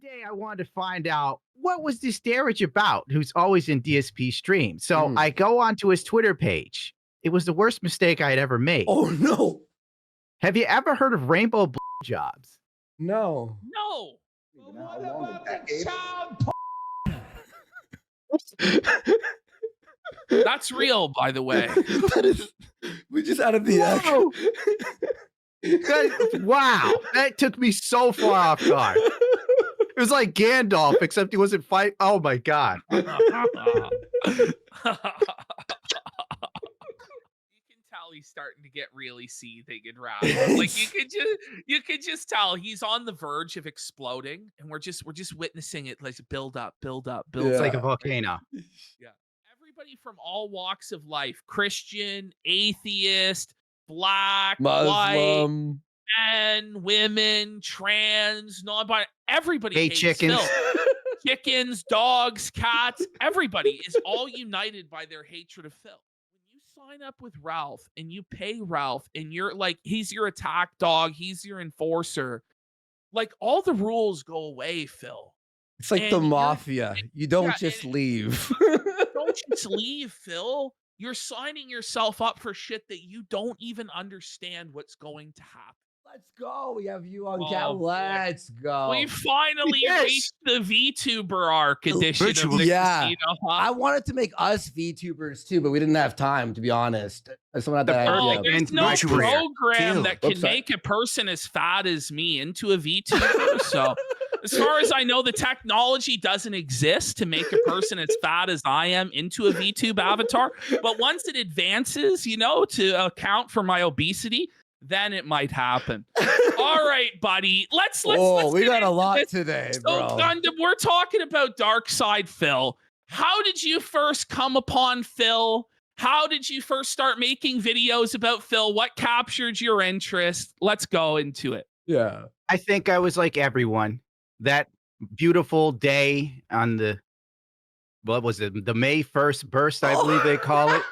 one day I wanted to find out what was this Darage about, who's always in DSP stream. So Mm. I go onto his Twitter page. It was the worst mistake I had ever made. Oh, no. Have you ever heard of rainbow jobs? No. No. What about the child? That's real, by the way. That is, we just added the Whoa. Wow, that took me so far off guard. It was like Gandalf, except he wasn't fighting. Oh my god! You can tell he's starting to get really seething and rattled. Like you could just tell he's on the verge of exploding, and we're just witnessing it like build up. It's like a volcano. Yeah. Everybody from all walks of life, Christian, atheist, black, white, Muslim. men, women, trans, non-binary, everybody Hey, hates chickens. Phil. Chickens, dogs, cats, everybody is all united by their hatred of Phil. When you sign up with Ralph and you pay Ralph and you're like, he's your attack dog, he's your enforcer, like all the rules go away, Phil. It's like And the you're- mafia. You don't Yeah, just and- leave. Don't just leave, Phil. You're signing yourself up for shit that you don't even understand what's going to happen. Let's go. We have you on Oh, cat. boy. Let's go. We finally Yes. reached the VTuber arc edition of the Yeah. casino. Huh? I wanted to make us VTubers too, but we didn't have time, to be honest. Someone had The that Oh, idea. perfect- there's no my career. program Too. that can Oops, sorry. make a person as fat as me into a VTuber. So, as far as I know, the technology doesn't exist to make a person as fat as I am into a VTube avatar. But once it advances, to account for my obesity, then it might happen. All right, buddy. Let's we get got a into lot this. today, So, bro. Gundam, we're talking about Dark Side Phil. How did you first come upon Phil? How did you first start making videos about Phil? What captured your interest? Let's go into it. Yeah. I think I was like everyone. That beautiful day on the the May 1st burst, I believe they call it,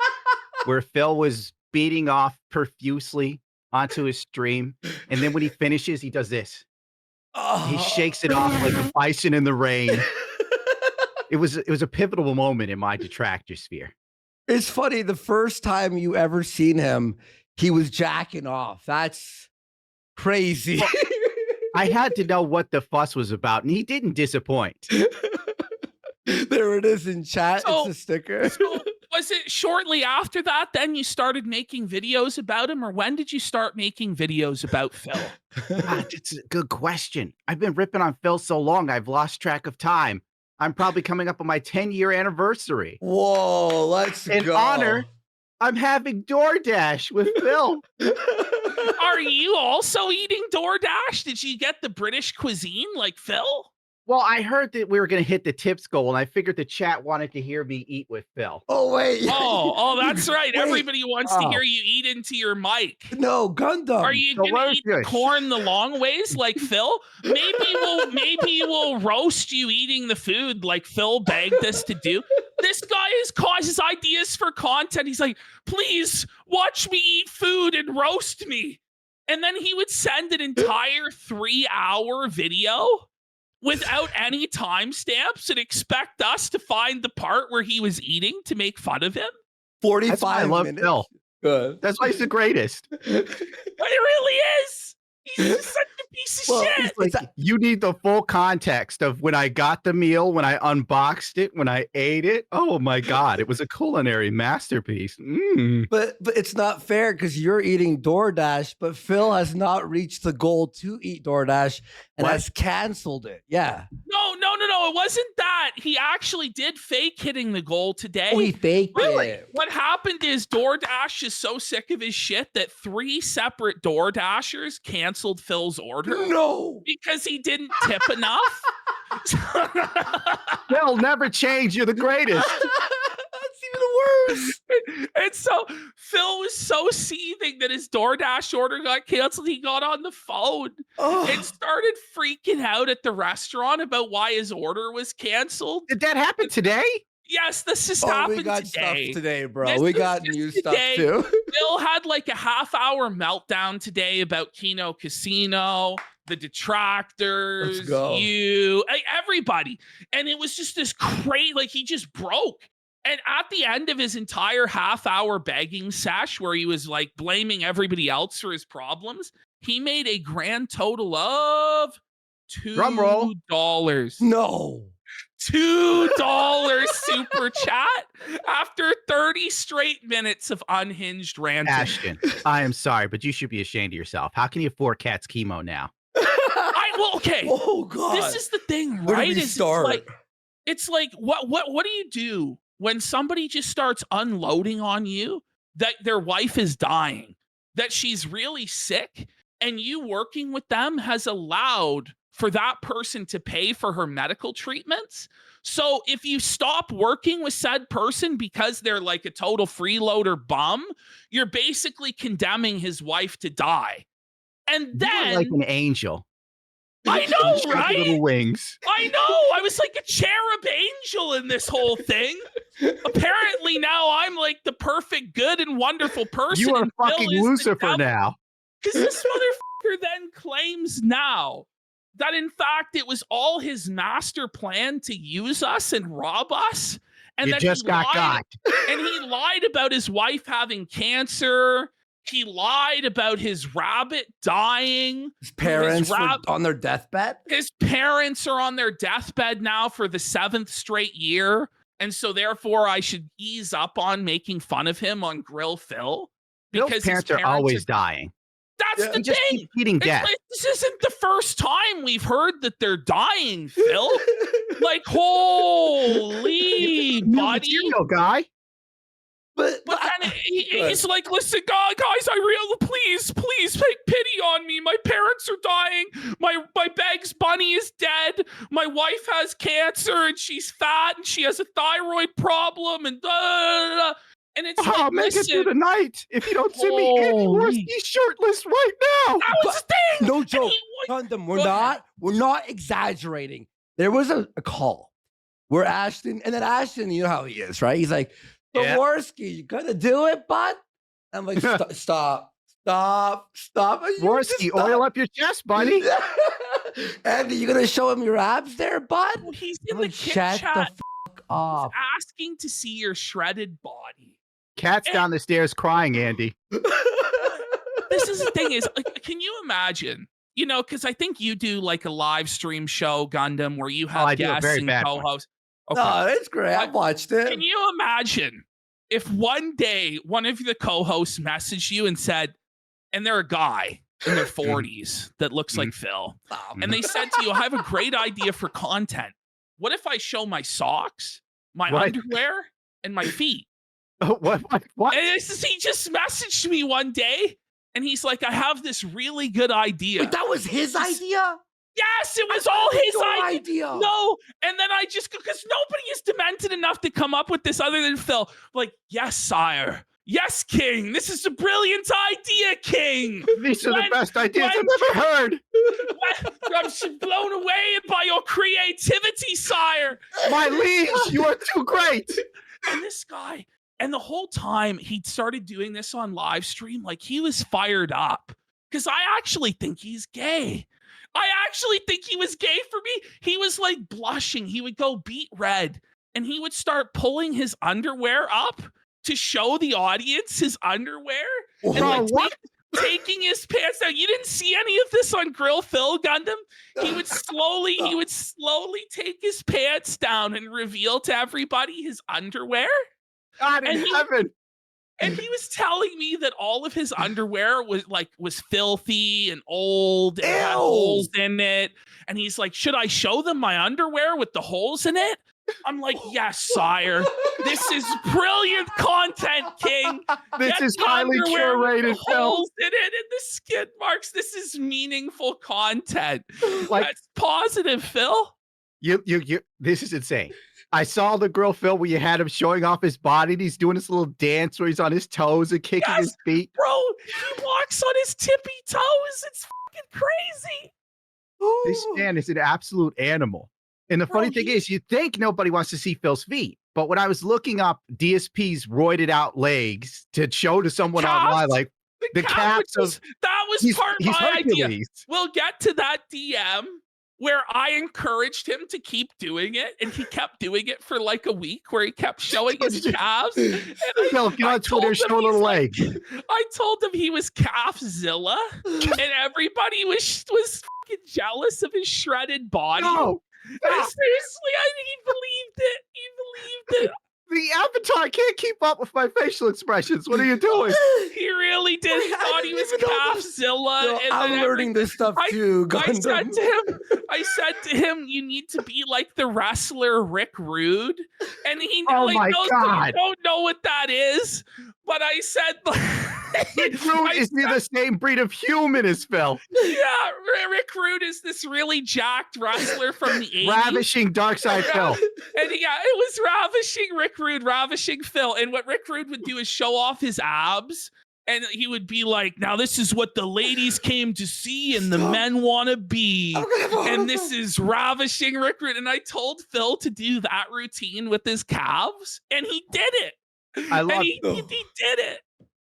where Phil was beating off profusely onto his stream, and then when he finishes, he does this. He shakes it off like a bison in the rain. It was a pivotal moment in my detractor sphere. It's funny. The first time you ever seen him, he was jacking off. That's crazy. I had to know what the fuss was about, and he didn't disappoint. There it is in chat. So- It's a sticker. So, was it shortly after that then you started making videos about him, or when did you start making videos about Phil? That's a good question. I've been ripping on Phil so long, I've lost track of time. I'm probably coming up on my 10-year anniversary. Whoa, let's In go. honor, I'm having DoorDash with Phil. Are you also eating DoorDash? Did you get the British cuisine like Phil? Well, I heard that we were going to hit the tips goal, and I figured the chat wanted to hear me eat with Phil. Oh, wait. Oh, that's right. Wait. Everybody wants to Oh. hear you eat into your mic. No, Gundam. Are you gonna eat the delicious. corn the long ways like Phil? Maybe we'll roast you eating the food like Phil begged us to do. This guy has causes ideas for content. He's like, please watch me eat food and roast me. And then he would send an entire 3-hour video without any timestamps and expect us to find the part where he was eating to make fun of him. 45 That's why I love minutes. Phil. Good. That's why he's the greatest. It really is. He's just such a piece of Well, shit. It's like, you need the full context of when I got the meal, when I unboxed it, when I ate it. Oh my God, it was a culinary masterpiece. But it's not fair because you're eating DoorDash, but Phil has not reached the goal to eat DoorDash and What? has canceled it. Yeah. No. It wasn't that. He actually did fake hitting the goal today. Oh, he faked Really? it. What happened is DoorDash is so sick of his shit that 3 separate DoorDashers canceled Phil's order No. because he didn't tip enough. They'll never change. You're the greatest. That's even worse. And so Phil was so seething that his DoorDash order got canceled. He got on the phone Oh. and started freaking out at the restaurant about why his order was canceled. Did that happen today? Yes, this just Oh, happened we got today. stuff today, bro. This we is got just new today. stuff too. Phil had like a half-hour meltdown today about Kino Casino. the detractors, Let's go. you, everybody. And it was just this crazy, like he just broke. And at the end of his entire half-hour begging sesh where he was like blaming everybody else for his problems, he made a grand total of Drum roll. $2. No. $2 super chat after 30 straight minutes of unhinged ranting. Ashton, I am sorry, but you should be ashamed of yourself. How can you afford Cat's chemo now? Okay. Oh God. This is the thing, Where right? did we Is start? it's like what do you do when somebody just starts unloading on you that their wife is dying, that she's really sick, and you working with them has allowed for that person to pay for her medical treatments? So if you stop working with said person because they're like a total freeloader bum, you're basically condemning his wife to die. And You then were like an angel. I know, With right? little wings. I know. I was like a cherub angel in this whole thing. Apparently now I'm like the perfect, good, and wonderful person. You are fucking Lucifer now. Because this motherfucker then claims now that in fact it was all his master plan to use us and rob us. And You that just he got lied, got. and he lied about his wife having cancer. He lied about his rabbit dying. His parents were rab- on their deathbed. His parents are on their deathbed now for the 7th straight year. And so therefore I should ease up on making fun of him on Grill Phil. Bill's Because parents are always dying. That's the He just thing. keeps eating It's death. like, this isn't the first time we've heard that they're dying, Phil. Like, holy New buddy. material guy. But But then he's like, listen, guys, please take pity on me. My parents are dying. My Bags Bunny is dead. My wife has cancer and she's fat and she has a thyroid problem and And it's I'll like, make it through listen, the night if you don't send me any worse. Holy- He's shirtless right now. that was the thing. no And joke. he- Gundam, Go we're not exaggerating. There was a call where Ashton, and then Ashton, you know how he is, right? He's like, Yeah. Jaworski, you gonna do it, bud? I'm like, stop. You Worse, just you stop. oil up your chest, buddy. Andy, you gonna show him your abs there, bud? Well, he's in I'm the like, kit shut chat the fuck up. asking to see your shredded body. Cat's down the stairs crying, Andy. This is the thing is, like, can you imagine? You know, because I think you do like a live stream show, Gundam, where you have I do a guests very and bad one. co-hosts. Okay. No, it's great. I watched it. Can you imagine if one day one of the co-hosts messaged you and said, and they're a guy in their 40s that looks like Phil, Stop. and they said to you, I have a great idea for content. What if I show my socks, my What? underwear, and my feet? What? And he just messaged me one day, and he's like, I have this really good idea. Wait, that was his idea? Yes, it was all his Your idea. idea. No, and then I just, because nobody is demented enough to come up with this other than Phil. Like, yes, sire. Yes, King. This is a brilliant idea, King. These are the When- best ideas when- I've ever heard. I'm blown away by your creativity, sire. My liege, you are too great. And this guy, and the whole time he started doing this on live stream, like he was fired up because I actually think he's gay. I actually think he was gay for me. He was like blushing. He would go beet red and he would start pulling his underwear up to show the audience his underwear and like what? taking his pants down. You didn't see any of this on Grill Phil Gundam. He would slowly take his pants down and reveal to everybody his underwear. God in And he- heaven. And he was telling me that all of his underwear was filthy and old and had Ew. holes in it. And he's like, should I show them my underwear with the holes in it? I'm like, yes, sire. This is brilliant content, King. This Get is the highly underwear with curated the film. holes in it and the skid marks. This is meaningful content. Like- That's positive, Phil. You. This is insane. I saw the Grill Phil where you had him showing off his body and he's doing this little dance where he's on his toes and kicking Yes. his feet. Bro, he walks on his tippy toes. It's fucking crazy. This man is an absolute animal. And the Bro, funny thing is, you think nobody wants to see Phil's feet. But when I was looking up DSP's roided out legs to show to someone Calves? online, like, The caps of that was he's part of my idea. Hercules. We'll get to that DM where I encouraged him to keep doing it, and he kept doing it for like a week, where he kept showing his calves. And Phil, get on told Twitter, him show a he's little like- leg. I told him he was Calfzilla, and everybody was fucking jealous of his shredded body. No, And seriously, he believed it. He believed it. the avatar can't keep up with my facial expressions. What are you doing? He really did. He Wait, I thought he didn't was even know this. Calfzilla. Yo, and I'm then learning this stuff too. I said Gundam. to him, you need to be like the wrestler Rick Rude. And he Oh like, my those God. you don't know what that is. But I said, Rick Rude is the same breed of human as Phil. yeah, Rick Rude is this really jacked wrestler from the 80s. Ravishing dark side Phil. And yeah, it was ravishing Rick Rude, ravishing Phil. And what Rick Rude would do is show off his abs. And he would be like, now this is what the ladies came to see and the men want to be. And this is ravishing Rick Rude. And I told Phil to do that routine with his calves. And he did it. I love he did it.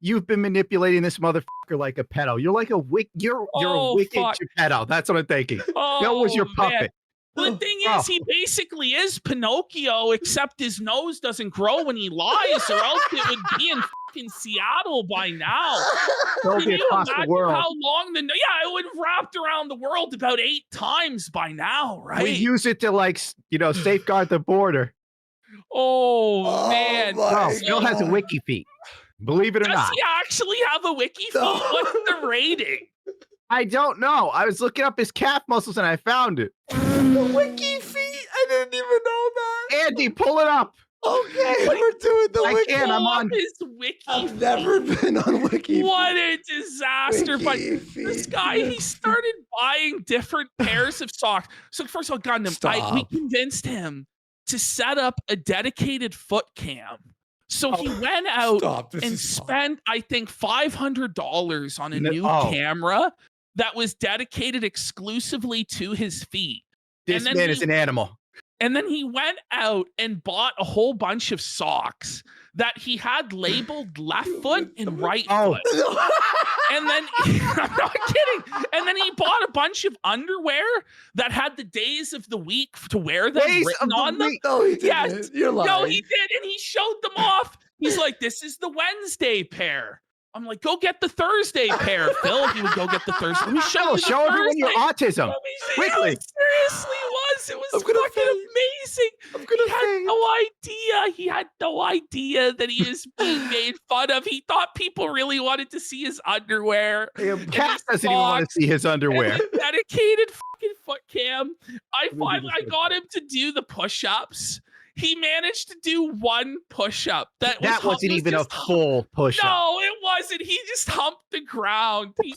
You've been manipulating this motherfucker like a pedo. You're like a you're Oh, a wicked fuck. Geppetto. That's what I'm thinking. Oh, Phil was your man. puppet. The thing Oh. is, he basically is Pinocchio, except his nose doesn't grow when he lies, or else it would be in fucking Seattle by now. Phil Can be you across the imagine world. how long yeah, it would have wrapped around the world about 8 times by now, right? We use it to safeguard the border. Oh, man. my Bro, Phil has a God. wiki feet. Believe it or Does not. he actually have a wiki feed? No. What's the rating? I don't know. I was looking up his calf muscles and I found it. The wiki feet. I didn't even know that. Andy, pull it up. Okay, we're doing the I wiki. can't. I'm Pull up on. his wiki I've feed. never been on wiki. What a disaster. But Wiki this feed. guy, he started buying different pairs of socks. So first of all, Gundam, we Stop. convinced him to set up a dedicated foot cam. So he went out Stop. This and is spent, I think, $500 on a No- new oh. camera that was dedicated exclusively to his feet. This then man he- is an animal. And then he went out and bought a whole bunch of socks that he had labeled left foot and right Oh. foot. And then I'm not kidding. And then he bought a bunch of underwear that had the days of the week to wear them Days written of the on them. week. No, he didn't. Yes. You're lying. No, he did, and he showed them off. He's like, "This is the Wednesday pair." I'm like, "Go get the Thursday pair, Phil." He would go get the Thursday. Let me show Phil, you the show everyone your Thursday. autism. Let me see. Quickly. It seriously was. It I'm was gonna fucking faint. amazing. I'm gonna He had faint. no idea. He had no idea that he was being made fun of. He thought people really wanted to see his underwear. Cass doesn't even want to see his underwear. And the dedicated fucking foot cam. I me finally do this got him to do the push-ups. He managed to do one push-up. That wasn't even a just full push-up. No, it wasn't. He just humped the ground. I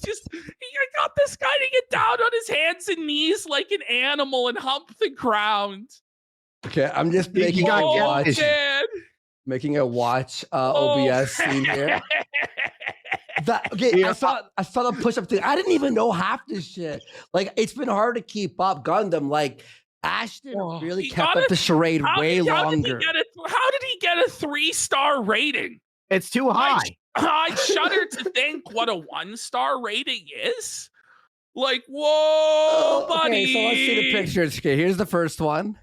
got this guy to get down on his hands and knees like an animal and hump the ground. Okay, I'm just You making got a jet watch. vision. Man. Making a watch Oh. OBS scene here. Okay, Yeah. I saw the push-up thing. I didn't even know half this shit. Like, it's been hard to keep up. Gundam, like, Ashton Oh, really he kept got up the charade way longer. How did he get a 3-star rating? It's too high. I shudder to think what a 1-star rating is. Like, whoa, buddy. Okay, so let's see the pictures. Okay, here's the first one.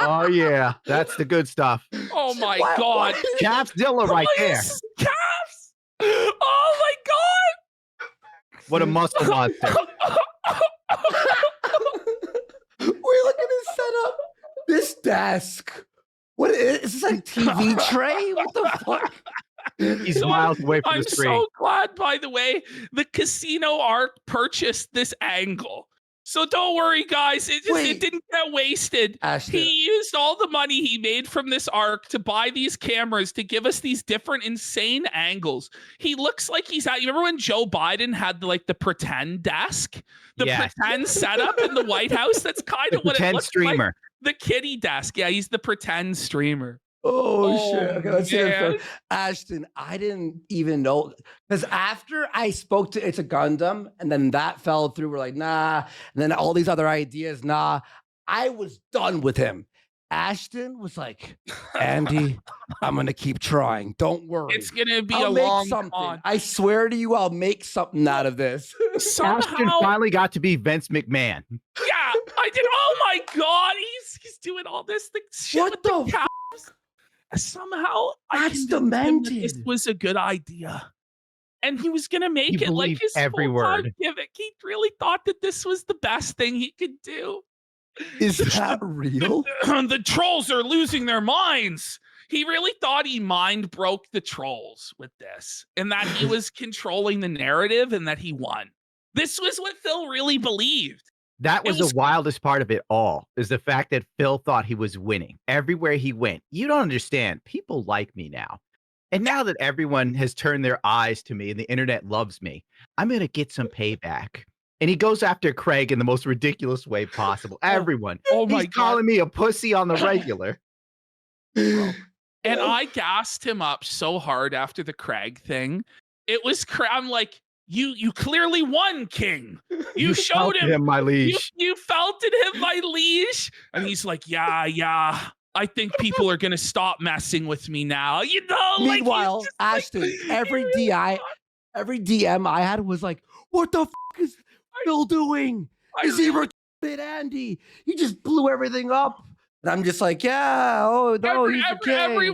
Oh yeah, that's the good stuff. Oh my Why- god. Calfzilla right there. Please, calves. Oh my god. What a muscle monster. Wait, look at his setup. This desk. What is this, like TV tray? What the fuck? He's miles away from I'm the screen. so glad, by the way, the Casino Art purchased this angle. So don't worry, guys. It Wait. didn't get wasted. Ashton. He used all the money he made from this arc to buy these cameras to give us these different insane angles. He looks like he's at. You remember when Joe Biden had the pretend desk, the Yes. pretend setup in the White House? That's kind of what it Pretend looks streamer. like. The kitty desk. Yeah, he's the pretend streamer. Oh, shit. Okay, let's see the man. first. Ashton, I didn't even know. Because after I spoke to Itsagundam and then that fell through, we're like, nah. And then all these other ideas, nah. I was done with him. Ashton was like, Andy, I'm gonna keep trying. Don't worry. It's gonna be I'll a make long something. con. I swear to you, I'll make something out of this. Ashton Somehow, finally got to be Vince McMahon. yeah, I did. Oh my god, he's doing all this shit What with the the cows. Somehow, I That's convinced him that this demented. was a good idea, and he was gonna make He it like believed his every full-time word. gimmick. He really thought that this was the best thing he could do. Is that real? The trolls are losing their minds. He really thought he mind broke the trolls with this, and that he was controlling the narrative, and that he won. This was what Phil really believed. That It was was the wildest part of it all, is the fact that Phil thought he was winning everywhere he went. You don't understand. People like me now. And now that everyone has turned their eyes to me and the internet loves me, I'm going to get some payback. And he goes after Craig in the most ridiculous way possible. Everyone. oh my He's God. calling me a pussy on the regular. And I gassed him up so hard after the Craig thing. It was I'm like, you clearly won, King. You showed Felted him, my liege. You felted him, my liege. And he's like, yeah. I think people are gonna stop messing with me now. You know, Meanwhile, like, he's just Ashton, every DM I had was like, what the is Phil doing? Is he retarded, Andy? He just blew everything up. And I'm just like, yeah, oh no, he's the king. every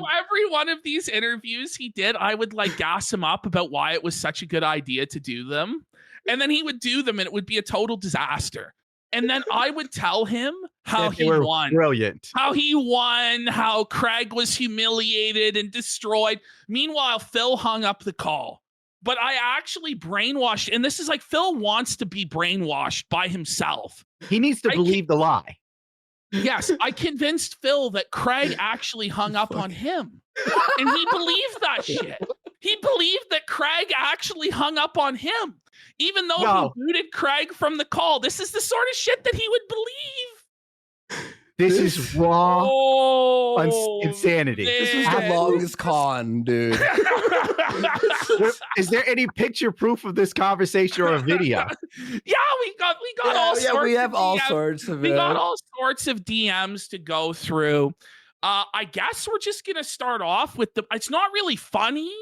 one of these interviews he did, I would like gas him up about why it was such a good idea to do them. And then he would do them and it would be a total disaster. And then I would tell him how he won. Brilliant. How he won, how Craig was humiliated and destroyed. Meanwhile, Phil hung up the call. But I actually brainwashed, and this is like Phil wants to be brainwashed by himself. He needs to believe the lie. Yes, I convinced Phil that Craig actually hung up on him. And he believed that shit. He believed that Craig actually hung up on him. Even though he booted Craig from the call. This is the sort of shit that he would believe. This is raw insanity. This is the longest con, dude. Is there any picture proof of this conversation or a video? Yeah, we got all sorts. Yeah, we have of all DMs. sorts of We it. got all sorts of DMs to go through. I guess we're just gonna start off with it's not really funny,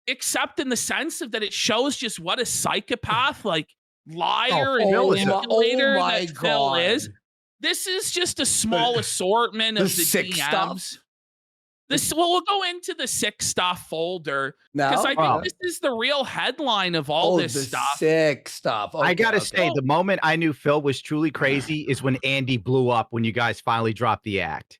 except in the sense of that it shows just what a psychopath, like liar and manipulator that Phil is. This is just a small assortment of the sick DMs. stuff. We'll go into the sick stuff folder because I think this is the real headline of all this stuff. Sick stuff. I gotta say, the moment I knew Phil was truly crazy is when Andy blew up when you guys finally dropped the act.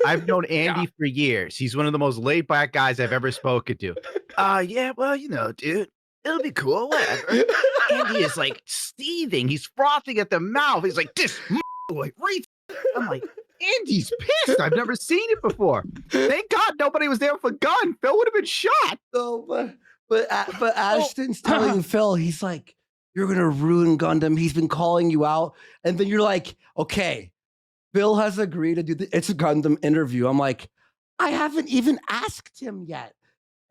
I've known Andy for years. He's one of the most laid back guys I've ever spoken to. Yeah, well, you know, dude, it'll be cool, whatever. Andy is like seething. He's frothing at the mouth. He's like, this like, I'm like, Andy's pissed. I've never seen it before. Thank God nobody was there with a gun. Phil would have been shot. No, but Ashton's telling Phil, he's like, you're gonna ruin Gundam. He's been calling you out, and then you're like, okay, Phil has agreed to do the Itsagundam interview. I'm like, I haven't even asked him yet.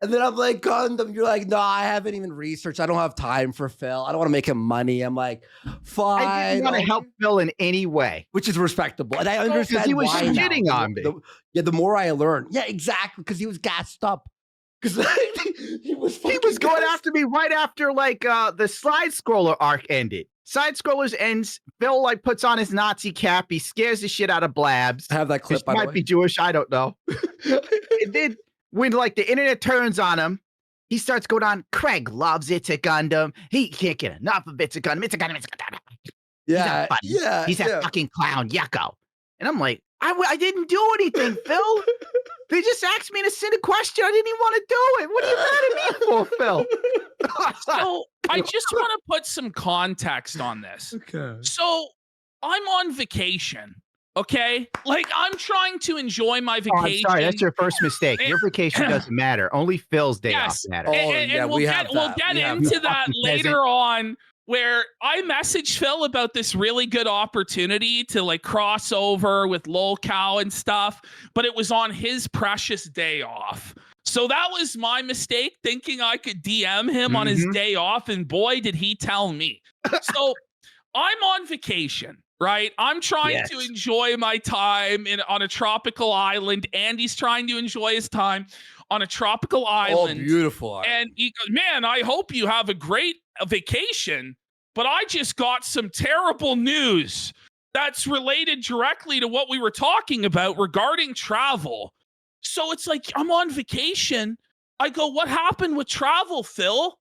And then I'm like, Gundam, you're like, no, I haven't even researched. I don't have time for Phil. I don't want to make him money. I'm like, fine. I didn't want to help Phil in any way. Which is respectable. And I understand he was why shitting now. on me. The more I learn. Yeah, exactly. Because he was gassed up. Because he was going after me right after like the side scroller arc ended. Side scrollers ends. Phil like puts on his Nazi cap. He scares the shit out of Blabs. I have that clip. He might be Jewish. I don't know. And then when like the internet turns on him, he starts going on. Craig loves Itsagundam. He can't get enough of Itsagundam. Itsagundam. Yeah, he's that fucking clown, Yucko. And I'm like, I didn't do anything, Phil. They just asked me to send a question. I didn't even want to do it. What are you mad at me for, Phil? So I just want to put some context on this. Okay. So I'm on vacation. Okay, like I'm trying to enjoy my vacation. Oh, I'm sorry, that's your first mistake. Your vacation doesn't matter. Only Phil's day off matters. And we'll get into that later on. Where I messaged Phil about this really good opportunity to like cross over with lolcow and stuff, but it was on his precious day off. So that was my mistake, thinking I could DM him on his day off, and boy, did he tell me. So I'm on vacation. right? I'm trying Yes. to enjoy my time on a tropical island. Andy's trying to enjoy his time on a tropical Oh, island. beautiful. And he goes, man, I hope you have a great vacation, but I just got some terrible news that's related directly to what we were talking about regarding travel. So it's like, I'm on vacation. I go, what happened with travel, Phil?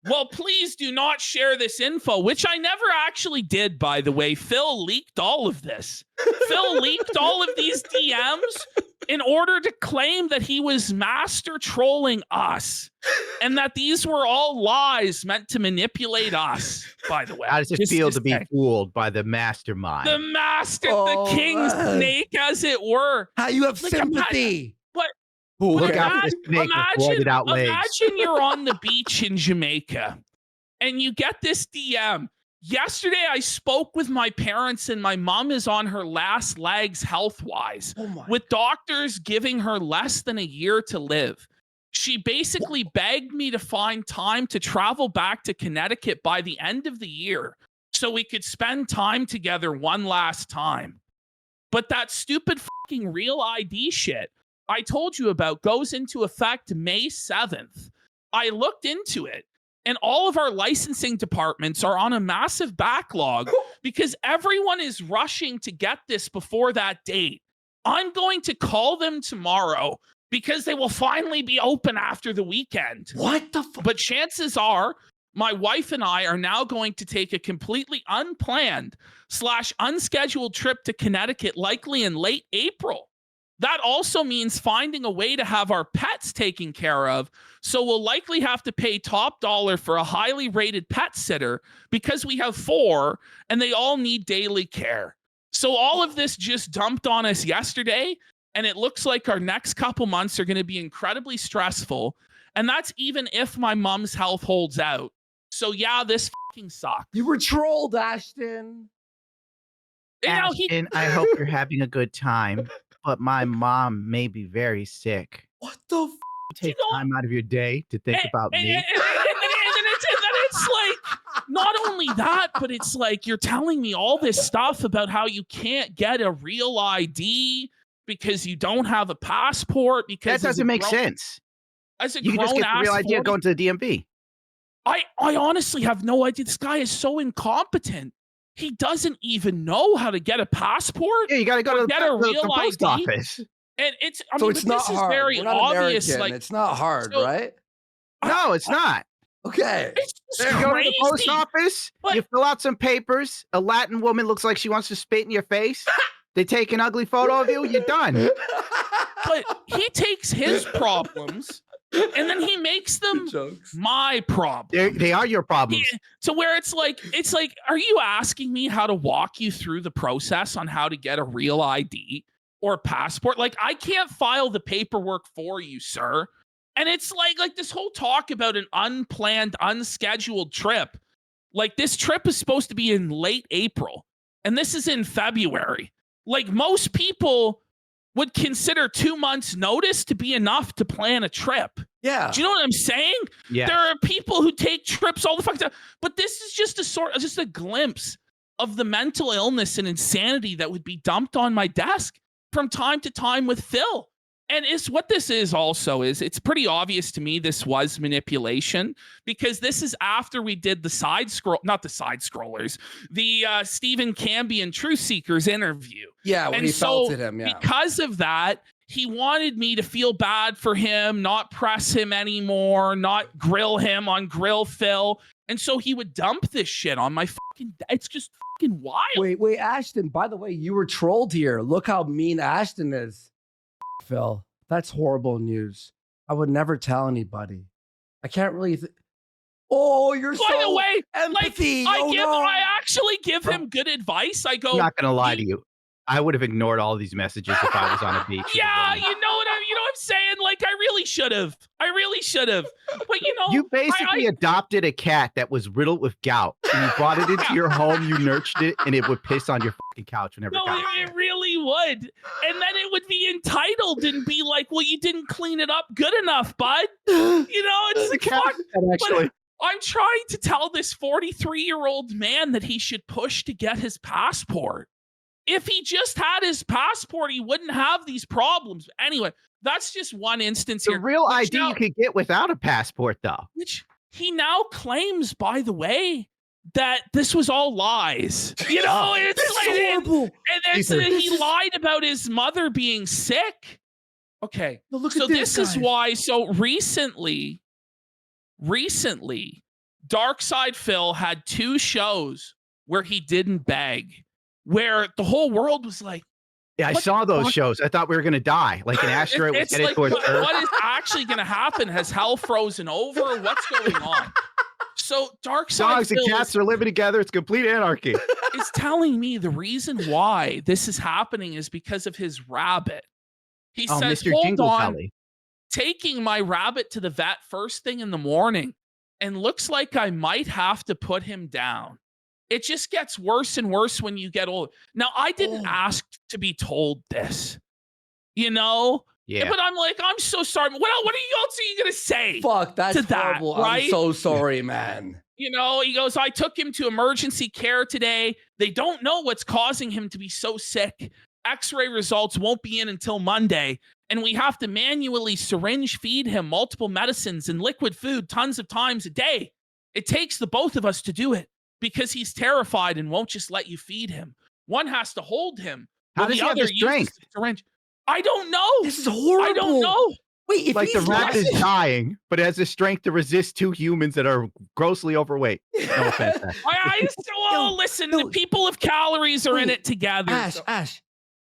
Well, please do not share this info, which I never actually did, by the way. Phil leaked all of this. Phil leaked all of these DMs in order to claim that he was master trolling us and that these were all lies meant to manipulate us, by the way. How does it feel to be fooled by the mastermind? The master, Oh, the king man. snake, as it were. How you have Like, sympathy. But Look Okay. out for the snake with roided out legs. Imagine you're on the beach in Jamaica and you get this DM. Yesterday, I spoke with my parents and my mom is on her last legs health-wise, Oh my. with doctors giving her less than a year to live. She basically begged me to find time to travel back to Connecticut by the end of the year so we could spend time together one last time. But that stupid fucking real ID shit I told you about goes into effect May 7th. I looked into it, and all of our licensing departments are on a massive backlog because everyone is rushing to get this before that date. I'm going to call them tomorrow because they will finally be open after the weekend. What the fuck? But chances are, my wife and I are now going to take a completely unplanned / unscheduled trip to Connecticut, likely in late April. That also means finding a way to have our pets taken care of. So we'll likely have to pay top dollar for a highly rated pet sitter because we have 4 and they all need daily care. So all of this just dumped on us yesterday. And it looks like our next couple months are going to be incredibly stressful. And that's even if my mom's health holds out. So yeah, this fucking sucks. You were trolled, Ashton. You know, Ashton, I hope you're having a good time, but my mom may be very sick. What the f? Take know- time out of your day to think about and me. then it's like, not only that, but it's like you're telling me all this stuff about how you can't get a real ID because you don't have a passport. Because That doesn't make sense. As a You can just get the grown-ass real idea 40 going to the DMV. I honestly have no idea. This guy is so incompetent. He doesn't even know how to get a passport. Yeah, you got to go to Get a real the post ID. office. And it's, I So mean, it's but not this is hard. very We're not obvious. American. Like, It's not hard, So- right? No, it's not. Okay. it's just You go to the post crazy. office, But- you fill out some papers. A Latin woman looks like she wants to spit in your face. They take an ugly photo of you, you're done. But he takes his problems and then he makes them Jokes. my problem. They are your problems. To where it's like, are you asking me how to walk you through the process on how to get a real ID or passport? Like, I can't file the paperwork for you, sir. And it's like this whole talk about an unplanned, unscheduled trip. Like, this trip is supposed to be in late April, and this is in February. Like, most people would consider 2 months' notice to be enough to plan a trip. Yeah. Do you know what I'm saying? Yeah. There are people who take trips all the fuck time, but this is just a glimpse of the mental illness and insanity that would be dumped on my desk from time to time with Phil. And it's what this is also is it's pretty obvious to me this was manipulation because this is after we did the not the side scrollers, the Stephen Cambion Truth Seekers interview. Yeah, when And he so felted him, yeah. Because of that, he wanted me to feel bad for him, not press him anymore, not grill him on Grill Phil. And so he would dump this shit on my fucking, it's just fucking wild. Wait, Ashton, by the way, you were trolled here. Look how mean Ashton is. Phil, that's horrible news. I would never tell anybody. I can't really. Oh, you're By so the way, empathy. like, Oh, no. I actually give him good advice. I go, I'm not going to lie to you. I would have ignored all these messages if I was on a beach. yeah, you know what I'm saying? Like, I really should have. But you know, You basically adopted a cat that was riddled with gout, and you brought it into your home, you nurtured it, and it would piss on your fucking couch whenever no, it got it there. really would. And then it would be entitled and be like, well, you didn't clean it up good enough, bud. You know, it's The like, cat fuck. actually. I'm trying to tell this 43-year-old man that he should push to get his passport. If he just had his passport, he wouldn't have these problems. Anyway, that's just one instance The here. real which ID now- you could get without a passport, though. Which he now claims, by the way, that this was all lies. You know, it's This is like, horrible. and then so This he is- lied about his mother being sick. Okay, No, look so at this, this is guys. why. So recently, Darkside Phil had 2 shows where he didn't beg, where the whole world was like, Yeah, I What saw the those fuck? shows. I thought we were going to die. Like an asteroid was it's headed like, towards Earth. what is actually going to happen? Has hell frozen over? What's going on? So Darkside Dogs and Phil cats are living together. It's complete anarchy. is telling me the reason why this is happening is because of his rabbit. He Oh, says, Mr. hold Jingle on, Belly. taking my rabbit to the vet first thing in the morning, and looks like I might have to put him down. It just gets worse and worse when you get old. Now, I didn't ask to be told this, you know? Yeah. But I'm like, I'm so sorry. What else are you going to say? Fuck, that's to that, horrible. right? I'm so sorry, man. You know, he goes, I took him to emergency care today. They don't know what's causing him to be so sick. X-ray results won't be in until Monday. And we have to manually syringe feed him multiple medicines and liquid food tons of times a day. It takes the both of us to do it because he's terrified and won't just let you feed him. One has to hold him. How while does the he have other the uses strength? the syringe. I don't know. This is horrible. I don't know. Wait, if Like the he's rat is lying- dying, but has the strength to resist 2 humans that are grossly overweight. No offense. Ash. Well, listen, the people of calories are in Wait, it together. Ash, so- Ash,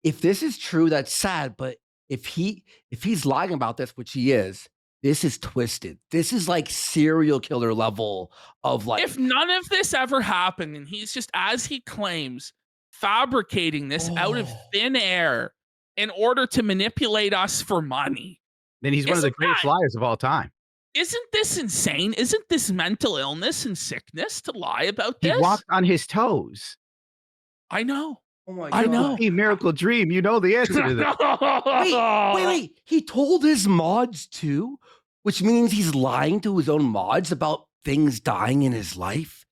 if this is true, that's sad. But if he's lying about this, which he is, this is twisted. This is like serial killer level of like. If none of this ever happened and he's just, as he claims, fabricating this out of Oh. thin air in order to manipulate us for money, Then he's one of the Isn't greatest that- liars of all time. isn't this insane? Isn't this mental illness and sickness to lie about He this? walked on his toes. I know. Oh my I God. know. Hey, miracle dream. You know the answer to that. Wait. He told his mods too, which means he's lying to his own mods about things dying in his life.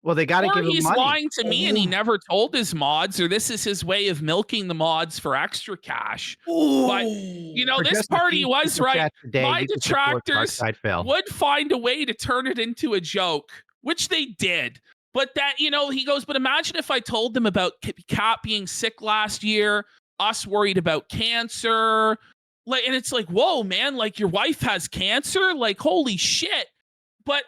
Well, they got to Or give him he's money. lying to me and he Oh. never told his mods, or this is his way of milking the mods for extra cash. But, you know, For this just a party few was super right. chats a day, My you can support detractors Darkside Phil. would find a way to turn it into a joke, which they did. But that, you know, he goes, but imagine if I told them about Kat being sick last year, us worried about cancer. Like, and it's like, whoa, man, like your wife has cancer? Like, holy shit. But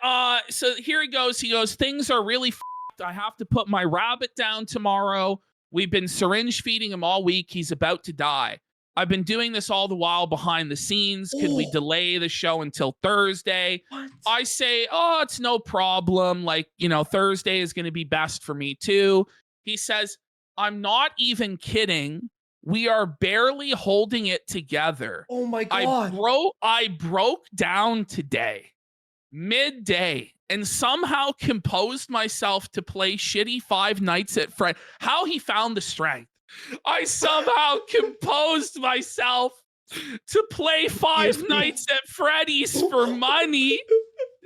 so here he goes. He goes, things are really f***ed. I have to put my rabbit down tomorrow. We've been syringe feeding him all week. He's about to die. I've been doing this all the while behind the scenes. Could we Oh. delay the show until Thursday? What? I say, oh, it's no problem. Like, you know, Thursday is going to be best for me too. He says, I'm not even kidding. We are barely holding it together. Oh my I God. broke down today, midday, and somehow composed myself to play shitty Five Nights at Fred. How he found the strength. I somehow composed myself to play Five DSP. Nights at Freddy's for money.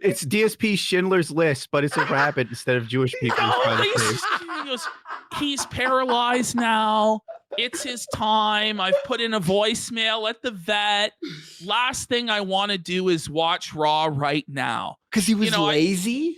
It's DSP Schindler's List, but it's a rabbit instead of Jewish people. he's trying to save. He goes, he's paralyzed now. It's his time. I've put in a voicemail at the vet. Last thing I want to do is watch Raw right now. Because he was know, lazy.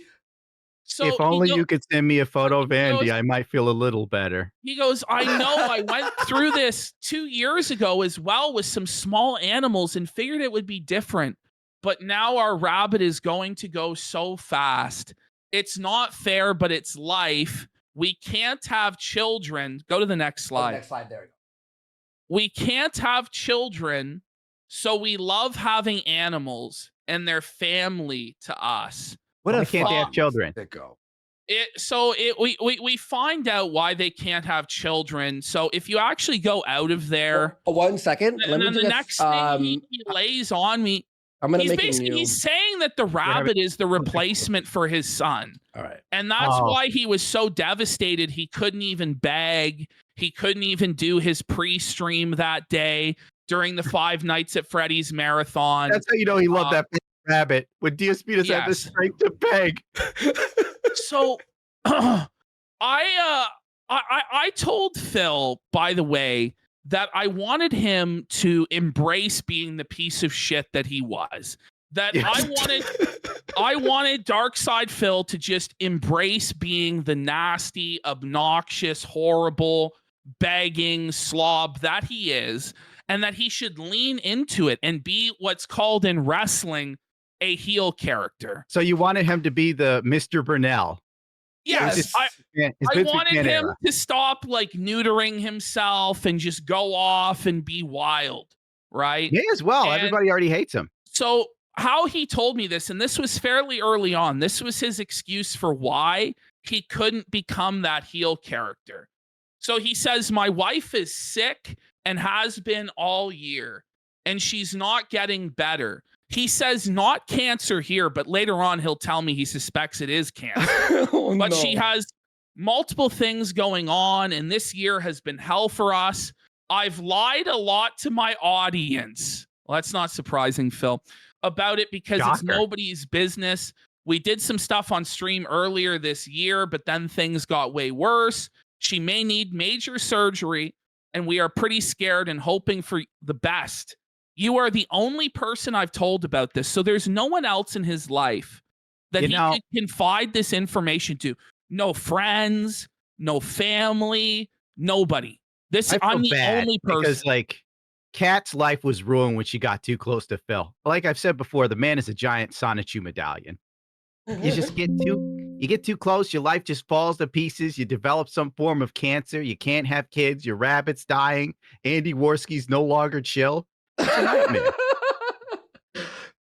So If only he you could send me a photo of he Andy, goes- I might feel a little better. He goes, I know I went through this 2 years ago as well with some small animals and figured it would be different. But now our rabbit is going to go so fast. It's not fair, but it's life. We can't have children. Go to the next slide. Next slide. There we go. We can't have children, so we love having animals and their family to us. What Why a can't they have fuck children? sicko. We find out why they can't have children. So if you actually go out of there, Oh, 1 second. and Let me then the just, next thing he lays on me, I'm gonna he's make a basically new. he's saying that the rabbit is the replacement for his son. All right. And that's Oh. why he was so devastated. He couldn't even beg. He couldn't even do his pre-stream that day during the Five Nights at Freddy's marathon. That's how you know he loved that rabbit when Diospidus had the Yes. strength to beg. So I told Phil, by the way, that I wanted him to embrace being the piece of shit that he was. That I wanted Dark Side Phil to just embrace being the nasty, obnoxious, horrible, begging slob that he is, and that he should lean into it and be what's called in wrestling a heel character. So you wanted him to be the Mr. Burnell. Yes, His I Vince wanted McMahon him era. to stop like neutering himself and just go off and be wild, right? Me as well. And- Everybody already hates him. So how he told me this, and this was fairly early on, this was his excuse for why he couldn't become that heel character. So he says, my wife is sick and has been all year, and she's not getting better. He says not cancer here, but later on he'll tell me he suspects it is cancer. Oh, But no. she has multiple things going on, and this year has been hell for us. I've lied a lot to my audience. Well, that's not surprising, Phil, about it because it's Shocker. nobody's business. We did some stuff on stream earlier this year, but then things got way worse. She may need major surgery, and we are pretty scared and hoping for the best. You are the only person I've told about this, so there's no one else in his life that he could confide this information to. No friends, no family, nobody. I'm the only person. Because like Kat's life was ruined when she got too close to Phil. Like I've said before, the man is a giant Sonichu medallion. You just get too close, your life just falls to pieces. You develop some form of cancer. You can't have kids. Your rabbit's dying. Andy Worski's no longer chill. It's a nightmare.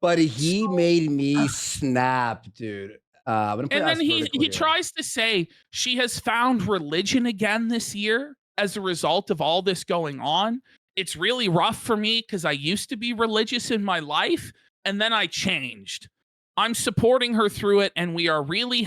But he made me snap, dude. I'm gonna play And then this he vertical here. tries to say she has found religion again this year as a result of all this going on. It's really rough for me because I used to be religious in my life, and then I changed. I'm supporting her through it, and we are really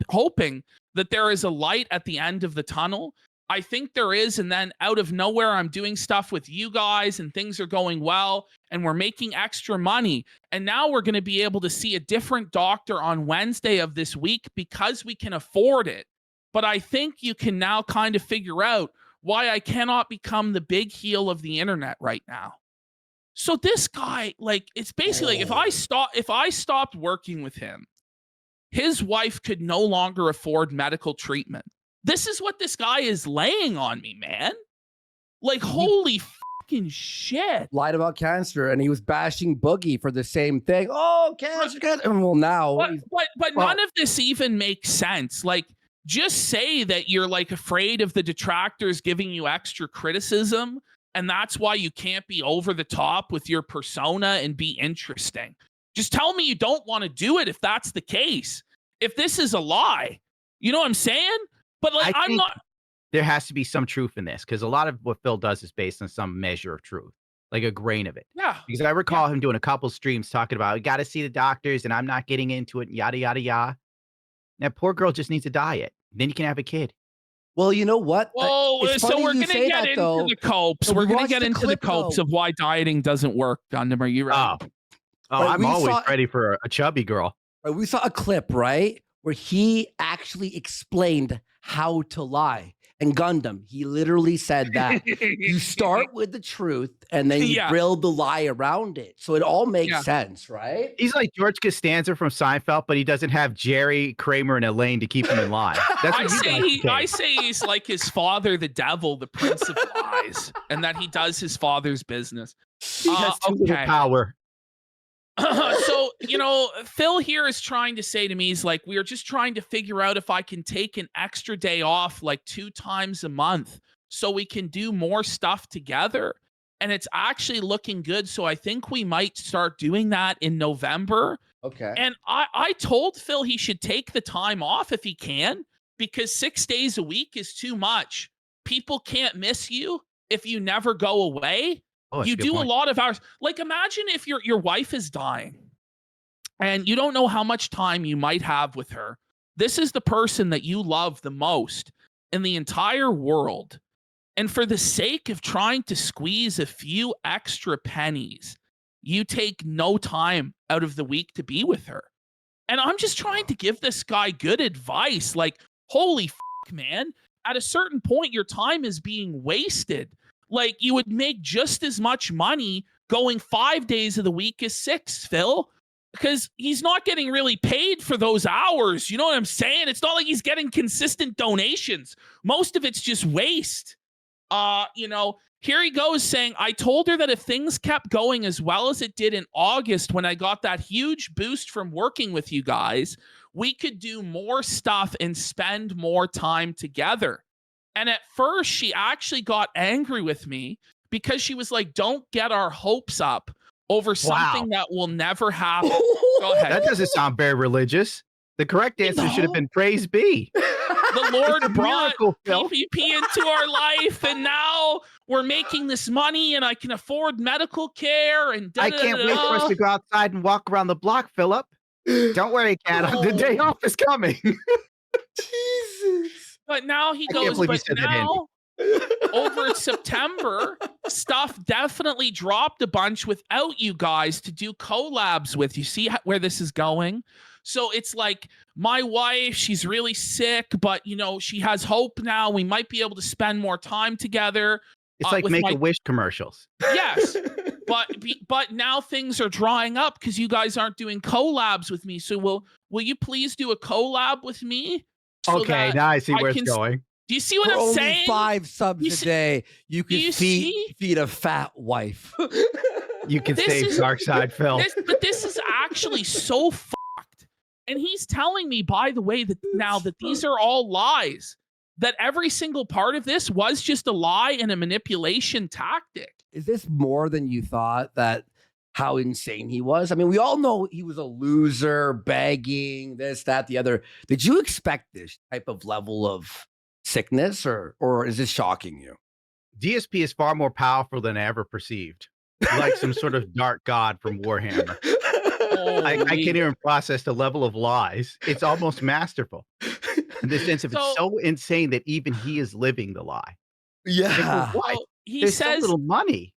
hoping that there is a light at the end of the tunnel. I think there is, and then out of nowhere, I'm doing stuff with you guys, and things are going well, and we're making extra money. And now we're going to be able to see a different doctor on Wednesday of this week because we can afford it. But I think you can now kind of figure out why I cannot become the big heel of the internet right now. So this guy, like, it's basically like if I stopped working with him, his wife could no longer afford medical treatment. This is what this guy is laying on me, man. Like, holy fucking shit. Lied about cancer, and he was bashing Boogie for the same thing. Oh, cancer. And well, now But none of this even makes sense. Like, just say that you're like afraid of the detractors giving you extra criticism, and that's why you can't be over the top with your persona and be interesting. Just tell me you don't want to do it if that's the case. If this is a lie, you know what I'm saying? But like, I'm not. There has to be some truth in this because a lot of what Phil does is based on some measure of truth, like a grain of it. Yeah. Because I recall him doing a couple streams talking about, we got to see the doctors and I'm not getting into it, yada, yada, yada. That poor girl just needs a diet. Then you can have a kid. Well, you know what? Well, It's so funny we're you going to say get that, into though. the copes. So We're we going to watched get the into clip, the copes though. of why dieting doesn't work, Gundam. Are you ready? Oh, Right, I'm we always saw- ready for a chubby girl. Right, we saw a clip, right, where he actually explained how to lie. And Gundam, he literally said that you start with the truth and then you Yeah. build the lie around it. So it all makes sense, right? He's like George Costanza from Seinfeld, but he doesn't have Jerry, Kramer, and Elaine to keep him in line. That's what I say he's like his father, the devil, the prince of lies, and that he does his father's business. He has too little power. So, you know, Phil here is trying to say to me, he's like, we are just trying to figure out if I can take an extra day off like 2 times a month so we can do more stuff together. And it's actually looking good. So I think we might start doing that in November. Okay. And I told Phil he should take the time off if he can, because 6 days a week is too much. People can't miss you if you never go away. Oh, that's You a good do point. a lot of hours. Like, imagine if your wife is dying and you don't know how much time you might have with her. This is the person that you love the most in the entire world. And for the sake of trying to squeeze a few extra pennies, you take no time out of the week to be with her. And I'm just trying to give this guy good advice. Like, holy man, at a certain point, your time is being wasted. Like, you would make just as much money going 5 days of the week as 6, Phil, because he's not getting really paid for those hours. You know what I'm saying? It's not like he's getting consistent donations. Most of it's just waste. Here he goes saying, I told her that if things kept going as well as it did in August when I got that huge boost from working with you guys, we could do more stuff and spend more time together. And at first, she actually got angry with me because she was like, don't get our hopes up over something that will never happen. Go ahead. That doesn't sound very religious. The correct answer should have been praise be. The Lord brought Phil. PvP into our life, and now we're making this money, and I can afford medical care. And I can't wait for us to go outside and walk around the block, Philip. Don't worry, Cat. The day off is coming. Jesus. But now he I can't goes, believe you but said that, Andy. now over September, stuff definitely dropped a bunch without you guys to do collabs with. You see where this is going? So it's like, my wife, she's really sick, but she has hope now. We might be able to spend more time together. It's like Make-A-Wish commercials. Yes, but now things are drying up because you guys aren't doing collabs with me. So will you please do a collab with me? So Okay, now I see where it's going. Do you see what For I'm only saying? 5 subs a day, you can feed a fat wife. You can save Darkside Phil. But this is actually so fucked. And he's telling me, by the way, that now that these are all lies, that every single part of this was just a lie and a manipulation tactic. Is this more than you thought, that how insane he was? I mean, we all know he was a loser, begging, this, that, the other. Did you expect this type of level of sickness, or is this shocking you? DSP is far more powerful than I ever perceived. Like some sort of dark god from Warhammer. I can't even process the level of lies. It's almost masterful. In this sense, it's so insane that even he is living the lie. Yeah. Well, he There's says so little money.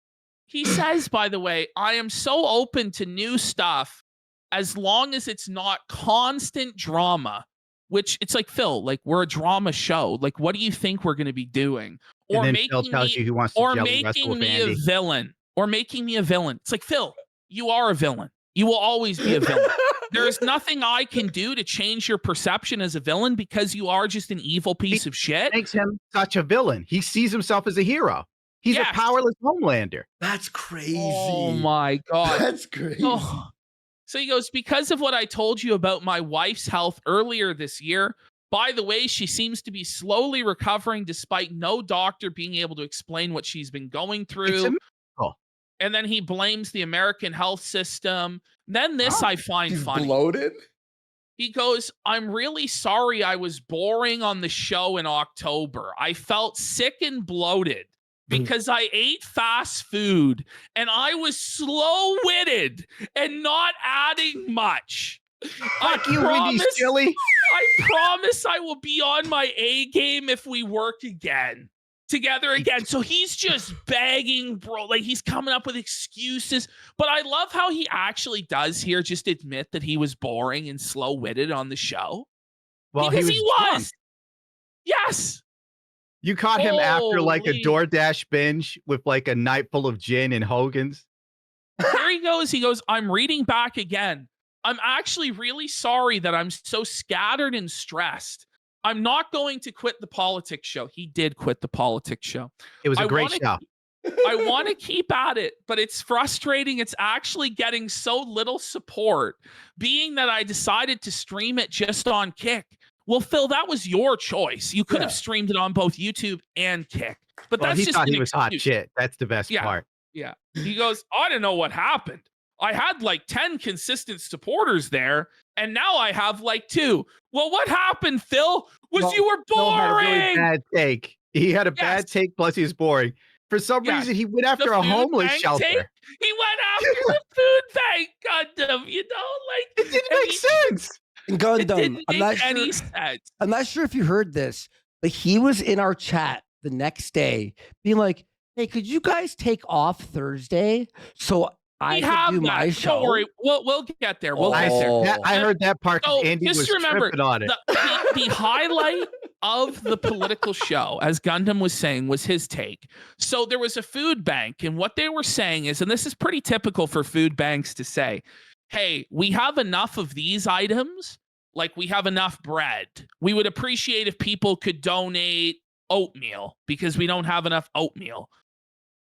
He says, by the way, I am so open to new stuff as long as it's not constant drama. Which it's like, Phil, like, we're a drama show. Like, what do you think we're going to be doing? Or and then Phil tells you he wants to jelly wrestle with Andy. A villain. Or making me a villain. It's like, Phil, you are a villain. You will always be a villain. There is nothing I can do to change your perception as a villain because you are just an evil piece of shit. Makes him such a villain. He sees himself as a hero. He's a powerless Homelander. That's crazy. Oh my God. That's crazy. Oh. So he goes, because of what I told you about my wife's health earlier this year, by the way, she seems to be slowly recovering despite no doctor being able to explain what she's been going through. It's a miracle. And then he blames the American health system. Then this I find funny. Bloated? He goes, I'm really sorry I was boring on the show in October. I felt sick and bloated because I ate fast food and I was slow-witted and not adding much. Fuck you, Wendy's chili. I promise I will be on my A game if we work together again. So he's just begging, bro. Like, he's coming up with excuses. But I love how he actually does here just admit that he was boring and slow-witted on the show. Well, because he was drunk. Yes. You caught him after like a DoorDash binge with like a night full of gin and Hogan's. There he goes. He goes, I'm reading back again. I'm actually really sorry that I'm so scattered and stressed. I'm not going to quit the politics show. He did quit the politics show. It was a great show. I want to keep at it, but it's frustrating. It's actually getting so little support, being that I decided to stream it just on Kick. Well, Phil, that was your choice. You could have streamed it on both YouTube and Kick. But that's he just thought he was hot shit. That's the best part. Yeah. He goes, I don't know what happened. I had like 10 consistent supporters there, and now I have like 2. Well, what happened, Phil? You were boring. Phil had a really bad take. He had a bad take, plus he was boring. For some reason, he went after a homeless shelter. He went after the food bank, Gundam. You know, like, it didn't make sense. Gundam, sense. I'm not sure if you heard this, but he was in our chat the next day being like, hey, could you guys take off Thursday so I We could have do that. my show. Don't worry. We'll get there. We'll I, get there. Oh. I heard that part because So Andy just was remember tripping on it. the highlight of the political show, as Gundam was saying, was his take. So there was a food bank, and what they were saying is, and this is pretty typical for food banks to say, hey, we have enough of these items, like we have enough bread. We would appreciate if people could donate oatmeal because we don't have enough oatmeal.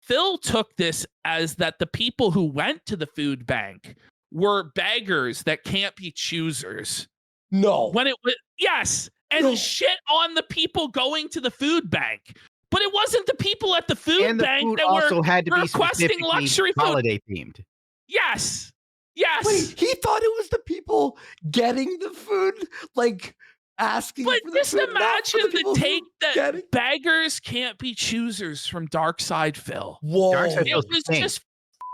Phil took this as that the people who went to the food bank were beggars that can't be choosers. No. When it was, yes, and No. shit on the people going to the food bank. But it wasn't the people at the food And the bank food that also were had to be requesting specifically luxury food. holiday themed. Yes. Yes. Wait, he thought it was the people getting the food, like asking But for the just food. not for imagine the people take who that get it. beggars can't be choosers from Dark Side Phil. Whoa. Dark Side It Phil's was insane. just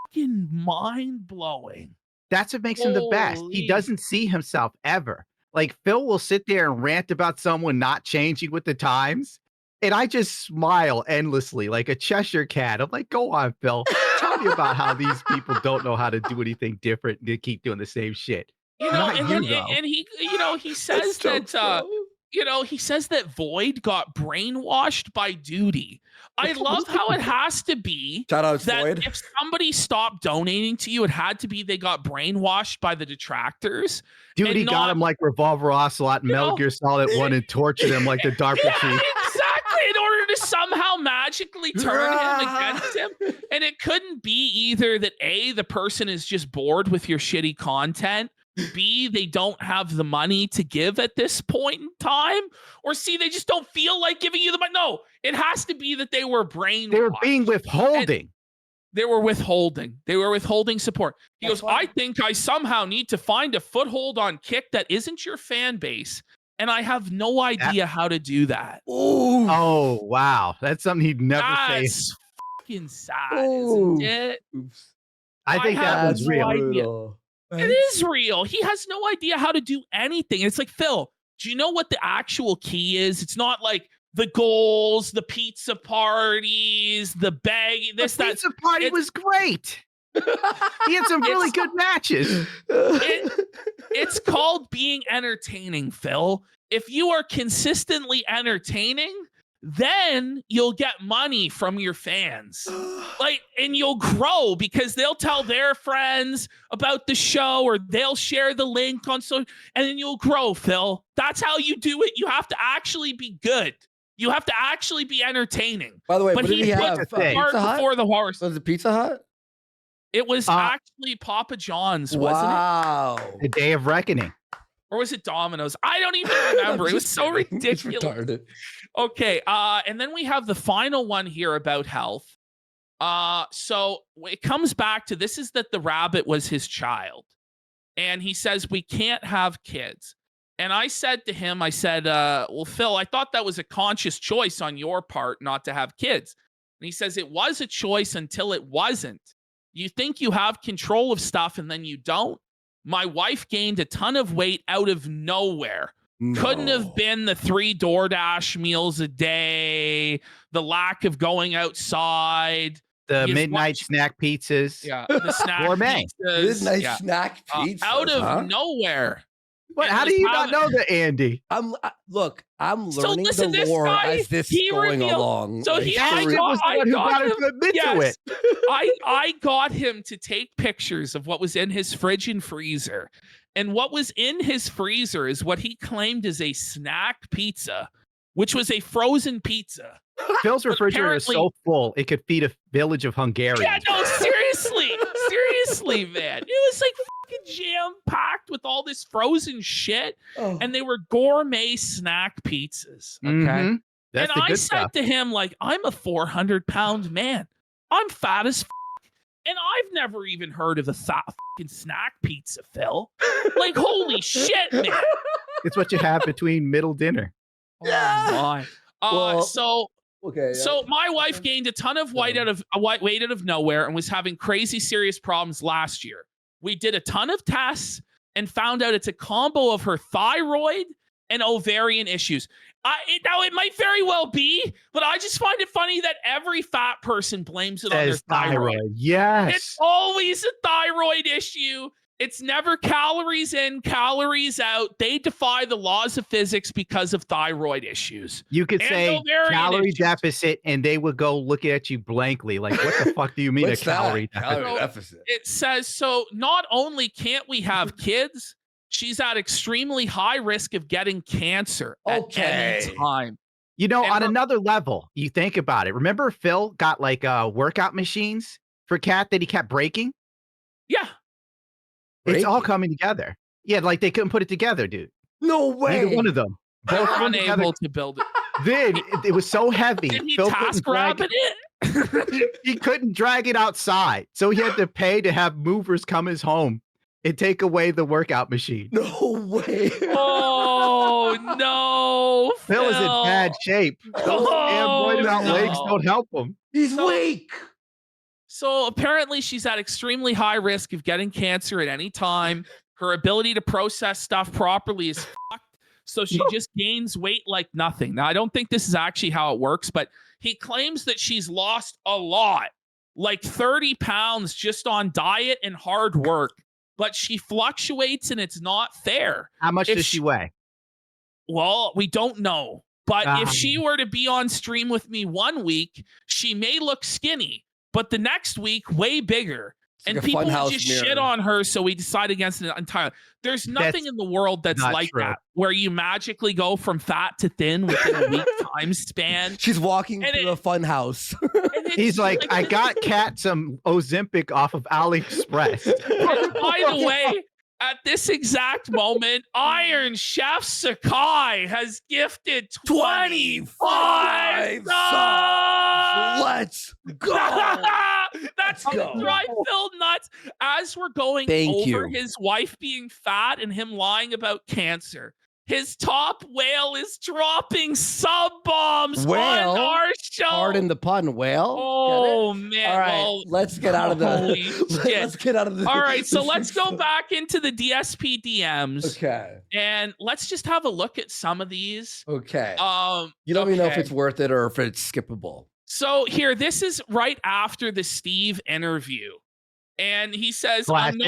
fucking mind blowing. That's what makes him the best. Holy- He doesn't see himself ever. Like Phil will sit there and rant about someone not changing with the times. And I just smile endlessly like a Cheshire cat. I'm like, go on, Phil. Tell me about how these people don't know how to do anything different and they keep doing the same shit. You know, Not and, you, then, though. and he, you know, he says That's that, jokes, bro. you know, he says that Void got brainwashed by duty. I love how it has to be Shout out that Floyd. if somebody stopped donating to you, it had to be they got brainwashed by the detractors. Dude, and he got not- him like Revolver Ocelot and You Metal know? Gear Solid 1 and tortured him like the DARPA Yeah, chief. exactly. In order to somehow magically turn him against him. And it couldn't be either that A, the person is just bored with your shitty content, B, they don't have the money to give at this point in time, or C, they just don't feel like giving you the money. No, it has to be that they were brainwashed. They were being withholding. They were withholding. They were withholding support. He That's goes, why- I think I somehow need to find a foothold on Kick that isn't your fan base, and I have no idea how to do that. Ooh. Oh, wow. That's something he'd never say. That's fucking sad, Ooh. isn't it? Oops. I think I that have was no real. idea. Brutal. It is real. He has no idea how to do anything. It's like, Phil, do you know what the actual key is? It's not like the goals, the pizza parties, the bag, this, The that. pizza party it- was great. He had some really It's- good matches. It's called being entertaining, Phil. If you are consistently entertaining, then you'll get money from your fans. Like, and you'll grow because they'll tell their friends about the show or they'll share the link on so, and then you'll grow, Phil. That's how you do it. You have to actually be good. You have to actually be entertaining. By the way, But what did he he put have? the thing. Cart Pizza Hut? before the horse. Was it Pizza Hut? It was actually Papa John's, wasn't it? Wow. The Day of Reckoning. Or was it Domino's? I don't even remember. It was so It's ridiculous. retarded. Okay, and then we have the final one here about health. So it comes back to this is that the rabbit was his child. And he says, we can't have kids. And I said to him, I said, well, Phil, I thought that was a conscious choice on your part not to have kids. And he says, it was a choice until it wasn't. You think you have control of stuff and then you don't. My wife gained a ton of weight out of nowhere. Couldn't No. have been the 3 DoorDash meals a day, the lack of going outside. The He has midnight watched- snack pizzas. Yeah, the snack Gourmet. pizzas. Midnight yeah. snack pizza. Out of huh? nowhere. What? And How do he's you not having- know that, Andy? Look, I'm So learning listen, the this lore guy, as this he is going revealed- along. so Like, he- for I Ashton real. was the I one who got got him him- to admit to Yes. it. I got him to take pictures of what was in his fridge and freezer. And what was in his freezer is what he claimed is a snack pizza, which was a frozen pizza. Phil's refrigerator is so apparently- full, it could feed a village of Hungarians. Yeah, no, seriously, man. It was like fucking jam-packed with all this frozen shit. Oh. And they were gourmet snack pizzas. Okay. Mhm. That's and the I good said stuff. to him, like, I'm a 400-pound man. I'm fat as and I've never even heard of a fucking snack pizza, Phil. Like, holy shit, man. It's what you have between middle dinner. Yeah. Oh my. Well, So Okay. so my wife gained a ton of weight out of nowhere and was having crazy serious problems last year. We did a ton of tests and found out it's a combo of her thyroid and ovarian issues. Now it might very well be, but I just find it funny that every fat person blames it on their Says thyroid. thyroid. Yes. It's always a thyroid issue. It's never calories in, calories out. They defy the laws of physics because of thyroid issues. You could And say ovarian calorie issues. deficit, and they would go look at you blankly, like, "What the fuck do you mean What's a calorie that? deficit?" Calorie deficit. It says, so not only can't we have kids, she's at extremely high risk of getting cancer at any time. You know, And on her- another level, you think about it. Remember Phil got like workout machines for Kat that he kept breaking? Yeah. It's all Breaking? coming together. Yeah, like they couldn't put it together, dude. No way. Neither one of them. They're Both put together. unable to build it. Then it was so heavy. Did he Phil couldn't task drag rabbit it? he couldn't drag it outside. So he had to pay to have movers come his home and take away the workout machine. No way. Oh no. Phil is in bad shape. Those damn roided out legs no. don't help him. He's weak. So apparently she's at extremely high risk of getting cancer at any time. Her ability to process stuff properly is fucked. So she just gains weight like nothing. Now, I don't think this is actually how it works, but he claims that she's lost a lot, like 30 pounds just on diet and hard work. But she fluctuates and it's not fair. How much If does she weigh? Well, we don't know. But if Ah. she were to be on stream with me 1 week, she may look skinny, but the next week, way bigger. It's like And a people funhouse just mirror. shit on her, so we decide against it entirely. There's nothing That's in the world that's not like true. that, where you magically go from fat to thin within a week time span. She's walking And through a fun house. And it's He's like, I got Kat some Ozempic off of AliExpress. And by the way, at this exact moment, Iron Chef Sakai has gifted 25 subs. Let's go. That's Let's gonna go. drive Phil nuts as we're going Thank over you. his wife being fat and him lying about cancer. His top whale is dropping sub bombs Whale? on our show. Pardon the pun, whale. Oh Get it? man! All right, well, let's get out of the. holy shit. Let's get out of the. all right, so let's go back into the DSP DMs Okay. and let's just have a look at some of these. Okay. You don't even know if okay. it's worth it or if it's skippable. So here, this is right after the Steve interview, and he says, Classic.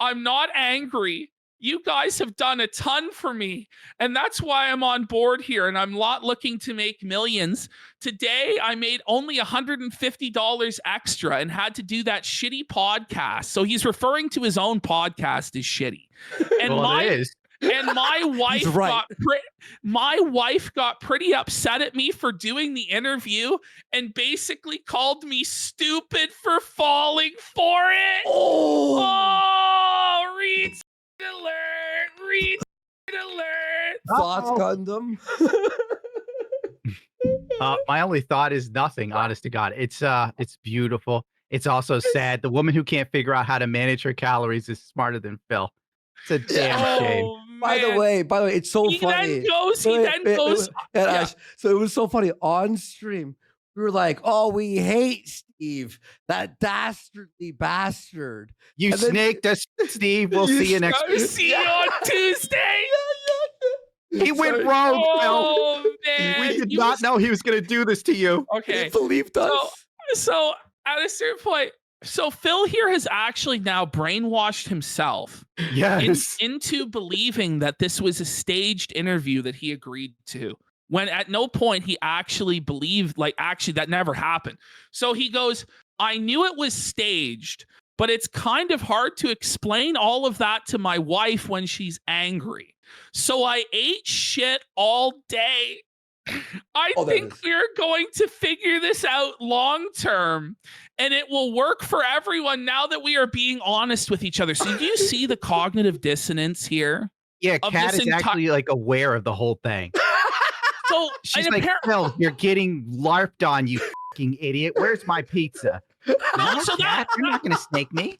I'm not angry. You guys have done a ton for me, and that's why I'm on board here, and I'm not looking to make millions. Today, I made only $150 extra and had to do that shitty podcast. So he's referring to his own podcast as shitty. And Well, my it is. and my wife right. got pretty upset at me for doing the interview and basically called me stupid for falling for it. Oh, read alert, read alert. Thoughts, Uh-oh. Gundam? My only thought is nothing, honest to God. It's beautiful. It's also sad. The woman who can't figure out how to manage her calories is smarter than Phil. It's a damn shame. Oh, By the man. way, it's so he funny. then goes, he then goes, And yeah. Ash, so it was so funny on stream. We were like, "Oh, we hate Steve, that dastardly bastard." You And then- snaked us, Steve. We'll You see you next I'll see you on Tuesday. He went Sorry. rogue, Oh, Phil. man. We did He not was- know he was going to do this to you. He Okay. believed us. So at a certain point, so Phil here has actually now brainwashed himself Yes. into believing that this was a staged interview that he agreed to, when at no point he actually believed, like, actually that never happened. So he goes, I knew it was staged, but it's kind of hard to explain all of that to my wife when she's angry. So I ate shit all day. I Oh, that think is- we're going to figure this out long term, and it will work for everyone now that we are being honest with each other. So do you see the cognitive dissonance here? Yeah, of Kat this is actually like aware of the whole thing. So She's and like, appar- Phil, you're getting larped on, you fucking idiot. Where's my pizza? No, so Kat, you're not going to snake me.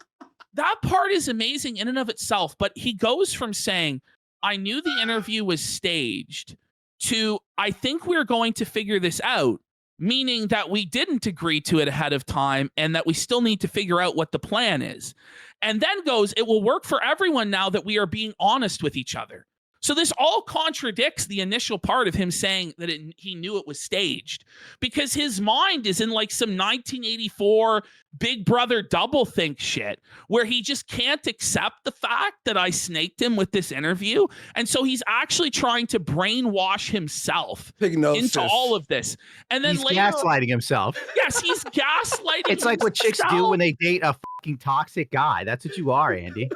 that part is amazing in and of itself, but he goes from saying, I knew the interview was staged, to I think we're going to figure this out, meaning that we didn't agree to it ahead of time and that we still need to figure out what the plan is. And then goes, it will work for everyone now that we are being honest with each other. So this all contradicts the initial part of him saying that he knew it was staged, because his mind is in like some 1984 Big Brother doublethink shit where he just can't accept the fact that I snaked him with this interview. And so he's actually trying to brainwash himself into all of this. And then he's later, gaslighting himself. yes, he's gaslighting It's like what chicks do when they date a fucking toxic guy. That's what you are, Andy.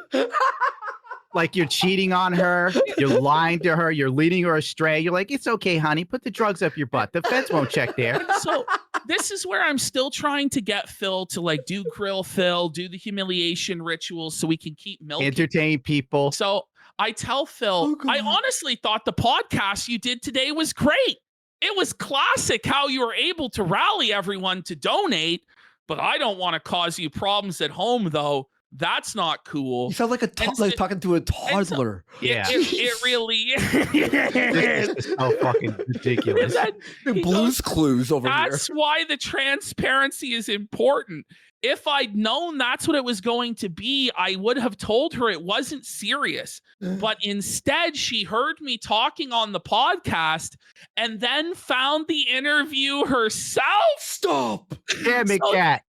Like you're cheating on her, you're lying to her, you're leading her astray. You're like, it's okay, honey, put the drugs up your butt. The feds won't check there. So this is where I'm still trying to get Phil to like do grill Phil, do the humiliation rituals so we can keep milking. Entertain people. So I tell Phil, I honestly thought the podcast you did today was great. It was classic how you were able to rally everyone to donate, but I don't want to cause you problems at home though. That's not cool. You sound like like talking to a toddler. Yeah. It really is. This is so fucking ridiculous. Blues Clues over here. That's why the transparency is important. If I'd known that's what it was going to be, I would have told her it wasn't serious. But instead, she heard me talking on the podcast and then found the interview herself. Stop. Damn it, Cat.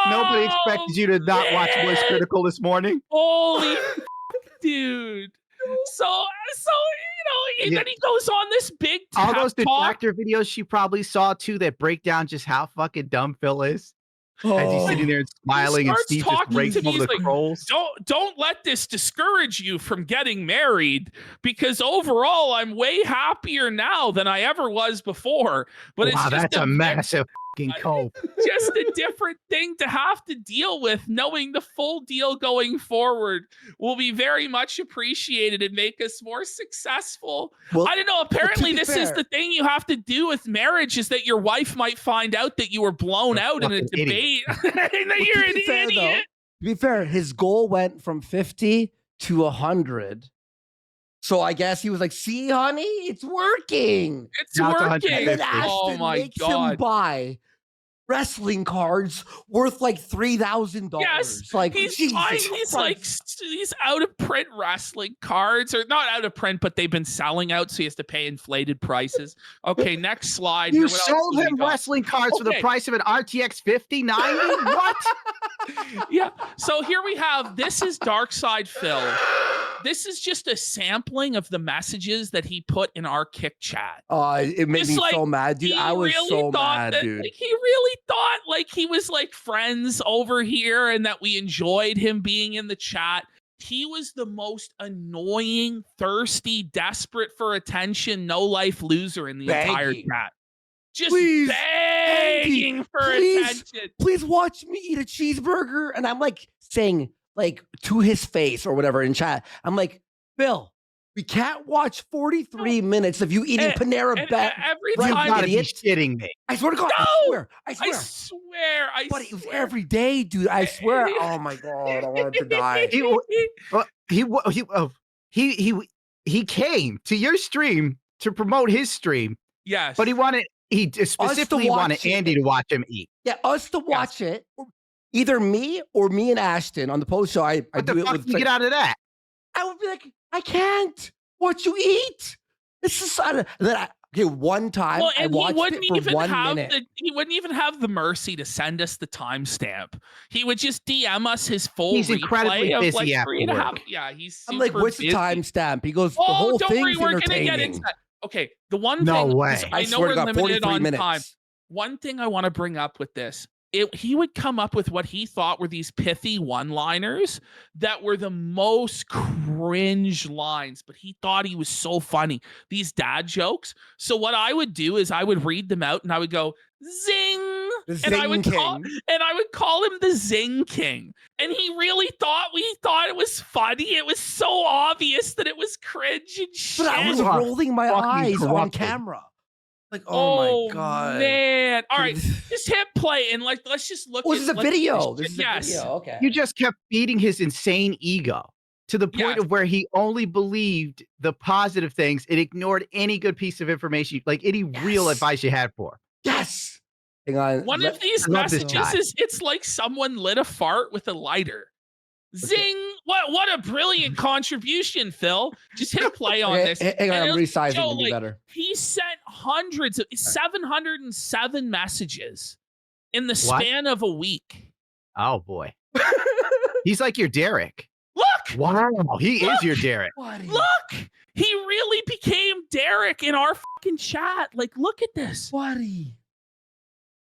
Nobody expected you to not watch Voice Critical this morning. Holy dude. So and then he goes on this big all those talk. detractor videos she probably saw too that break down just how fucking dumb Phil is. As he's sitting there and smiling and Steve just breaks over the trolls. Don't let this discourage you from getting married, because overall I'm way happier now than I ever was before. But it's just that's a massive fucking cope. Just a different thing to have to deal with. Knowing the full deal going forward will be very much appreciated and make us more successful. Well, I don't know. Apparently, this is the thing you have to do with marriage, is that your wife might find out that you were blown out in a debate and that you're an idiot. To be fair, his goal went from 50 to 100. So I guess he was like, "See, honey, it's working. It's working." And oh my God! Him buy wrestling cards worth like $3,000. Yes, like he's out of print wrestling cards, or not out of print, but they've been selling out, so he has to pay inflated prices. Okay, next slide. You sold him wrestling cards for the price of an RTX 5090? What? Yeah. So here we have, this is Dark Side Phil. This is just a sampling of the messages that he put in our Kick chat. It made me so mad, dude. I was so mad, dude. Like, he really thought like he was like friends over here and that we enjoyed him being in the chat. He was the most annoying, thirsty, desperate for attention, no life loser in the entire chat. Just begging for attention. Please watch me eat a cheeseburger. And I'm like saying, like, to his face or whatever in chat, I'm like, Bill, we can't watch 43 minutes of you eating Panera Bread. Every time, you gotta be shitting me. I swear to God, no! I swear. But it was swear. every day, dude. I swear. Oh my God, I wanted to die. He came to your stream to promote his stream. Yes, but he specifically wanted Andy to watch him eat. Yeah, us to watch it. Either me or me and Ashton on the post show. I what do the it fuck with. You get out of that? I would be like, I can't watch you eat. This is one time I watched it for 1 minute. He wouldn't even have the mercy to send us the timestamp. He would just DM us his full. He's incredibly busy like after work. Yeah, he's. I'm like, what's the timestamp? He goes, the oh, whole don't worry, thing's we're gonna get into that. Okay, the one thing. No way. I know we're limited on time. One thing I want to bring up with this. He would come up with what he thought were these pithy one-liners that were the most cringe lines, but he thought he was so funny. These dad jokes. So what I would do is I would read them out and I would go, zing. And I would call him the Zing King. And he really thought it was funny. It was so obvious that it was cringe and shit. But I was rolling my eyes on camera. Like, oh my God, man. All right, just hit play and like, let's just look. This is a video. This is a video. Okay. You just kept feeding his insane ego to the point of where he only believed the positive things and ignored any good piece of information, like any real advice you had for. Yes. Hang on. One of these messages is it's like someone lit a fart with a lighter. Zing! What a brilliant contribution, Phil. Just hit play on this. Hang on, And I'm it'll resizing show, to be like, better. he sent hundreds of 707 messages in the What? span of a week. Oh boy. He's like your Derek. Look, Wow. He is your Derek. look. He really became Derek in our fucking chat. Like, look at this. Buddy.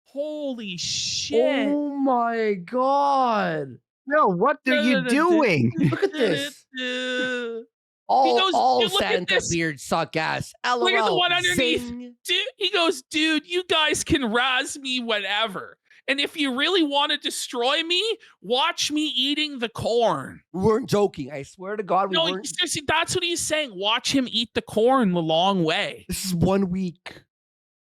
Holy shit. Oh my god. No, what are you doing? Look at this. He All, goes, all "Dude, look at Santa this." beards suck ass. LOL. Look at the one underneath. Zing. Dude, he goes, dude, you guys can razz me whenever. And if you really want to destroy me, watch me eating the corn. We weren't joking. I swear to God, we No, weren't. seriously, that's what he's saying. Watch him eat the corn the long way. This is 1 week.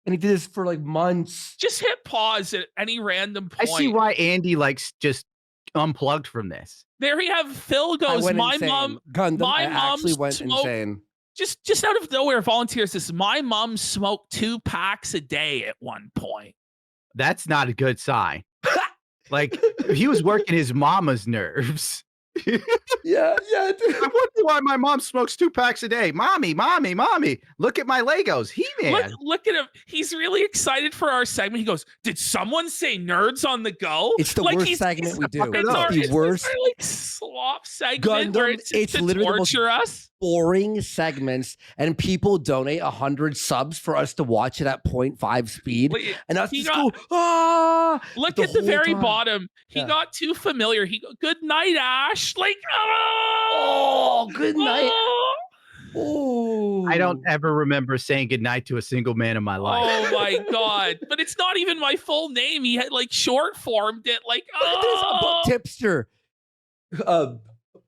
And he did this for like months. Just hit pause at any random point. I see why Andy likes just unplugged from this. There we have Phil I goes, went my insane. mom, Gundam, my I mom actually went smoked- insane. just out of nowhere, volunteers this. My mom smoked 2 packs a day at one point. That's not a good sign. Like he was working his mama's nerves. Yeah, dude. I wonder why my mom smokes 2 packs a day. Mommy, look at my Legos. He-Man. Look at him. He's really excited for our segment. He goes, did someone say nerds on the go? It's the Like, worst he's- segment we do. fucking It's up. our, The it's worst our, like, slop segment where Gundam, it's it's to literally the most- torture us. boring segments, and people donate 100 subs for us to watch it at 0.5 speed. Wait, And us he just got- go, ah! Look the at the whole very time. bottom. He Yeah. got too familiar. He go, good night, Ash. Like, Oh, good night. oh, Oh, I don't ever remember saying goodnight to a single man in my life. oh my god. But it's not even my full name. He had like short formed it. Like, Look at this, a oh. book tipster. A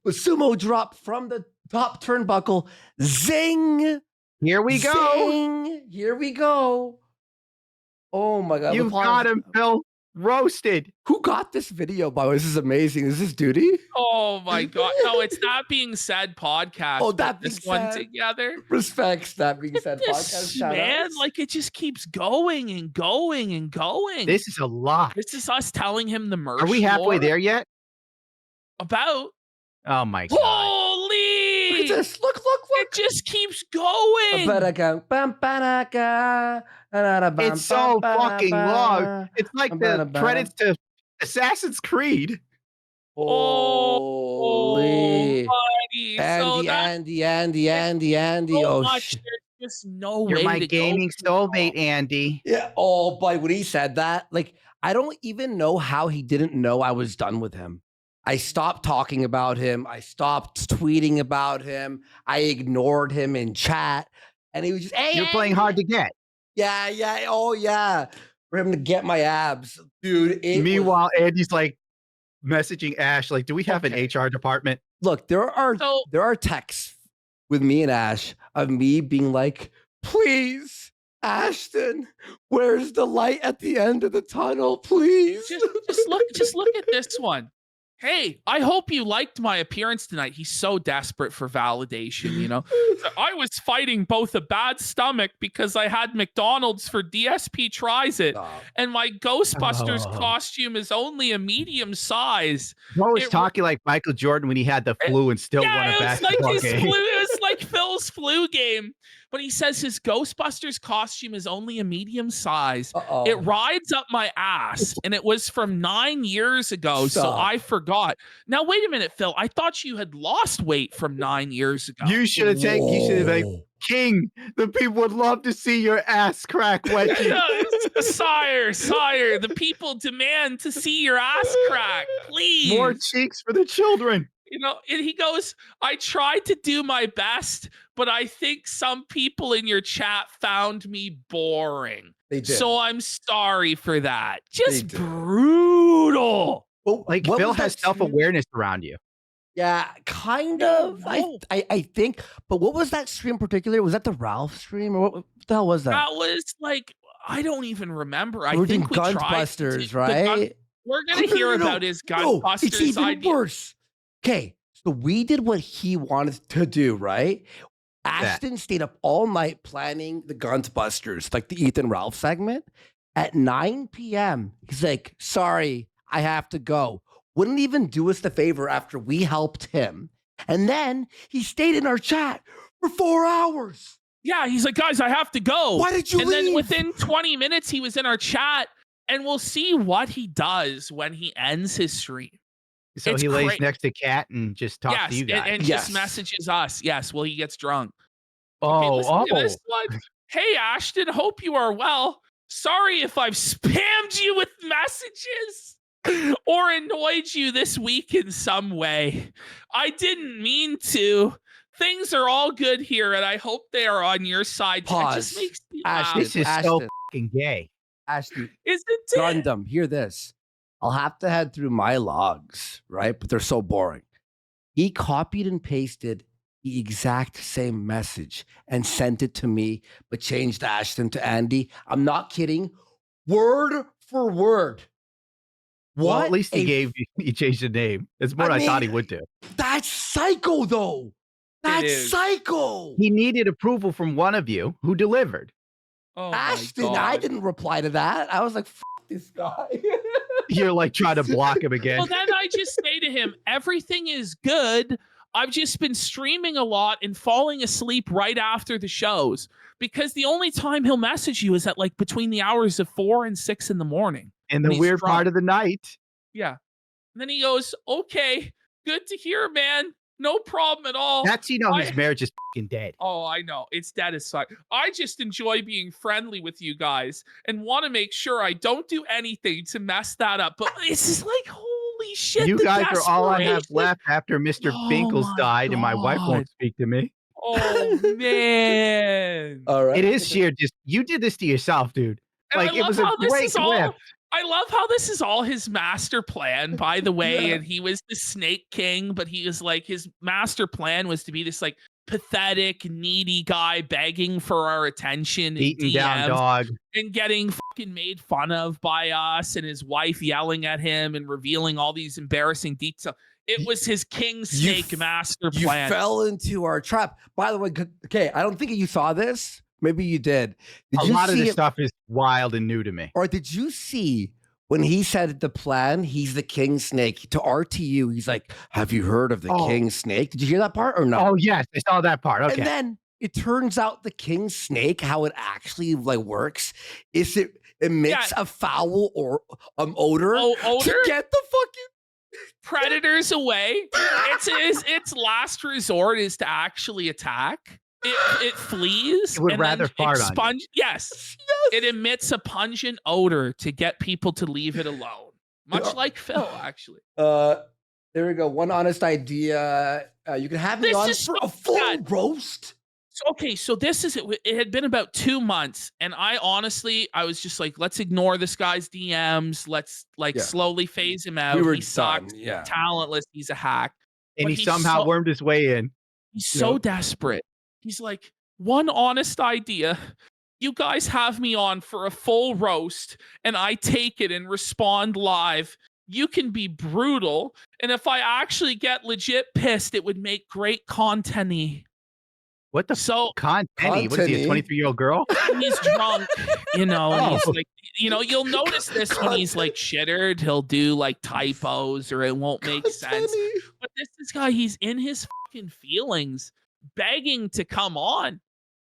sumo drop from the top turnbuckle. Zing! Here we go. Zing! Here we go. Oh my god! You Applause. got him, Phil. Roasted. Who got this video? By the way, this is amazing. Is this Duty? Oh my god. No, it's That Being Said podcast. Oh, put That this Being one Said. together. Respects that being said. Podcast This shout man, outs. like it just keeps going and going and going. This is a lot. This is us telling him the merch. Are we halfway lore there yet? About Oh my god. holy. Look at this. Look. It just keeps going. It's so fucking long. It's like the credits to Assassin's Creed. Holy. buddy. So Andy. so Oh, much. shit. There's just no You're way my to gaming go. soulmate, Andy. Yeah. Oh, boy, when he said that, like, I don't even know how he didn't know I was done with him. I stopped talking about him. I stopped tweeting about him. I ignored him in chat. And he was just, hey, You're playing hard to get. Yeah. Oh, yeah. For him to get my abs. Dude, it was- Meanwhile, Andy's like messaging Ash, like, do we have an HR department? look, there So are texts with me and Ash of me being like, please, Ashton, where's the light at the end of the tunnel? Please. just look at this one. Hey, I hope you liked my appearance tonight. He's so desperate for validation, you know. I was fighting both a bad stomach because I had McDonald's for DSP tries it, Stop. and my Ghostbusters Oh. costume is only a medium size. Bro was It- talking like Michael Jordan when he had the flu and still won Yeah, a it was like basketball his game. flu. It was like Phil's flu game. But he says his Ghostbusters costume is only a medium size. Uh-oh. It rides up my ass, and it was from 9 years ago, so Stop. I forgot. Now wait a minute, Phil. I thought you had lost weight from 9 years ago. You should have taken. You should have like, Whoa. King. The people would love to see your ass crack, Wedgie. Sire, the people demand to see your ass crack, please. More cheeks for the children. You know, and he goes, I tried to do my best, but I think some people in your chat found me boring. They did. So I'm sorry for that. Just did. brutal. Well, Like what Phil was has that stream? self-awareness around you. Yeah, kind of. No. I think. But what was that stream in particular? Was that the Ralph stream or what the hell was that? That was like, I don't even remember. I We're doing think we tried to Gunbusters, do- right? We're going to hear about his No, Gunbusters it's even idea. worse. Okay, so we did what he wanted to do, right? Ashton stayed up all night planning the Gunbusters, like the Ethan Ralph segment. At 9 p.m., he's like, sorry, I have to go. wouldn't even do us the favor after we helped him. And then he stayed in our chat for 4 hours. Yeah, he's like, guys, I have to go. Why did you and leave? then within 20 minutes, he was in our chat, and we'll see what he does when he ends his stream. So It's he lays great. next to Kat and just talks Yes, to you guys. and Yes. just messages us. Yes, well, he gets drunk. Okay, oh, listen to this one. Hey, Ashton, hope you are well. Sorry if I've spammed you with messages or annoyed you this week in some way. I didn't mean to. Things are all good here, and I hope they are on your side. Pause. It just makes me Ashton, laugh. This is so Ashton. fucking gay. Ashton, Isn't it? Gundam, hear this. I'll have to head through my logs, right? But they're so boring. He copied and pasted the exact same message and sent it to me, but changed Ashton to Andy. I'm not kidding. Word for word. Well, What at least a he changed the name. It's more I than I thought he mean- would do. That's psycho, though. That's is. psycho. He needed approval from one of you who delivered. Oh my Ashton, God. I didn't reply to that. I was like, F this guy. You're like trying to block him again. Well, then I just say to him, everything is good. I've just been streaming a lot and falling asleep right after the shows because the only time he'll message you is at like between the hours of 4 and 6 in the morning. In when the he's weird drunk. part of the night. Yeah. And then he goes, okay, good to hear, man. No problem at all. That's his marriage is fucking dead. Oh, I know. It's dead as fuck. I just enjoy being friendly with you guys and want to make sure I don't do anything to mess that up. But it's just like, holy shit. You the guys are all I have desperation. left after Mr. Oh Binkles my died and my wife God. won't speak to me. Oh, man. All right. It is sheer just you did this to yourself, dude. And Like I it love was a how this great is all- clip. I love how this is all his master plan, by the way. Yeah. And he was the Snake King, but he was like, his master plan was to be this like pathetic, needy guy begging for our attention and Beaten down DMs dog. and getting fucking made fun of by us and his wife yelling at him and revealing all these embarrassing details. It was his King Snake master You plan. fell into our trap. By the way, okay, I don't think you saw this. Maybe you did. Did A you lot of see this it- stuff is wild and new to me. Or did you see when he said the plan? He's the king snake to RTU. He's like, "Have you heard of the Oh. king snake?" Did you hear that part or no? Oh yes, I saw that part. Okay. And then it turns out the king snake, how it actually like works, is it emits a foul or odor Oh, odor? to get the fucking Predators away. Its last resort is to actually attack. It flees. It would and then rather fart on you. Yes. It emits a pungent odor to get people to leave it alone. Much like Phil, actually. There we go. One honest idea. You can have me This on is for so a full bad. roast. Okay, so this is it. It had been about 2 months, and I was just like, let's ignore this guy's DMs. Let's Yeah. slowly phase him out. We were He sucks. done, yeah. Talentless. He's a hack. And But he he's somehow so- wormed his way in. He's so Yep. desperate. He's like, one honest idea. You guys have me on for a full roast, and I take it and respond live. You can be brutal, and if I actually get legit pissed, it would make great content-y. What the So content? What is he, a Content-y? 23-year-old girl? he's drunk, and he's Oh. like, you'll notice this when he's like shittered. He'll do like typos, or it won't make sense. But this guy, he's in his fucking feelings, begging to come on.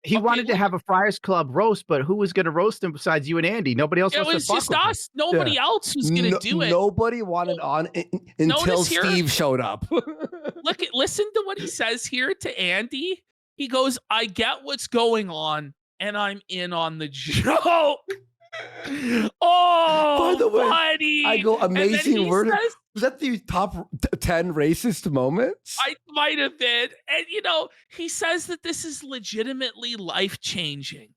He Okay, wanted to look- have a Friars Club roast, but who was going to roast him besides you and Andy? Nobody else It wants was to fuck just with him. us. Nobody else was gonna do it. Nobody wanted on until Notice here- Steve showed up. Listen to what he says here to Andy. He goes, I get what's going on, and I'm in on the joke. Oh, By the way, buddy. I go And then amazing he word. says, Was that the top 10 racist moments? I might have been. And he says that this is legitimately life-changing.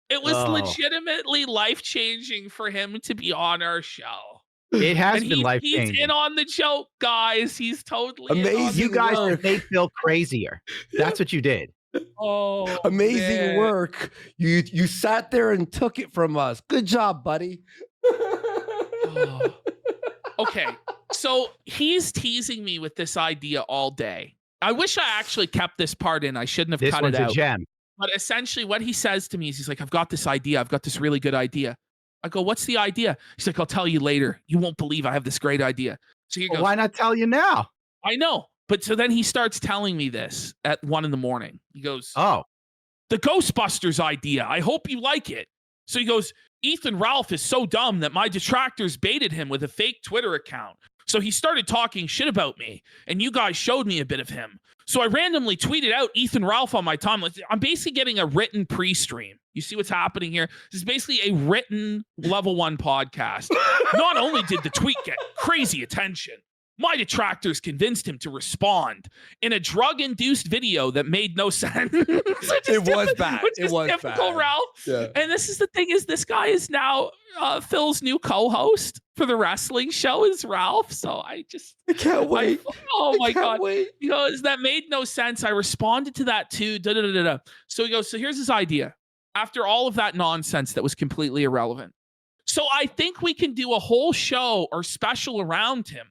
It was Oh. legitimately life-changing for him to be on our show. It has And been life he's changing. in on the joke, guys. He's totally in on Amazing the You guys work. made Phil crazier. That's what you did. Oh, Amazing man. work. You sat there and took it from us. Good job, buddy. Oh. Okay, so he's teasing me with this idea all day. I wish I actually kept this part in. I shouldn't have This cut one's it a out. gem. But essentially, what he says to me is, he's like, "I've got this idea. I've got this really good idea." I go, what's the idea? He's like, I'll tell you later. You won't believe I have this great idea. So he Well, goes, why not tell you now? I know. But so then he starts telling me this at 1 a.m. He goes, Oh, the Ghostbusters idea. I hope you like it. So he goes, Ethan Ralph is so dumb that my detractors baited him with a fake Twitter account. So he started talking shit about me, and you guys showed me a bit of him. So I randomly tweeted out Ethan Ralph on my timeline. I'm basically getting a written pre-stream. You see what's happening here? This is basically a written level 1 podcast. Not only did the tweet get crazy attention, my detractors convinced him to respond in a drug-induced video that made no sense. It was bad. It was typical bad. Ralph. Yeah. And this is the thing: is this guy is now Phil's new co-host for the wrestling show is Ralph. So I can't wait. Oh my God. Wait. He goes, that made no sense. I responded to that too. Da, da, da, da, da. So he goes, so here's his idea. After all of that nonsense that was completely irrelevant. So I think we can do a whole show or special around him.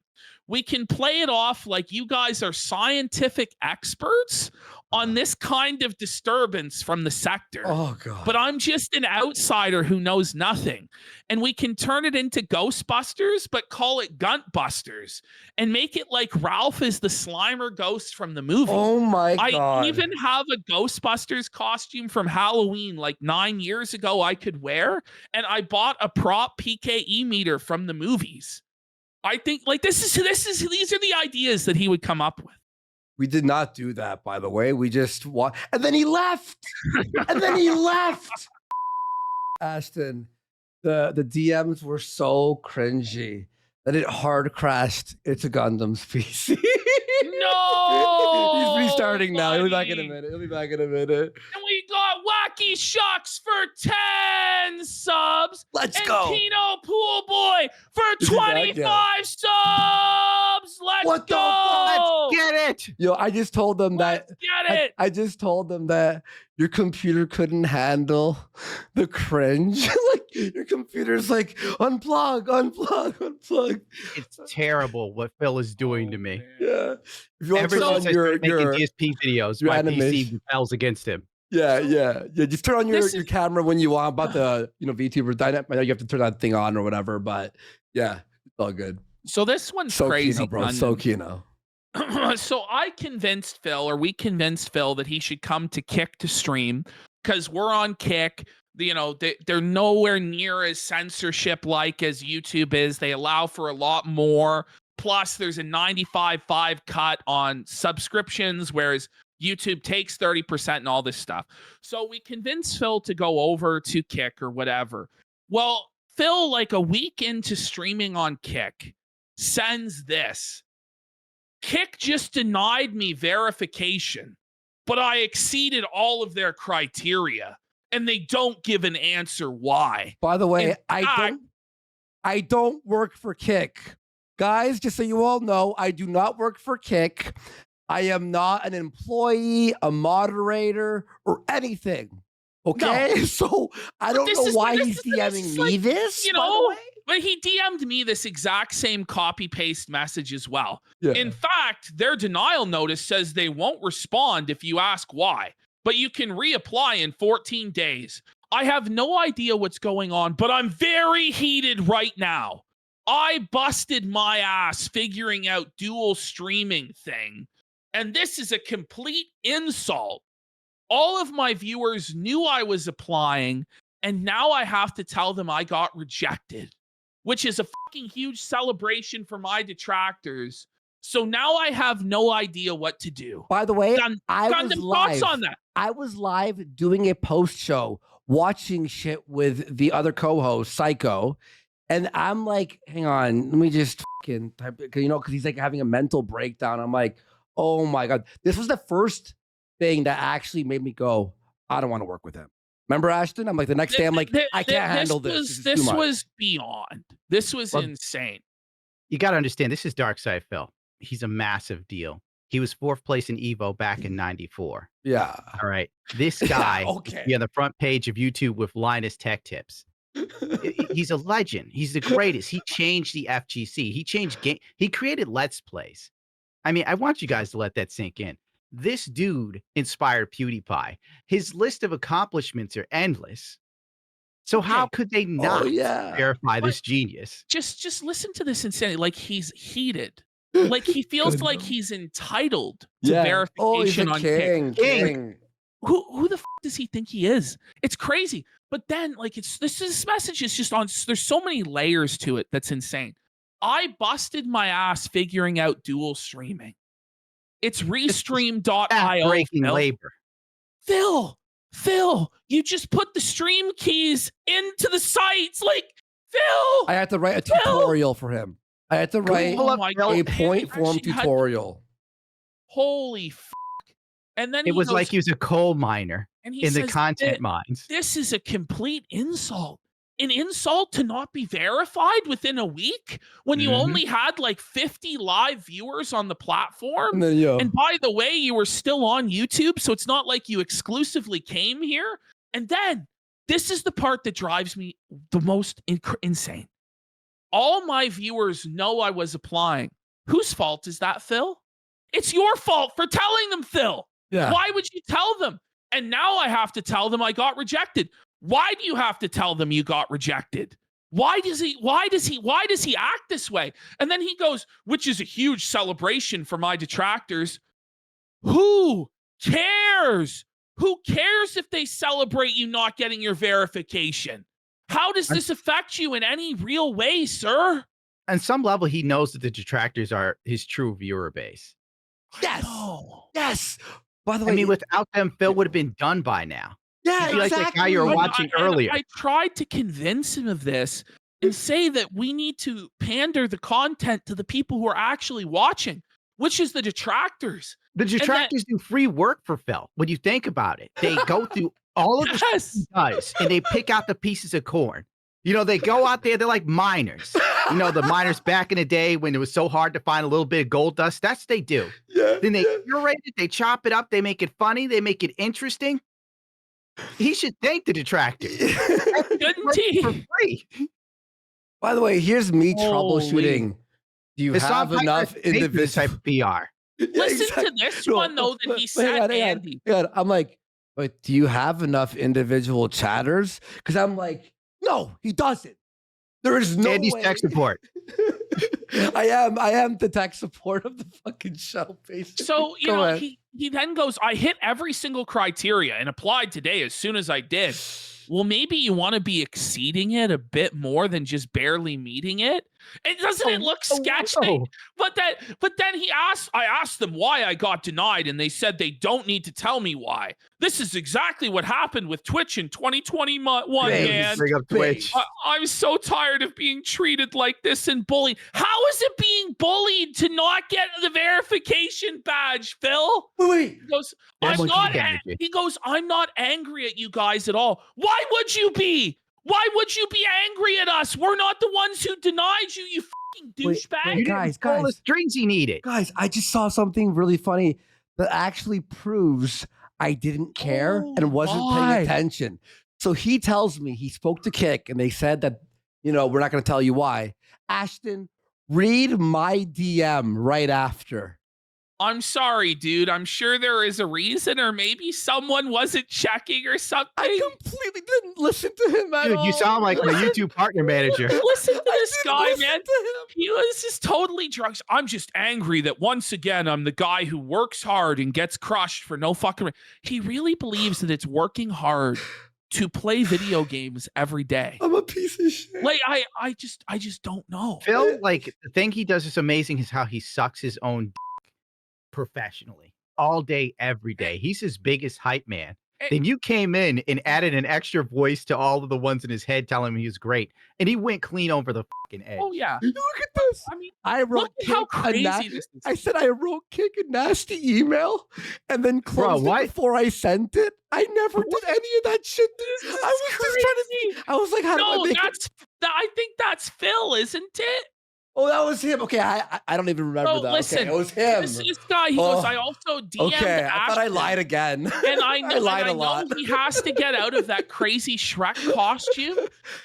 We can play it off like you guys are scientific experts on this kind of disturbance from the sector. Oh, God. But I'm just an outsider who knows nothing. And we can turn it into Ghostbusters, but call it Guntbusters and make it like Ralph is the Slimer ghost from the movie. Oh, my God. I even have a Ghostbusters costume from Halloween like 9 years ago I could wear. And I bought a prop PKE meter from the movies. I think like these are the ideas that he would come up with. We did not do that, by the way. We just and then he left. Ashton, the DMs were so cringy that it hard crashed Itsagundam's PC. No, He's restarting now. He'll be back buddy. in a minute. And we got Wacky Shucks for 10 subs. Let's and go. Kino Pool Boy for Is he back? 25 subs. Let's What the go. fuck? let's get it. Yo, I just told them Let's that. get it. I just told them that your computer couldn't handle the cringe. Like your computer's like unplug. It's terrible what Phil is doing to me. Yeah. If you want to Ever turn on since I started making your DSP videos, your my animation. PC rebels against him. yeah. Just turn on your This is- camera when you want. About the VTuber dynamic, I know you have to turn that thing on or whatever. But yeah, it's all good. So this one's So crazy, Kino, bro. So Kino. So we convinced Phil that he should come to Kick to stream because we're on Kick. They're nowhere near as censorship like as YouTube is. They allow for a lot more. Plus, there's a 95.5 cut on subscriptions, whereas YouTube takes 30% and all this stuff. So we convinced Phil to go over to Kick or whatever. Well, Phil, like a week into streaming on Kick, sends this. Kick just denied me verification, but I exceeded all of their criteria, and they don't give an answer why. By the way, In I don't work for Kick. Guys, just so you all know, I do not work for Kick. I am not an employee, a moderator, or anything. Okay? So I don't know why he's DMing me this, by the way. But he DM'd me this exact same copy-paste message as well. Yeah. In fact, their denial notice says they won't respond if you ask why, but you can reapply in 14 days. I have no idea what's going on, but I'm very heated right now. I busted my ass figuring out dual streaming thing, and this is a complete insult. All of my viewers knew I was applying, and now I have to tell them I got rejected, which is a fucking huge celebration for my detractors. So now I have no idea what to do. By the way, I was Gundam, live. thoughts on that? I was live doing a post show, watching shit with the other co-host, Psycho, and I'm like, hang on, let me just fucking type it, because he's like having a mental breakdown. I'm like, oh my God, this was the first thing that actually made me go, I don't want to work with him. Remember, Ashton? I'm like, the next day, I'm like, I can't handle this. This was beyond. This was insane. You got to understand, this is Darkside Phil. He's a massive deal. He was 4th place in Evo back in '94. Yeah. All right. This guy Okay. be on the front page of YouTube with Linus Tech Tips. He's a legend. He's the greatest. He changed the FGC. He changed game. He created Let's Plays. I mean, I want you guys to let that sink in. This dude inspired PewDiePie. His list of accomplishments are endless. So Okay. how could they not yeah. verify But this genius? just listen to this insanity. Like he's heated. Like he feels like he's entitled to Yeah. Oh, he's a verification on Kick. king. King. King. Who the f does he think he is? It's crazy. But then like this message is just on. There's so many layers to it that's insane. I busted my ass figuring out dual streaming. It's restream.io. Breaking labor. Phil, you just put the stream keys into the sites. Like, Phil. I had to write a tutorial for him. I had to write Oh my a God. point form Actually had- tutorial. Holy f. And then It was goes, like he was a coal miner and he in the says, content mines. This is a complete insult. An insult to not be verified within a week when you Mhm. only had like 50 live viewers on the platform. And then, yo, And by the way, you were still on YouTube, so it's not like you exclusively came here. And then this is the part that drives me the most insane. All my viewers know I was applying. Whose fault is that, Phil? It's your fault for telling them, Phil. yeah. Why would you tell them? And now I have to tell them I got rejected. Why do you have to tell them you got rejected? Why does he act this way? And then he goes, which is a huge celebration for my detractors. Who cares? Who cares if they celebrate you not getting your verification? How does this affect you in any real way, sir? On some level, he knows that the detractors are his true viewer base. Yes. No. Yes. By the way, I mean, without them, Phil would have been done by now. yeah, He'd be like that guy you were exactly. watching earlier. I tried to convince him of this and say that we need to pander the content to the people who are actually watching, which is the detractors. The detractors do free work for Phil. When you think about it, they go through all of the shit Yes. he does, and they pick out the pieces of corn. You know, they go out there, they're like miners. You know, the miners back in the day when it was so hard to find a little bit of gold dust, that's what they do. Yeah. Then they curate it, they chop it up, they make it funny, they make it interesting. He should thank the detractors. Shouldn't he? For free. By the way, here's me Holy. troubleshooting. Do you It's have not enough this individual type of PR. Listen to this one, though, that he said, Andy. Yeah, I'm like, but do you have enough individual chatters? Because I'm like, no, he doesn't. There is no Andy's way. tech support. I am the tech support of the fucking show, basically. So, you Go know, ahead. he then goes, I hit every single criteria and applied today as soon as I did. Well, maybe you want to be exceeding it a bit more than just barely meeting it. It doesn't it look sketchy? no. But then I asked them why I got denied, and they said they don't need to tell me why. This is exactly what happened with Twitch in 2021, Babes. man. Bring up Twitch. I'm so tired of being treated like this and bullied. How is it being bullied to not get the verification badge, Phil? Wait. He goes, That's I'm not. what energy. He goes, I'm not angry at you guys at all. Why would you be? Why would you be angry at us? We're not the ones who denied you, you fucking Wait, douchebag. wait. You Guys, didn't pull the guys. strings he needed. Guys, I just saw something really funny that actually proves I didn't care Oh, and wasn't why? paying attention. So he tells me he spoke to Kick and they said that, you know, we're not going to tell you why. Ashton, read my DM right after. I'm sorry, dude. I'm sure there is a reason, or maybe someone wasn't checking or something. I completely didn't listen to him at all. Dude, you sound like my YouTube partner manager. Listen to I this didn't guy, listen man. to him. He was just totally drunk. I'm just angry that once again I'm the guy who works hard and gets crushed for no fucking. He really believes that it's working hard to play video games every day. I'm a piece of shit. Like I just don't know. Phil, like the thing he does is amazing is how he sucks his own dick professionally all day, every day. He's his biggest hype man. Then you came in and added an extra voice to all of the ones in his head telling him he was great. And he went clean over the fucking edge. Oh yeah. Look at this. I mean, I wrote look at how Kick a crazy na- this is. I said I wrote Kick a nasty email and then closed what? it before I sent it. I never did any of that shit. I was just trying to crazy. I was like, how do I No, make it? I think that's Phil, isn't it? Oh, that was him. Okay, I don't even remember No, that. listen, okay, it was him. This guy, he goes, Oh, I also DM'd Okay, I thought I Ashton, lied again. And I know, lied and I a lot. know he has to get out of that crazy Shrek costume.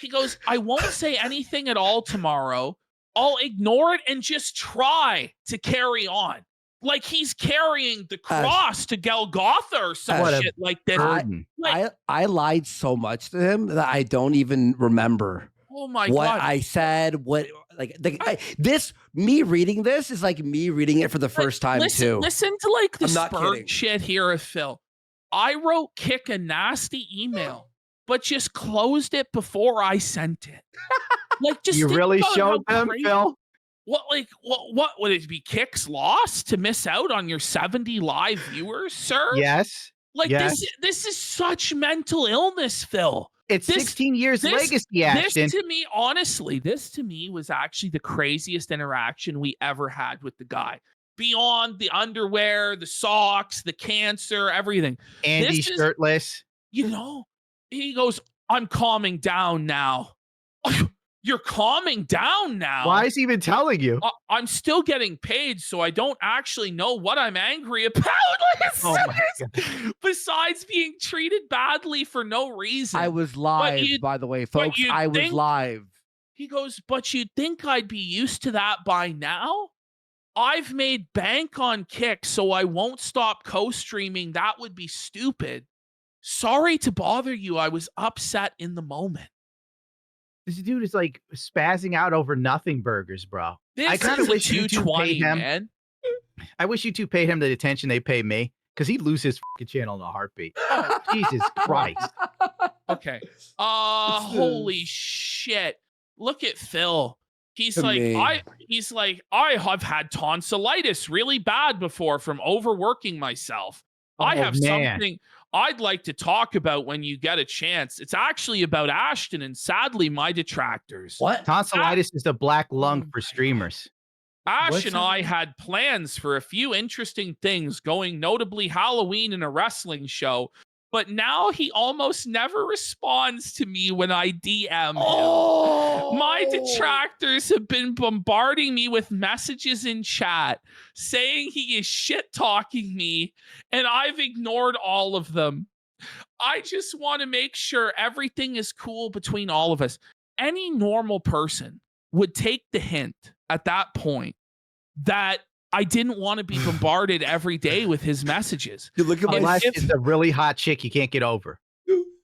He goes, I won't say anything at all tomorrow. I'll ignore it and just try to carry on. Like he's carrying the cross to Golgotha or some What a shit like this. burden. Like, I lied so much to him that I don't even remember oh my what God. I said. What me reading this is like me reading it for the first time too. Listen to like the I'm not spurred kidding. shit here of Phil. I wrote Kick a nasty email, but just closed it before I sent it. Like, just You think really about showed how them, crazy- Phil? What would it be? Kick's loss to miss out on your 70 live viewers, sir? Yes. Like yes. this is such mental illness, Phil. It's This- 16 years legacy, This Ashton. to me, honestly, this to me was actually the craziest interaction we ever had with the guy. Beyond the underwear, the socks, the cancer, everything. Andy this is- shirtless. You know, he goes, I'm calming down now. You're calming down now. Why is he even telling you? I'm still getting paid, so I don't actually know what I'm angry about. Like, Oh my God. besides being treated badly for no reason. I was live, by the way, folks. you'd I was think- live. He goes, but you'd think I'd be used to that by now? I've made bank on Kick, so I won't stop co-streaming. That would be stupid. Sorry to bother you. I was upset in the moment. This dude is like spazzing out over nothing burgers, bro. This I kinda is a wish you two 220, paid him. man. I wish you two paid him the attention they pay me, because he'd lose his fucking channel in a heartbeat. Oh, Jesus Christ. Okay. Holy shit. Look at Phil. He's To like, me. I have had tonsillitis really bad before from overworking myself. I Oh, have man. something I'd like to talk about when you get a chance. It's actually about Ashton and sadly my detractors. What? Tonsillitis is the black lung for streamers. Ash What's and that? I had plans for a few interesting things, going notably Halloween and a wrestling show. But now he almost never responds to me when I DM him. Oh, My detractors have been bombarding me with messages in chat saying he is shit talking me, and I've ignored all of them. I just want to make sure everything is cool between all of us. Any normal person would take the hint at that point that I didn't want to be bombarded every day with his messages. You look at my Unless if- it's a really hot chick you can't get over.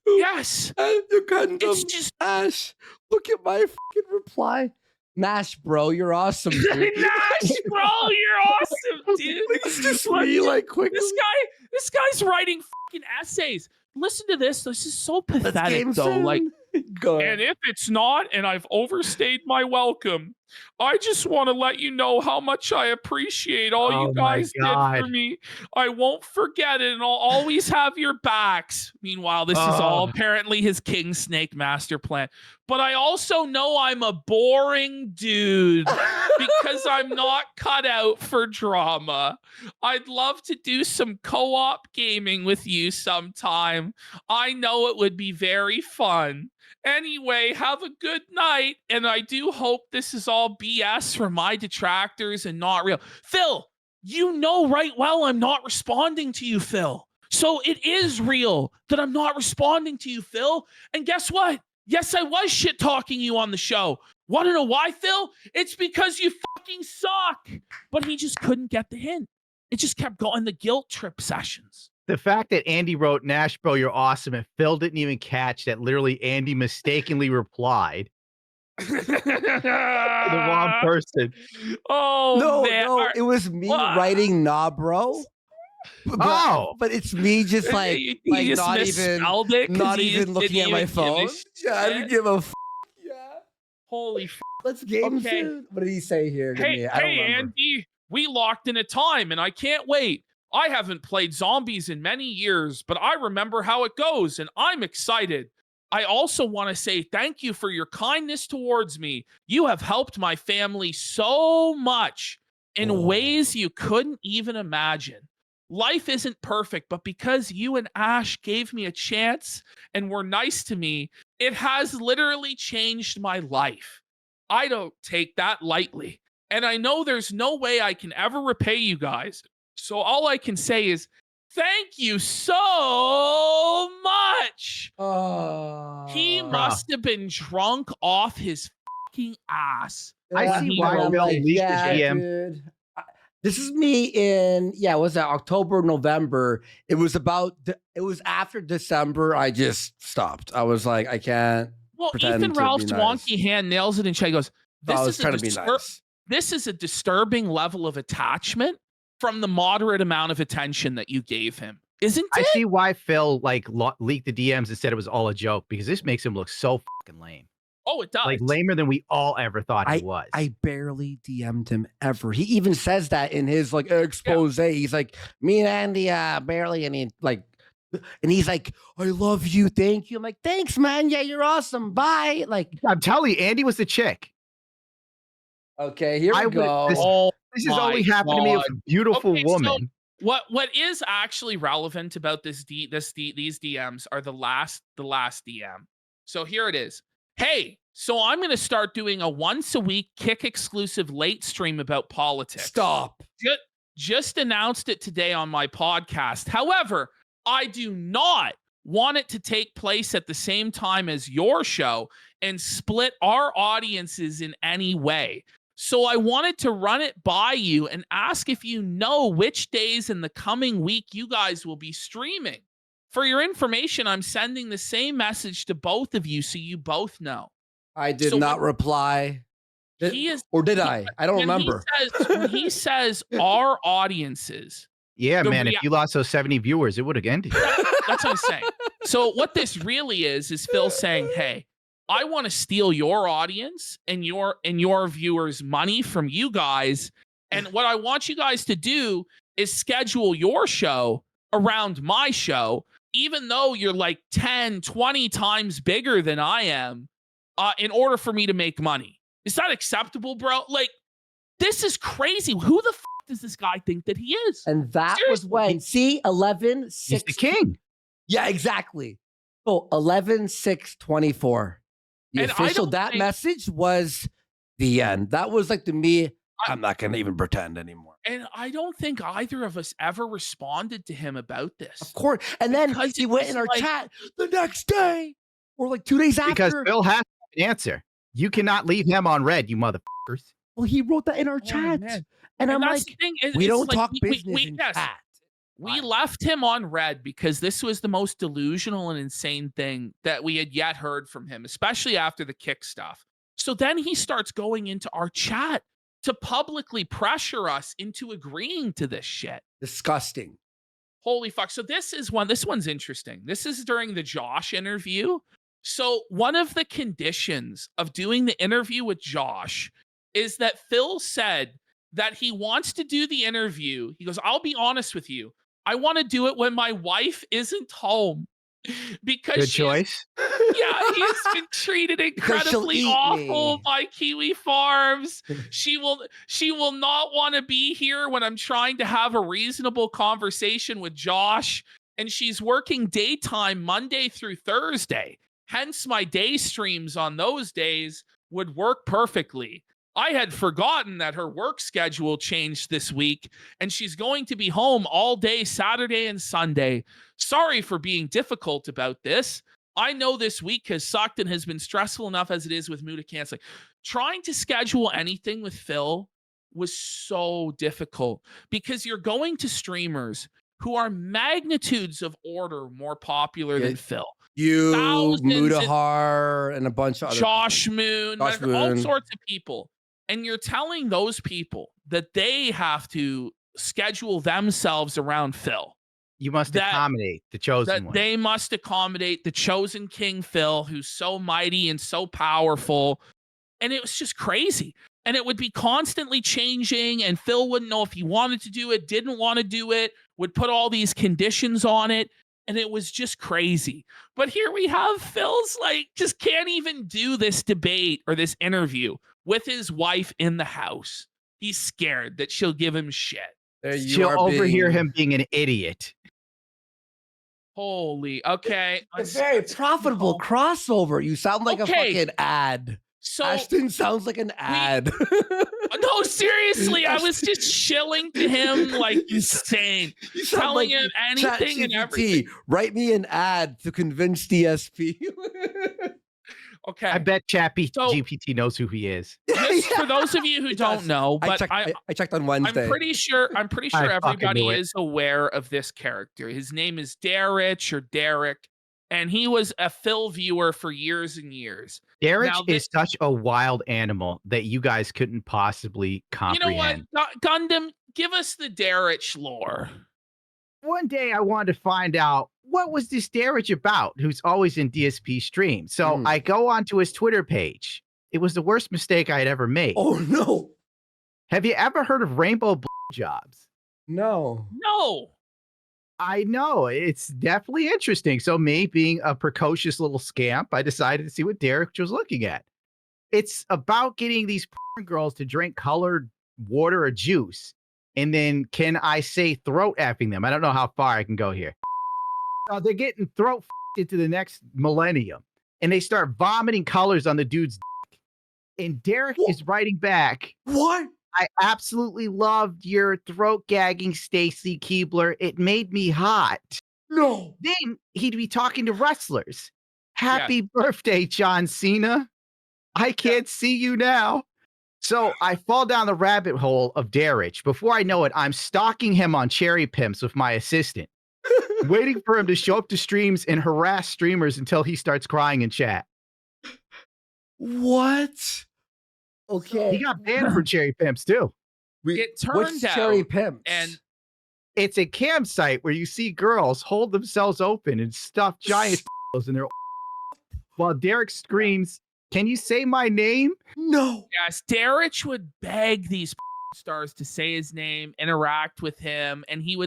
Yes. It's just Ash. Look at my fucking reply. Mash, bro, you're awesome. Dude. Nash, bro, you're awesome, dude. It's just Look, me, like quickly. This guy's writing fucking essays. Listen to this. This is so Let's pathetic, game though. soon. Like, Go and if it's not, and I've overstayed my welcome, I just want to let you know how much I appreciate all Oh you my guys did God. for me. I won't forget it, and I'll always have your backs. Meanwhile, this is all Oh. apparently his King Snake master plan. But I also know I'm a boring dude because I'm not cut out for drama. I'd love to do some co-op gaming with you sometime. I know it would be very fun. Anyway, have a good night, and I do hope this is all BS for my detractors and not real. Phil, you know right well I'm not responding to you, Phil. So it is real that I'm not responding to you, Phil. And guess what? Yes, I was shit talking you on the show. Want to know why, Phil? It's because you fucking suck. But he just couldn't get the hint. It just kept going, the guilt trip sessions. The fact that Andy wrote, Nash, bro, you're awesome, and Phil didn't even catch that literally Andy mistakenly replied to the wrong person. Oh, no, man. no, it was me writing nah, bro. But it's me just like, You like just not even, misspelled it 'cause not you even just looking didn't at my even give a phone. Yeah, I didn't shit. give a f. Yeah. Holy f. Let's game Okay. soon. What did he say here to Hey, me? I don't hey, remember. Andy, we locked in a time and I can't wait. I haven't played zombies in many years, but I remember how it goes and I'm excited. I also want to say thank you for your kindness towards me. You have helped my family so much in Oh. ways you couldn't even imagine. Life isn't perfect, but because you and Ash gave me a chance and were nice to me, it has literally changed my life. I don't take that lightly. And I know there's no way I can ever repay you guys. So all I can say is thank you so much. He must have been drunk off his fucking ass. I when see he why wrote Bill this. leaked his DM. dude. This is me in, was that October, November? It was it was after December. I just stopped. I was like, I can't Well, pretend Ethan to Ralph's be nice. wonky hand nails it in chat. He goes, I was trying to be nice. this is a disturbing level of attachment from the moderate amount of attention that you gave him. Isn't it? I see why Phil leaked the DMs and said it was all a joke, because this makes him look so fucking lame. Oh, it does. Like lamer than we all ever thought he was. I barely DM'd him ever. He even says that in his like expose. Yeah. He's like, me and Andy barely, and he's like, I love you, thank you. I'm like, thanks, man. Yeah, you're awesome. Bye. Like, I'm telling you, Andy was the chick. Okay, here we go. This has only happened to me with a beautiful woman. So what is actually relevant about these DMs are the last DM. So here it is. Hey, so I'm going to start doing a once a week Kick exclusive late stream about politics. Stop. Just announced it today on my podcast. However, I do not want it to take place at the same time as your show and split our audiences in any way. So I wanted to run it by you and ask if you know which days in the coming week you guys will be streaming. For your information, I'm sending the same message to both of you so you both know. I did not reply. Or did I? I don't remember. When he says our audiences. Yeah, man, if you lost those 70 viewers, it would have ended. That's what I'm saying. So what this really is Phil saying, hey, I want to steal your audience and your viewers' money from you guys. And what I want you guys to do is schedule your show around my show, even though you're like 10, 20 times bigger than I am, in order for me to make money. Is that acceptable, bro? Like, this is crazy. Who the does this guy think that he is? And that was when, 11, 6. He's the king. Yeah, exactly. So 11/6/24. The official message was the end. That was like, to me, I'm not going to even pretend anymore. And I don't think either of us ever responded to him about this. Of course. And then he went in our chat the next day or like 2 days after. Because Phil has an answer. You cannot leave him on red, you motherfuckers. Well, he wrote that in our chat. And I'm like, we don't talk business in chat. We left him on red because this was the most delusional and insane thing that we had yet heard from him, especially after the Kick stuff. So then he starts going into our chat to publicly pressure us into agreeing to this shit. Disgusting. Holy fuck. So this one's interesting. This is during the Josh interview. So one of the conditions of doing the interview with Josh is that Phil said that he wants to do the interview. He goes, I'll be honest with you. I want to do it when my wife isn't home. Because good choice. Yeah, he's been treated incredibly awful by Kiwi Farms. She will not want to be here when I'm trying to have a reasonable conversation with Josh. And she's working daytime Monday through Thursday. Hence, my day streams on those days would work perfectly. I had forgotten that her work schedule changed this week, and she's going to be home all day Saturday and Sunday. Sorry for being difficult about this. I know this week has sucked and has been stressful enough as it is with Muda canceling. Trying to schedule anything with Phil was so difficult because you're going to streamers who are magnitudes of order more popular than Phil. You, Mudahar, and a bunch of other Josh Moon, all sorts of people. And you're telling those people that they have to schedule themselves around Phil. You must accommodate the chosen one. They must accommodate the chosen King Phil, who's so mighty and so powerful. And it was just crazy. And it would be constantly changing. And Phil wouldn't know if he wanted to do it, didn't want to do it, would put all these conditions on it. And it was just crazy. But here we have Phil's like, just can't even do this debate or this interview with his wife in the house. He's scared that she'll give him shit. She'll overhear him being an idiot. Holy, okay. It's a very profitable crossover. You sound like a fucking ad. So Ashton sounds like an ad. No, seriously, I was just shilling to him like insane. Telling him anything and everything. Write me an ad to convince DSP. Okay. I bet Chappy So- GPT knows who he is. Just for those of you who don't know, but I checked on Wednesday. I'm pretty sure I fucking everybody knew it. is aware of this character. His name is Derek or Derek, and he was a Phil viewer for years and years. Derek Now, is such a wild animal that you guys couldn't possibly comprehend. You know what? Gundam, give us the Derek lore. One day I wanted to find out what was this Derek about, who's always in DSP streams. So I go onto his Twitter page. It was the worst mistake I had ever made. Oh no. Have you ever heard of rainbow jobs? No. No. I know. It's definitely interesting. So me being a precocious little scamp, I decided to see what Derek was looking at. It's about getting these girls to drink colored water or juice. And then can I say throat effing them? I don't know how far I can go here. They're getting throat into the next millennium. And they start vomiting colors on the dude's dick. And Derek is writing back. What? I absolutely loved your throat gagging, Stacy Keebler. It made me hot. No. Then he'd be talking to wrestlers. Happy birthday, John Cena. I can't see you now. So I fall down the rabbit hole of Derek. Before I know it, I'm stalking him on Cherry Pimps with my assistant, waiting for him to show up to streams and harass streamers until he starts crying in chat. What? Okay. He got banned from Cherry Pimps too. It What's turned out, Cherry Pimps? and It's a campsite where you see girls hold themselves open and stuff giant in their while Derek screams, "Can you say my name?" no. yes, Derek would beg these stars to say his name, interact with him, and he'd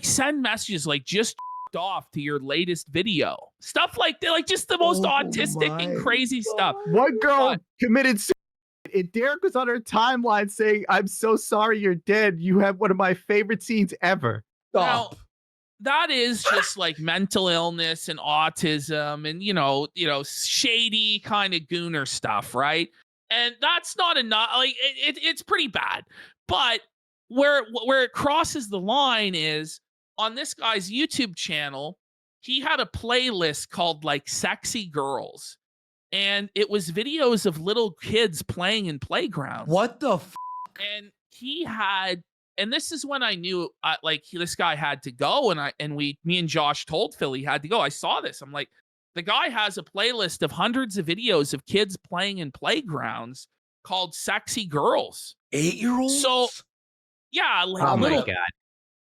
send messages like just off to your latest video, stuff like that, like just the most autistic and crazy stuff. One girl But- committed suicide, and Derek was on her timeline saying, "I'm so sorry you're dead. You have one of my favorite scenes ever." Now, Stop. that is just like mental illness and autism and you know shady kind of gooner stuff, right? And that's not enough. Like it's pretty bad. But where it crosses the line is on this guy's YouTube channel. He had a playlist called like "Sexy Girls," and it was videos of little kids playing in playgrounds. What the And he had, and this is when I knew this guy had to go. And me and Josh told Phil he had to go. I saw this. I'm like, the guy has a playlist of hundreds of videos of kids playing in playgrounds called "Sexy Girls." 8-year-olds? So yeah, like Oh my little, god!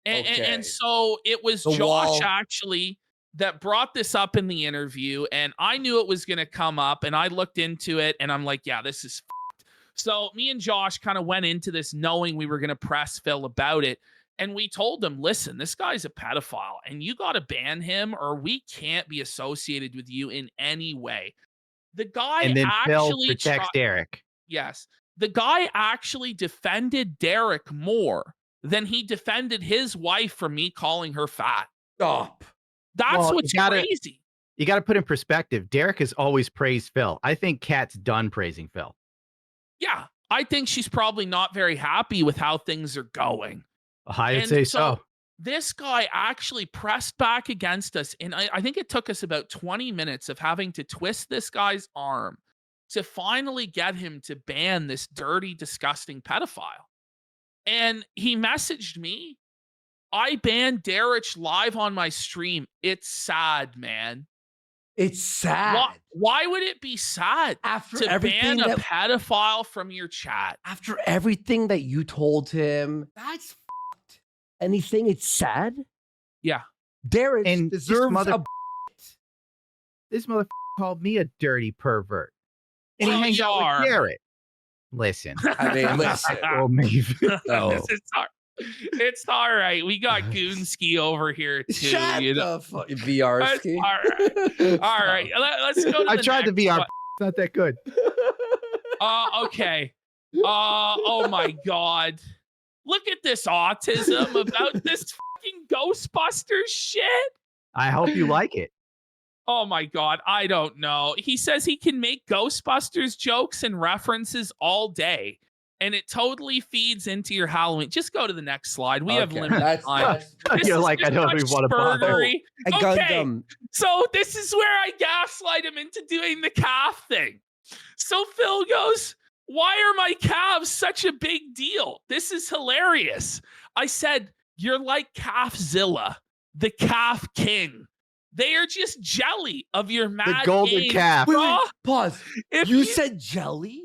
and so it was The Josh wall. actually that brought this up in the interview, and I knew it was going to come up, and I looked into it, and I'm like, yeah, this is f-ed. So me and Josh kind of went into this knowing we were going to press Phil about it, and we told him, listen, this guy's a pedophile, and you got to ban him, or we can't be associated with you in any way. The guy And then Phil actually protects Derek. Yes. The guy actually defended Derek more than he defended his wife from me calling her fat. Stop. That's Well, what's you gotta- crazy. You got to put in perspective. Derek has always praised Phil. I think Kat's done praising Phil. Yeah. I think she's probably not very happy with how things are going. I'd And say so- so. This guy actually pressed back against us. And I think it took us about 20 minutes of having to twist this guy's arm to finally get him to ban this dirty, disgusting pedophile. And he messaged me. I banned Derek live on my stream. It's sad, man. It's sad. Why would it be sad After to everything ban a that pedophile from your chat? after everything that you told him, that's fucked. And he's saying it's sad? Yeah. Derek And this deserves mother- a This motherfucker called me a dirty pervert. And Well, he hangs you out are. with Derek. Listen. I mean, listen. Oh, maybe. No. It's all right. We got Goonski over here too. Shut you know? the fuck, VR That's ski. all right. All right. Let's go to I the tried the next VR. one. It's not that good. Okay. Oh my God. Look at this autism about this fucking Ghostbusters shit. I hope you like it. Oh my God. I don't know. He says he can make Ghostbusters jokes and references all day. and it totally feeds into your Halloween. Just go to the next slide. We have limited That's, time. This You're is like, I just don't such even want to bother. spurgery. a Okay. Gundam. So this is where I gaslight him into doing the calf thing. So Phil goes, why are my calves such a big deal? This is hilarious. I said, you're like Calfzilla, the calf king. They are just jelly of your mad The golden gains, calf. Wait, bro. pause. If You said jelly,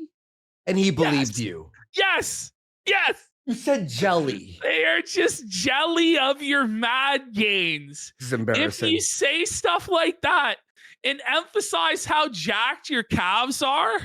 and he believed Yes. you. yes, yes. You said jelly. They are just jelly of your mad gains. This is If embarrassing. you say stuff like that and emphasize how jacked your calves are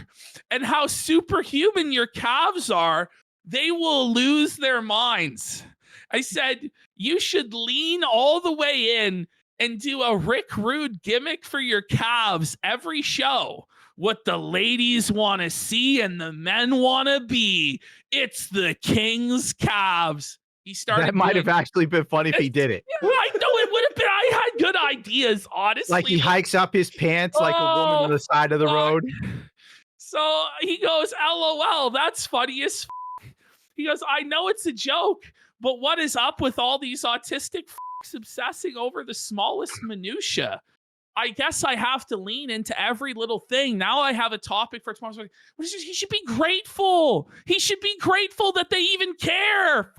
and how superhuman your calves are, they will lose their minds. I said, you should lean all the way in and do a Rick Rude gimmick for your calves every show. What the ladies want to see and the men want to be. It's the king's calves. He started. That might doing- have actually been funny if he did it. I know it would have been. I had good ideas, honestly. Like he hikes up his pants like a woman on the side of the fuck. road. So he goes, LOL, that's funny as f-. He goes, I know it's a joke, but what is up with all these autistic f***s obsessing over the smallest minutia? I guess I have to lean into every little thing. Now I have a topic for tomorrow. He should be grateful. He should be grateful that they even care.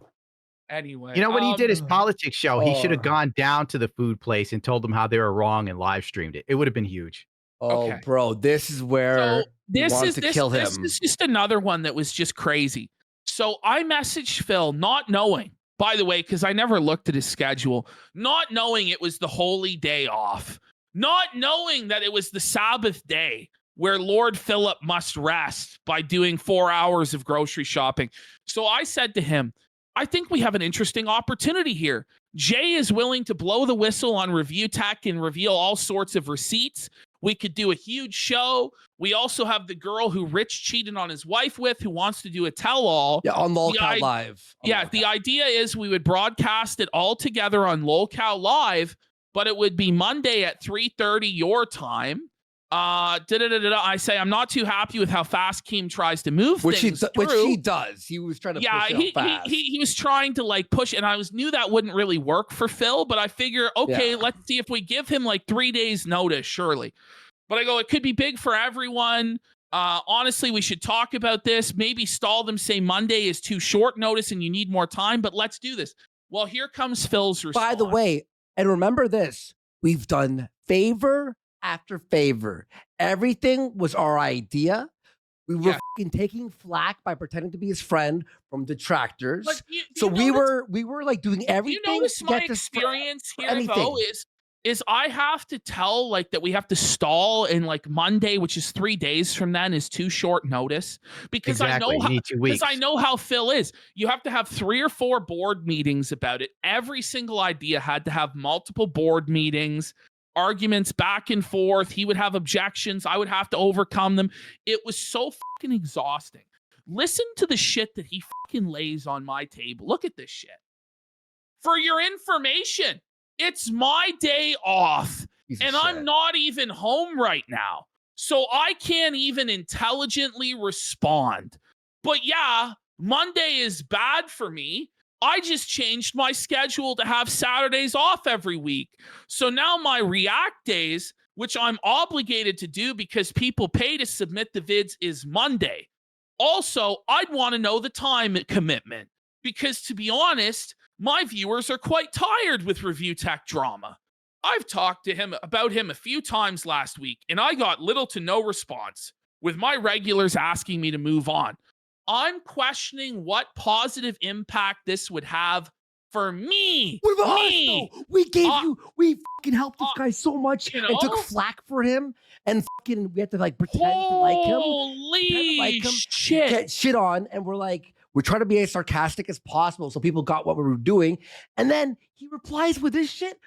Anyway. You know, when he did his politics show, he should have Oh. gone down to the food place and told them how they were wrong and live streamed it. It would have been huge. Oh, Okay. bro, this is where This wants is to this, kill this him. is just another one that was just crazy. So I messaged Phil, not knowing, by the way, because I never looked at his schedule, not knowing it was the holy day off, not knowing that it was the Sabbath day where Lord Philip must rest by doing 4 hours of grocery shopping. So I said to him, I think we have an interesting opportunity here. Jay is willing to blow the whistle on Review Tech and reveal all sorts of receipts. We could do a huge show. We also have the girl who Rich cheated on his wife with who wants to do a tell-all. Yeah, on LolCal Live. On Yeah, LolCal. the idea is we would broadcast it all together on LolCal Live, but it would be Monday at 3:30 your time. I say I'm not too happy with how fast Keem tries to move which things which through. he does. He was trying to Yeah, push it he, out fast. he was trying to like push, and I knew that wouldn't really work for Phil, but I figure, okay, Yeah. let's see if we give him like 3 days notice, surely. But I go, it could be big for everyone. Honestly, we should talk about this. Maybe stall them, say Monday is too short notice and you need more time, but let's do this. Well, here comes Phil's response. By the way, and remember this, we've done favor after favor. Everything was our idea. We were Yeah. fucking taking flack by pretending to be his friend from detractors. But So we were like doing you everything notice to my get this experience here anything. though is I have to tell like that we have to stall in like Monday, which is 3 days from then, is too short notice because Exactly. I know You how, need 2 weeks. because I know how Phil is. You have to have 3 or 4 board meetings about it. Every single idea had to have multiple board meetings, arguments back and forth. He would have objections. I would have to overcome them. It was so fucking exhausting. Listen to the shit that he fucking lays on my table. Look at this shit. For your information, it's my day off, Piece of and shit. I'm not even home right now. So I can't even intelligently respond. But yeah, Monday is bad for me. I just changed my schedule to have Saturdays off every week. So now my react days, which I'm obligated to do because people pay to submit the vids, is Monday. Also, I'd want to know the time commitment because, to be honest, my viewers are quite tired with Review Tech drama. I've talked to him about him a few times last week, and I got little to no response, with my regulars asking me to move on. I'm questioning what positive impact this would have for me. What about me? us, though? We gave Uh, we fucking helped this guy so much you and took know? flack for him, and fucking we had to like pretend to like him, Holy like him, shit. get shit on, and we're trying to be as sarcastic as possible so people got what we were doing, and then he replies with this shit.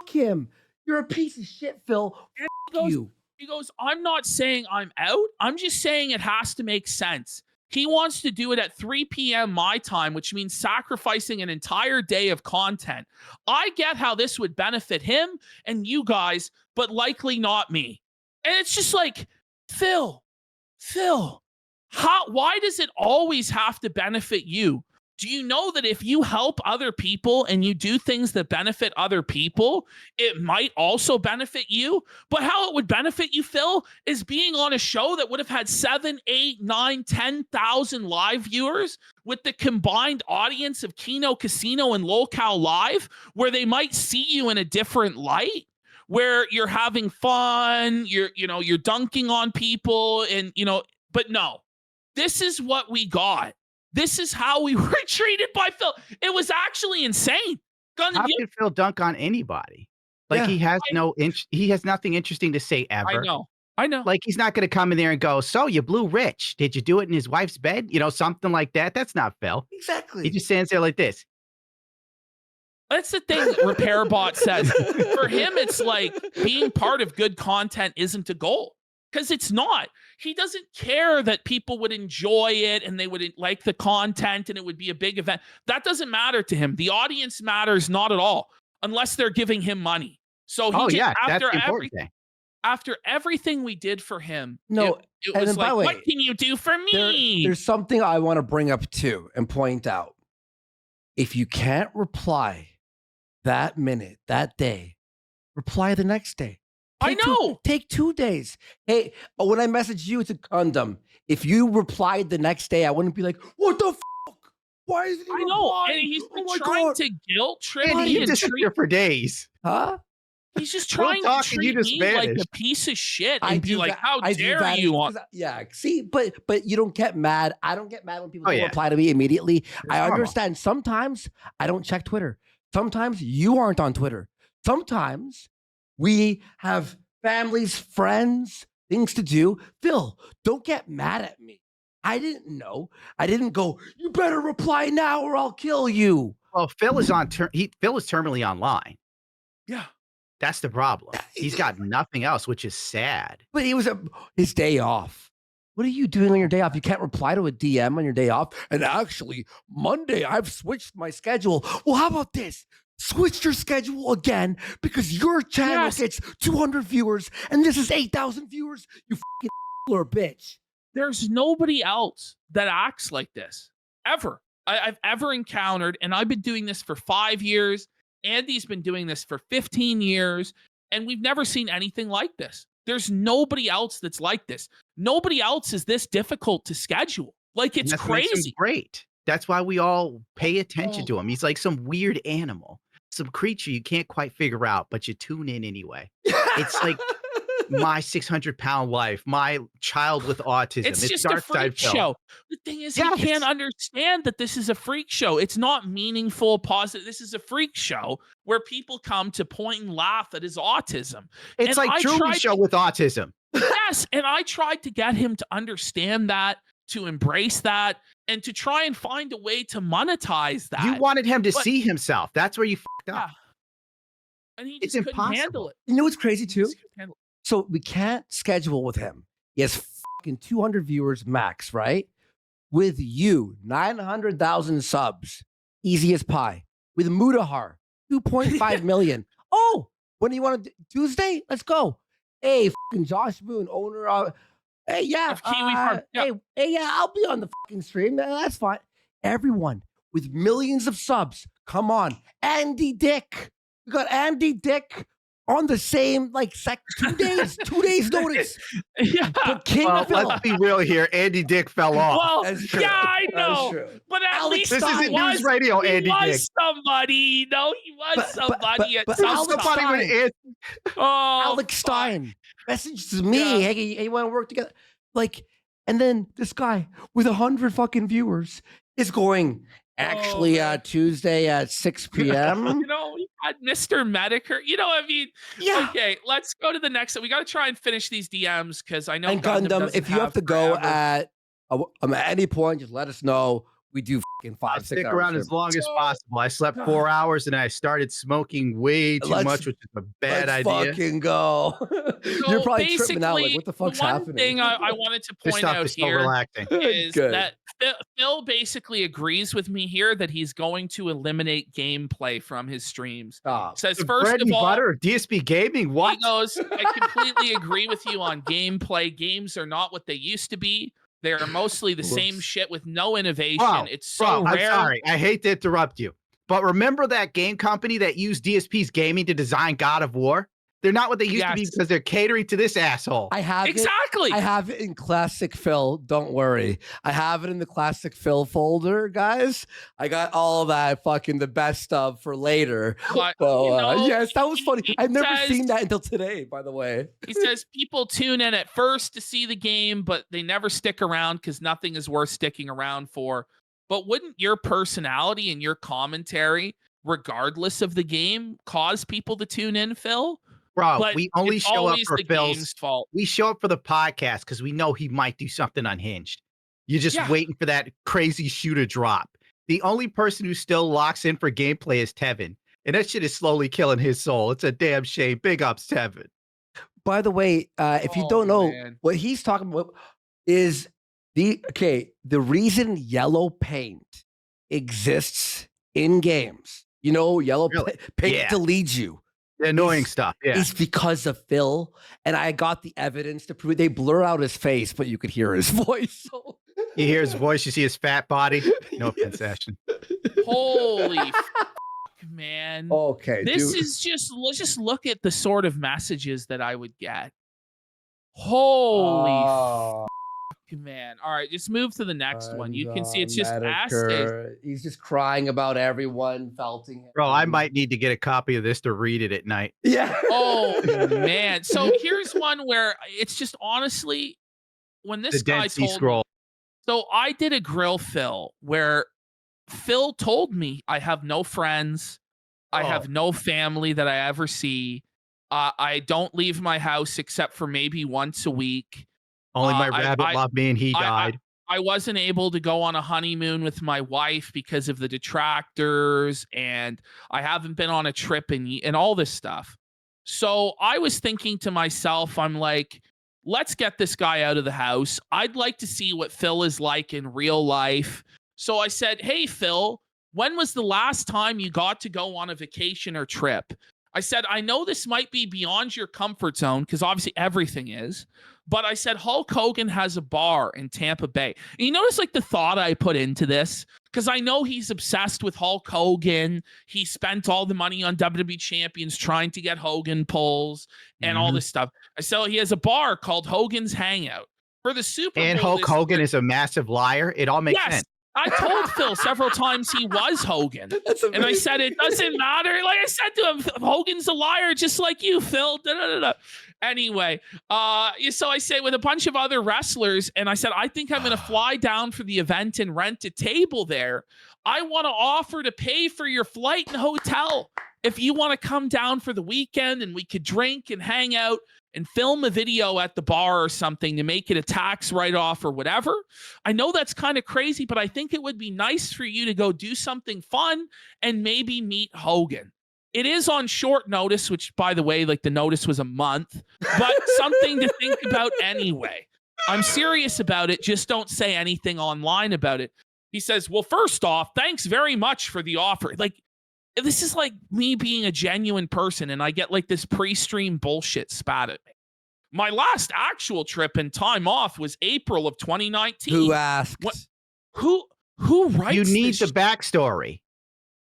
Fuck him. You're a piece of shit, Phil. And Fuck you. He goes, I'm not saying I'm out. I'm just saying it has to make sense. He wants to do it at 3 p.m. my time, which means sacrificing an entire day of content. I get how this would benefit him and you guys, but likely not me. And it's just like, Phil, Why does it always have to benefit you? Do you know that if you help other people and you do things that benefit other people, it might also benefit you? But how it would benefit you, Phil, is being on a show that would have had 7, 8, 9, 10,000 live viewers with the combined audience of Kino, Casino, and Locale Live, where they might see you in a different light, where you're having fun, you're dunking on people, and but no, this is what we got. This is how we were treated by Phil. It was actually insane. Gundam, How can Phil dunk on anybody? Like Yeah. he has nothing interesting to say ever. I know. Like he's not going to come in there and go, "So you blew Rich? Did you do it in his wife's bed?" Something like that. That's not Phil. Exactly. He just stands there like this. That's the thing that RepairBot says. For him, it's like being part of good content isn't a goal. Because it's not. He doesn't care that people would enjoy it and they would like the content and it would be a big event. That doesn't matter to him. The audience matters not at all, unless they're giving him money. So that's the important thing. After everything we did for him, No, it and was then, by like, the way, what can you do for me? There's something I want to bring up too and point out. If you can't reply that minute, that day, reply the next day. I know. Take 2 days. Hey, when I messaged you, it's a condom. If you replied the next day, I wouldn't be like, what the fuck? Why is he I know. replying? And he's been my trying God. to guilt trip And me he and disappeared for days. Huh? he's just We're trying to talking, you treat just me like a vanished. piece of shit I and be do like, that- how I do dare that you? because yeah, see, but you don't get mad. I don't get mad when people Oh, don't yeah. reply to me immediately. I normal. understand. Sometimes I don't check Twitter. Sometimes you aren't on Twitter. Sometimes we have families, friends, things to do. Phil, don't get mad at me. I didn't know. I didn't go, you better reply now or I'll kill you. Well, Phil is Phil is terminally online. Yeah. That's the problem. He's got nothing else, which is sad. But it was his day off. What are you doing on your day off? You can't reply to a DM on your day off. And actually, Monday, I've switched my schedule. Well, how about this? Switch your schedule again because your channel gets 200 viewers and this is 8,000 viewers. You fucking or bitch. There's nobody else that acts like this ever. I've ever encountered, and I've been doing this for 5 years. Andy's been doing this for 15 years, and we've never seen anything like this. There's nobody else that's like this. Nobody else is this difficult to schedule. Like, it's And that's what makes him crazy. great. That's why we all pay attention to him. He's like some weird animal, some creature you can't quite figure out, but you tune in anyway. It's like my 600-pound life, my child with autism. It's just a Dark Side freak Phil. show. The thing is, he Yes. can't understand that this is a freak show. It's not meaningful, positive. This is a freak show where people come to point and laugh at his autism. It's And like I Truman tried Show with autism. Yes, and I tried to get him to understand that, to embrace that, and to try and find a way to monetize that. You wanted him to But- see himself. That's where you fucked up. Yeah. And he It's just couldn't handle impossible. it. You know what's crazy He too? just couldn't handle it. So we can't schedule with him. He has fucking 200 viewers max, right? With you, 900,000 subs, easy as pie. With Mudahar, 2.5 million. Oh, when do you want to Tuesday? Let's go. Hey, fucking Josh Moon, owner of. Hey, yeah, Of Kiwi Farm, yeah. Hey, yeah, I'll be on the fucking stream. That's fine. Everyone with millions of subs, come on. Andy Dick. We got Andy Dick on the same 2 days, 2 days notice. Yeah. But King Well, Phil. let's be real here. Andy Dick fell off. Well, That's true. yeah, I That's know. true. But at Alex least this Stein isn't he news was, radio, he Andy was Dick. somebody. No, he was But- somebody at but some Alex time. Somebody would Stein. answer. Oh, Alex fuck. Stein messages me, Yeah. hey, you want to work together? And then this guy with 100 fucking viewers is going, actually, man. Tuesday at 6 p.m. You know, we had Mr. Medicare. You know, I mean, Yeah. okay, let's go to the next. We got to try and finish these DMs because I know And Gundam, doesn't if you have to go forever. at any point, just let us know. We do fucking I'll 5-6 stick hours. around as long as possible. I slept 4 hours and I started smoking way too Let's- much, which is a bad Let's idea. fucking go. You're So probably tripping out like, basically, what the fuck's one happening? thing I wanted to This point stuff out is so here relaxing. is Good. that Phil basically agrees with me here that he's going to eliminate gameplay from his streams. Stop. Says The first bread of and all, butter of DSP Gaming. What? he goes, I completely agree with you on gameplay. Games are not what they used to be. They're mostly the same Whoops. shit with no innovation. Bro, It's so I'm rare. sorry. I hate to interrupt you, but remember that game company that used DSP's gaming to design God of War? They're not what they used to be Yes. because they're catering to this asshole. I have Exactly. I have it in Classic Phil. Don't worry. I have it in the Classic Phil folder, guys. I got all of that fucking the best of for later. But, So, you know, yes, that was funny. he I've never says- seen that until today, by the way. He says people tune in at first to see the game, but they never stick around because nothing is worth sticking around for. But wouldn't your personality and your commentary, regardless of the game, cause people to tune in, Phil? Bro, But we only it's show up always for the Phil's. game's fault. We show up for the podcast because we know he might do something unhinged. You're just Yeah. waiting for that crazy shooter drop. The only person who still locks in for gameplay is Tevin. And that shit is slowly killing his soul. It's a damn shame. Big ups, Tevin. By the way, if you Oh, don't know, man. what he's talking about is the reason yellow paint exists in games. You know, yellow Really? paint Yeah. to lead you. The annoying He's- stuff. Yeah. It's because of Phil, and I got the evidence to prove it. They blur out his face, but you could hear his voice. So. You hear his voice, you see his fat body. No Yes. concession. Holy man. Okay, This dude. is just, let's just look at the sort of messages that I would get. Holy Oh, man. All right, just move to the next one. You can see it's just ass. He's just crying about everyone felting him. Bro, I might need to get a copy of this to read it at night. Yeah. Oh man. So here's one where it's just honestly, when this The guy Dead Sea told me, Scroll. so I did a grill Phil where Phil told me I have no friends. I Oh. have no family that I ever see. I don't leave my house except for maybe once a week. Only my I- rabbit I- loved me and he died. I wasn't able to go on a honeymoon with my wife because of the detractors, and I haven't been on a trip and all this stuff. So I was thinking to myself, I'm like, let's get this guy out of the house. I'd like to see what Phil is like in real life. So I said, hey, Phil, when was the last time you got to go on a vacation or trip? I said, I know this might be beyond your comfort zone because obviously everything is. But I said, Hulk Hogan has a bar in Tampa Bay. And you notice like the thought I put into this? Because I know he's obsessed with Hulk Hogan. He spent all the money on WWE champions trying to get Hogan pulls and all Mhm. this stuff. I said, he has a bar called Hogan's Hangout. For the Super And Bowl Hulk this Hogan year- is a massive liar. It all makes Yes. sense. I told Phil several times he was Hogan. That's And I amazing. said, it doesn't matter. Like I said to him, Hogan's a liar, just like you, Phil. Da, da, da, da. Anyway, so I say with a bunch of other wrestlers, and I said, I think I'm going to fly down for the event and rent a table there. I want to offer to pay for your flight and hotel if you want to come down for the weekend and we could drink and hang out and film a video at the bar or something to make it a tax write-off or whatever. I know that's kind of crazy, but I think it would be nice for you to go do something fun and maybe meet Hogan. It is on short notice, which, by the way, like the notice was a month, but something to think about anyway. I'm serious about it. Just don't say anything online about it. He says, well, first off, thanks very much for the offer. Like, this is like me being a genuine person, and I get like this pre-stream bullshit spat at me. My last actual trip and time off was April of 2019. Who asked? What- Who writes You need this the backstory.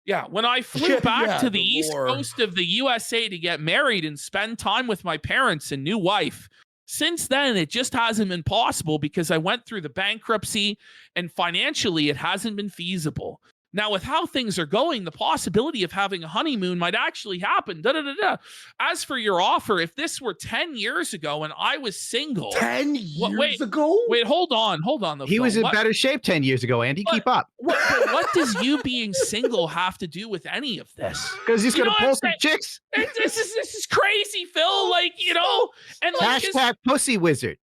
Yeah, when I flew back Yeah, to the the East war. Coast of the USA to get married and spend time with my parents and new wife. Since then, it just hasn't been possible because I went through the bankruptcy and financially it hasn't been feasible. Now, with how things are going, the possibility of having a honeymoon might actually happen. Da, da, da, da. As for your offer, if this were 10 years ago and I was single, 10 years wait, ago? wait, hold on, though. He Phil. was in What- better shape 10 years ago, Andy. What? Keep up. what does you being single have to do with any of this? Because he's You going know to what pull I'm some saying? chicks. This is crazy, Phil. Like, you know, and like just- Hashtag pussy wizard.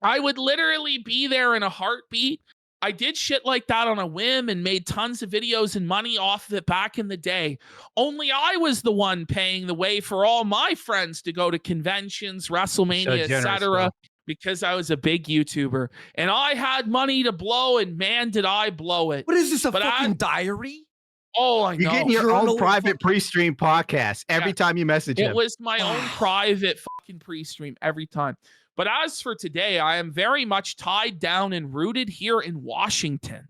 I would literally be there in a heartbeat. I did shit like that on a whim and made tons of videos and money off of it back in the day. Only I was the one paying the way for all my friends to go to conventions, WrestleMania, generous, etc. Phil. Because I was a big YouTuber and I had money to blow, and man, did I blow it. What is this, a But fucking diary? Oh, I You're know. getting your Journal own private fucking- pre-stream podcast every Yeah. time you message It him. was my own Wow. private fucking pre-stream every time. But as for today, I am very much tied down and rooted here in Washington.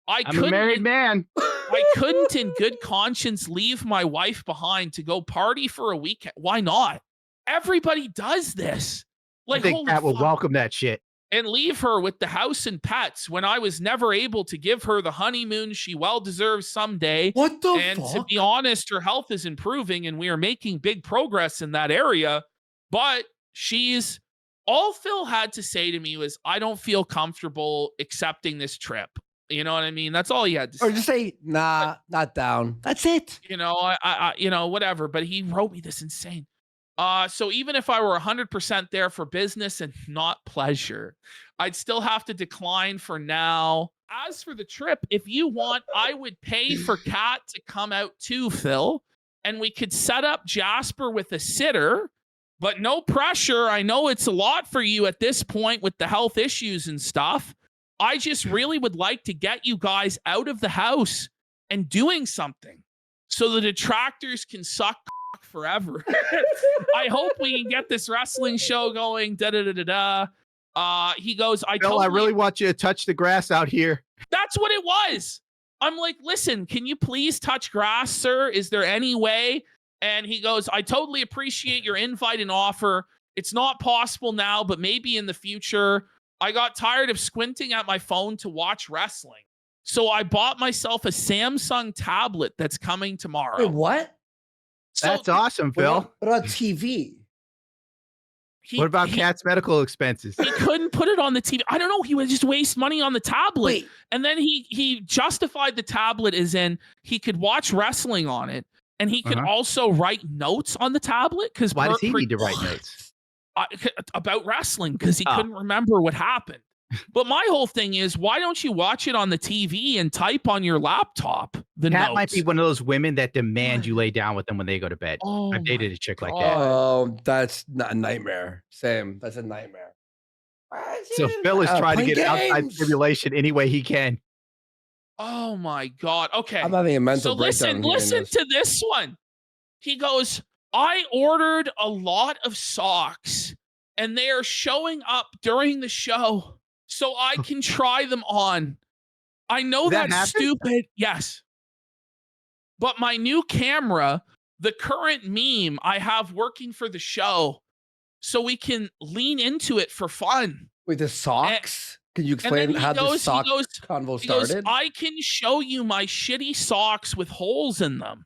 I'm a married man. I couldn't in good conscience leave my wife behind to go party for a weekend. Why not? Everybody does this. I Like, think holy Pat will fuck. welcome that shit. And leave her with the house and pets when I was never able to give her the honeymoon she well deserves someday. What the And to fuck? be honest, her health is improving and we are making big progress in that area. But all Phil had to say to me was, I don't feel comfortable accepting this trip. You know what I mean? That's all he had to say. Or just say, nah, not down. That's it. You know, whatever. But he wrote me this insane. So even if I were 100% there for business and not pleasure, I'd still have to decline for now. As for the trip, if you want, I would pay for Kat to come out too, Phil, and we could set up Jasper with a sitter, but no pressure. I know it's a lot for you at this point with the health issues and stuff. I just really would like to get you guys out of the house and doing something so the detractors can suck forever. I hope we can get this wrestling show going. He goes, Phil, I really want you to touch the grass out here. That's what it was. I'm like, listen, can you please touch grass, sir? Is there any way? And he goes, I totally appreciate your invite and offer. It's not possible now, but maybe in the future. I got tired of squinting at my phone to watch wrestling. So I bought myself a Samsung tablet that's coming tomorrow. Wait, what? So That's awesome, Phil. What about TV? What about Kat's medical expenses? He couldn't put it on the TV. I don't know. He would just waste money on the tablet. Wait. And then he justified the tablet as in he could watch wrestling on it. And he could also write notes on the tablet. Because Why does he need to write notes? About wrestling, because he couldn't remember what happened. But my whole thing is, why don't you watch it on the TV and type on your laptop the Kat notes? might be one of those women that demand you lay down with them when they go to bed. Oh I've dated my a chick like God. that. Oh, that's not a nightmare. Same. That's a nightmare. So Phil is trying to play get outside games. stimulation any way he can. Oh my God. Okay. I'm having a mental So breakdown. listen to this one. He goes, I ordered a lot of socks and they are showing up during the show so I can try them on. I know That that's happened? stupid. Yes. But my new camera, the current meme I have working for the show, so we can lean into it for fun. Wait, the socks? Can you And then explain how the sock convo he goes, started? I can show you my shitty socks with holes in them.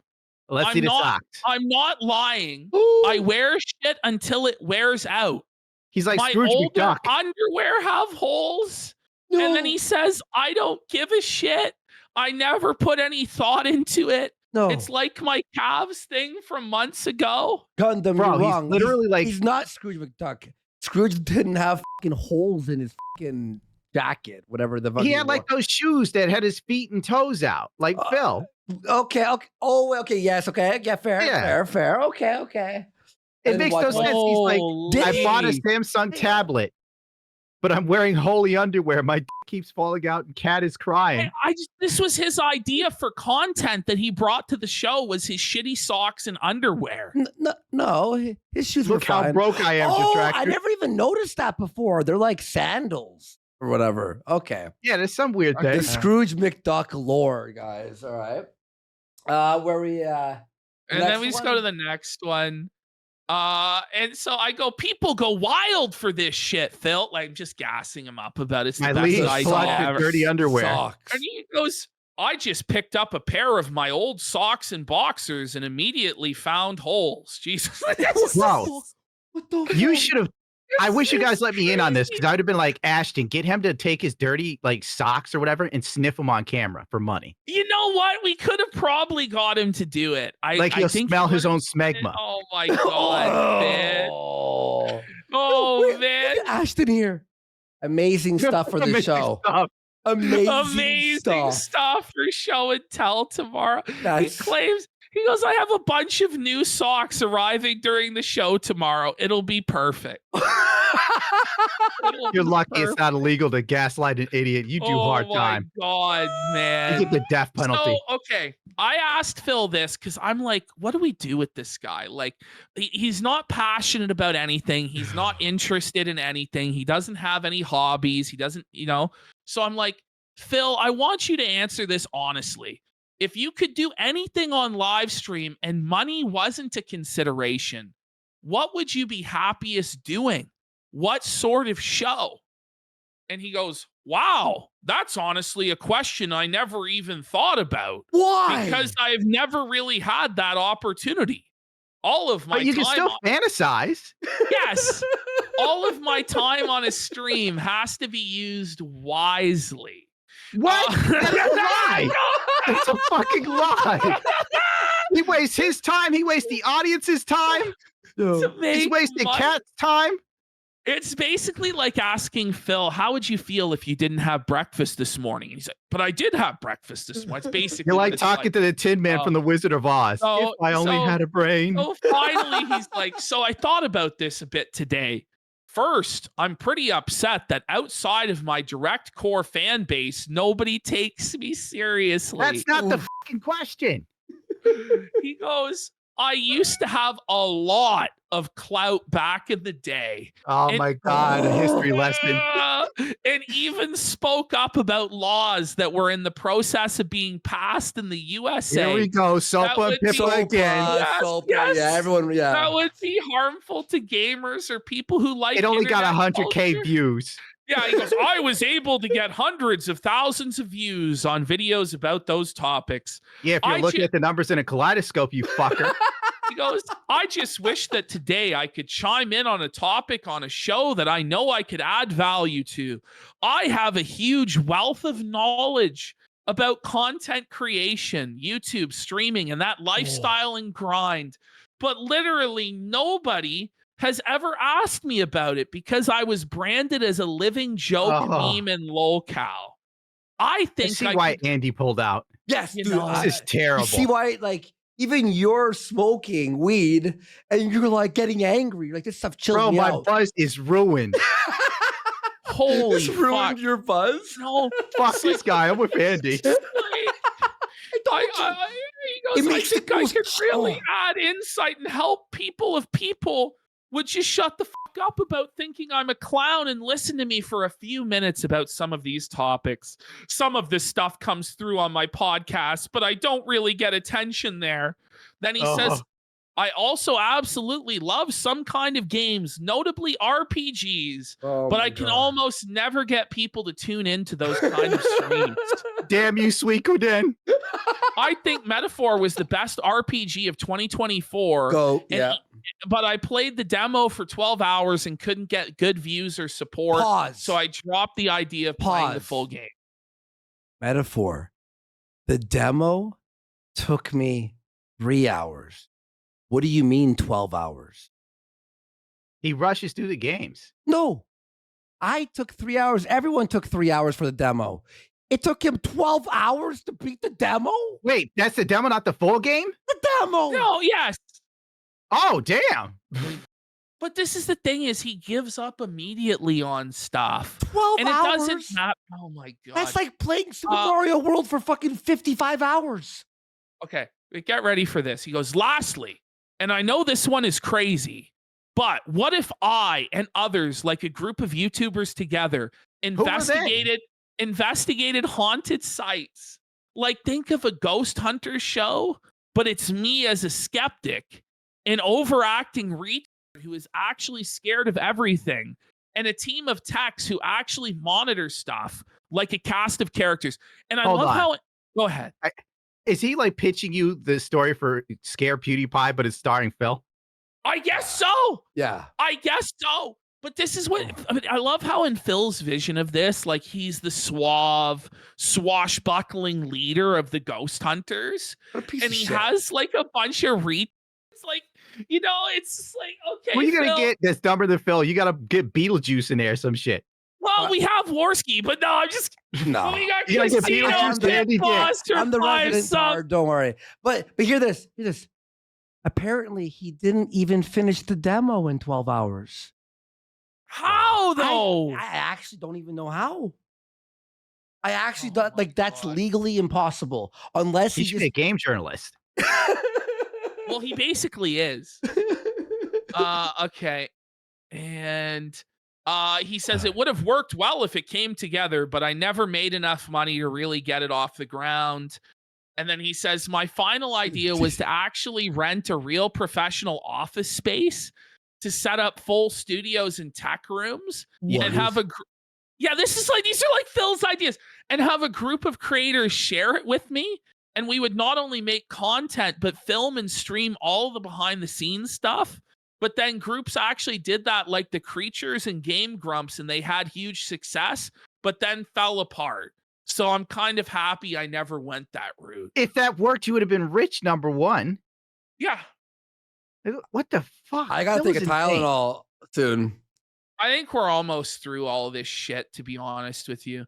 Let's I'm see the not- socks. I'm not lying. Ooh. I wear shit until it wears out. He's like My Scrooge older McDuck. underwear have holes. No. And then he says, I don't give a shit. I never put any thought into it. no. It's like my calves thing from months ago. Gundam, Bro, you're he's wrong. literally like- he's not Scrooge McDuck. Scrooge didn't have fucking holes in his fucking jacket, whatever the fuck. He had like those shoes that had his feet and toes out, like Phil. Okay. Oh, okay. Yes. Okay. Yeah. Fair. Yeah. Fair. Okay. It And makes what- no sense. He's like, Holy. I bought a Samsung tablet, but I'm wearing holy underwear. My dick keeps falling out and Kat is crying. This was his idea for content that he brought to the show was his shitty socks and underwear. No, his shoes Look were fine. how broke I am, Oh, I detractor. never even noticed that before. They're like sandals or whatever. Okay. Yeah, there's some weird The thing. Scrooge McDuck lore, guys. All right. Where we And then next we just one? go to the next one. And so I go, people go wild for this shit, Phil. Like, just gassing him up about it's the My best leaves idea flush ever. with dirty underwear. Socks. And he goes, I just picked up a pair of my old socks and boxers and immediately found holes. Jesus. Bro, What the you fuck? should have. I wish you guys let me in on this because I would have been like, Ashton, get him to take his dirty like socks or whatever and sniff them on camera for money. You know what? We could have probably got him to do it. Like I he'll think smell he his would've- own smegma. Oh my God, man. Oh, Oh, man. Look at Ashton here. Amazing stuff for the Amazing show. stuff. Amazing stuff. stuff for show and tell tomorrow. He That's- claims, he goes, I have a bunch of new socks arriving during the show tomorrow. It'll be perfect. You're lucky it's not illegal to gaslight an idiot. You do hard time. Oh my God, man. You get the death penalty. So, okay, I asked Phil this because I'm like, what do we do with this guy? Like, he's not passionate about anything. He's not interested in anything. He doesn't have any hobbies. He doesn't, So I'm like, Phil, I want you to answer this honestly. If you could do anything on live stream and money wasn't a consideration, what would you be happiest doing? What sort of show? And he goes, wow, that's honestly a question I never even thought about. Why? Because I've never really had that opportunity. All of my But you can time still fantasize. Yes. All of my time on a stream has to be used wisely. What? That's a lie. That's a fucking lie. He wastes his time. He wastes the audience's time. To He's make wasted money. Cat's time. It's basically like asking Phil, how would you feel if you didn't have breakfast this morning? And he's like, but I did have breakfast this morning. It's basically You're what like it's talking to the Tin Man from the Wizard of Oz. So- If I only so- had a brain. So finally, he's like, so I thought about this a bit today. First, I'm pretty upset that outside of my direct core fan base, nobody takes me seriously. That's not the fucking question. He goes, I used to have a lot of clout back in the day. Oh And- my God, a history lesson. And even spoke up about laws that were in the process of being passed in the USA. Here we go. Sopa would and be- Pippa again. Yes, Sopa, yes. yeah, everyone, yeah. That would be harmful to gamers or people who like It only got internet 100K culture. views. Yeah, he goes, I was able to get hundreds of thousands of views on videos about those topics. Yeah, if you're I looking ju- at the numbers in a kaleidoscope, you fucker. He goes, I just wish that today I could chime in on a topic on a show that I know I could add value to. I have a huge wealth of knowledge about content creation, YouTube, streaming, and that lifestyle and grind. But literally nobody has ever asked me about it because I was branded as a living joke, meme, and lolcow. I I think see I why could- Andy pulled out. Yes, You dude. know, This is terrible. You see why, like, even you're smoking weed and you're like getting angry. Like, this stuff chills Bro, me my out. buzz is ruined. holy This ruined fuck. your buzz. No, Fuck this guy. I'm with Andy. He It goes, I makes think it I goes- could really oh. add insight and help people if people would just shut the fuck up about thinking I'm a clown and listen to me for a few minutes about some of these topics. Some of this stuff comes through on my podcast, but I don't really get attention there. Then he says, I also absolutely love some kind of games, notably RPGs, Oh but my I can God. almost never get people to tune into those kind of streams. Damn you, Suikoden. I think Metaphor was the best RPG of 2024. Go. and Yeah. But I played the demo for 12 hours and couldn't get good views or support. Pause. So I dropped the idea of playing the Pause. full game. Metaphor. The demo took me 3 hours. What do you mean 12 hours? He rushes through the games. No, I took 3 hours. Everyone took 3 hours for the demo. It took him 12 hours to beat the demo? Wait, that's the demo, not the full game? The demo. No, yes. Oh, damn. But this is the thing is he gives up immediately on stuff. 12 And it hours. doesn't matter. Oh my God. That's like playing Super Uh, Mario World for fucking 55 hours. Okay, get ready for this. He goes, lastly, and I know this one is crazy, but what if I and others, like a group of YouTubers together, investigated haunted sites? Like, think of a ghost hunter show, but it's me as a skeptic, an overacting retard who is actually scared of everything, and a team of techs who actually monitor stuff, like a cast of characters. And I Hold love on. how go ahead. Is he like pitching you the story for Scare PewDiePie, but it's starring Phil? I guess so. Yeah. I guess so. But this is what I mean. I love how in Phil's vision of this, like he's the suave, swashbuckling leader of the ghost hunters, What a piece and of he shit. has like a bunch of It's like, it's just like, okay. Who are you going Phil, to get that's dumber than Phil? You got to get Beetlejuice in there, some shit. Well, we have Worski, but no, I'm just. No. We got You gotta get Casino Beetlejuice, Pit Andy Dick. Foster I'm the 5 resident subs. guard, don't worry. But hear this. Hear this. Apparently, he didn't even finish the demo in 12 hours. How though? I actually don't even know how. I actually Oh thought my like that's God. legally impossible unless He he should be a just. game journalist. Well, he basically is. Okay. And he says it would have worked well if it came together, but I never made enough money to really get it off the ground. And then he says, my final idea was to actually rent a real professional office space to set up full studios and tech rooms and have a yeah, this is like these are like Phil's ideas and have a group of creators share it with me. And we would not only make content, but film and stream all the behind the scenes stuff. But then groups actually did that, like the Creatures and Game Grumps, and they had huge success, but then fell apart. So I'm kind of happy I never went that route. If that worked, you would have been rich, number one. Yeah, What the fuck? I gotta That take a was insane. Tylenol soon. I think we're almost through all of this shit, to be honest with you.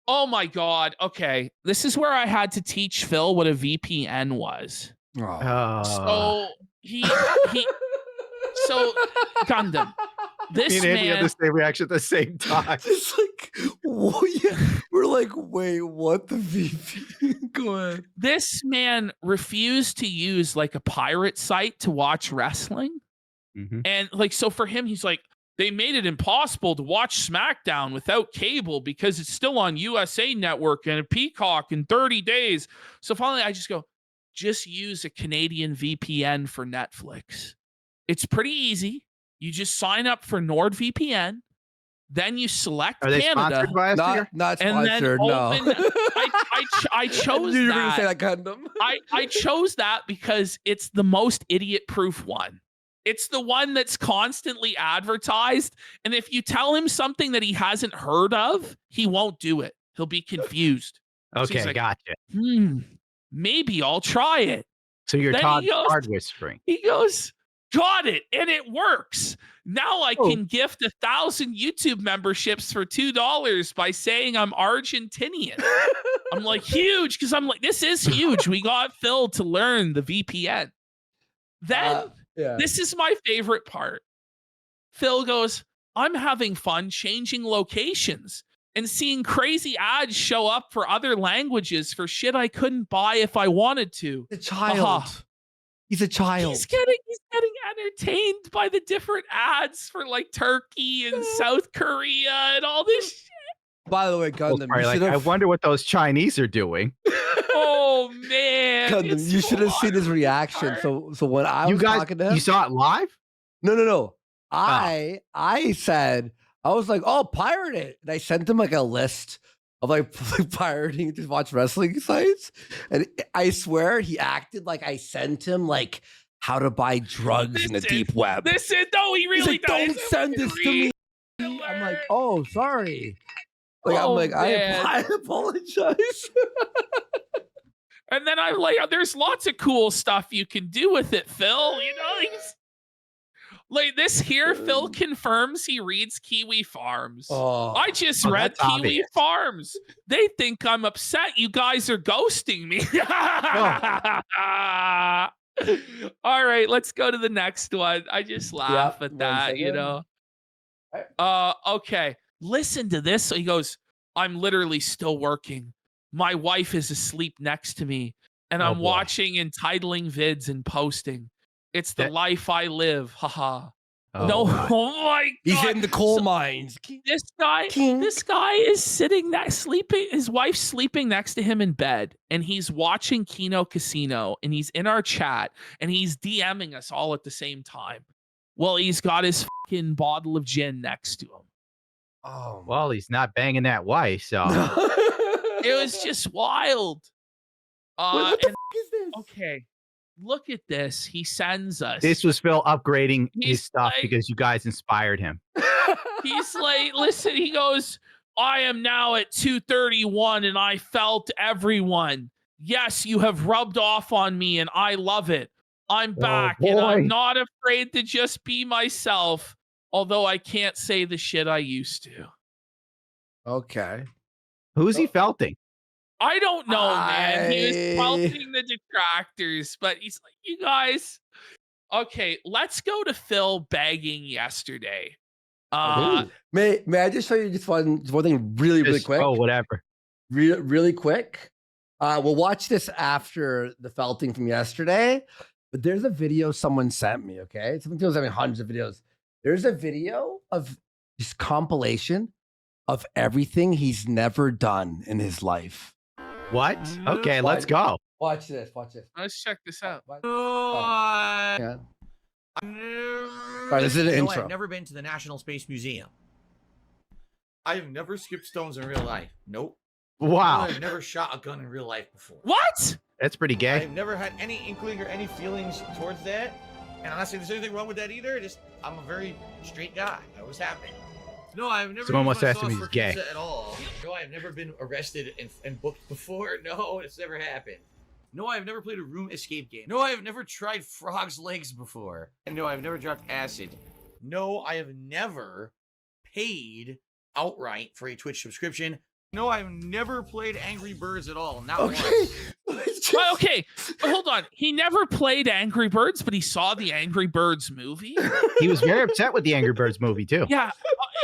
Oh my God. Okay. This is where I had to teach Phil what a VPN was. Oh. So he so Gundam. Me This and Andy had man the same reaction at the same time. It's like, yeah. We're like, wait, what the VP? Go ahead. this man refused to use like a pirate site to watch wrestling. Mhm. And like, so for him, he's like, they made it impossible to watch SmackDown without cable because it's still on USA Network and a Peacock in 30 days. So finally, I just go, just use a Canadian VPN for Netflix. It's pretty easy. You just sign up for NordVPN, then you select Are they Canada, sponsored by us here? Not and then sponsored, no. open. I chose You were gonna that. say that Gundam. I chose that because it's the most idiot-proof one. It's the one that's constantly advertised. And if you tell him something that he hasn't heard of, he won't do it. He'll be confused. So he's Okay, like, gotcha. Maybe I'll try it. So you're Then Todd he goes- card whispering. He goes, got it. And it works. Now I Oh. can gift 1,000 YouTube memberships for $2 by saying I'm Argentinian. I'm like, huge. Because I'm like, this is huge. We got Phil to learn the VPN. Then Yeah. this is my favorite part. Phil goes, I'm having fun changing locations and seeing crazy ads show up for other languages for shit I couldn't buy if I wanted to. The child. He's a child. He's getting entertained by the different ads for like Turkey and South Korea and all this shit. By the way, Well, Gundam, probably you like, should I have. wonder what those Chinese are doing. Oh man. Gundam, it's you should have so seen his reaction. hard. So when I You was guys, talking to him, you saw it live? no. I said I was like, oh, pirate it. And I sent him like a list of like pirating to watch wrestling sites. And I swear he acted like I sent him like how to buy drugs in the deep web. This is no, he He's really like, does. don't send this to me. I'm like, oh, sorry. Like, I'm Oh, like, man. I apologize. And then I'm like, there's lots of cool stuff you can do with it, Phil. You know, like this here, Phil confirms he reads Kiwi Farms. Oh, I just Oh, read that's Kiwi obvious. Farms. They think I'm upset. You guys are ghosting me. All right, let's go to the next one. I just laugh Yep, at 1 that, you second. know. Okay. Listen to this. So he goes, I'm literally still working. My wife is asleep next to me, and Oh, I'm boy. watching entitling vids and posting. It's the That- life I live. Haha. Oh, No, God. oh my he's god. in the coal So mines. this guy is sitting next sleeping, his wife's sleeping next to him in bed, and he's watching Kino Casino, and he's in our chat, and he's DMing us all at the same time. Well, he's got his fucking bottle of gin next to him. Oh, Well, he's not banging that wife, so. It was just wild. what the And- is this? okay, look at this. He sends us. This was Phil upgrading He's his stuff like- because you guys inspired him. He's like, listen, he goes, I am now at 231 and I felt everyone. Yes, you have rubbed off on me and I love it. I'm back and I'm boy. not afraid to just be myself, although I can't say the shit I used to. Okay. Who's he felting? I don't know, man. He was I- pelting the detractors, but he's like, you guys. Okay, let's go to Phil begging yesterday. May I just show you just one thing really quick? Oh, whatever. Really quick. We'll watch this after the felting from yesterday. But there's a video someone sent me, okay? Someone sent me hundreds of videos. There's a video of this compilation of everything he's never done in his life. What? Okay, let's go. Watch this. Let's check this out. Yeah. All right, this is the intro. I've never been to the National Space Museum. I've never skipped stones in real life. Nope. Wow. I've never shot a gun in real life before. What? That's pretty gay. I've never had any inkling or any feelings towards that. And I'm not saying there's anything wrong with that either. Just I'm a very straight guy. That was happening. No, I've never Someone must used my ask him sauce he's for gay. pizza at all. No, I've never been arrested and booked before. No, it's never happened. No, I've never played a room escape game. No, I've never tried frog's legs before. And no, I've never dropped acid. No, I have never paid outright for a Twitch subscription. No, I've never played Angry Birds at all. Not once. Well, okay, but hold on. He never played Angry Birds, but he saw the Angry Birds movie. He was very upset with the Angry Birds movie too. Yeah,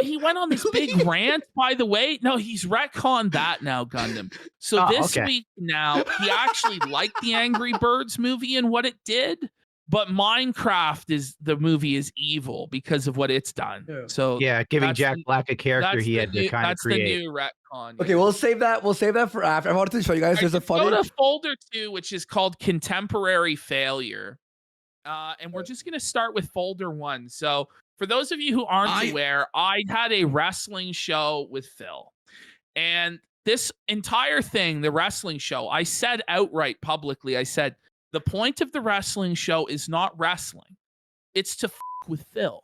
he went on this big rant. By the way, no, he's retconned that now, Gundam. So this week now, he actually liked the Angry Birds movie and what it did. But Minecraft the movie is evil because of what it's done. Yeah. So yeah, giving Jack Black a character he had to kind of create. That's the new retcon. Okay, we'll save that. We'll save that for after. I wanted to show you guys. There's a funny. Go to folder 2, which is called Contemporary Failure, and we're just gonna start with folder 1. So for those of you who aren't aware, I had a wrestling show with Phil, and this entire thing, the wrestling show, I said outright publicly, I said, the point of the wrestling show is not wrestling. It's to with Phil.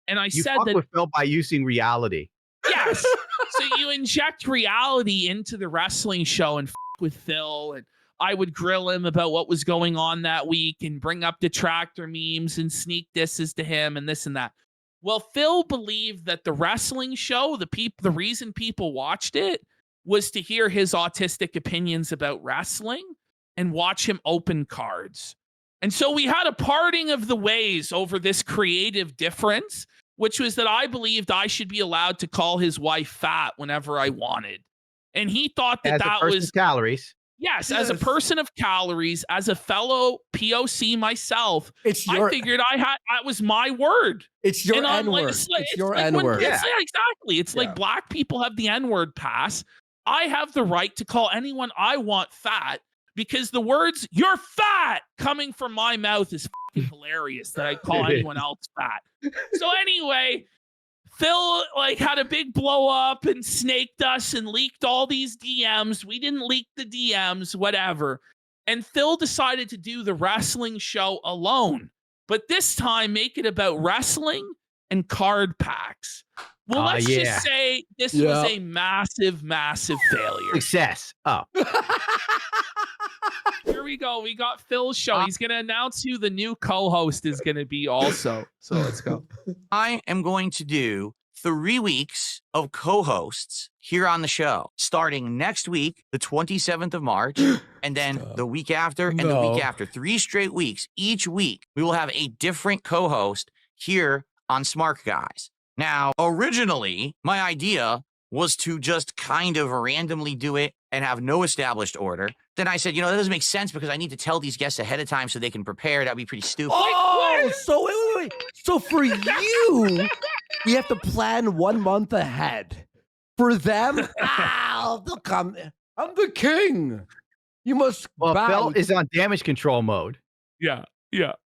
And I said that with Phil by using reality. Yes. So you inject reality into the wrestling show and with Phil. And I would grill him about what was going on that week and bring up detractor memes and sneak disses to him and this and that. Well, Phil believed that the wrestling show, the reason people watched it was to hear his autistic opinions about wrestling and watch him open cards. And so we had a parting of the ways over this creative difference, which was that I believed I should be allowed to call his wife fat whenever I wanted. And he thought that was calories. Yes, as a person of calories, as a fellow POC myself, I figured that was my word. It's your N-word. It's your N-word. Yeah, exactly. It's like black people have the N-word pass. I have the right to call anyone I want fat, because the words "you're fat" coming from my mouth is fucking hilarious that I call anyone else fat. So anyway, Phil had a big blow up and snaked us and leaked all these DMs. We didn't leak the DMs, whatever. And Phil decided to do the wrestling show alone, but this time make it about wrestling and card packs. Well, let's just say this was a massive, massive failure. Success. Oh. Here we go. We got Phil's show. He's going to announce who the new co-host is going to be also. So let's go. I am going to do 3 weeks of co-hosts here on the show, starting next week, the 27th of March, and then the week after and the week after. 3 straight weeks. Each week, we will have a different co-host here on Smart Guys. Now, originally, my idea was to just kind of randomly do it and have no established order. Then I said, that doesn't make sense because I need to tell these guests ahead of time so they can prepare. That'd be pretty stupid. Oh, so wait. So for you, we have to plan 1 month ahead. For them, they'll come. I'm the king. You must bow. Phil is on damage control mode. Yeah.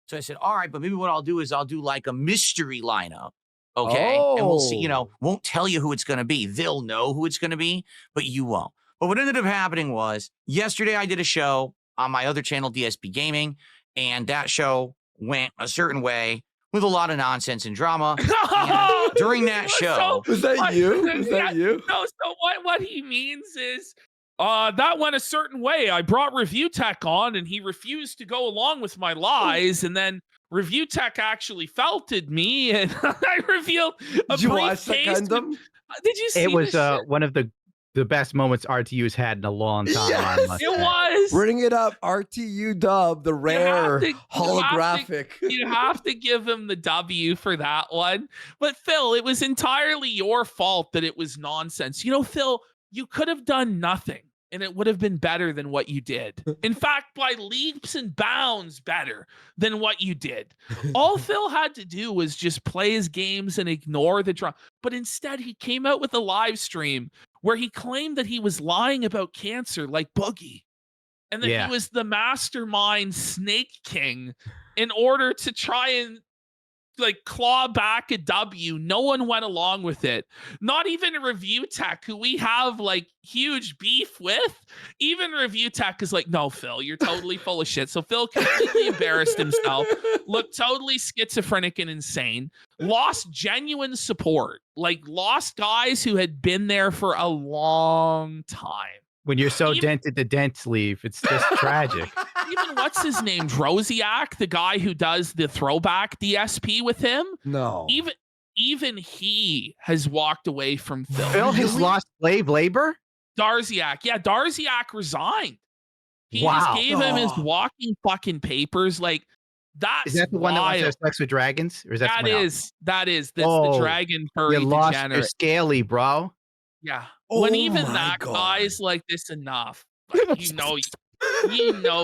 So I said, all right, but maybe what I'll do is I'll do like a mystery lineup. Okay. And we'll see, won't tell you who it's going to be. They'll know who it's going to be, but you won't. But what ended up happening was yesterday I did a show on my other channel, DSP Gaming, and that show went a certain way with a lot of nonsense and drama. And during that show. Was that you? Was that you? No, so what he means is that went a certain way. I brought Review Tech on and he refused to go along with my lies. And then Review Tech actually felted me and I revealed a Did you brief watch case. Itsagundam? Did you see it was this shit? one of the the best moments RTU's had in a long time. Yes! I must It say. was. Bring it up, RTU dub, the rare holographic. You have to give him the W for that one. But Phil, it was entirely your fault that it was nonsense. You know, Phil, you could have done nothing and it would have been better than what you did. In fact, by leaps and bounds better than what you did. All Phil had to do was just play his games and ignore the drama. But instead, he came out with a live stream where he claimed that he was lying about cancer like Boogie. And that Yeah. he was the mastermind Snake King in order to try and like claw back a W. No one went along with it. Not even Review Tech, who we have like huge beef with. Even Review Tech is like, no, Phil, you're totally full of shit. So Phil completely embarrassed himself, looked totally schizophrenic and insane, lost genuine support, like lost guys who had been there for a long time. When you're so Even- dented the dent sleeve, it's just tragic. Even what's his name? Drosiak, the guy who does the throwback DSP with him. No. Even he has walked away from Phil. Phil has Really? lost slave labor? Darziak. Yeah, Darziak resigned. He Wow. just gave him his Oh. walking fucking papers. Like, that's Is that the one that wants to have wild. sex with dragons? Or is that That someone else? is. That's the Oh, dragon furry You lost your degenerate. scaly, bro. Yeah. Oh When even my that God. guy's like, this enough. Like, you know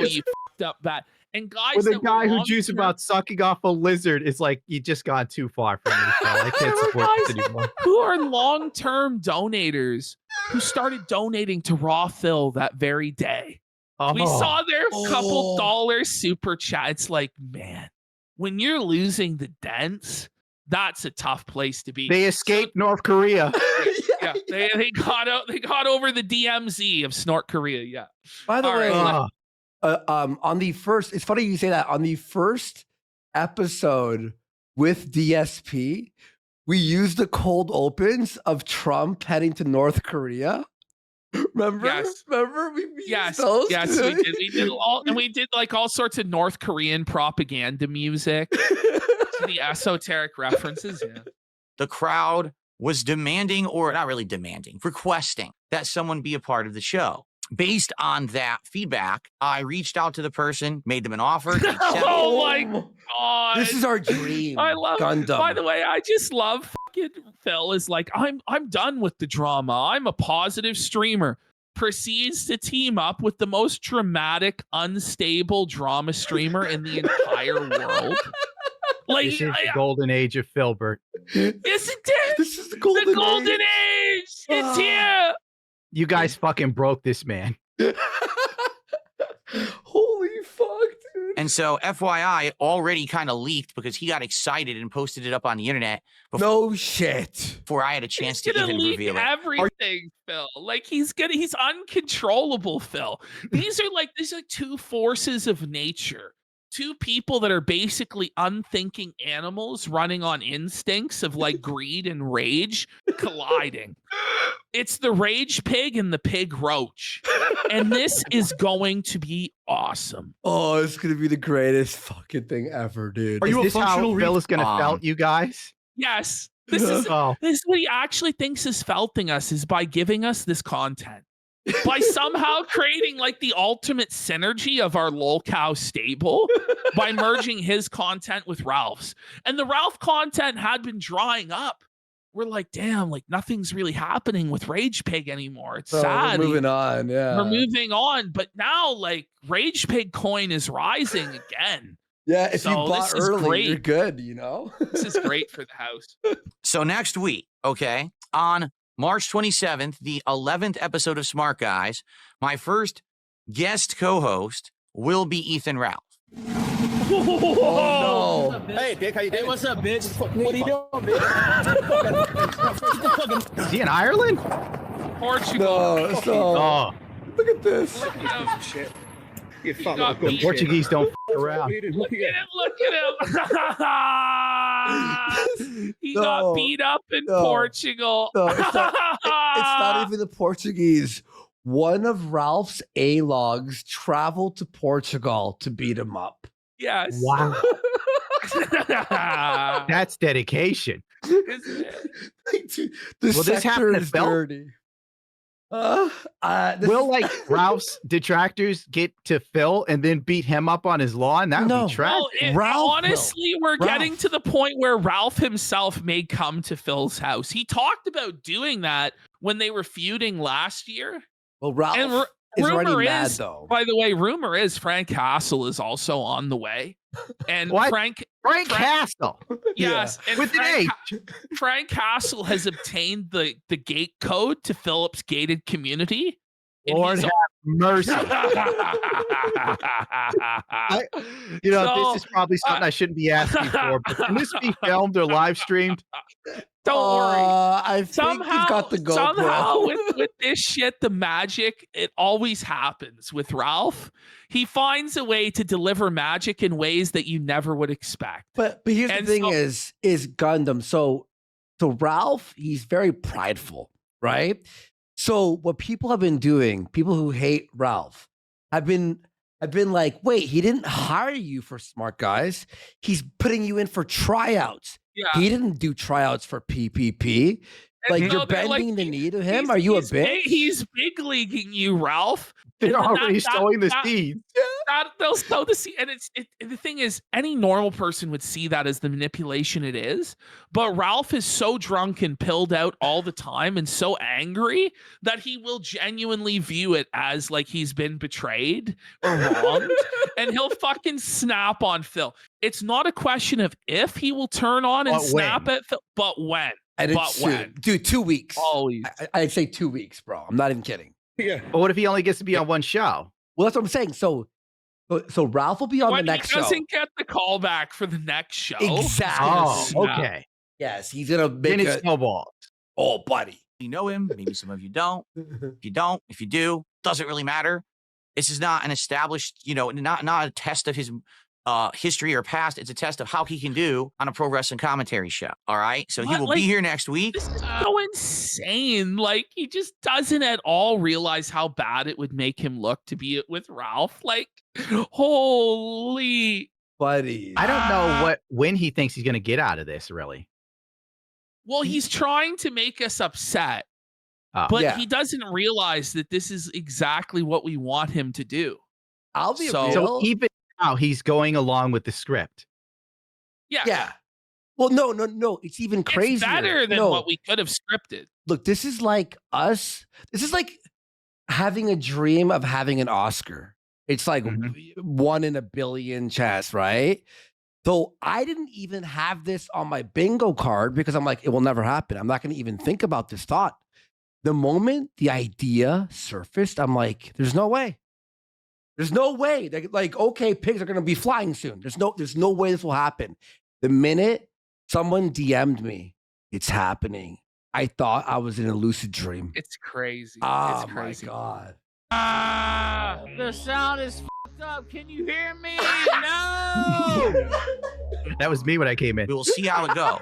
you fucked up bad. And guys With a that were guy who juice long-term- about sucking off a lizard, it's like you just gone too far from me, Phil. I can't There were support this guys anymore. who are long-term donators who started donating to Raw Phil that very day. We Oh, saw their couple Oh. dollar super chat. It's like, man, when you're losing the dents, that's a tough place to be. they escaped North Korea. Yeah, they got over the DMZ of Snort Korea. Yeah. By the All way, right, on the first, it's funny you say that. On the first episode with DSP, we used the cold opens of Trump heading to North Korea. Remember? Yes. Remember? We used Yes, those? yes, we did. We did like all sorts of North Korean propaganda music, the esoteric references. Yeah. The crowd was demanding, or not really demanding, requesting that someone be a part of the show. Based on that feedback, I reached out to the person, made them an offer. They accepted. Oh my God. This is our dream. I love Gundam. By the way, I just love fucking Phil is like, I'm done with the drama. I'm a positive streamer. Proceeds to team up with the most dramatic, unstable drama streamer in the entire world. Like, This is the golden age of Philbert. isn't it? This is the The golden golden age. It's Ah. here. You guys fucking broke this man. Holy fuck, dude. And so, FYI, it already kind of leaked because he got excited and posted it up on the internet No shit. before I had a chance He's to gonna even leak reveal it. everything, Phil. Like he's uncontrollable, Phil. These are two forces of nature. Two people that are basically unthinking animals running on instincts of like greed and rage colliding. It's the rage pig and the pig roach. And this is going to be awesome. Oh, it's gonna be the greatest fucking thing ever, dude. Is this how Phil is going to felt you guys? Yes. This is Oh, This is what he actually thinks is felting us is by giving us this content. By somehow creating like the ultimate synergy of our lolcow stable by merging his content with Ralph's. And the Ralph content had been drying up. We're like, damn, like nothing's really happening with Rage Pig anymore. It's So sad. We're moving on, yeah. We're moving on. But now like Rage Pig coin is rising again. Yeah, if you So bought this is early, great. you're good, you know? This is great for the house. So next week, okay, on March 27th, the 11th episode of Smart Guys, my first guest co-host will be Ethan Ralph. Oh, no. Hey, Dick, how you doing? Hey, what's up, bitch? What are you doing, bitch? is he in Ireland? Portugal. No, so Oh, look at this. Shit. You got fucking beat. Portuguese don't f around. Look at him. He No, got beat up in no, Portugal. no, it's not even the Portuguese. One of Ralph's A-logs traveled to Portugal to beat him up. Yes. Wow. That's dedication. Isn't it? Like, dude, the Will this happen sector to is Phil? dirty. Will like Ralph's detractors get to Phil and then beat him up on his lawn? That would No. be tragic. Well, Ralph honestly, we're getting to the point where Ralph himself may come to Phil's house. He talked about doing that when they were feuding last year. Well, Ralph And is already rumor mad is, though. by the way, rumor is Frank Castle is also on the way. And What? Frank Castle. yes, and with an H. Frank Castle has obtained the gate code to Philip's gated community. And Lord he's have mercy. You know, So, this is probably something I shouldn't be asking for, but can this be filmed or live streamed? don't worry. I think he's got the GoPro. Somehow with this shit, the magic, it always happens with Ralph. He finds a way to deliver magic in ways that you never would expect. But here's And the thing so- is Gundam. So Ralph, he's very prideful, right? So what people have been doing, people who hate Ralph, have been like, wait, he didn't hire you for Smart Guys. He's putting you in for tryouts. Yeah. He didn't do tryouts for PPP. Like And you're so they're bending like, the knee to him. he's- Are you a he's bitch? He's big leaguing you, Ralph. They're And already sowing the seeds. They'll sow the seed, and the thing is, any normal person would see that as the manipulation it is. But Ralph is so drunk and pilled out all the time, and so angry that he will genuinely view it as like he's been betrayed or wronged, and he'll fucking snap on Phil. It's not a question of if he will turn on and But snap when. at Phil, but when. And But it's when. soon. Dude, 2 weeks. Always. I'd say 2 weeks, bro. I'm not even kidding. Yeah. But what if he only gets to be on one show? Well, that's what I'm saying. So Ralph will be on When the next he show. doesn't get the call back for the next show. Exactly. Oh, snap. okay. Yes, he's gonna Then make it a snowballs. oh, buddy. You know him. Maybe some of you don't. If you don't, if you do, doesn't really matter. This is not an established, not a test of his history or past. It's a test of how he can do on a pro wrestling commentary show. All right. So he What? will Like, be here next week. This is so insane. Like, he just doesn't at all realize how bad it would make him look to be with Ralph. Like, holy. Buddy. I don't know when he thinks he's going to get out of this, really. Well, he's trying to make us upset, Oh. but Yeah. he doesn't realize that this is exactly what we want him to do. I'll be So- real. So even now, he's going along with the script. Yeah. Yeah. Well, no. It's even crazier. It's better than No, what we could have scripted. look, this is like us. This is like having a dream of having an Oscar. It's like Mhm. 1 in a billion chance, right? So I didn't even have this on my bingo card because I'm like, it will never happen. I'm not going to even think about this thought. The moment the idea surfaced, I'm like, there's no way. There's no way. Like, okay, pigs are going to be flying soon. There's no way this will happen. The minute someone DM'd me, it's happening. I thought I was in a lucid dream. It's crazy. Oh it's my crazy. God. The sound is fucked up. Can you hear me? No. That was me when I came in. We will see how it goes.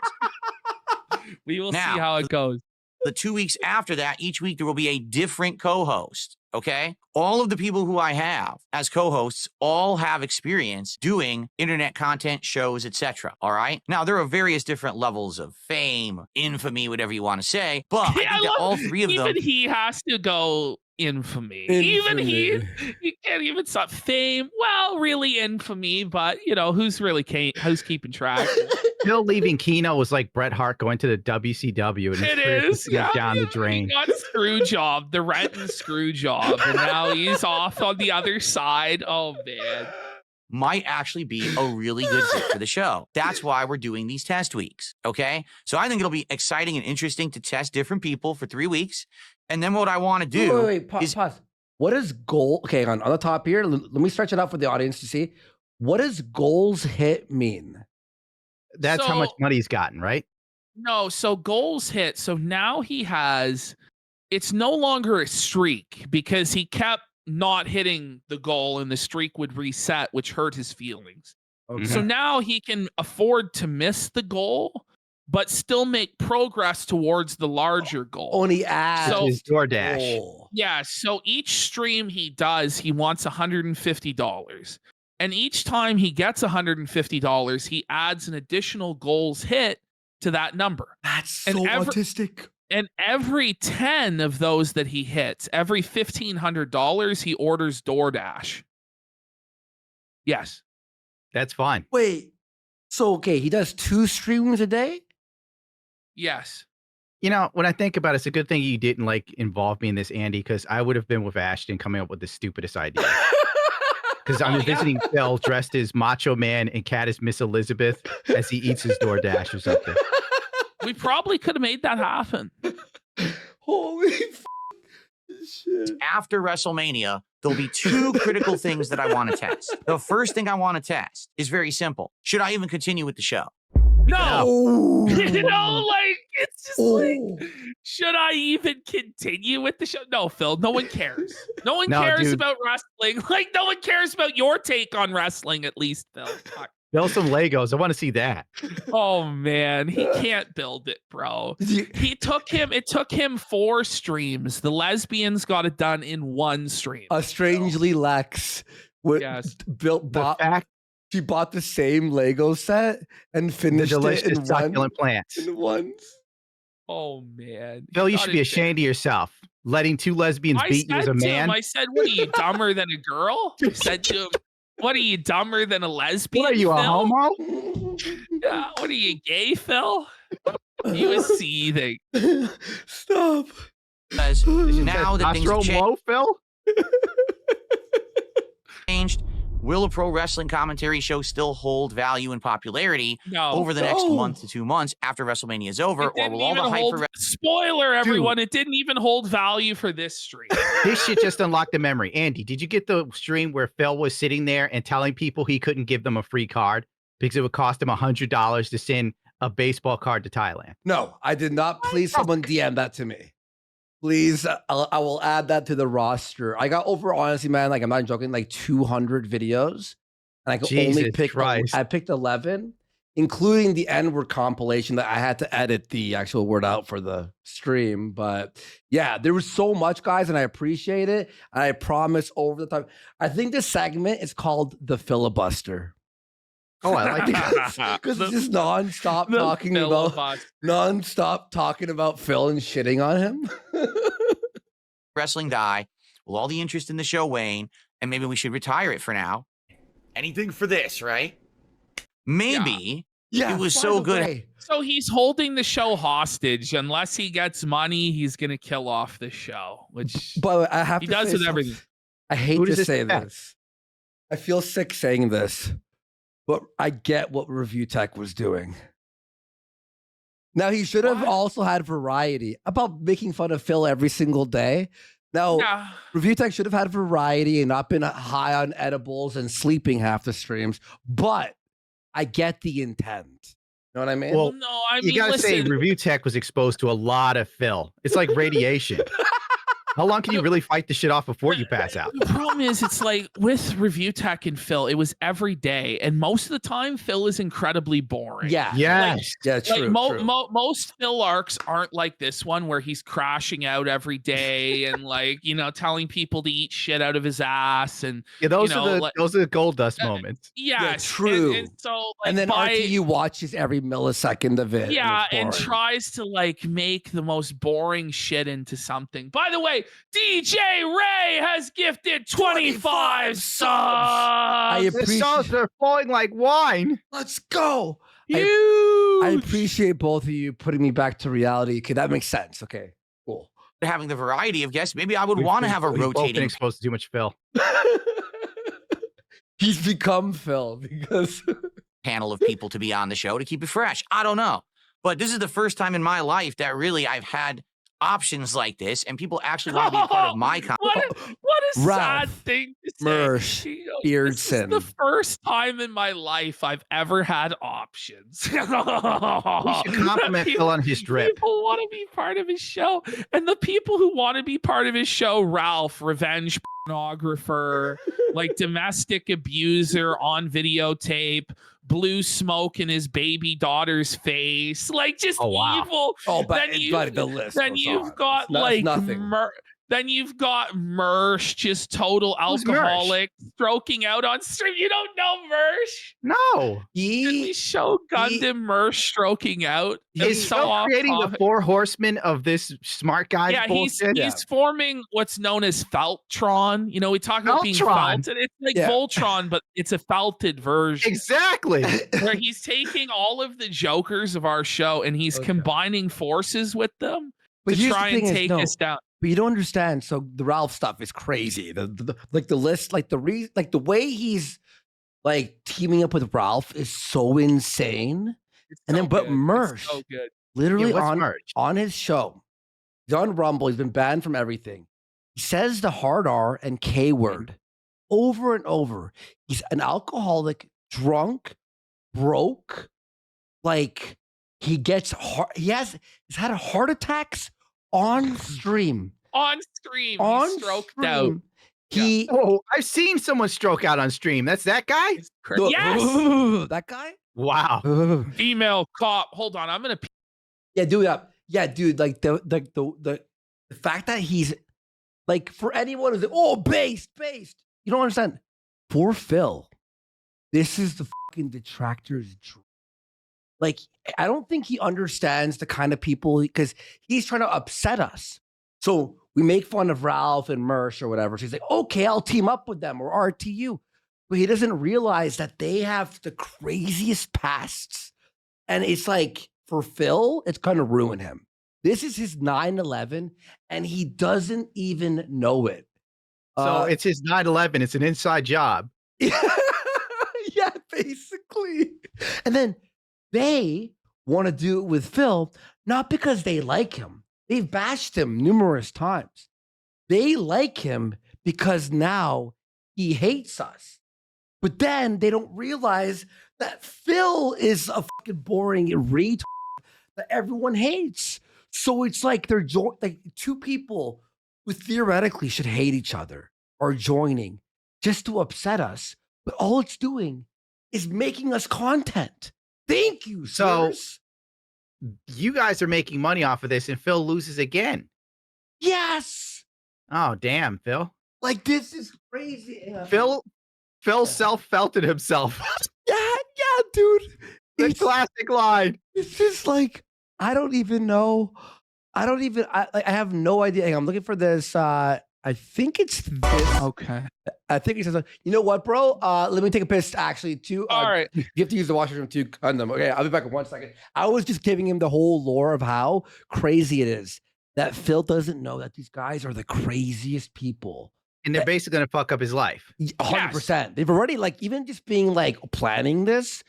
We will Now- see how it goes. The 2 weeks after that, each week there will be a different co-host. Okay. All of the people who I have as co-hosts all have experience doing internet content, shows, etc. All right. Now there are various different levels of fame, infamy, whatever you want to say, but I think that all three of them. Even he has to go infamy. Even he can't even stop fame. Well, really infamy, but who's keeping track? Still leaving Kino was like Bret Hart going to the WCW, and his It career is. just went down the He drain. got screw job, the Renton screw job, and now he's off on the other side. Oh man. Might actually be a really good fit for the show. That's why we're doing these test weeks. Okay. So I think it'll be exciting and interesting to test different people for 3 weeks. And then what I want to do Wait, is pause. What is goal? Okay, on the top here, let me stretch it out for the audience to see. What does goals hit mean? That's how much So- money he's gotten, right? No, so goals hit. So now it's no longer a streak because he kept not hitting the goal and the streak would reset, which hurt his feelings. Okay. So now he can afford to miss the goal, but still make progress towards the larger goal. Only add So- His DoorDash. goal. Yeah, so each stream he does, he wants $150. And each time he gets $150, he adds an additional goals hit to that number. That's And so every- autistic. And every 10 of those that he hits, every $1,500, he orders DoorDash. Yes. That's fine. Wait. So okay, he does 2 streams a day? Yes. You know, when I think about it, it's a good thing you didn't like involve me in this, Andy, because I would have been with Ashton coming up with the stupidest idea. Because I'm visiting Phil dressed as Macho Man and Cat as Miss Elizabeth as he eats his DoorDash or something. We probably could have made that happen. Holy shit. After WrestleMania, there'll be 2 critical things that I want to test. The first thing I want to test is very simple. Should I even continue with the show? No. Oh. You know, like, it's just like, should I even continue with the show? No, Phil, no one cares. No one cares dude. about wrestling. Like, no one cares about your take on wrestling, at least, Phil. Fuck. Build some Legos. I want to see that. Oh man, he can't build it, bro. It took him 4 streams. The lesbians got it done in 1 stream. Strangely Lex Yes. she bought the same Lego set and The finished it delicious in succulent plants. once. Oh man. Phil, you Got should be it ashamed of yourself. Letting 2 lesbians I beat you as said a to man. him, I said, what are you, dumber than a girl? I said to him, what are you, dumber than a lesbian? What are you, a Phil? homo? Yeah, what are you, gay, Phil? He was seething. Stop. Because now that things have Testosterone low, Phil? changed, will a pro wrestling commentary show still hold value and popularity No. over the next month to 2 months after WrestleMania is over, It or didn't will all the even hype hold, for spoiler, everyone, it didn't even hold value for this stream. This shit just unlocked the memory. Andy, did you get the stream where Phil was sitting there and telling people he couldn't give them a free card because it would cost him $100 to send a baseball card to Thailand? No, I did not. Please, someone DM that to me. Please, I will add that to the roster. I got over, honestly, man, like I'm not joking, like 200 videos. And I could only Jesus pick, Christ. I picked 11, including the N-word compilation that I had to edit the actual word out for the stream. But yeah, there was so much, guys, and I appreciate it. And I promise over the time. I think this segment is called The Filibuster. Oh, I like that. Because it's just nonstop talking about Phil and shitting on him. wrestling die? Will all the interest in the show wane? And maybe we should retire it for now. Anything for this, right? Maybe. Yeah, it was by so the good. way, So he's holding the show hostage. Unless he gets money, he's going to kill off the show, which but I have he to does say with something. everything. I hate Who to does this say affect? this. I feel sick saying this, but I get what Review Tech was doing. Now, he should have What? also had variety about making fun of Phil every single day. Now, Yeah. Review Tech should have had variety and not been high on edibles and sleeping half the streams, but I get the intent. You know what I mean? Well, No, I You mean, gotta say, listen. Review Tech was exposed to a lot of Phil. It's like radiation. How long can you really fight the shit off before you pass out? The problem is, it's like with Review Tech and Phil, it was every day, and most of the time, Phil is incredibly boring. yeah. Yes. Yeah, true. Like true. most Phil arcs aren't like this one where he's crashing out every day and like, you know, telling people to eat shit out of his ass and Yeah, those you are know, the like- those are the gold dust moments. yes, true. And so like And then by, RTU watches every millisecond of it. and yeah, it's and boring. tries to like make the most boring shit into something. By the way, DJ Ray has gifted 25 subs. I The appreciate. stars are falling like wine. Let's go. Huge. I appreciate both of you putting me back to reality. Okay, that makes sense. Okay, cool. Having the variety of guests, maybe I would We've want to been- have a we've both been rotating. exposed to too much Phil. He's become Phil because panel of people to be on the show to keep it fresh. I don't know. But this is the first time in my life that really I've had options like this and people actually want to be a part of my What a sad Ralph, thing to say. Mersh, You know, this is Beardson. the first time in my life I've ever had options. We should compliment Phil on his drip. People want to be part of his show. And the people who want to be part of his show, Ralph, revenge pornographer, like domestic abuser on videotape, blue smoke in his baby daughter's face, like just Oh, wow. evil. oh, but Then you- but the list. Then goes you've on. got It's not- it's like nothing. Then you've got Mersh, just total Who's Mersh? alcoholic, stroking out on stream. You don't know Mersh? No. Did we show Gundam Mersh stroking out? Is so Phil off creating the topic. 4 horsemen of this smart guy Yeah, bullshit? he's forming what's known as Feltron. You know, we talk about being Feltron. felted. It's like Yeah. Voltron, but it's a felted version. Exactly. Where he's taking all of the Jokers of our show and he's combining forces with them to here's try the and thing take us down. But you don't understand. So the Ralph stuff is crazy. Like the list, like the way he's like teaming up with Ralph is so insane. It's And so then, but good. Mersh, It's so good. literally Yeah, what's Mersh? on his show, he's on Rumble. He's been banned from everything. He says the hard R and K word over and over. He's an alcoholic, drunk, broke. Like he gets he's had heart attacks on stream. On stream, On he's stroked out. He Oh, I've seen someone stroke out on stream. That's that guy? Yes! that guy. Wow. Female cop. Hold on, I'm gonna. Yeah, dude. Yeah, dude. Like the fact that he's like, for anyone who's like, oh, based. You don't understand. For Phil, this is the fucking detractor's dream. Like, I don't think he understands the kind of people, because he's trying to upset us. So we make fun of Ralph and Mersh or whatever. So he's like, okay, I'll team up with them or RTU. But he doesn't realize that they have the craziest pasts. And it's like, for Phil, it's going to ruin him. This is his 9/11, and he doesn't even know it. So it's his 9/11. It's an inside job. Yeah, basically. And then they want to do it with Phil, not because they like him. They've bashed him numerous times. They like him because now he hates us. But then they don't realize that Phil is a fucking boring retard that everyone hates. So it's like they're like two people who theoretically should hate each other are joining just to upset us. But all it's doing is making us content. Thank you, So- sirs. You guys are making money off of this, and Phil loses again. Yes. Oh, damn, Phil. Like, this is crazy. Phil self-felted himself. Yeah, dude. The It's, classic line. it's just like, I don't even know. I have no idea. Hang on, I'm looking for this. I think it's this. Okay. I think he says, you know what, bro? Let me take a piss actually too. All right. You have to use the washroom to Gundam. Okay, I'll be back in 1 second. I was just giving him the whole lore of how crazy it is that Phil doesn't know that these guys are the craziest people. And they're basically going to fuck up his life. 100%. They've already, like, even just being like planning this,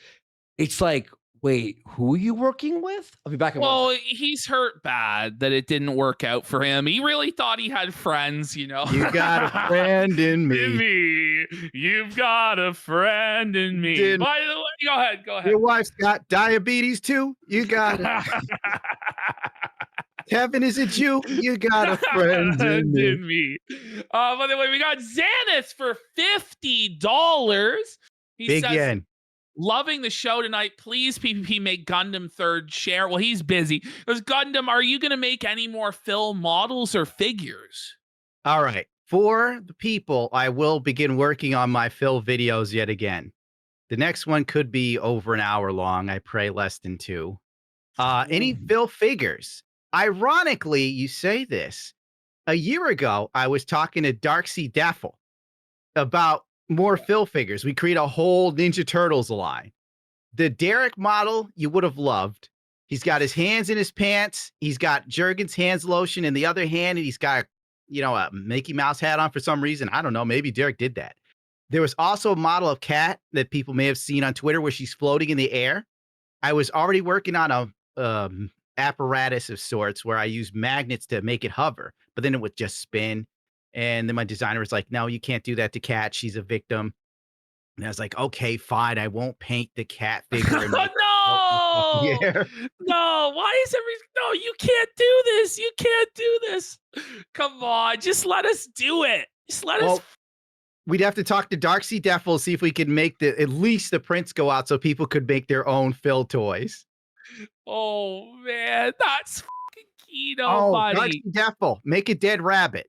it's like, wait, who are you working with? I'll be back in 1 Well, second. he's hurt bad that it didn't work out for him. He really thought he had friends, you know. You got a friend in me. You've got a friend in me. Didn't- By the way, go ahead. Your wife's got diabetes too. You got it. Kevin is a Jew. You got a friend in me. By the way, we got Xaneth for $50. He Big says, yen. loving the show tonight. Please, PPP, make Gundam third share. Well, he's busy. Because Gundam, are you going to make any more Phil models or figures? All right. For the people, I will begin working on my Phil videos yet again. The next one could be over an hour long. I pray less than 2. Any Phil figures. Ironically, you say this. A year ago, I was talking to Darksea Daffel about more Phil figures. We create a whole Ninja Turtles line. The Derek model you would have loved. He's got his hands in his pants. He's got Jurgen's hands lotion in the other hand, and he's got, a Mickey Mouse hat on for some reason. I don't know. Maybe Derek did that. There was also a model of Kat that people may have seen on Twitter where she's floating in the air. I was already working on a apparatus of sorts where I use magnets to make it hover, but then it would just spin. And then my designer was like, no, you can't do that to Kat. She's a victim. And I was like, okay, fine. I won't paint the cat figure. And make Oh, no! yeah. No, why is no, you can't do this. You can't do this. Come on, just let us do it. Just let us. Well, we'd have to talk to Darksea Daffel, see if we could make at least the prints go out so people could make their own Phil toys. Oh man, that's fucking Kino, buddy. Darksea Daffel, make a dead rabbit.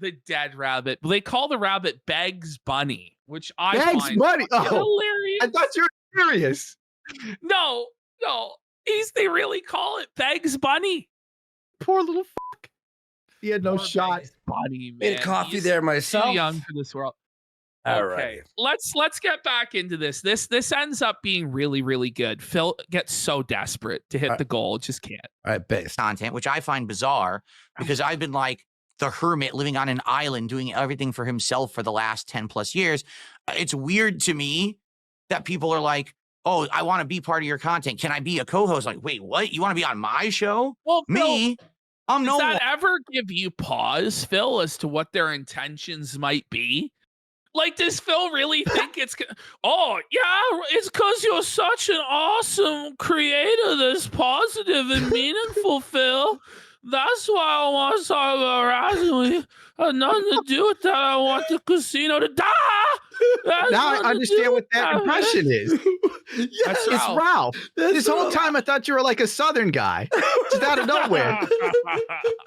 The dead rabbit. They call the rabbit Bags Bunny, which I Bags find Bunny. Oh, hilarious. I thought you were serious. No, they really call it Bags Bunny. Poor little fuck. He had no Poor shot. Bags Bunny, Made man. coffee He's there too myself. young for this world. All Okay, right. let's get back into this. This ends up being really, really good. Phil gets so desperate to hit the goal, just can't. All right, base. Content, which I find bizarre because I've been like the hermit living on an island doing everything for himself for the last 10 plus years. It's weird to me that people are like, oh, I want to be part of your content. Can I be a co-host? Like, wait, what? You want to be on my show? Well, Me? I'm no does one. that ever give you pause, Phil, as to what their intentions might be? Like, does Phil really think it's... Oh, yeah, it's because you're such an awesome creator that's positive and meaningful, Phil. That's why I want to talk about wrestling with you. Had nothing to do with that. I want the casino to die. Now I understand what that impression is. Yes, It's Ralph. This whole time I thought you were like a Southern guy. Just out of nowhere.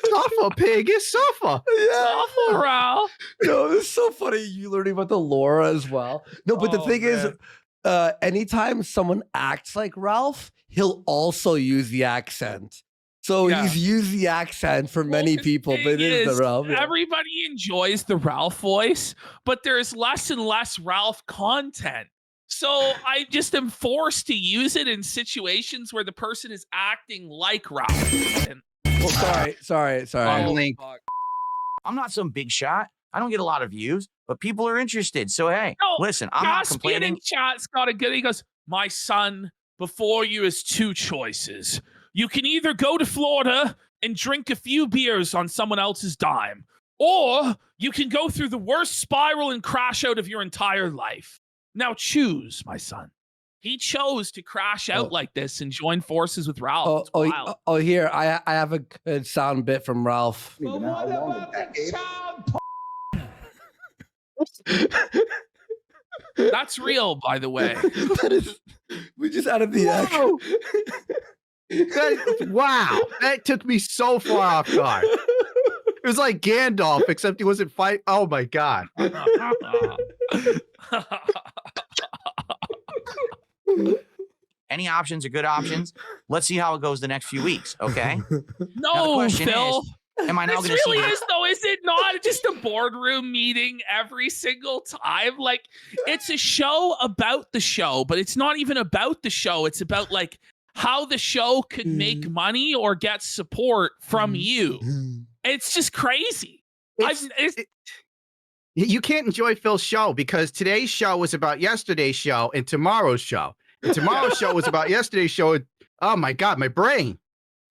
Suffer, pig. It's suffer. Awful, Ralph. No, it's so funny you learning about the lore as well. No, but the Oh, thing is, man. anytime someone acts like Ralph, he'll also use the accent. So Yeah. he's used the accent for Well, many 'cause people, the but it thing is the Ralph. Yeah. Everybody enjoys the Ralph voice, but there's less and less Ralph content. So I just am forced to use it in situations where the person is acting like Ralph. And, Well, sorry. Oh, Link. fuck. I'm not some big shot. I don't get a lot of views, but people are interested. So, hey, No, listen, I'm not Caspian complaining. in chat's got a good. He goes, my son, before you is two choices. You can either go to Florida and drink a few beers on someone else's dime, or you can go through the worst spiral and crash out of your entire life. Now choose, my son. He chose to crash out like this and join forces with Ralph. It's wild. Here, I have a good sound bit from Ralph. But what about the child? That's real, by the way. That is, we just added the Whoa. Wow. That took me so far off guard. It was like Gandalf, except he wasn't fighting. Oh my God. Any options are good options. Let's see how it goes the next few weeks, okay? Now, the No, question Phil. Am I now This going to really see is, though. Is it not just a boardroom meeting every single time? Like, it's a show about the show, but it's not even about the show. It's about, like, how the show could make money or get support from you. It's just crazy. You can't enjoy Phil's show because today's show was about yesterday's show and tomorrow's show. And tomorrow's show was about yesterday's show. And, oh my God, my brain.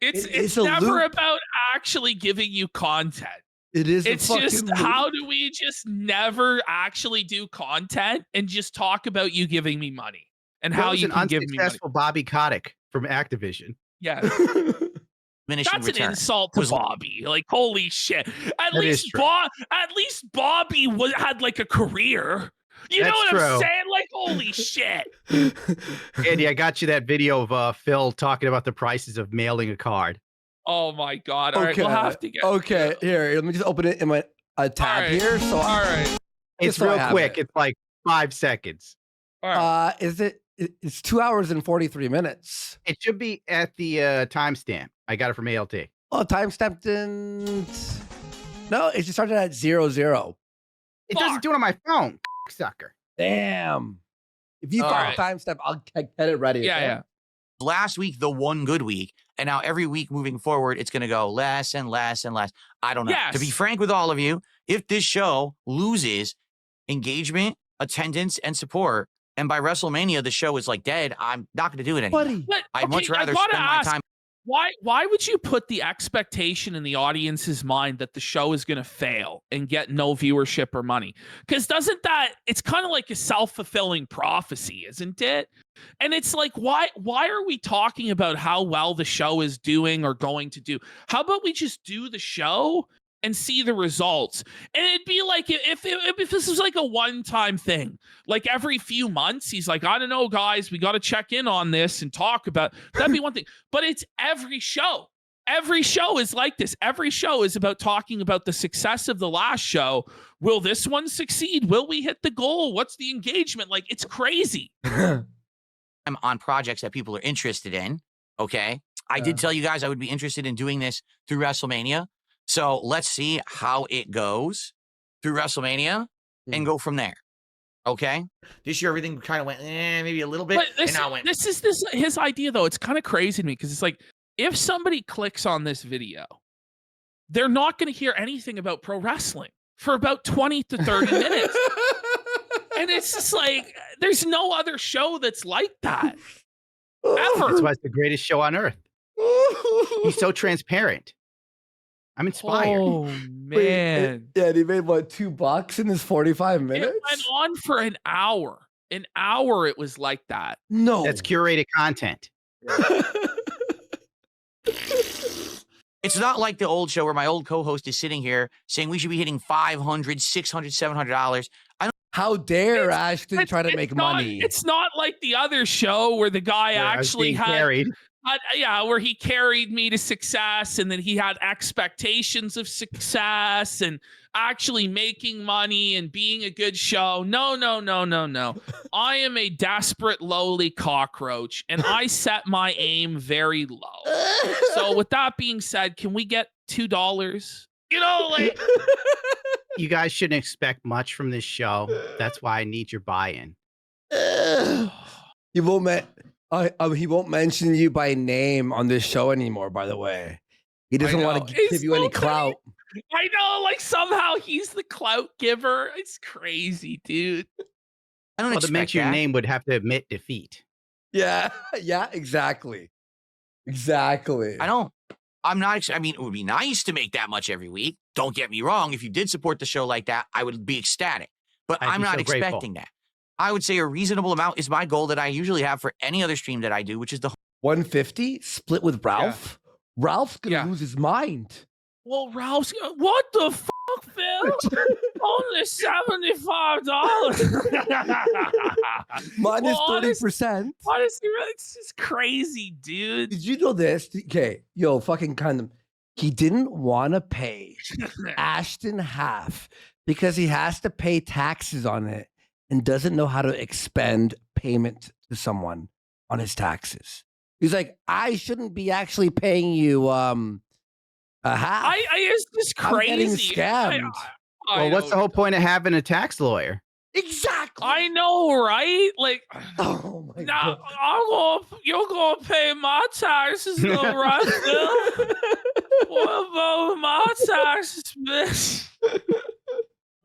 It's a never loop. about actually giving you content. It is. It's just how do we just never actually do content and just talk about you giving me money and how That was you an can give me money? unsuccessful Bobby Kotick from Activision. Yeah. diminishing That's an return? insult to Was- Bobby. Like, holy shit. At That least is true. Bobby had like a career. You know That's what I'm true. saying? Like, holy shit. Andy, I got you that video of Phil talking about the prices of mailing a card. Oh my God. All right, we'll have to get. Okay, here, let me just open it in my tab All right. here. So, All right. It's so I real have quick. it. It's like 5 seconds. All right. it's 2 hours and 43 minutes. It should be at the timestamp. I got it from ALT. Oh, timestamp didn't. No, it just started at 00. It doesn't do it on my phone, sucker. Damn. If you All find right. a timestamp, I'll get it ready. Yeah, okay? yeah. Last week, the one good week. And now every week moving forward, it's going to go less and less and less. I don't know. To be Yes. frank with all of you, if this show loses engagement, attendance, and support, and by WrestleMania, the show is like dead, I'm not going to do it anymore. Buddy. But, I'd much okay, I rather gotta spend my ask, time. Why would you put the expectation in the audience's mind that the show is going to fail and get no viewership or money? Because doesn't that, it's kind of like a self-fulfilling prophecy, isn't it? And it's like, why are we talking about how well the show is doing or going to do? How about we just do the show and see the results? And it'd be like, if this was like a one-time thing, like every few months, he's like, I don't know, guys, we got to check in on this and talk about, that'd be one thing. But it's every show. Every show is like this. Every show is about talking about the success of the last show. Will this one succeed? Will we hit the goal? What's the engagement? Like, it's crazy. I'm on projects that people are interested in. Okay. I did tell you guys I would be interested in doing this through WrestleMania. So let's see how it goes through WrestleMania and go from there. Okay. This year, everything kind of went, maybe a little bit. But And now went. this is his idea, though. It's kind of crazy to me because it's like, if somebody clicks on this video, they're not going to hear anything about pro wrestling for about 20 to 30 minutes. And it's just like, there's no other show that's like that. Ever. That's why it's the greatest show on earth. He's so transparent. I'm inspired. Oh, man. Yeah, and he made what, $2 in his 45 minutes? It went on for an hour. An hour it was like that. No. That's curated content. It's not like the old show where my old co-host is sitting here saying we should be hitting $500, $600, $700. How dare Ashton try to make money? It's not like the other show where the guy Where I was actually being had carried. where he carried me to success, and then he had expectations of success and actually making money and being a good show. No. I am a desperate, lowly cockroach, and I set my aim very low. So with that being said, can we get $2? You know, like, You guys shouldn't expect much from this show. That's why I need your buy-in. He won't mention you by name on this show anymore, by the way. He doesn't want to It's give you so any funny. clout. I know, like, somehow he's the clout giver. It's crazy, dude. I don't Well, to expect mention your that. name would have to admit defeat. Yeah, yeah, exactly. Exactly. I'm not, I mean, it would be nice to make that much every week. Don't get me wrong. If you did support the show like that, I would be ecstatic. But I'd I'm be not so grateful. expecting that. I would say a reasonable amount is my goal that I usually have for any other stream that I do, which is the 150 split with Ralph. Ralph's gonna lose his mind. Well, Ralph's what the fuck, Phil? Only $75. Minus Well, honest- 30%. Honestly, it's just crazy, dude. Did you know this? Okay, yo, fucking condom. He didn't want to pay Ashton half because he has to pay taxes on it and doesn't know how to expend payment to someone on his taxes. He's like, I shouldn't be actually paying you a half. It's just I'm getting crazy. scammed. Well, what's the whole point of having a tax lawyer? Exactly. I know, right? Like, Oh my now god. you're gonna pay my taxes, though, right, Phil? What about my taxes, bitch?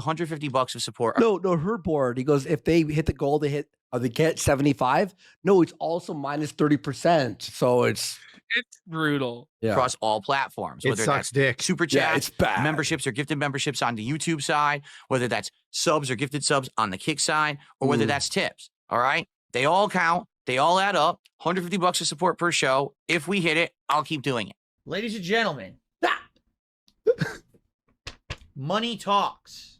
$150 of support. No, her board. He goes, if they hit the goal, they get 75. No, it's also minus 30%. So it's brutal. Across all platforms, It whether sucks that's dick. super Yeah, chats, it's bad. memberships or gifted memberships on the YouTube side, whether that's subs or gifted subs on the Kick side, or whether that's tips. All right, they all count. They all add up. $150 of support per show. If we hit it, I'll keep doing it. Ladies and gentlemen, money talks.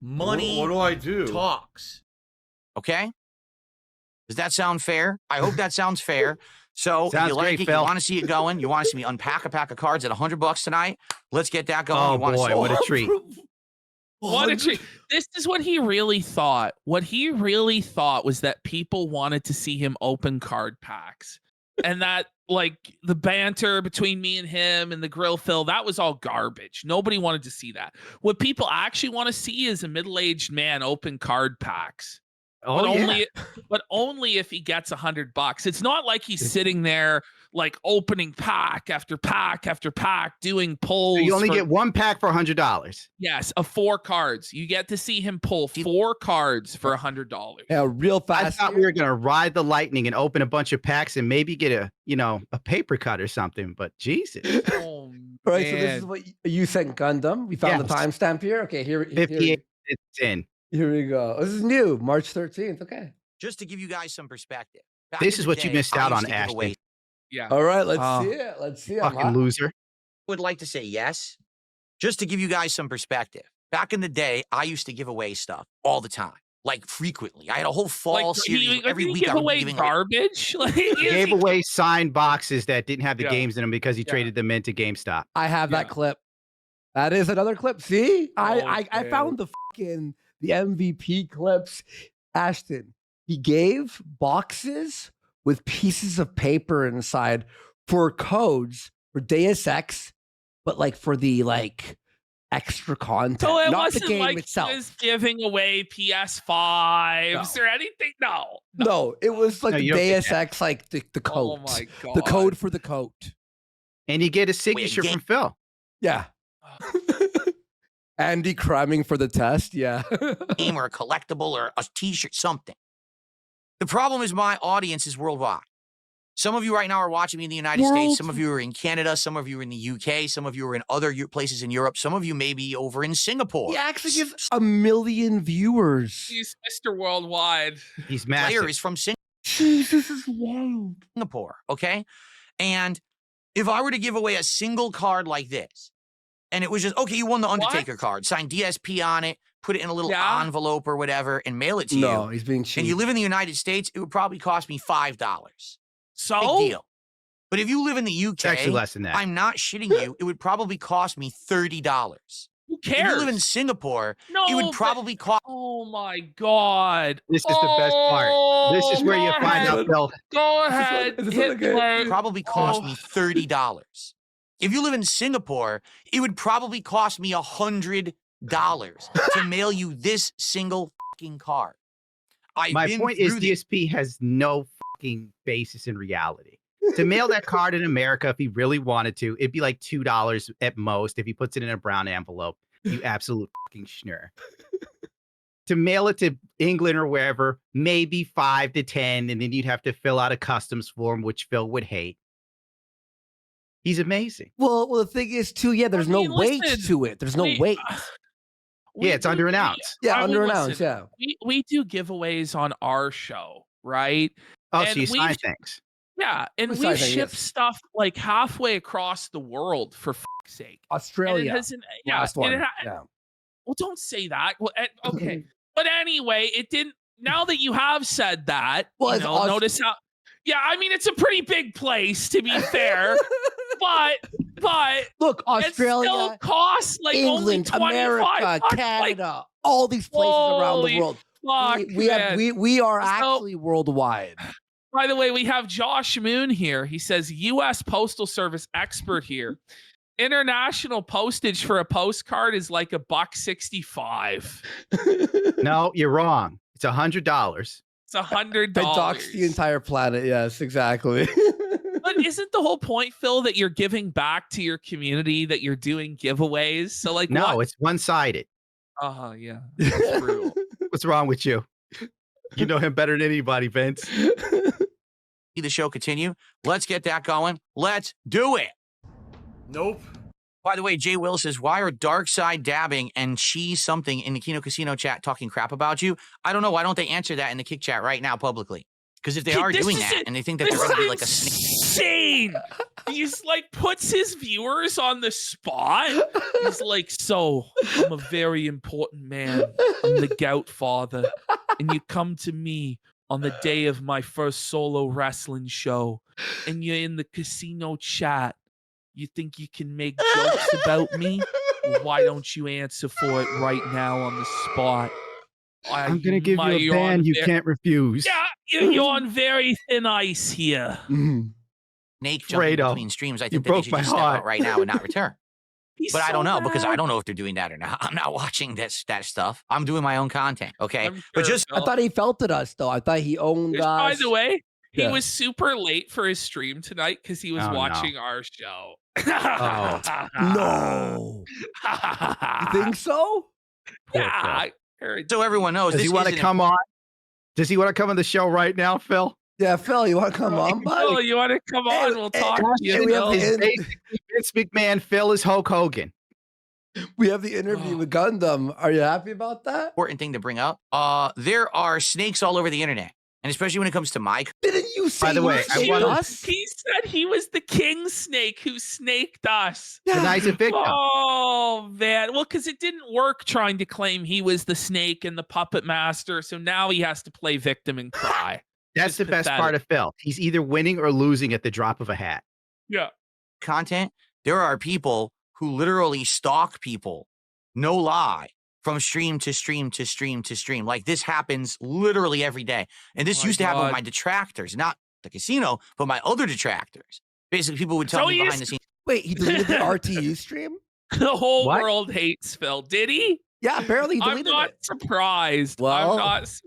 Money What do I do? talks. Okay. Does that sound fair? I hope that sounds fair. So if Sounds you like great, it, Phil. you want to see it going, you want to see me unpack a pack of cards at $100 tonight. Let's get that going. Oh You want to boy, see what a treat. What a treat. This is what he really thought. What he really thought was that people wanted to see him open card packs. And that, like, the banter between me and him and the grill Phil, that was all garbage. Nobody wanted to see that. What people actually want to see is a middle-aged man open card packs. Oh, yeah. But only if he gets $100. It's not like he's sitting there like opening pack after pack after pack, doing pulls. So you only get one pack for $100. Yes, of 4 cards. You get to see him pull 4 cards for $100. Yeah, real I fast. thought we were gonna ride the lightning and open a bunch of packs and maybe get a paper cut or something. But Jesus, Oh, All right, so this man. is what you sent Gundam. We found the Yes. timestamp here. Okay, here 58 it's in. here we go. This is new, March 13th. Okay. just to give you guys some perspective. Back This in is the what you day, missed I out used on, to give Ashton. away- Yeah. All right, let's Oh. see it. Let's see it. Fucking loser. would like to say yes, just to give you guys some perspective. Back in the day, I used to give away stuff all the time. like frequently. I had a whole fall Like, series every did he week. give I would be away giving like, garbage? Like, He gave away signed boxes that didn't have the Yeah. games in them because he Yeah. traded them into GameStop. I have that Yeah. clip. That is another clip. See, I Okay. found the MVP clips. Ashton, he gave boxes with pieces of paper inside for codes for Deus Ex, but like for the extra content, So it not the wasn't game like itself. he was giving away PS5s or anything. No. No, it was like No, the you don't get Deus that. Ex, like the Oh coat, my god. the code for the coat. And you get a signature again- from Phil. Yeah. Andy cramming for the test. Yeah. game or a collectible or a t-shirt, something. The problem is my audience is worldwide. Some of you right now are watching me in the United States. Some of you are in Canada. Some of you are in the UK. Some of you are in other places in Europe. Some of you may be over in Singapore. He actually gives 1 million viewers. He's Mr. Worldwide. He's Player massive. is from Jesus, this is wild. Singapore, okay? And if I were to give away a single card like this, and it was just, okay, you won the Undertaker card, sign DSP on it, put it in a little Yeah. envelope or whatever, and mail it to No, you, he's being cheap. and you live in the United States, it would probably cost me $5. So Big deal. But if you live in the It's actually UK, less than that. I'm not shitting you, it would probably cost me $30. who If cares? you live in Singapore, no, it would but- probably cost Oh my god. This is the best part. This is where you go find ahead. out Phil. Go ahead. is this Hit okay? play. probably cost Oh. me $30. If you live in Singapore, it would probably cost me $100 to mail you this single fucking card. My point is through this. DSP has no fucking basis in reality. To mail that card in America, if he really wanted to, it'd be like $2 at most if he puts it in a brown envelope. You absolute fucking schnurr. To mail it to England or wherever, maybe 5 to 10, and then you'd have to fill out a customs form, which Phil would hate. He's amazing. Well, the thing is, too, yeah, there's mean, no weight listen, to it. There's no we- weight. Yeah, it's under an ounce. Yeah, I mean, under an listen, ounce, yeah. We do giveaways on our show, right? Oh, And so you we've- sign things. Yeah, and Besides we that, ship yes. stuff like halfway across the world for fuck's sake. And it Australia. hasn't, yeah, Last and one. it Yeah. well, don't say that. Well, okay, but anyway, it didn't. Now that you have said that, Well, you it's know, notice how. Yeah, I mean, it's a pretty big place to be fair, but Look, it still Australia, costs like England, only 25 America, bucks, Canada, all these places around the holy world. Like, fuck, We are So- actually worldwide. By the way, we have Josh Moon here. He says, U.S. Postal Service expert here. International postage for a postcard is like $1.65. No, you're wrong. It's $100. It's $100. I doxed the entire planet. Yes, exactly. But isn't the whole point, Phil, that you're giving back to your community, that you're doing giveaways? So, like, No, what? it's one-sided. Yeah, that's brutal. What's wrong with you? You know him better than anybody, Vince. See the show continue. Let's get that going. Let's do it. Nope. By the way, Jay Will says, why are Dark Side dabbing and she something in the Kino Casino chat talking crap about you? I don't know. Why don't they answer that in the kick chat right now publicly? Because if they are This doing is that it. and they think that This they're going to is be like a snake, insane. He's like puts his viewers on the spot. He's like, so I'm a very important man. I'm the gout father. And you come to me on the day of my first solo wrestling show. And you're in the casino chat. You think you can make jokes about me? Well, why don't you answer for it right now on the spot? I'm going to give you a you're on ban you ve- can't refuse. Yeah, you're on very thin ice here. Mhm. snake jumping Fredo, between streams. I you think that they broke should my just step heart. out right now and not return. He's But I don't so know because I mad. don't know if they're doing that or not. I'm not watching that stuff. I'm doing my own content. Okay. I'm But sure, just I thought he felt at us, though. I thought he owned Which, us. by the way, he Yeah. was super late for his stream tonight because he was Oh, no. watching our show. No. You think so? Poor Yeah. Phil. I heard- so everyone knows, Does he this want to isn't- come on? Does he want to come on the show right now, Phil? Yeah, Phil, you want to come on, Oh, buddy? you want to come on? We'll talk to you. and we have Phil. the Is in- basically Vince McMahon. Phil is Hulk Hogan. We have the interview Oh. with Gundam. Are you happy about that? important thing to bring up. There are snakes all over the internet. And especially when it comes to my Didn't you say By the you way, I snaked wanted- us? He said he was the king snake who snaked us. Tonight's a victim. Oh man. Well, because it didn't work trying to claim he was the snake and the puppet master. So now he has to play victim and cry. That's It's the best pathetic. part of Phil. He's either winning or losing at the drop of a hat. Yeah. content, there are people who literally stalk people, no lie, from stream to stream to stream to stream. Like this happens literally every day. And this Oh my used to happen with God. my detractors, not the casino, but my other detractors. Basically, people would tell So me he behind the is- scenes. Wait, he deleted the RTU stream? The whole What? world hates Phil. Did he? Yeah, apparently he I'm deleted not it. surprised. Well- I'm not surprised.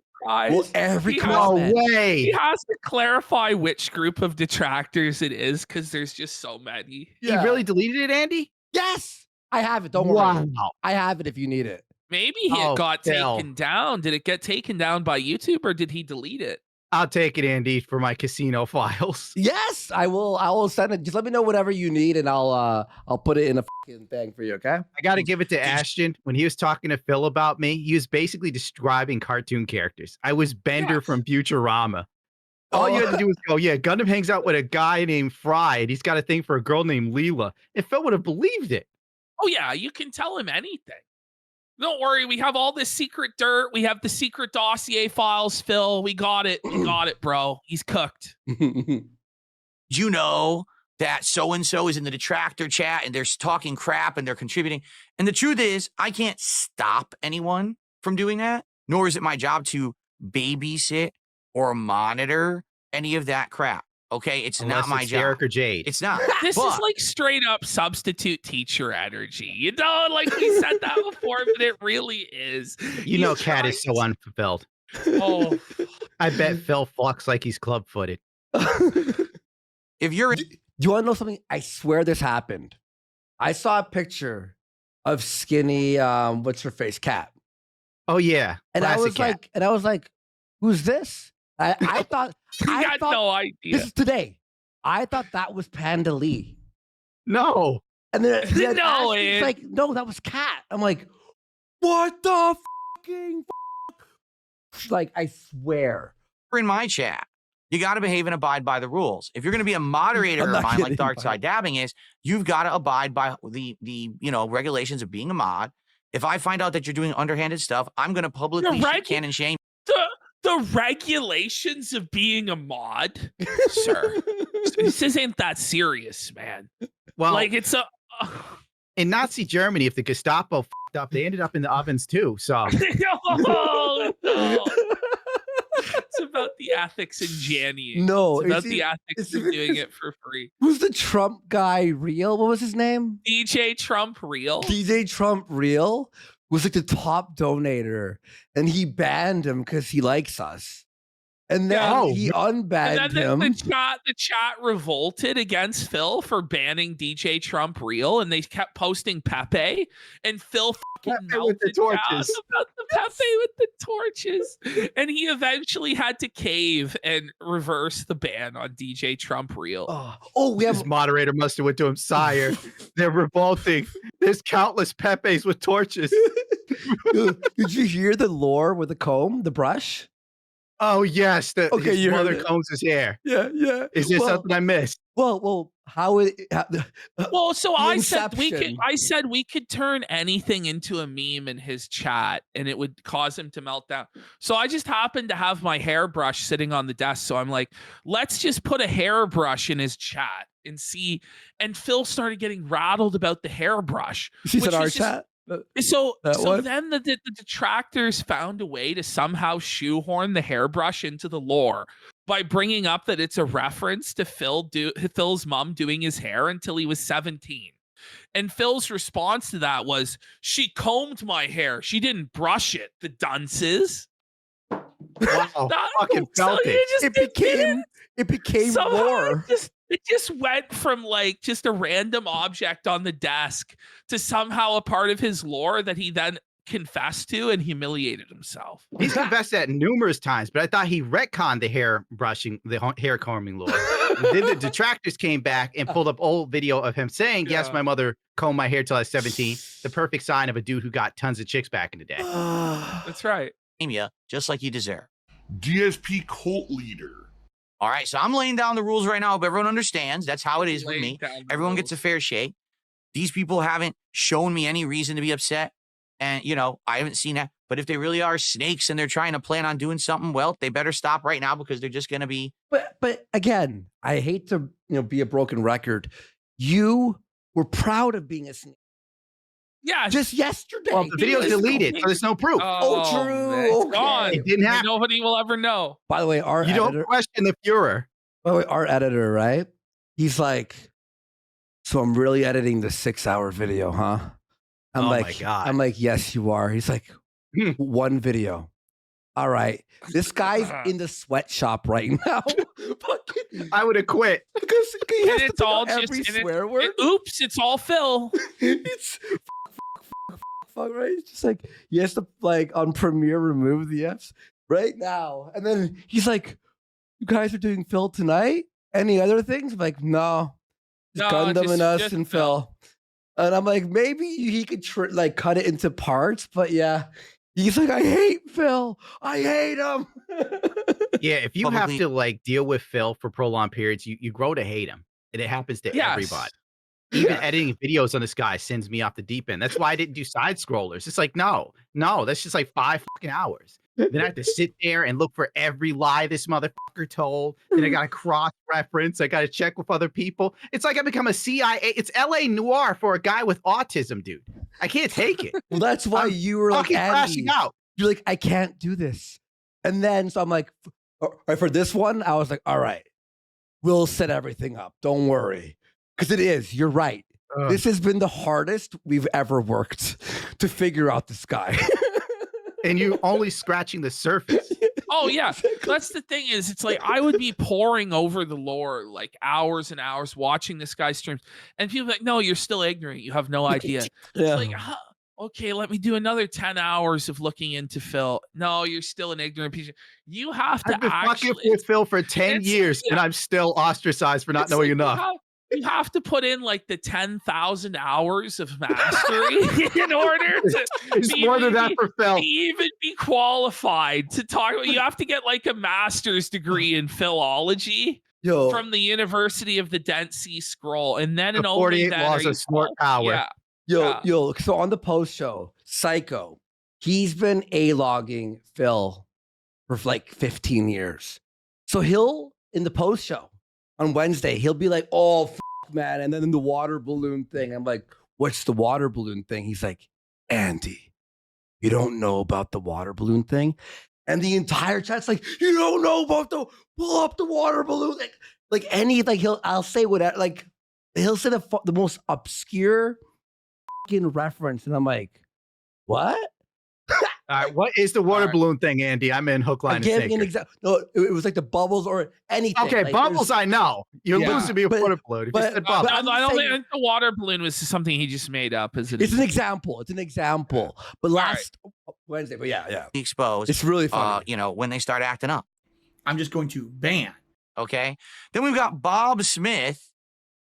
Well, every He has- No comment. He way. has to clarify which group of detractors it is because there's just so many. Yeah. He really deleted it, Andy? Yes, I have it. Don't worry. Wow. I have it if you need it. Maybe it Oh, got Phil. taken down. Did it get taken down by YouTube or did he delete it? I'll take it, Andy, for my casino files. Yes, I will. I will send it. Just let me know whatever you need, and I'll put it in a fucking thing for you. Okay. I got to give it to Ashton. When he was talking to Phil about me, he was basically describing cartoon characters. I was Bender Yes. from Futurama. All you had to do was go, yeah, Gundam hangs out with a guy named Fry, and he's got a thing for a girl named Leela. And Phil would have believed it. Oh, yeah. You can tell him anything. Don't worry. We have all this secret dirt. We have the secret dossier files, Phil. We got it. We got it, bro. He's cooked. You know that so-and-so is in the detractor chat and they're talking crap and they're contributing. And the truth is, I can't stop anyone from doing that, nor is it my job to babysit or monitor any of that crap. Okay? It's Unless not my it's job. Derek or Jade. It's not. This But is like straight up substitute teacher energy. You know, like we said that before, but it really is. You know, He's Cat is so trying unfulfilled. Oh, I bet Phil fucks like he's club footed. if you're Do you want to know something? I swear this happened. I saw a picture of skinny, what's her face, Cat, Oh, yeah. and I Classic was Cat. like, who's this? I thought, I I got thought no idea. this is today. I thought that was Panda Lee, No. and then No, it's it- like, no, that was Cat. I'm like, what the fucking f-? Like, I swear. in my chat, you got to behave and abide by the rules. If you're going to be a moderator I'm of not mine like kidding, Dark buddy. Side Dabbing is, you've got to abide by the regulations of being a mod. If I find out that you're doing underhanded stuff, I'm going to publicly shit, can, and shame. The regulations of being a mod, sir. This isn't that serious, man. Well, Like it's a. in Nazi Germany, if the Gestapo f***ed up, they ended up in the ovens too. So Oh, no. It's about the ethics in Janny. No, it's about it's the even- ethics it's of even doing 'cause- it for free. Who's the Trump guy real? What was his name? DJ Trump real. DJ Trump real was like the top donator, and he banned him because he likes us. And then Yeah. he unbanned And then him. the chat revolted against Phil for banning DJ Trump real, and they kept posting Pepe, and Phil fucking Pepe with the melted down torches. about the Pepe with the torches, and he eventually had to cave and reverse the ban on DJ Trump real. We have his moderator must have went to him, sire. They're revolting. There's countless Pepes with torches. Did you hear the lore with the comb, the brush? Oh, yes. Okay, His you heard mother it. combs his hair. Yeah. Is there well, something I missed? Well, how it? Well, so The I said we could. inception. I said we could turn anything into a meme in his chat, and it would cause him to melt down. So I just happened to have my hairbrush sitting on the desk. So I'm like, let's just put a hairbrush in his chat and see. And Phil started getting rattled about the hairbrush. She which said our is just- chat. So That one? then the detractors found a way to somehow shoehorn the hairbrush into the lore by bringing up that it's a reference to Phil's mom doing his hair until he was 17. And Phil's response to that was, she combed my hair. She didn't brush it, the dunces. Wow. That- Fucking so felt you it. just It became somehow lore. it just went from like just a random object on the desk to somehow a part of his lore that he then confessed to and humiliated himself. He's confessed that numerous times, but I thought he retconned the hair brushing, the hair combing lore. Then the detractors came back and pulled up old video of him saying, yes, Yeah. my mother combed my hair till I was 17. The perfect sign of a dude who got tons of chicks back in the day. That's right. You just like you deserve. DSP cult leader. All right, so I'm laying down the rules right now, but everyone understands that's how it is with me. Everyone gets a fair shake. These people haven't shown me any reason to be upset. And, you know, I haven't seen that. But if they really are snakes and they're trying to plan on doing something, well, they better stop right now because they're just going to be. But again, I hate to be a broken record. You were proud of being a snake. Yeah, just yesterday. Well, the video's deleted, so there's no proof. Oh, true. It's Okay. gone. It didn't happen. Nobody will ever know. By the way, our You editor, don't question the Fuhrer. by the way, our editor, right? He's like, so I'm really editing the 6-hour video, huh? I'm Oh like, my God. I'm like, yes, you are. He's like, one video. All right. This guy's in the sweatshop right now. Fucking, I would have quit. because he has And to it's pick all up every just swear word. oops, it's all Phil. It's fuck, right? It's just like he has to on Premiere remove the Fs right now. And then he's like, you guys are doing Phil tonight? Any other things? I'm like, no. Just No, Gundam and us just and Phil. And I'm like, maybe he could cut it into parts, but yeah. He's like, I hate Phil. I hate him. Yeah, if you Publicly- have to deal with Phil for prolonged periods, you grow to hate him. And it happens to Yes. everybody. Even editing videos on this guy sends me off the deep end. That's why I didn't do side scrollers. It's like, no, that's just like 5 fucking hours. Then I have to sit there and look for every lie this motherfucker told. Then I got to cross-reference. I got to check with other people. It's like I become a CIA. It's LA noir for a guy with autism, dude. I can't take it. Well, that's why you were like, Fucking crashing Andy, out. you're like, I can't do this. And then, so I'm like, all right, for this one, I was like, all right, we'll set everything up. Don't worry. Because it is, you're right. Ugh. This has been the hardest we've ever worked to figure out this guy. And you only scratching the surface. Oh yeah, that's the thing is, it's like I would be poring over the lore like hours and hours watching this guy's streams, and people are like, no, you're still ignorant. You have no idea. Yeah. It's like, huh, okay, let me do another 10 hours of looking into Phil. No, you're still an ignorant piece. You have to I've been fucking actually. with Phil for 10 it's- years, and yeah. I'm still ostracized for not It's knowing like enough. You have to put in like the 10,000 hours of mastery in order to It's more than that for Phil. even be qualified to talk. You have to get like a master's degree in philology Yo, from the University of the Dead Sea Scroll, and then and The only 48 then laws are of you snort qualified. power. Yeah. yo. So on the post show, Psycho, he's been logging Phil for like 15 years. So he'll, in the post show on Wednesday, he'll be like, oh, man. And then the water balloon thing. I'm like, what's the water balloon thing? He's like, Andy, you don't know about the water balloon thing? And the entire chat's like, you don't know about pull up the water balloon. I'll say whatever, he'll say the most obscure fucking reference. And I'm like, what? All right, what is the water All right. balloon thing, Andy? I'm in hook, line, I'm and giving an sinker. example. No, it was like the bubbles or anything. Okay, Like, bubbles, there's- I know. You're Yeah, losing me a but- water balloon. If you but- said but bubbles. I'm I don't saying- think the water balloon was something he just made up. Is it? It's an example. It's an example. But last Wednesday, but yeah. Exposed, It's really funny. when they start acting up. I'm just going to ban. Okay. Then we've got Bob Smith,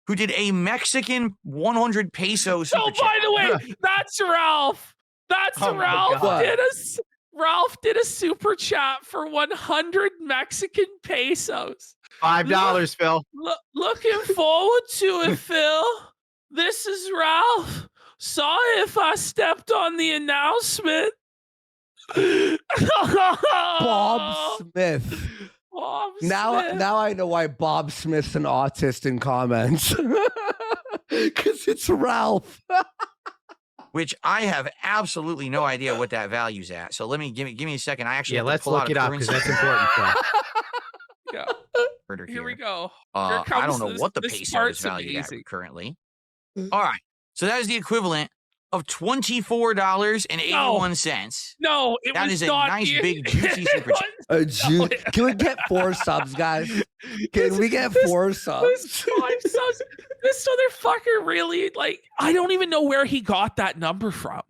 who did a Mexican 100 peso super Oh, chat. by the way, that's Ralph. That's Oh my Ralph. God. Ralph did a super chat for 100 Mexican pesos. $5, Phil. Looking forward to it, Phil. This is Ralph. Sorry if I stepped on the announcement. Bob Smith. Bob Now Smith. I know why Bob Smith's an autist in comments. Because it's Ralph. Which I have absolutely no idea what that value's at. So give me a second. I actually Yeah, have to let's pull look out it a up because currency that's important, Phil. Yeah, converter here we here. go. I don't comes know this- what the this peso is part's valued at amazing. currently. All right. So that is the equivalent of $24.81. No, it That was is a not nice, the- big, juicy super chat. Can we get 4 subs, guys? Can we get 4 This subs? 5 subs. This motherfucker really I don't even know where he got that number from.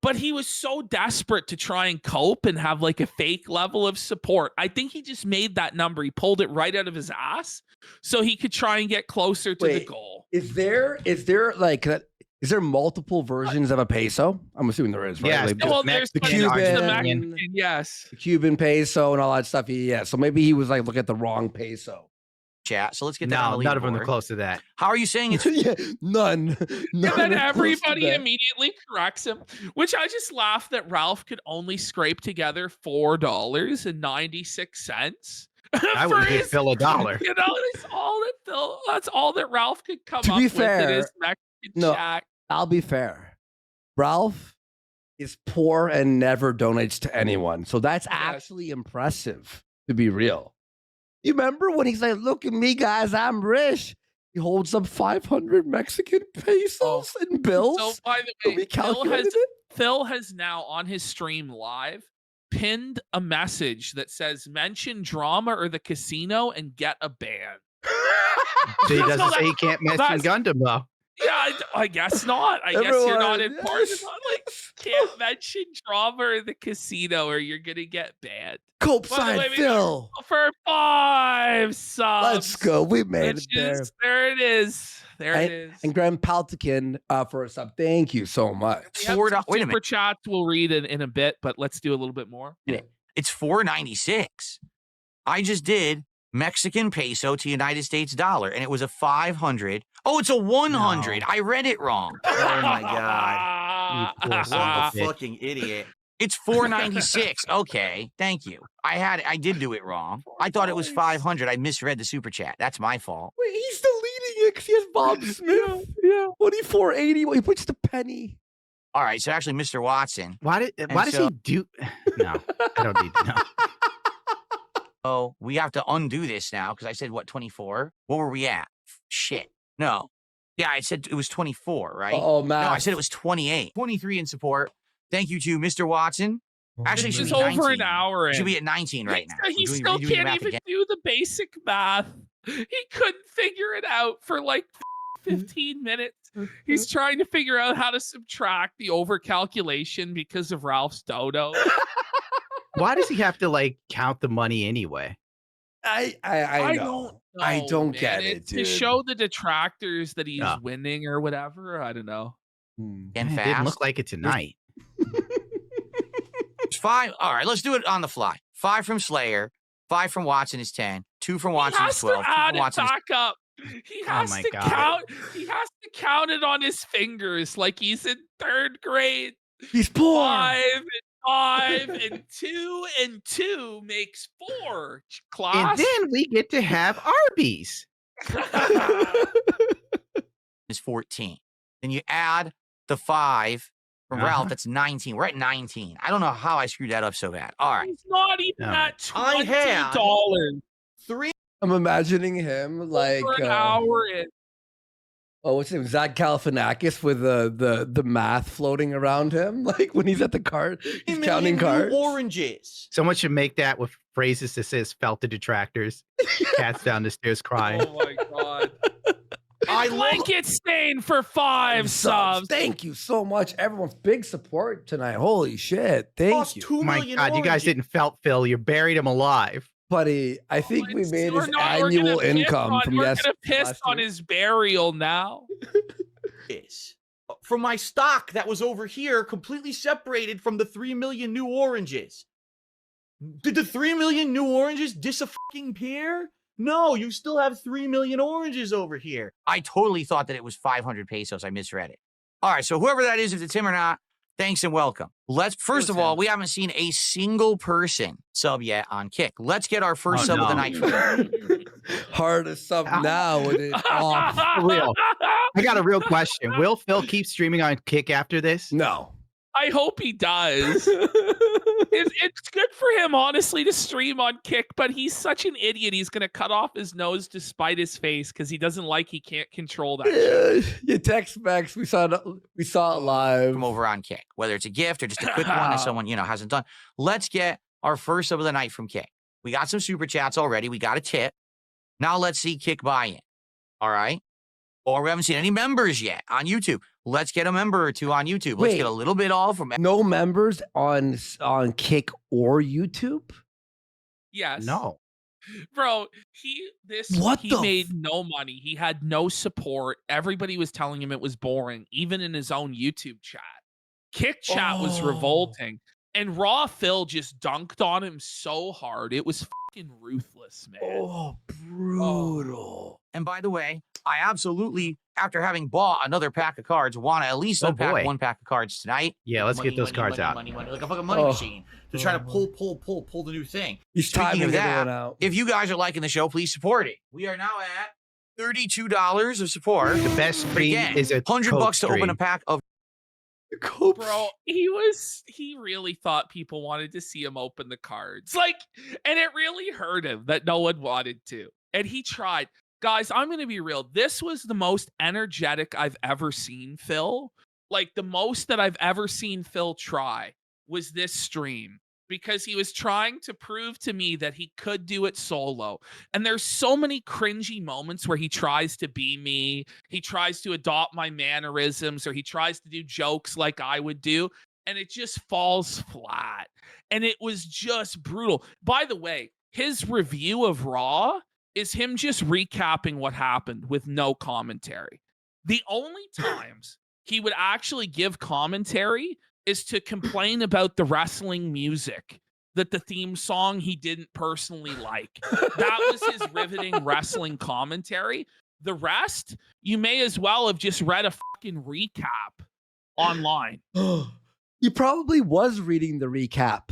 But he was so desperate to try and cope and have a fake level of support. I think he just made that number. He pulled it right out of his ass so he could try and get closer to the Wait. goal. Is there Is there multiple versions of a peso? I'm assuming there is, right? Yes, Like, there's Well, there's Mexican, the Cuban, Mexican, yes. the Cuban peso and all that stuff. Yeah. So maybe he was like, look at the wrong peso. Chat. So let's get that on No, the none of them are leaderboard. close to that. How are you saying it's Yeah, none. And then are close to everybody that. immediately corrects him, which I just laugh that Ralph could only scrape together $4.96. I for would give his- Phil $1. You know, that's all that Ralph could come To up be with in fair, his Mexican no. shack. I'll be fair. Ralph is poor and never donates to anyone. So that's actually impressive, to be real. You remember when he's like, look at me, guys, I'm rich. He holds up 500 Mexican pesos in bills. So by the So way, we calculated it. Phil has now on his stream live pinned a message that says mention drama or the casino and get a ban. So he So doesn't say he can't mention Gundam, though. Yeah, I guess not. I guess you're not in part of it. Like, can't mention drama or the casino or you're gonna get banned. Cope By the way, side we Phil. For 5 subs. Let's go. We made it there. There it is. There it is. And Graham Paltikin for a sub. Thank you so much. We have some Wait a super minute. chats we'll read in a bit, but let's do a little bit more. It's $4.96. I just did Mexican peso to United States dollar, and it was a 500. Oh, it's a 100. No. I read it wrong. Oh my god. You poor son I'm a of a bitch. fucking idiot. It's $4.96. Okay, thank you. I did do it wrong. I thought it was 500. I misread the super chat. That's my fault. Wait, he's deleting it because he has Bob Smith. Yeah. What, he 480? Well, he puts the penny. All right, so actually, Mr. Watson. Why does so- he do? No, I don't need to know. Oh, we have to undo this now because I said, what, 24? What were we at? Shit. No. Yeah, I said it was 24, right? Oh, No, man. I said it was 28. 23 in support. Thank you to Mr. Watson. Actually, it should It's be over 19. an hour in. Should be at 19 right now. He We're still redoing the can't math even again. do the basic math. He couldn't figure it out for like 15 minutes. He's trying to figure out how to subtract the overcalculation because of Ralph's dodo. Why does he have to like count the money anyway? I know. I know, don't man. get it, It's dude. to show the detractors that he's Yeah. winning or whatever. I don't know. Hmm. And It fast. didn't look like it tonight. It's 5. All right, let's do it on the fly. 5 from Slayer. 5 from Watson is 10. 2 from He Watson has is to 12. 2 add from it Watson is back up. He has my to God. count. He has to count it on his fingers like he's in 3rd grade. He's poor. 5 and 5 and 2 and 2 makes 4. And Class. then we get to have Arby's. is 14. Then you add the 5 from Uh-huh. Ralph. That's 19. We're at 19. I don't know how I screwed that up so bad. All right. He's not even No. at I had- $20 3. I'm imagining him like, for an hour in. oh, what's his name? Zach Galifianakis with the math floating around him, like when he's at the card, he's counting cards. Oranges. Someone should make that with phrases that says "felt the detractors." Cats down the stairs crying. Oh my god. I Blanket stain for 5 subs. Thank you so much, everyone's big support tonight. Holy shit! Thank you, Oh my God, you guys didn't felt Phil. You buried him alive. buddy. I think we made We're his not- we're annual gonna piss income on- from We're yes. gonna piss last on year. his burial now. is from my stock that was over here, completely separated from the 3 million new oranges. Did the 3 million new oranges disappear? No, you still have 3 million oranges over here. I totally thought that it was 500 pesos. I misread it. All right, so whoever that is, if it's him or not, thanks and welcome. Let's first of all, we haven't seen a single person sub yet on Kick. Let's get our first sub of the night. Hardest sub now with it off. For real. I got a real question. Will Phil keep streaming on Kick after this? No. I hope he does. It's good for him, honestly, to stream on Kick, but he's such an idiot. He's gonna cut off his nose to spite his face because he doesn't like he can't control that. shit. Yeah, you text Max. We saw it live. From over on Kick, whether it's a gift or just a quick one that someone, hasn't done. Let's get our first sub of the night from Kick. We got some super chats already. We got a tip. Now let's see Kick buy-in. All right. Or we haven't seen any members yet on YouTube. Let's get a member or two on YouTube. Let's Wait. get a little bit off from. No members on Kick or YouTube. Yes. No. Bro, What he the made no money. He had no support. Everybody was telling him it was boring, even in his own YouTube chat. Kick chat was Oh. revolting. And Raw Phil just dunked on him so hard. It was fucking ruthless, man. Oh, brutal. And by the way, I absolutely, after having bought another pack of cards, want to at least unpack boy. one pack of cards tonight. Yeah, let's get those cards out. Money, like a fucking money machine to try to pull the new thing. He's Speaking timing of that, everyone out. if you guys are liking the show, please support it. We are now at $32 of support. The best stream Again, is a $100 Coke to open a stream. pack of. Bro, he really thought people wanted to see him open the cards. Like, and it really hurt him that no one wanted to. And he tried. Guys, I'm going to be real. This was the most energetic I've ever seen Phil. Like, the most that I've ever seen Phil try was this stream, because he was trying to prove to me that he could do it solo. And there's so many cringy moments where he tries to be me, he tries to adopt my mannerisms, or he tries to do jokes like I would do, and it just falls flat. And it was just brutal. By the way, his review of Raw is him just recapping what happened with no commentary. The only times he would actually give commentary is to complain about the wrestling music, that the theme song he didn't personally like. That was his riveting wrestling commentary. The rest, you may as well have just read a fucking recap online. He probably was reading the recap.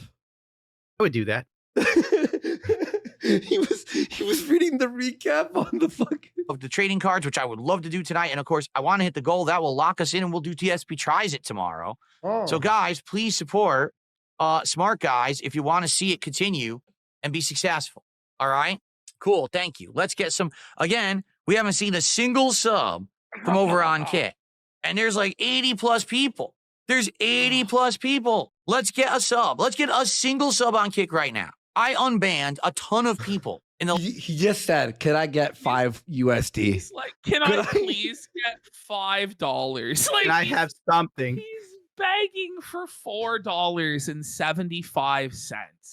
I would do that. he was reading the recap on the fucking Of the trading cards, which I would love to do tonight. And of course, I want to hit the goal that will lock us in, and we'll do TSP Tries It tomorrow. So guys, please support Smart Guys if you want to see it continue and be successful. All right? Cool. Thank you. Let's get some. Again, we haven't seen a single sub from over on Kit. And there's like 80 plus people. There's 80 plus people. Let's get a sub. Let's get a single sub on Kick right now. I unbanned a ton of people in the. He just said, "Can I get $5 USD?" He's like, can I please get $5? Like, Can I have something? he's begging for $4.75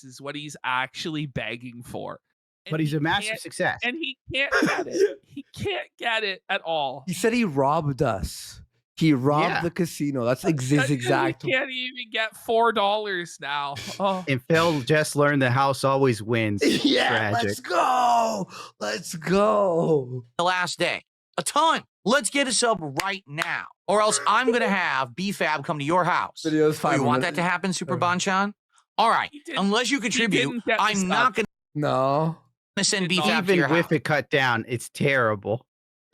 is what he's actually begging for. And But he's he a massive can't- success. And he can't get it. He can't get it at all. He said he robbed us. He robbed Yeah. the casino. That's He exact. can't even get $4 now. Oh. And Phil just learned the house always wins. Yeah, Tragic. let's go. Let's go. last day. A ton. Let's get a sub right now. Or else I'm going to have BFAB come to your house. Video's Oh, you 5 want that minutes. to happen, Super Bonchan? All right. He didn't- Unless you contribute, didn't get the I'm not sub. going No. to send Did not. BFAB to Even your with house. it cut down, it's terrible.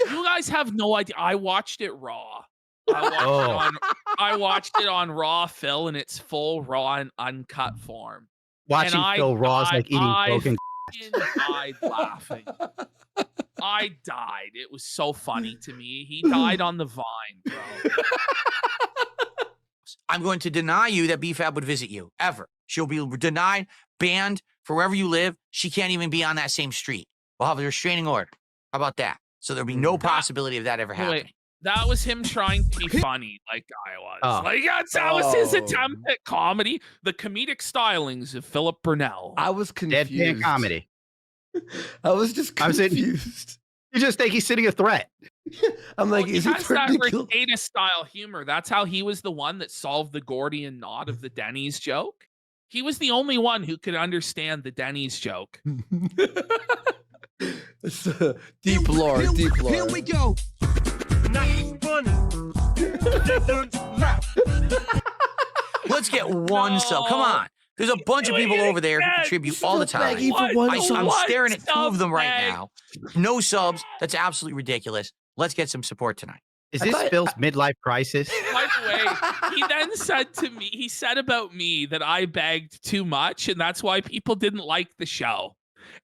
You guys have no idea. I watched it raw. I watched it on Raw Phil in its full raw and uncut form. Watching I Phil Raw's like eating I broken. fucking died laughing. I died. It was so funny to me. He died on the vine, bro. I'm going to deny you that BFAB would visit you, ever. She'll be denied, banned for wherever you live. She can't even be on that same street. We'll have a restraining order. How about that? So there'll be no possibility of that ever happening. That was him trying to be funny, like I was. Oh. Like that was his Oh. attempt at comedy. The comedic stylings of Philip Burnell. I was confused. Deadpan comedy. I was just I was in- confused. You just think he's sitting a threat. I'm like, Well, is he he has that threatening to kill? Dana style humor. That's how he was the one that solved the Gordian knot of the Denny's joke. He was the only one who could understand the Denny's joke. It's deep lore, deep lore. Here we go. Let's get one sub. Come on. There's a bunch of people over there who contribute all the time. begging for one I'm sub. staring at two of them right Bag. now. No subs. That's absolutely ridiculous. Let's get some support tonight. Is I this thought- Phil's midlife crisis? By the way, he then said to me, he said about me that I begged too much, and that's why people didn't like the show.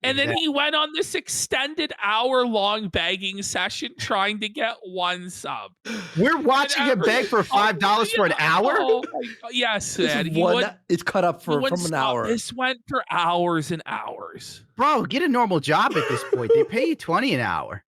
And then he went on this extended hour-long begging session trying to get one sub. We're watching him beg for $5 for an hour? Oh my God. Yes, This man. is He one- would- it's cut up he from wouldn't an stop. hour. This went for hours and hours. Bro, get a normal job at this point. They pay you $20 an hour.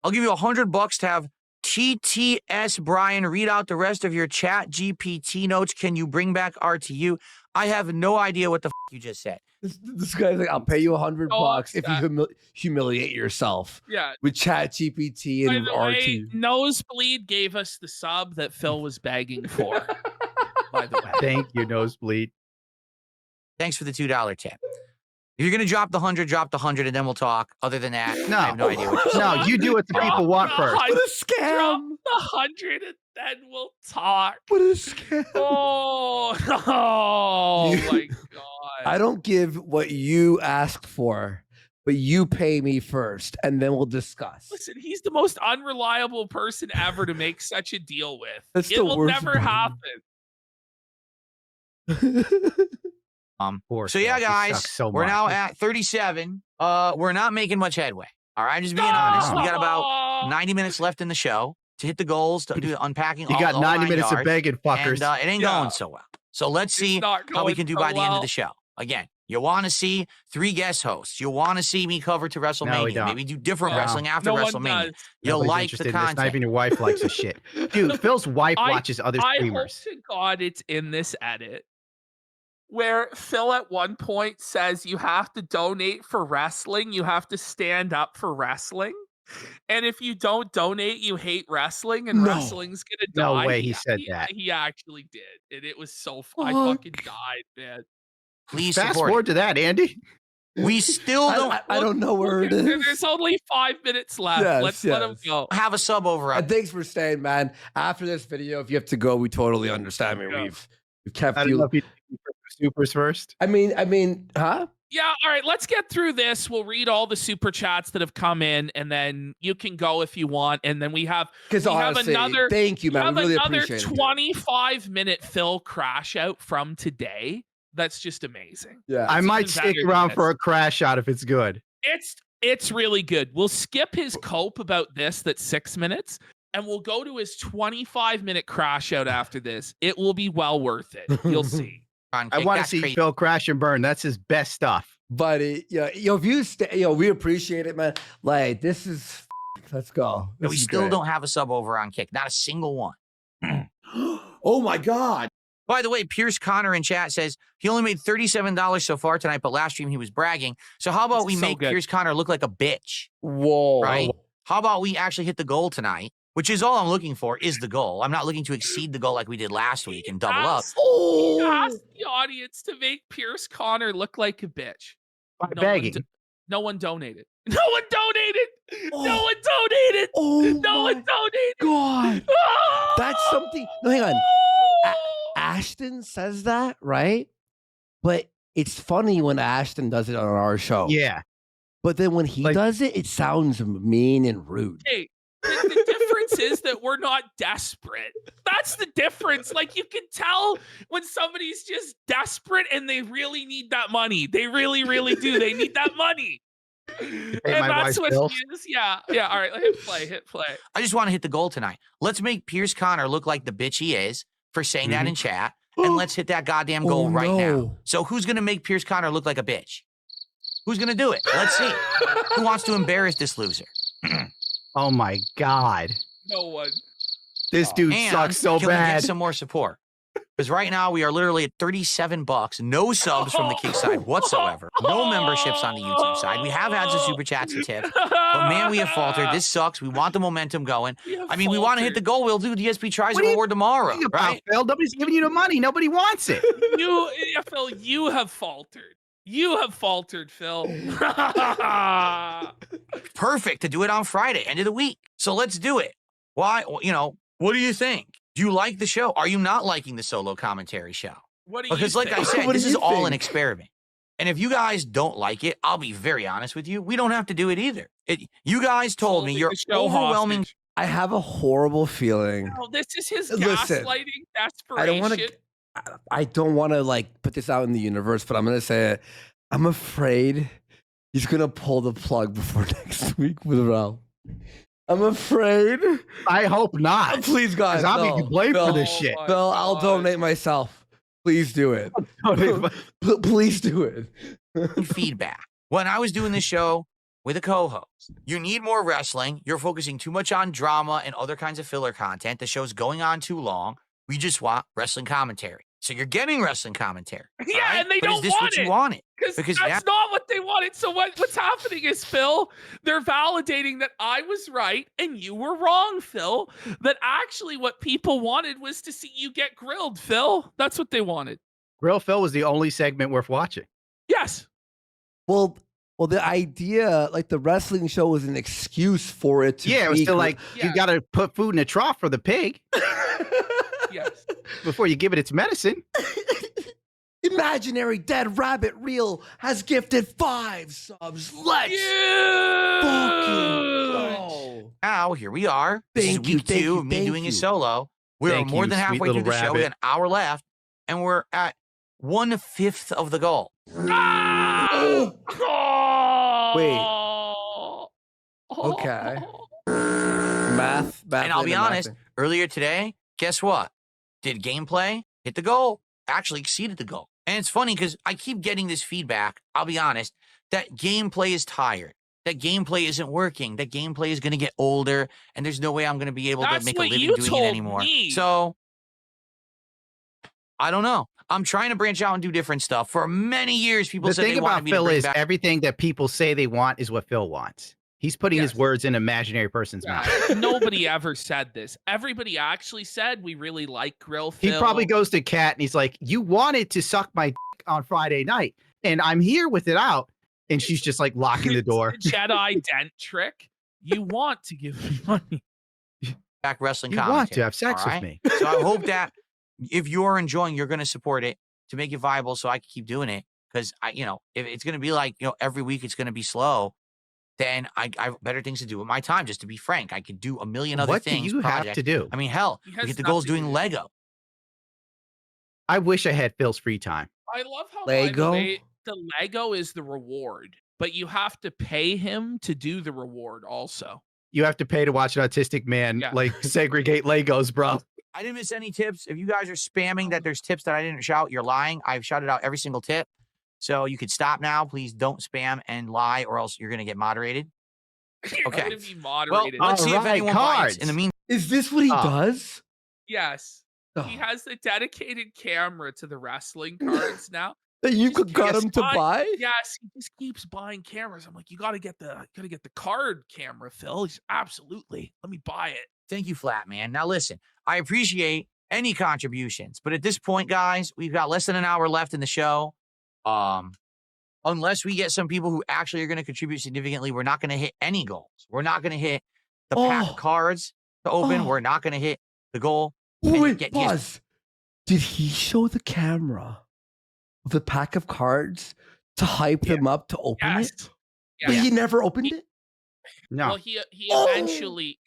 I'll give you $100 to have TTS Brian read out the rest of your chat GPT notes. Can you bring back RTU? I have no idea what the you just said. This guy's like, I'll pay you $100 Oh, if you humiliate yourself Yeah. with Chat GPT By and the way, RT. Nosebleed gave us the sub that Phil was begging for. By the way. Thank you, Nosebleed. Thanks for the $2 tip. If you're going to drop the 100, drop the 100, and then we'll talk. Other than that, No. I have no idea what you're saying. No, you do what the people want first. What a Drop scam! the 100 and then we'll talk. What a scam! Oh, oh my God. I don't give what you ask for, but you pay me first, and then we'll discuss. Listen, he's the most unreliable person ever to make such a deal with. That's It the will worst never part. happen. Poor So yeah, Phil, he guys, sucks so we're much. now at 37. We're not making much headway. All right, I'm just being honest. We got about 90 minutes left in the show to hit the goals, to do the unpacking. You all- got all 90 nine minutes of yards, begging fuckers. and it ain't Yeah. going so well. So let's see It's not how we going can do so by the end of well. the show. Again, you want to see 3 guest hosts. You want to see me cover to WrestleMania. don't. Maybe do different No. wrestling after No one WrestleMania. does. You'll Nobody's like interested the in this. Not content. even your wife likes this shit. Dude, Phil's wife I- watches other I hope streamers. to God it's in this edit where Phil at one point says you have to donate for wrestling. You have to stand up for wrestling. And if you don't donate, you hate wrestling and No. wrestling's going to No die. way he said that. He actually did. And it was so I Fuck. fucking died, man. Please Fast support forward to that, Andy. it. We still don't I don't know where it is. There's only 5 minutes left. Yes, Let's let him yes. go. have a sub over on And thanks for staying, man. After this video, if you have to go, we totally understand. I mean, Yeah. we've kept I don't know you. if you supers first. I mean, huh? Yeah, all right, let's get through this. We'll read all the super chats that have come in, and then you can go if you want. And then we have Because We have honestly, another- thank you, we man. have We really another appreciate it. 25-minute Phil crash out from today. That's just amazing. Yeah. I It's might even stick better than around this. for a crash out if it's good. It's really good. We'll skip his cope about this. That's 6 minutes, and we'll go to his 25-minute crash out after this. It will be well worth it. You'll see. on I Kick. want to That's see crazy. Phil crash and burn. That's his best stuff. Buddy, if you stay, we appreciate it, man. Like, this is, let's go. But we This is still great. don't have a sub over on Kick. Not a single one. Oh my God. By the way, Pierce Connor in chat says he only made $37 so far tonight, but last stream he was bragging. So how about This we is so make good. Pierce Connor look like a bitch, Whoa. right? How about we actually hit the goal tonight, which is all I'm looking for is the goal. I'm not looking to exceed the goal like we did last week and double up. Ask- Oh. Ask the audience to make Pierce Connor look like a bitch. By No one begging. do- No one donated. No one donated. Oh. No one donated. Oh, No one my donated. God. Ah! That's something. No, hang on. Ashton says that, right? But it's funny when Ashton does it on our show. Yeah. But then when he Like- does it, it sounds mean and rude. Hey, the difference is that we're not desperate. That's the difference. Like, you can tell when somebody's just desperate and they really need that money. They really, really do. They need that money. And my that's wife's what bills. he is. Yeah. Yeah. All right. Hit play. Hit play. I just want to hit the goal tonight. Let's make Pierce Connor look like the bitch he is for saying that in chat. And let's hit that goddamn goal Oh, right now. no. So who's going to make Pierce Connor look like a bitch? Who's going to do it? Let's see. Who wants to embarrass this loser? Oh my God. No one. This dude And sucks so can we bad. get some more support? Because right now we are literally at $37. No subs from the kick side whatsoever. No memberships on the YouTube side. We have had some super chats and tips. But man, we have faltered. This sucks. We want the momentum going. I mean, we want to hit the goal. We'll do DSP tries What to are you reward tomorrow, Think about, right? Phil. Nobody's giving you the money. Nobody wants it. You, Phil, you have faltered. You have faltered, Phil. Perfect to do it on Friday, end of the week. So let's do it. Why? What do you think? Do you like the show? Are you not liking the solo commentary show? What do you Because, like I think? said, What do this is you all an think? experiment. And if you guys don't like it, I'll be very honest with you. We don't have to do it either. You guys told me Holding you're the show overwhelming. hostage. I have a horrible feeling. No, this is his Listen, gaslighting desperation. I don't want to. I don't want to like put this out in the universe, but I'm gonna say it. I'm afraid he's gonna pull the plug before next week with Ralph. I'm afraid. I hope not. Please, God, Because I'll be no. blamed for Bill, this shit. my Bill, I'll God. donate myself. Please do it. Please do it. feedback. When I was doing this show with a co-host, you need more wrestling. You're focusing too much on drama and other kinds of filler content. The show's going on too long. We just want wrestling commentary. So you're getting wrestling commentary. Yeah, right? and they But don't is this want what it. you wanted? Because that's not what they wanted. So what's happening is, Phil, they're validating that I was right and you were wrong, Phil. That actually what people wanted was to see you get grilled, Phil. That's what they wanted. Grill Phil was the only segment worth watching. Yes. Well, the idea, like the wrestling show, was an excuse for it to. Yeah, it was be still like Yeah. you got to put food in a trough for the pig Yes. before you give it its medicine. Imaginary Dead Rabbit Reel has gifted 5 subs. Let's fucking go. Now, here we are. This is Thank you, week thank 2 you, of me thank doing you. a solo. We're Thank more you, than sweet halfway through little the show. We rabbit. got an hour left, and we're at 1/5 of the goal. Ah! Wait. Oh. Okay. Math. And I'll be honest, earlier today, guess what? Did gameplay hit the goal? Actually exceeded the goal. And it's funny because I keep getting this feedback, I'll be honest, that gameplay is tired. That gameplay isn't working. That gameplay is going to get older, and there's no way I'm going to be able to That's make a what living you doing it told anymore. me. So, I don't know. I'm trying to branch out and do different stuff. For many years, people The said thing they wanted about me to Phil bring is back. everything that people say they want is what Phil wants. He's putting his Yes. words in an imaginary person's mouth. Nobody ever said this. Everybody actually said we really like Grill He Phil. probably goes to Kat and he's like, "You wanted to suck my dick on Friday night, and I'm here with it out." And she's just like locking the door. It's a Jedi dent trick. You want to give me money. Back wrestling You commentary. want to have sex all with right? me. So I hope that if you're enjoying, you're going to support it to make it viable so I can keep doing it. Because if it's going to be like, every week it's going to be slow, then I have better things to do with my time. Just to be frank, I could do a million other What do things. you have projects. to do? I mean, hell, He we has get the goals nothing to doing do. Lego. I wish I had Phil's free time. I love how Lego? by the way, the Lego is the reward, but you have to pay him to do the reward also. You have to pay to watch an autistic man Yeah. like segregate Legos, bro. I didn't miss any tips. If you guys are spamming that there's tips that I didn't shout, you're lying. I've shouted out every single tip. So you could stop now. Please don't spam and lie, or else you're going to get moderated. You're Okay. gonna be Well, moderated. let's see if Alright, anyone bites. cards. In the meantime, Is this what he Oh. does? Yes. Oh. He has the dedicated camera to the wrestling cards now. That you Just got yes, him to I- buy? Yes, he just keeps buying cameras. I'm like, you gotta get the card camera, Phil. He's absolutely. Let me buy it. thank you, Flat Man. Now listen, I appreciate any contributions, but at this point, guys, we've got less than an hour left in the show. Unless we get some people who actually are going to contribute significantly, we're not going to hit any goals. We're not going to hit the pack Oh. of cards to open. Oh. We're not going to hit the goal. And Wait, get- pause. Did he show the camera of the pack of cards to hype them up to open Yes. it? Yeah. But he never opened it? No. Well, he Oh. eventually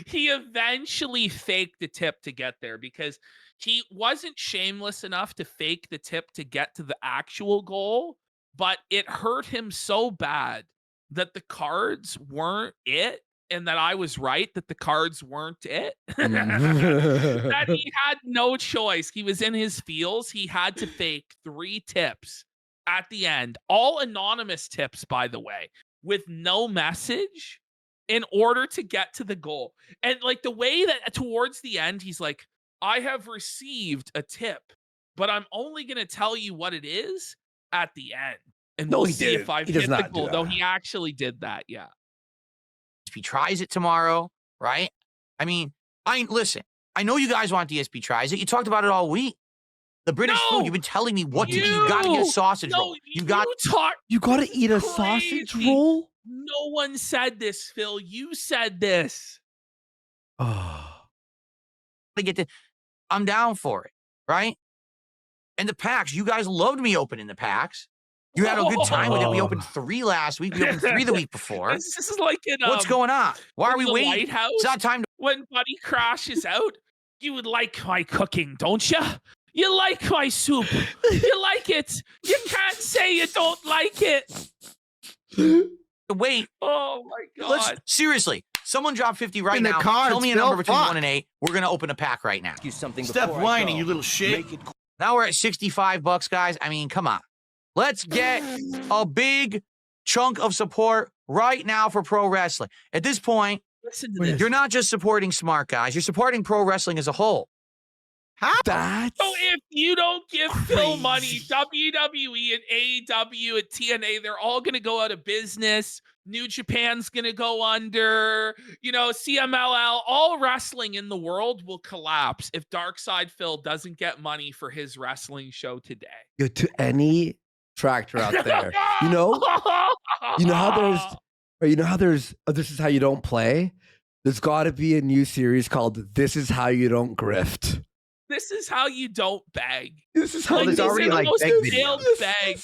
he eventually faked the tip to get there because he wasn't shameless enough to fake the tip to get to the actual goal, but it hurt him so bad that the cards weren't it and that I was right that the cards weren't it. That he had no choice. He was in his feels. He had to fake 3 tips at the end, all anonymous tips, by the way, with no message in order to get to the goal. And like the way that towards the end, he's like, I have received a tip, but I'm only going to tell you what it is at the end. And No, we'll he see didn't. if I've He does hit the not do goal. Though that. he actually did that. Yeah. If he tries it tomorrow, right? I mean, listen. I know you guys want DSP tries it. You talked about it all week. The British No! food. You've been telling me what to eat. You got to get a sausage No, roll. You got talk. You gotta eat a sausage Crazy. roll? No one said this, Phil. You said this. Oh. to get to. I'm down for it, right? And the packs. You guys loved me opening the packs. You had a good time with it. We opened 3 last week. We opened 3 the week before. This is like in What's going on? Why are in we the waiting? Lighthouse, It's not time to. when Buddy crashes out. You would like my cooking, don't you? You like my soup. You like it. You can't say you don't like it. Wait. Oh my God. Let's seriously. Someone drop 50 right In the now. cards, Tell me a Phil, number between fuck. 1 and 8. We're gonna open a pack right now. Stop whining, you little shit. Now we're at $65, guys. I mean, come on. Let's get a big chunk of support right now for pro wrestling. At this point, Listen to Wait, this. you're not just supporting smart guys. You're supporting pro wrestling as a whole. That's So if you don't give Phil money, crazy. WWE and AEW and TNA, they're all going to go out of business. New Japan's going to go under. CMLL, all wrestling in the world will collapse if Darkside Phil doesn't get money for his wrestling show today. Yo, to any tractor out there, you know how there's this is how you don't play. There's got to be a new series called "This Is How You Don't Grift." This is how you don't beg. This is how Well, you there's already, the like, most beg failed videos. beg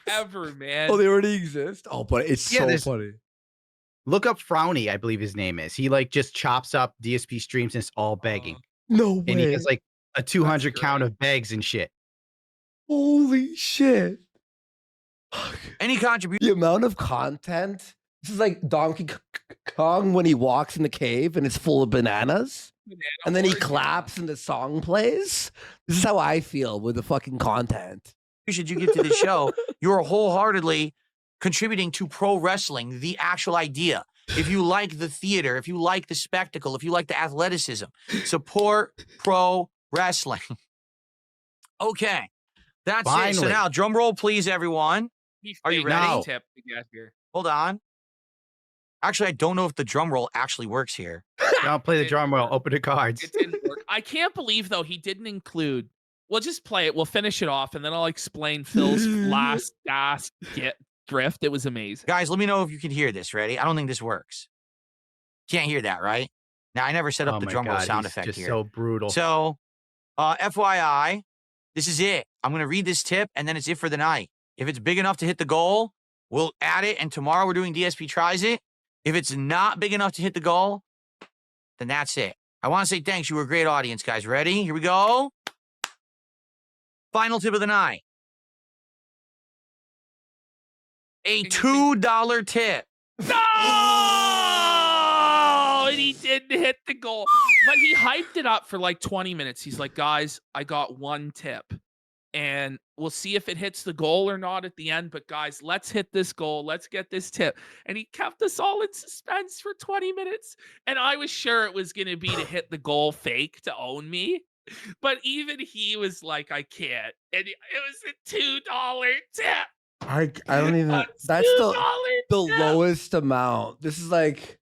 ever, man. Oh, they already exist. Oh, but it's Yeah, so there's- funny. Look up Frowny, I believe his name is. He just chops up DSP streams and it's all begging. No way. And he has like a 200 great. count of begs and shit. Holy shit. Any contribution? The amount of content. This is like Donkey Kong when he walks in the cave and it's full of bananas. And then he claps and the song plays. This is how I feel with the fucking content. You give to the show, you're wholeheartedly contributing to pro wrestling, the actual idea. If you like the theater, if you like the spectacle, if you like the athleticism, support pro wrestling. Okay, that's it. So Finally. now, drum roll, please, everyone. Are you ready? No. Tip to get here. Hold on. Actually, I don't know if the drum roll actually works here. Don't play the drum roll. Open the cards. It didn't work. I can't believe though he didn't include. We'll just play it. We'll finish it off, and then I'll explain Phil's last gasp drift. It was amazing. Guys, let me know if you can hear this. Ready? I don't think this works. Can't hear that, right? Now, I never set up Oh the my drum roll God, sound he's effect just here. so brutal. So, FYI, this is it. I'm going to read this tip, and then it's it for the night. If it's big enough to hit the goal, we'll add it, and tomorrow we're doing DSP Tries It. If it's not big enough to hit the goal, then that's it. I want to say thanks. You were a great audience, guys. Ready? Here we go. Final tip of the night. A $2 tip. No! And he didn't hit the goal. But he hyped it up for like 20 minutes. He's like, guys, I got one tip. And we'll see if it hits the goal or not at the end. But guys, let's hit this goal. Let's get this tip. And he kept us all in suspense for 20 minutes. And I was sure it was going to be to hit the goal fake to own me. But even he was like, I can't. And it was a $2 tip. I don't even. A That's the $2 tip. lowest amount. This is like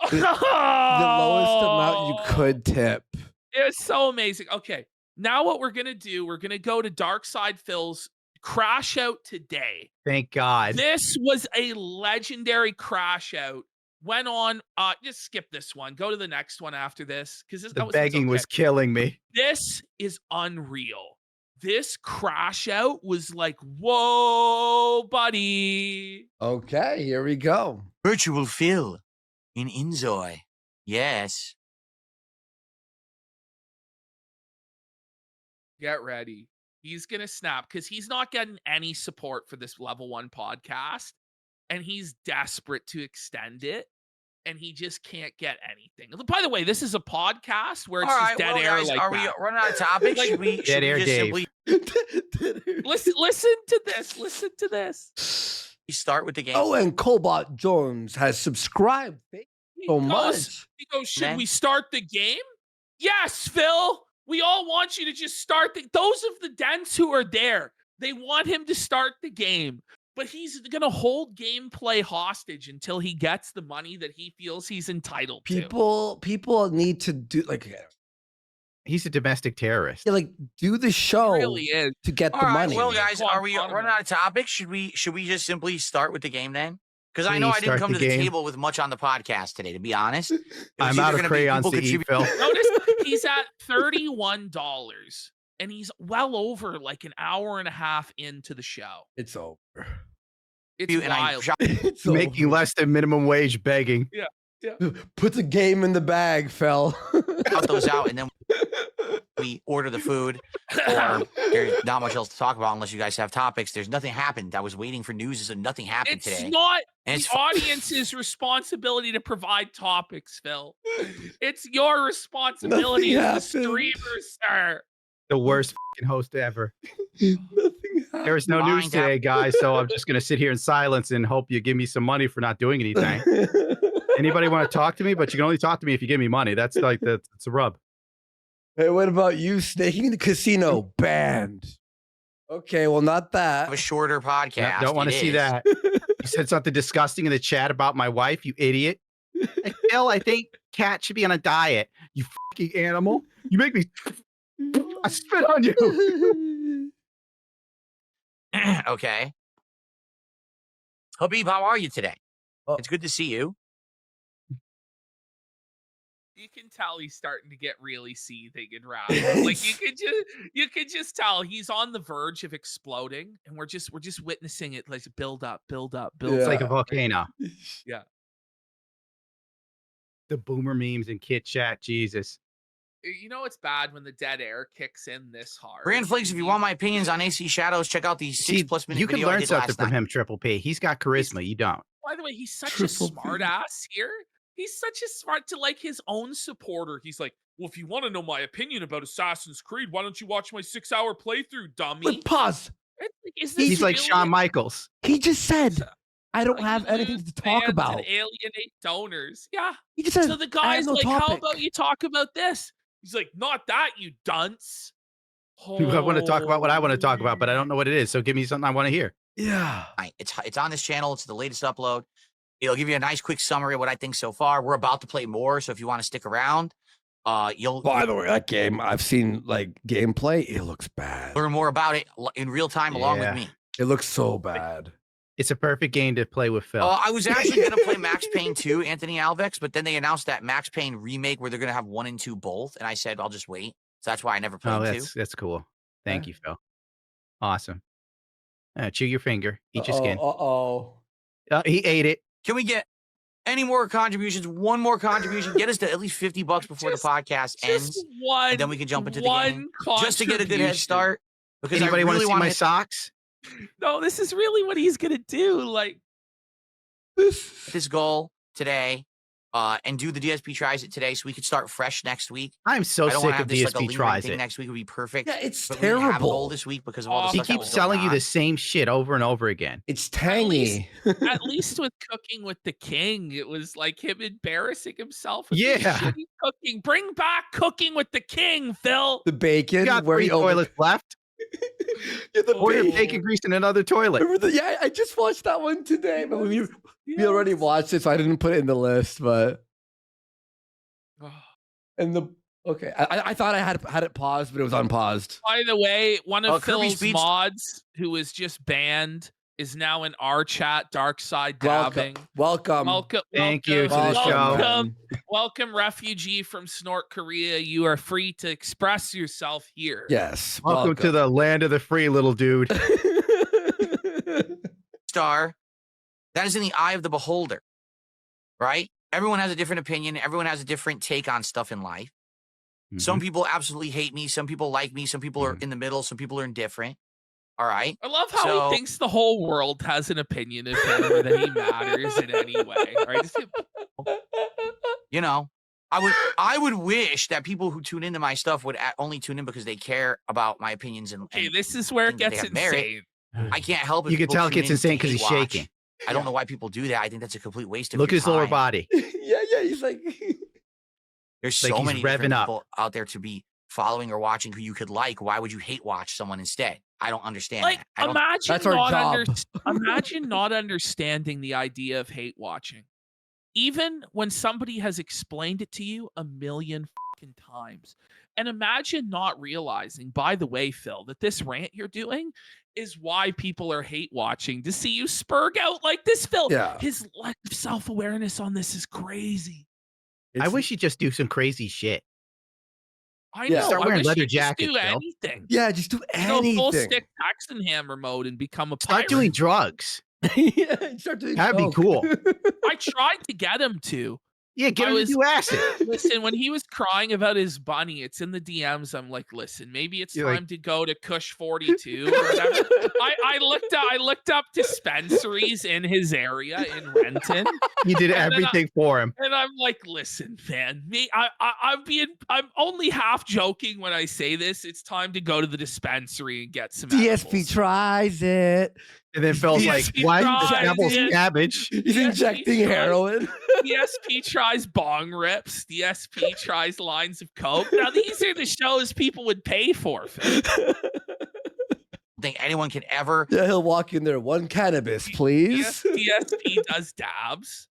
the lowest amount you could tip. It was so amazing. Okay, now what we're gonna do? We're gonna go to Darkside Phil's crash out today. Thank God. This was a legendary crash out. Went on. Just skip this one. Go to the next one after this because The begging was killing me. This is unreal. This crash out was like, whoa, buddy. Okay, here we go. Virtual Phil in Inzoy. Yes. Get ready. He's going to snap because he's not getting any support for this level 1 podcast. And he's desperate to extend it. And he just can't get anything. By the way, this is a podcast where it's All just right, dead well, air guys, like are that. we running out of topics? Should we, Dead air just Dave. simply Listen to this. Listen to this. start with the game? Oh, and Cobalt Jones has subscribed. Thank you so much. He goes, should Man. we start the game? Yes, Phil. We all want you to just start those of the dents who are there. They want him to start the game. But he's going to hold gameplay hostage until he gets the money that he feels he's entitled to. People need to do He's a domestic terrorist. do the He show really is. to get All the right, money. well, guys, are we Guantanamo. running out of topics? Should we just simply start with the game then? Because I know Please I didn't start come the to the game. table with much on the podcast today, to be honest. It was I'm either out of gonna be crayons people to eat, contribute- Phil. Notice he's at $31 and he's well over like an hour and a half into the show. It's over. It's and I wild. shot It's Making over. less than minimum wage begging. Put the game in the bag, Phil. those out, and then we order the food. Or there's not much else to talk about unless you guys have topics. There's nothing happened. I was waiting for news, so nothing happened It's today. not And the it's audience's responsibility to provide topics, Phil. It's your responsibility as the happened. streamer, sir. The worst fucking host ever. Nothing There is no news Mind today, guys, so I'm just going to sit here in silence and hope you give me some money for not doing anything. happened. Anybody want to talk to me? But you can only talk to me if you give me money. That's a rub. Hey, what about you snaking in the casino? Banned. Okay, well, not that. A shorter podcast. Don't want to It see is. that. You said something disgusting in the chat about my wife, you idiot. Hey, Phil, I think Cat should be on a diet. You fucking animal. You make me I spit on you. Okay. Habib, how are you today? Oh. It's good to see you. You can tell he's starting to get really seething and rattled. Like you could just tell he's on the verge of exploding, and we're just witnessing it like build up. It's like a volcano. Yeah. The boomer memes and Kit Chat, Jesus. You know it's bad when the dead air kicks in this hard. Brand Flakes, if you want my opinions on AC Shadows, check out the 6+ minute You can video I learn did something last from night. him, Triple P. He's got charisma. You don't. By the way, he's such Triple a smart P. ass here. He's such a smart to like his own supporter. He's like, well, if you want to know my opinion about Assassin's Creed, why don't you watch my 6-hour playthrough, dummy? Wait, pause. It's like, is this He's like really Shawn Michaels. He just said, I don't like, have you anything lose to talk fans about. and alienate donors. Yeah. He just said, So the I have guy's no like, how topic. about you talk about this? He's like, not that, you dunce. I want to talk about what I want to talk about, but I don't know what it is. So give me something I want to hear. Yeah. It's on this channel. It's the latest upload. It'll give you a nice quick summary of what I think so far. We're about to play more, so if you want to stick around, you'll By the way, that game, I've seen like gameplay. It looks bad. learn more about it in real time along with Yeah. me. It looks so bad. It's a perfect game to play with Phil. I was actually going to play Max Payne 2, Anthony Alvex, but then they announced that Max Payne remake where they're going to have 1 and 2 both, and I said, I'll just wait. So that's why I never played 2. That's cool. Thank you, Phil. Awesome. Chew your finger. Eat your skin. Uh-oh. He ate it. Can we get any more contributions? One more contribution. Get us to at least $50 before the podcast ends. Just one. And then we can jump into the game. Just to get a good head contribution. start. Because Anybody I want really to see want my to socks? No, this is really what he's gonna do. Like, this goal today and do the DSP tries it today so we could start fresh next week. I'm so I don't want sick to of have this like a DSP lingering tries thing it. next week would be perfect. Yeah, it's But we didn't have a goal terrible. this week because of all the He stuff He that keeps was going telling you on. the same shit over and over again. It's at least, tangy. at least with Cooking with the King, it was like him embarrassing himself. With his Yeah. shitty cooking. Bring back Cooking with the King, Phil. The bacon. You got where 3 he over- toilets left. Yeah, the Pour your bacon. bacon grease in another toilet. Remember yeah, I just watched that one today, but we already Yes. watched it, so I didn't put it in the list. But Oh. and the okay, I thought I had it paused, but it was unpaused. By the way, one of Kirby Phil's Speech- mods who was just banned is now in our chat, Dark Side Welcome, Dabbing. welcome. Thank you to the welcome, show. Welcome, man. welcome, refugee from Snort, Korea. You are free to express yourself here. Yes, Welcome to the land of the free, little dude. Star, that is in the eye of the beholder, right? Everyone has a different opinion. Everyone has a different take on stuff in life. Some people absolutely hate me. Some people like me. Some people are in the middle. Some people are indifferent. All right. I love how So- he thinks the whole world has an opinion of him or that he matters in any way. All right? Just get- You know, I would wish that people who tune into my stuff would only tune in because they care about my opinions and, Okay, and this is where it think that they gets have merit. insane. I can't help it. You can people tell it tune gets in insane to because he's hate watch. shaking. I don't know why people do that. I think that's a complete waste of Look at your his lower time. body. yeah, he's like There's like so he's many revving different up. people out there to be following or watching who you could like. Why would you hate watch someone instead? I don't understand Like, that. I don't, imagine That's our not job. imagine not understanding the idea of hate watching. Even when somebody has explained it to you a million fucking times. And imagine not realizing, by the way, Phil, that this rant you're doing is why people are hate watching to see you spurg out like this, Phil. Yeah. His lack of self-awareness on this is crazy. I wish he'd just do some crazy shit. I Yeah. know. Start I wearing wish leather he'd just jackets, do Phil. anything. Yeah, just do You know, full anything. stick Hexenhammer mode and become a Start pirate. doing drugs. Yeah, start doing That'd be coke. cool. I tried to get him to. Yeah, get I him was- to do acid. Listen, when he was crying about his bunny, it's in the DMs. I'm like, listen, maybe it's You're time like- to go to Kush 42 or whatever. I looked up dispensaries in his area in Renton, He did And then everything for him. and I'm like, listen, man, I'm only half joking when I say this. It's time to go to the dispensary and get some DSP edibles. tries it. And then Phil's like, DSP "Why tries, devil's yeah. cabbage?" He's DSP injecting tries. heroin. DSP tries bong rips. DSP tries lines of coke. Now these are the shows people would pay for. Phil. Think anyone can ever. Yeah, he'll walk in there. One cannabis, please. DSP does dabs.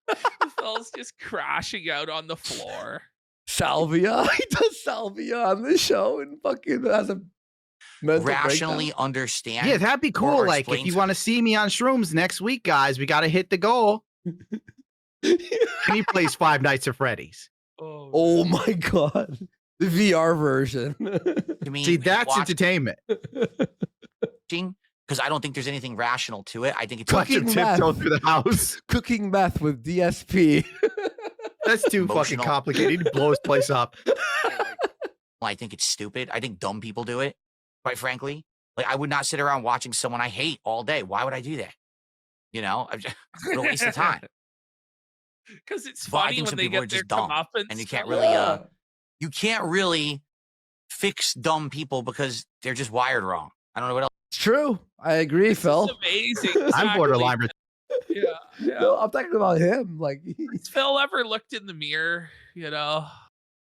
Phil's just crashing out on the floor. Salvia. He does salvia on the show and fucking has a mental Rationally breakdown. understand. Yeah, that'd be cool. or Like, if explain you to- want to see me on shrooms next week, guys, we got to hit the goal. And he plays Five Nights at Freddy's. Oh my god. The VR version. to me, See, that's entertainment. because I don't think there's anything rational to it. I think it's Watch him Cooking meth. tiptoe through the house. Cooking meth with DSP. That's too fucking Emotional. complicated. He'd blow his place up. I think it's stupid. I think dumb people do it, quite frankly. Like, I would not sit around watching someone I hate all day. Why would I do that? You know, I'm just a waste of time. Because it's Well, I funny think when some they people are get their just dumb, comeuppance. and you can't stuff. really, you can't really fix dumb people because they're just wired wrong. I don't know what else. It's true. I agree, This is Phil. amazing. I'm Exactly. borderline. Yeah, yeah. No, I'm talking about him. Like, Has Phil ever looked in the mirror? You know?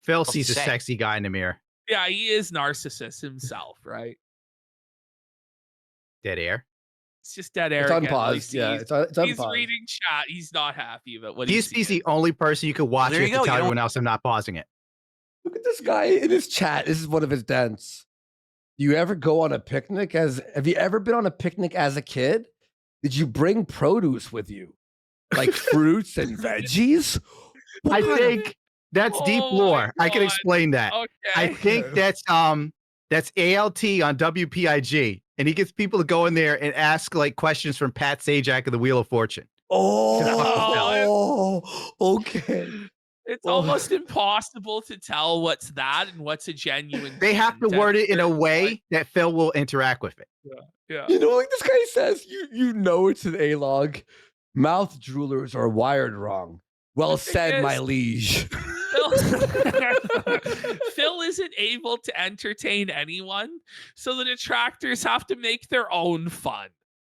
Phil to sees a say? sexy guy in the mirror. Yeah, he is narcissist himself, right? Dead air. It's just dead it's air. on again, like, pause. Yeah, he's- it's on He's pause. reading chat. He's not happy about what he's DSP's seeing. the only person you could watch There it you to go, tell you don't- everyone else I'm not pausing it. Look at this guy in his chat. This is one of his dents. You ever go on a picnic have you ever been on a picnic as a kid? Did you bring produce with you? Like fruits and veggies? I What? think that's deep Oh my lore. I can God. explain that. Okay. I think that's ALT on WPIG, and he gets people to go in there and ask like questions from Pat Sajak of the Wheel of Fortune. Oh, okay. It's Oh. almost impossible to tell what's that and what's a genuine. They have to content word it in a there, way that Phil will interact with it. Yeah. You know, like this guy says, you know it's an A-log. Mouth droolers are wired wrong. Well The thing said, my is- liege. Phil isn't able to entertain anyone, so the detractors have to make their own fun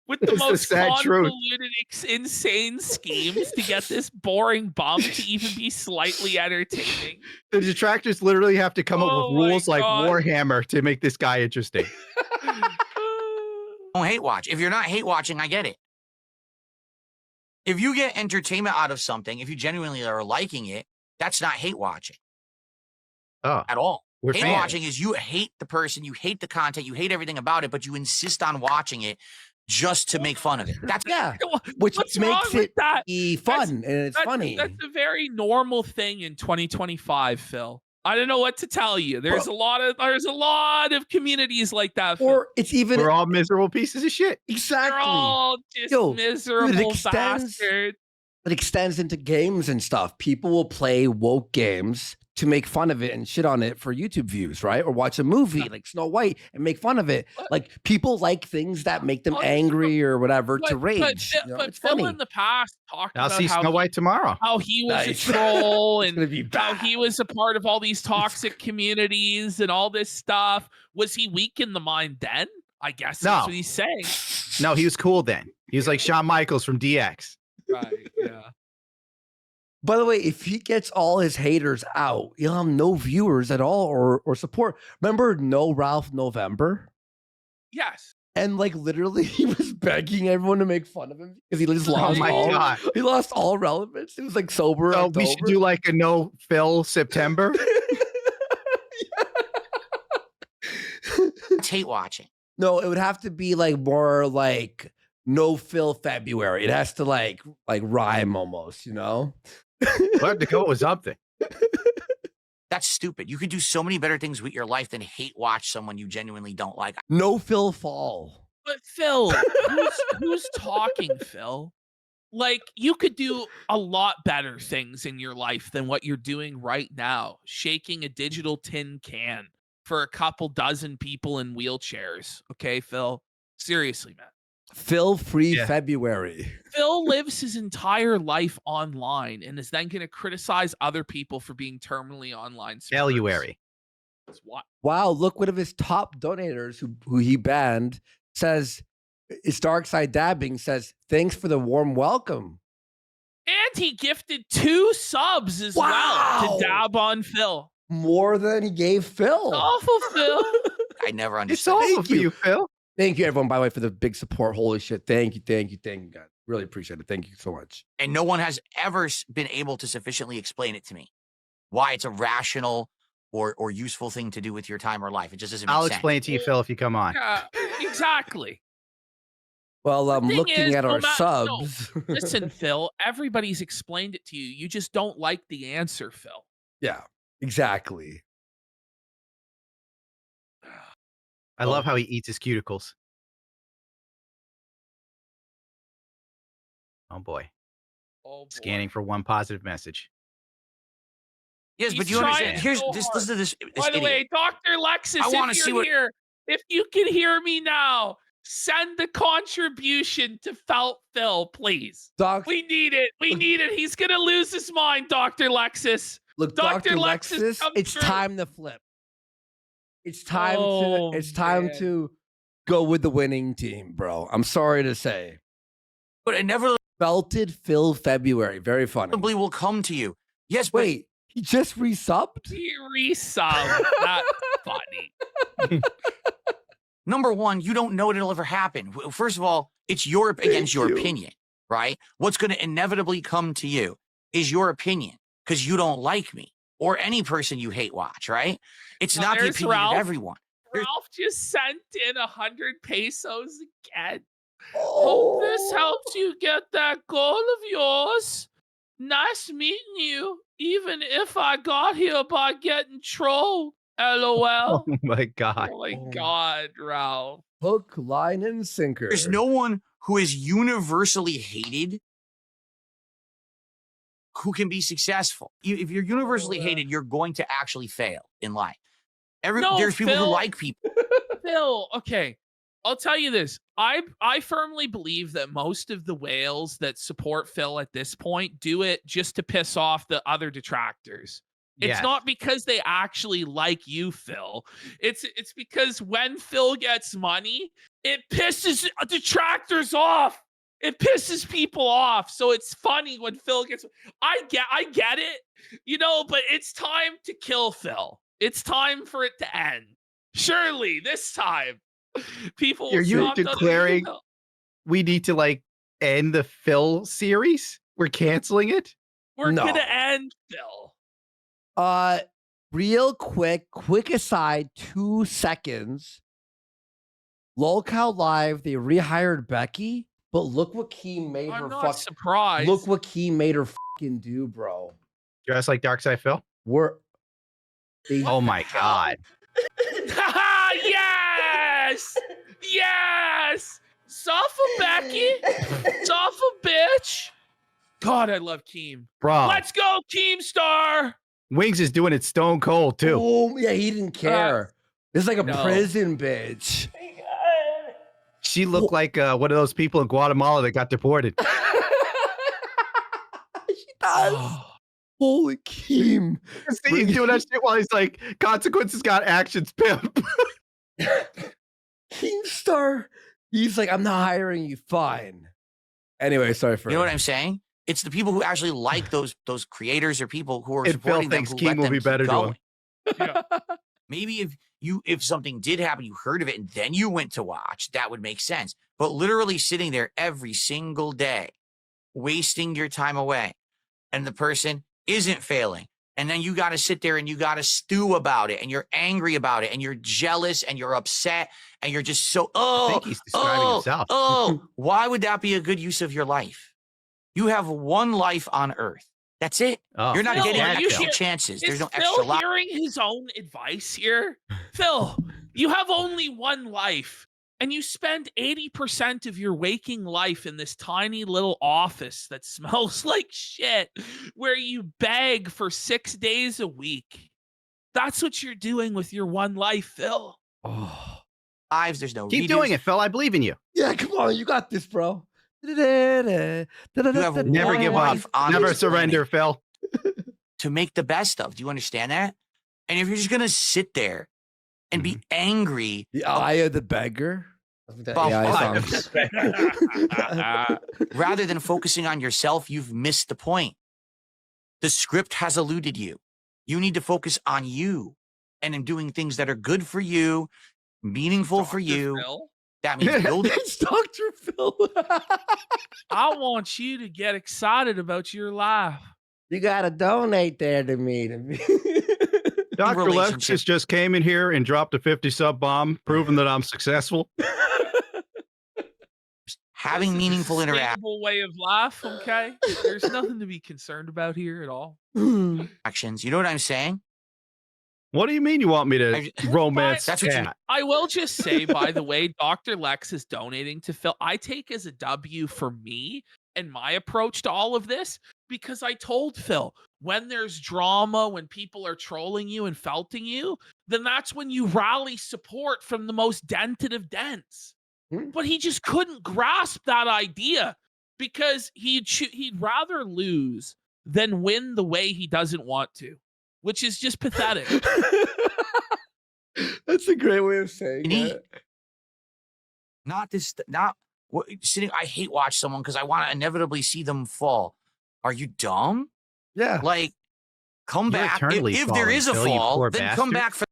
with the It's the most sad truth. convoluted, insane schemes to get this boring bum to even be slightly entertaining. The detractors literally have to come up Oh with my rules like God. Warhammer to make this guy interesting. Don't hate watch. If you're not hate watching, I get it. If you get entertainment out of something, if you genuinely are liking it, that's not hate watching Oh, at all. we're Hate fans. watching is you hate the person, you hate the content, you hate everything about it, but you insist on watching it just to make fun of it. That's Yeah, which What's wrong makes with it that? be fun and it's funny. That's a very normal thing in 2025, Phil. I don't know what to tell you. There's a lot of communities like that. Phil. Or it's even We're all miserable pieces of shit. They're exactly. all just Yo, miserable extends- bastards. It extends into games and stuff. People will play woke games to make fun of it and shit on it for YouTube views, right? Or watch a movie like Snow White and make fun of it. What? Like people like things that make them Oh, angry or whatever to But rage. You know, but it's Phil funny. in the past talked I'll about see how Snow White tomorrow. how he was Nice. a troll It's and gonna be how bad. he was a part of all these toxic communities and all this stuff. Was he weak in the mind then? I guess that's No. what he's saying. No, he was cool then. He was like Shawn Michaels from DX. Right. Yeah. By the way, if he gets all his haters out, he'll have no viewers at all or support. Remember No Ralph November? Yes. And like literally he was begging everyone to make fun of him because he just lost Oh my all God. he lost all relevance. It was like sober. So we should October. do like a no Phil September. it's hate watching. No, it would have to be like more like no Phil February. It has to like rhyme almost, you know? We'll have to come up with something. That's stupid. You could do so many better things with your life than hate watch someone you genuinely don't like. No Phil Fall. But Phil, who's talking, Phil? Like you could do a lot better things in your life than what you're doing right now, shaking a digital tin can for a couple dozen people in wheelchairs. Okay, Phil? Seriously, man. Phil Free Yeah. February. Phil lives his entire life online and is then going to criticize other people for being terminally online. February. What? Wow, look, one of his top donators who he banned says It's Dark Side Dabbing says, thanks for the warm welcome. And he gifted 2 subs as well to dab on Phil. More than he gave Phil. Awful, Phil. I never It's understood. awful for you, Phil. Thank you, everyone, by the way, for the big support. Holy shit. Thank you, guys. Really appreciate it. Thank you so much. And no one has ever been able to sufficiently explain it to me. Why it's a rational or useful thing to do with your time or life. It just doesn't make I'll sense. explain it to you, Phil, if you come on. Yeah, exactly. Well, I'm thing looking is, at no our matter- subs. Listen, Phil, everybody's explained it to you. You just don't like the answer, Phil. Yeah, exactly. I love how he eats his cuticles. Oh boy. Oh, boy. Scanning for one positive message. Yes, but He's you understand. trying Here's so this. hard. Listen to this. By the idiot. way, Dr. Lexus, I wanna if see you're what- here, if you can hear me now, send the contribution to Felt Phil, please. Doc, We need it. We need it. He's gonna lose his mind, Dr. Lexus. look, Dr. Dr. Lexus, Lexus, come it's through. time to flip. It's time Oh, to it's time man. to go with the winning team, bro. I'm sorry to say. But inevitably Felted Phil February. Very funny. will come to you. Yes, but Wait, he just resubbed? He resubbed. That's funny. number one, you don't know it'll ever happen. First of all, it's your against your you. opinion, right? What's going to inevitably come to you is your opinion because you don't like me or any person you hate watch, right? It's Well, not the there's opinion Ralph. of everyone. Ralph just sent in 100 pesos again. Oh. Hope this helps you get that goal of yours. Nice meeting you, even if I got here by getting trolled. LOL. Oh my God. Oh my Oh. God, Ralph. Hook, line, and sinker. There's no one who is universally hated who can be successful. If you're universally hated, you're going to actually fail in life. No, There's people Phil. who like people. Phil, okay. I'll tell you this. I firmly believe that most of the whales that support Phil at this point do it just to piss off the other detractors. It's Yes. not because they actually like you, Phil. It's because when Phil gets money, it pisses detractors off. It pisses people off. So it's funny when Phil gets I get it, but it's time to kill Phil. It's time for it to end. Surely this time people will Are you stop donating to declaring Phil. we need to end the Phil series? We're canceling it? We're No. gonna end Phil. Real quick aside, 2 seconds. Lolcow Live, they rehired Becky, but look what Key made her I'm not fuck. surprised. Look what Key made her fucking do, bro. Dressed like Darkside Phil? They, Oh my God. Yes! Yes! Suffer Becky! Suffer bitch! God, I love Keem. Bro, Let's go, Keemstar! Wings is doing it stone cold too. oh yeah, he didn't care. It's like a no. prison bitch. She looked like one of those people in Guatemala that got deported. She does. Holy Keem. See him doing that shit while he's like, consequences got actions, pimp. Keemstar. He's like, I'm not hiring you. Fine. Anyway, sorry for You know what I'm saying? It's the people who actually like those creators or people who are And Phil supporting them thinks who Keem let will them be keep better to him. going. Maybe if something did happen, you heard of it, and then you went to watch, that would make sense. But literally sitting there every single day, wasting your time away, and the person isn't failing. And then you got to sit there and you got to stew about it, and you're angry about it, and you're jealous, and you're upset, and you're just so, I think he's describing himself. why would that be a good use of your life? You have one life on earth. That's it. Oh, You're not Phil, getting are you extra here- chances. There's Is no Phil extra life. hearing his own advice here? Phil, you have only one life, and you spend 80% of your waking life in this tiny little office that smells like shit, where you beg for 6 days a week. That's what you're doing with your one life, Phil. Oh. Lives. There's no Keep redos. doing it, Phil. I believe in you. Yeah, come on. You got this, bro. You have Never one give up. life on Never this surrender, Phil. to make the best of. Do you understand that? And if you're just gonna sit there and be angry, The eye of the beggar. The But- AI but- songs. Rather than focusing on yourself, you've missed the point. The script has eluded you. You need to focus on you and in doing things that are good for you, meaningful for Dr. you. Phil, That means building. It's Dr. Phil. I want you to get excited about your life. You gotta donate there to me. Dr. relationship. Lexus just came in here and dropped a 50 sub bomb, proving that I'm successful. Having This is a meaningful interaction. sustainable way of life, okay? There's nothing to be concerned about here at all. You know what I'm saying? What do you mean you want me to I- romance That's what you Cat? I will just say, by the way, Dr. Lex is donating to Phil. I take as a W for me and my approach to all of this because I told Phil when there's drama, when people are trolling you and felting you, then that's when you rally support from the most dented of dents. But he just couldn't grasp that idea because he'd rather lose than win the way he doesn't want to, which is just pathetic. That's a great way of saying You need- it. Sitting. I hate watch someone because I want to inevitably see them fall. Are you dumb? Yeah. Like, come You're back. eternally If there falling, is a Phil, you fall, poor then come bastard. back for.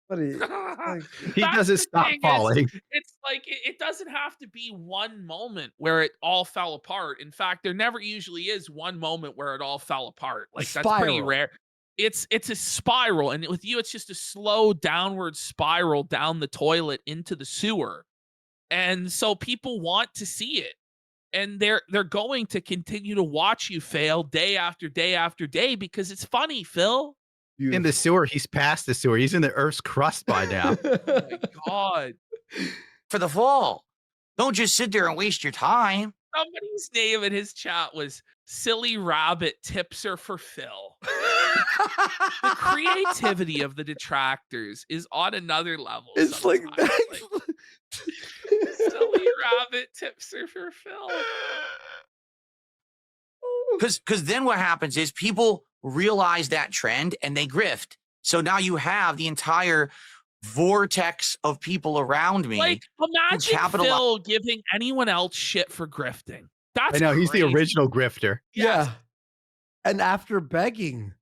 Buddy, like, He That's doesn't the stop thing is, falling. It's like it doesn't have to be one moment where it all fell apart. In fact, there never usually is one moment where it all fell apart. Like that's pretty spiral. rare. It's a spiral, and with you, it's just a slow downward spiral down the toilet into the sewer. And so people want to see it. And they're going to continue to watch you fail day after day after day because it's funny, Phil. In the sewer, he's past the sewer. He's in the Earth's crust by now. Oh my God. For the fall. Don't just sit there and waste your time. Somebody's name in his chat was Silly Rabbit Tips Are for Phil. The creativity of the detractors is on another level. It's like sometimes. that. Like, Silly Rabbit Tips Are for Phil. Because then what happens is people realize that trend and they grift. So now you have the entire vortex of people around me. Like, imagine capitalize- Phil giving anyone else shit for grifting. That's I know, he's the crazy. original grifter. Yes. Yeah. And after begging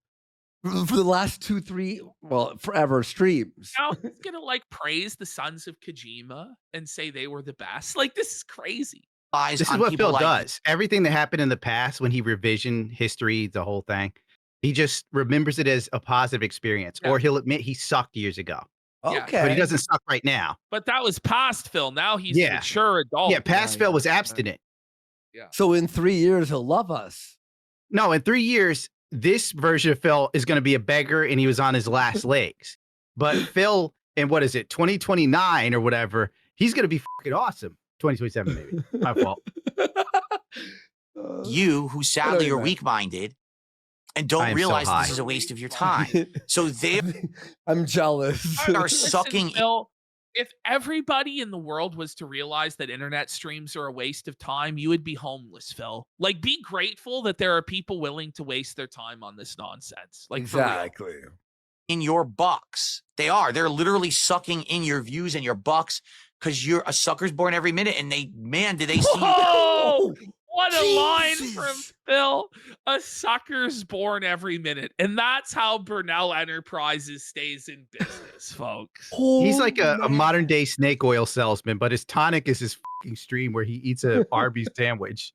for the last 2-3, well, forever streams. Now he's gonna like praise the Sons of Kojima and say they were the best. Like, this is crazy. Lies This is on what people Phil like does. Everything that happened in the past, when he revision history, the whole thing, he just remembers it as a positive experience, Yeah. or he'll admit he sucked years ago, Yeah. Okay. but he doesn't suck right now. But that was past Phil. Now he's a Yeah. mature adult. Yeah, past yeah, Phil was yeah. abstinent. So in 3 years, he'll love us. No, in 3 years, this version of Phil is going to be a beggar and he was on his last legs. But Phil, in what is it, 2029 or whatever, he's going to be fucking awesome. 2027, maybe. My fault. you, who sadly you are meant. weak-minded and I don't am so realize high. this is a waste of your time. So they I'm jealous. are Listen, sucking. Phil, if everybody in the world was to realize that internet streams are a waste of time, you would be homeless, Phil. Like, be grateful that there are people willing to waste their time on this nonsense. Like, for real. Exactly. in your bucks. They are. They're literally sucking in your views and your bucks because you're a sucker's born every minute. And they, man, did they see? Whoa! What a line Jesus. from Phil. A sucker's born every minute. And that's how Burnell Enterprises stays in business, folks. He's like a modern day snake oil salesman, but his tonic is his fucking stream where he eats a Arby's sandwich.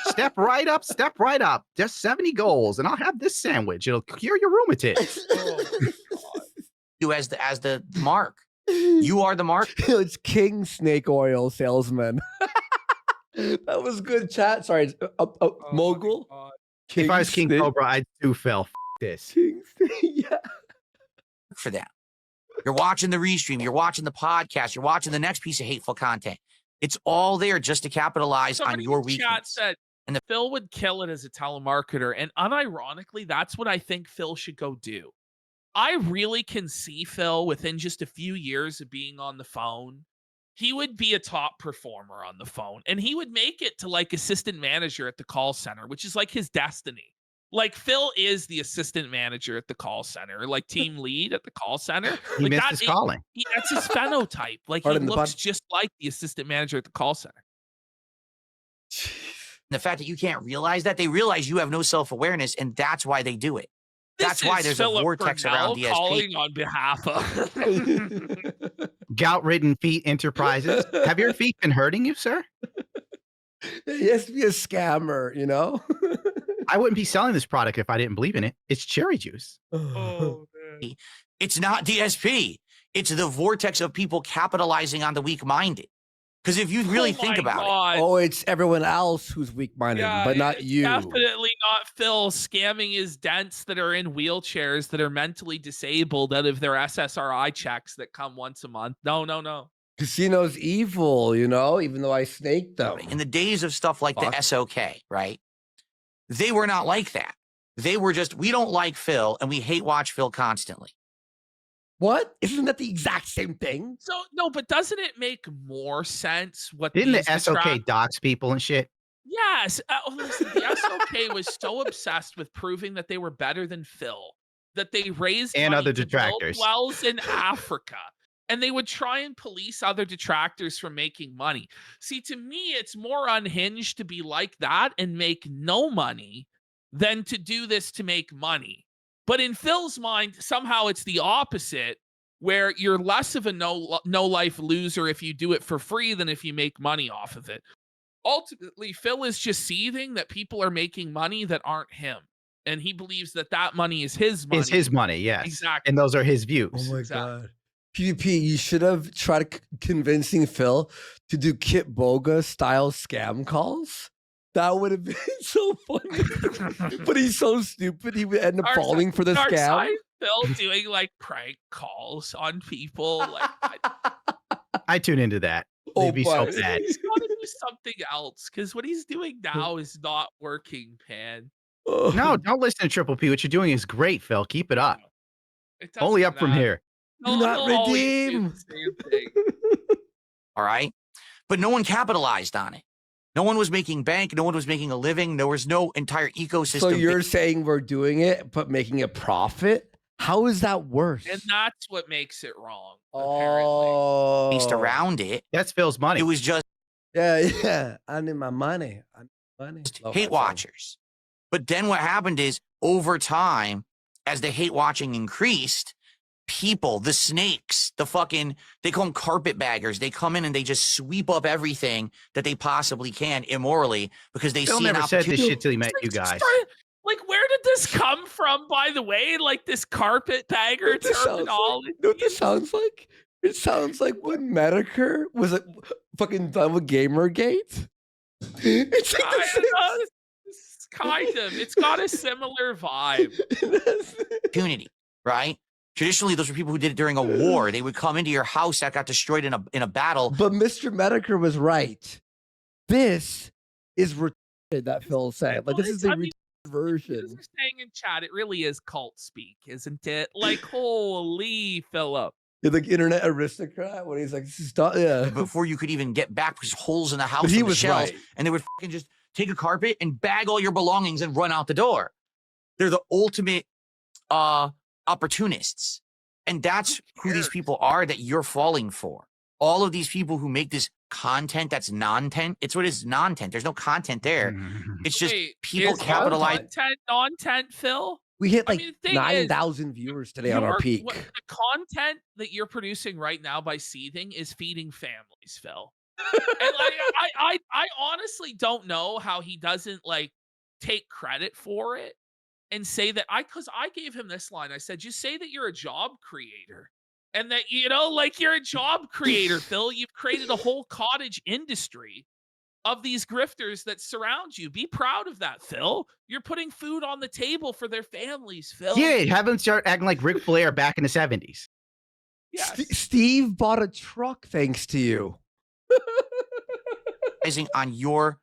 Step right up, step right up. Just 70 goals, and I'll have this sandwich. It'll cure your rheumatiz. You as the mark. You are the mark. It's King Snake Oil Salesman. That was good chat. Sorry, Mogul. If I was King Snake- Cobra, I'd do Phil. This. King Snake, yeah. For that. You're watching the restream, you're watching the podcast, you're watching the next piece of hateful content. It's all there just to capitalize Somebody on your in the chat weakness. said And the- Phil would kill it as a telemarketer. And unironically, that's what I think Phil should go do. I really can see Phil within just a few years of being on the phone. He would be a top performer on the phone and he would make it to like assistant manager at the call center, which is like his destiny. Like Phil is the assistant manager at the call center, like team lead at the call center. He Like missed that, his calling. that's his phenotype. Like he Pardon the looks pun. just like the assistant manager at the call center. The fact that you can't realize that, they realize you have no self-awareness, and that's why they do it. That's why there's Philip a vortex Burnell around DSP. calling on behalf of. Gout-ridden feet enterprises. Have your feet been hurting you, sir? He has to be a scammer, you know? I wouldn't be selling this product if I didn't believe in it. It's cherry juice. Oh, man. It's not DSP. It's the vortex of people capitalizing on the weak-minded. Because if you really think about it, Oh, it's everyone else who's weak-minded, but not it's you. Definitely not Phil scamming his dents that are in wheelchairs that are mentally disabled out of their SSRI checks that come once a month. No. Casino's evil, you know, even though I snaked them. in the days of stuff like the SOK, right? They were not like that. They were just, we don't like Phil and we hate watch Phil constantly. What? Isn't that the exact same thing? So no, but doesn't it make more sense what Didn't these the SOK detract- dox people and shit? Yes. Listen, the SOK was so obsessed with proving that they were better than Phil that they raised And money other to build detractors. wells in Africa. And they would try and police other detractors from making money. See, to me, it's more unhinged to be like that and make no money than to do this to make money. But in Phil's mind, somehow it's the opposite, where you're less of a no-life loser if you do it for free than if you make money off of it. Ultimately, Phil is just seething that people are making money that aren't him. And he believes that that money is his money. It's his money, yes. Exactly. And those are his views. Oh my Exactly. God. PvP, you should have tried convincing Phil to do Kit Boga style scam calls. That would have been so funny. But he's so stupid, he would end up falling for the Our scam. side, Phil doing like prank calls on people. Like, I tune into that. Oh, They'd be so but- bad. he's got to do something else because what he's doing now is not working, man. No, don't listen to Triple P. What you're doing is great, Phil. Keep it up. It doesn't Only up from matter. here. Do not He'll always do redeem. the same thing. All right. But no one capitalized on it. No one was making bank. No one was making a living. There was no entire ecosystem. So you're saying we're doing it, but making a profit? How is that worse? And that's what makes it wrong. Apparently. Oh, based around it. That's Phil's money. It was just yeah. I need my money. I need money. Love hate my phone. watchers. But then what happened is over time, as the hate watching increased, people, the snakes, they call them carpetbaggers. They come in and they just sweep up everything that they possibly can immorally because they Phil see an never said this opportunity. shit till he met you guys. Like, where did this come from, by the way? Like, this carpetbagger This sounds like- terminology? You know what this sounds like? It sounds like when Medicare was fucking done with Gamergate. It's like the Kind of. It's got a similar vibe. opportunity, right? Traditionally, those were people who did it during a war. They would come into your house that got destroyed in a battle. But Mr. Medicare was right. This is retarded, that Phil said. Like, this is the retarded As version. you're saying in chat, it really is cult speak, isn't it? Like, holy Philip. You're like internet aristocrat when he's like, this is yeah. Before you could even get back, because holes in the house But he and the was shells, right. and they would fucking just take a carpet and bag all your belongings and run out the door. They're the ultimate opportunists, and that's who these people are that you're falling for. All of these people who make this content that's non-tent. It's what is non-tent. There's no content there. It's just Wait, people is capitalize. content non-tent, Phil? We hit I like mean, the thing is, 9,000 viewers today on our peak. The content that you're producing right now by seething is feeding families, Phil. And like, I honestly don't know how he doesn't like take credit for it and say that because I gave him this line. I said, just say that you're a job creator and that, like you're a job creator, Phil. You've created a whole cottage industry of these grifters that surround you. Be proud of that, Phil. You're putting food on the table for their families, Phil. Yeah, have them start acting like Ric Flair back in the 70s. Yes. Steve bought a truck thanks to you. On your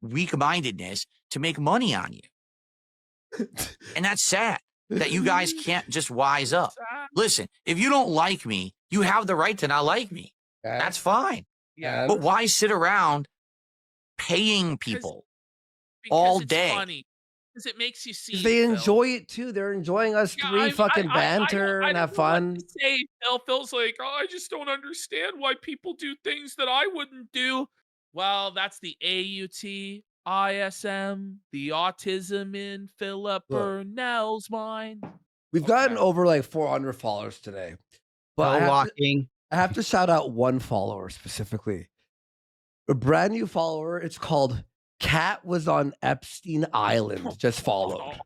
weak-mindedness to make money on you. And that's sad that you guys can't just wise up. Listen, if you don't like me, you have the right to not like me. That's fine. Yeah. But why sit around paying people all it's day? Funny. because it makes you see. They Phil. enjoy it too. They're enjoying us Yeah, three fucking banter and have fun. Say Phil's like, oh, I just don't understand why people do things that I wouldn't do. Well, that's the AUT, ISM, the autism in Philip Look. Burnell's mind. We've gotten over like 400 followers today, but I have to shout out one follower specifically. A brand new follower. It's called Cat was on Epstein Island. Just followed.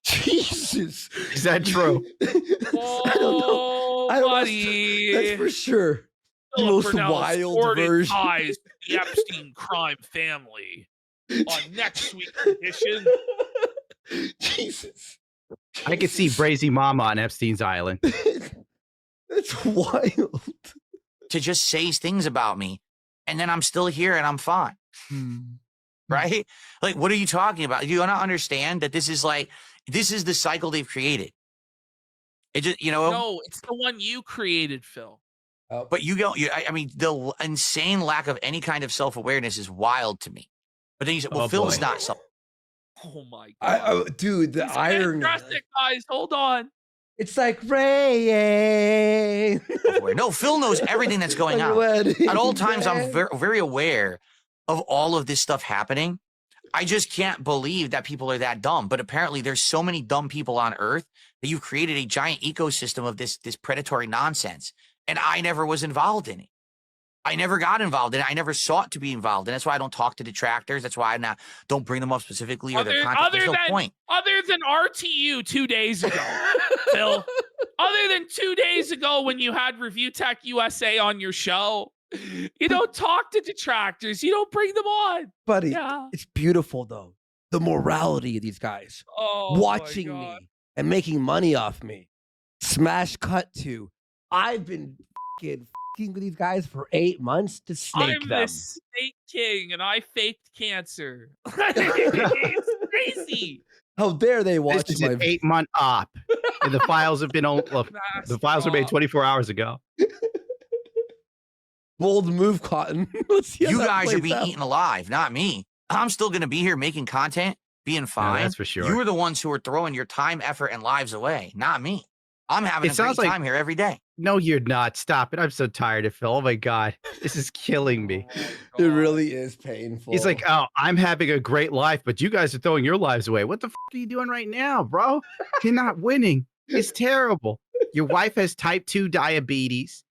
Jesus. Is that true? Oh, I don't know. buddy. That's for sure. The Philip most Burnell's wild sordid version. ties to the Epstein crime family on next week's edition. Jesus. I could see Brazy Mama on Epstein's Island. That's wild. To just say things about me, and then I'm still here and I'm fine. Right? Like, what are you talking about? You not understand that this is the cycle they've created. It just, No, it's the one you created, Phil. But I mean, the insane lack of any kind of self-awareness is wild to me. But then you say, well, Phil's not self. Oh my god. Dude, the irony. Fantastic, guys. Hold on. It's like rain. No, Phil knows everything that's going on. At all times, I'm very aware of all of this stuff happening. I just can't believe that people are that dumb. But apparently there's so many dumb people on Earth that you've created a giant ecosystem of this predatory nonsense. And I never was involved in it. I never got involved in it. I never sought to be involved. And that's why I don't talk to detractors. That's why I don't bring them up specifically or their content. There's no point. Other than RTU 2 days ago, Phil. Other than 2 days ago when you had Review Tech USA on your show, you don't talk to detractors. You don't bring them on. Buddy, Yeah. It's beautiful, though. The morality of these guys. Watching me and making money off me. Smash cut to, I've been fucking with these guys for 8 months to snake I'm them. the Snake King, and I faked cancer. It's crazy. How dare they watch This is an 8-month op, and the files have been the files were made 24 hours ago. Bold move, Cotton. Let's see how You that guys are plays being out. eaten alive, not me. I'm still going to be here making content, being fine. that's for sure. You are the ones who are throwing your time, effort, and lives away, not me. I'm having a great time here every day. No, you're not. Stop it. I'm so tired of Phil. Oh my God. This is killing me. It really is painful. He's like, oh, I'm having a great life, but you guys are throwing your lives away. What the are you doing right now, bro? You're not winning. It's terrible. Your wife has type 2 diabetes.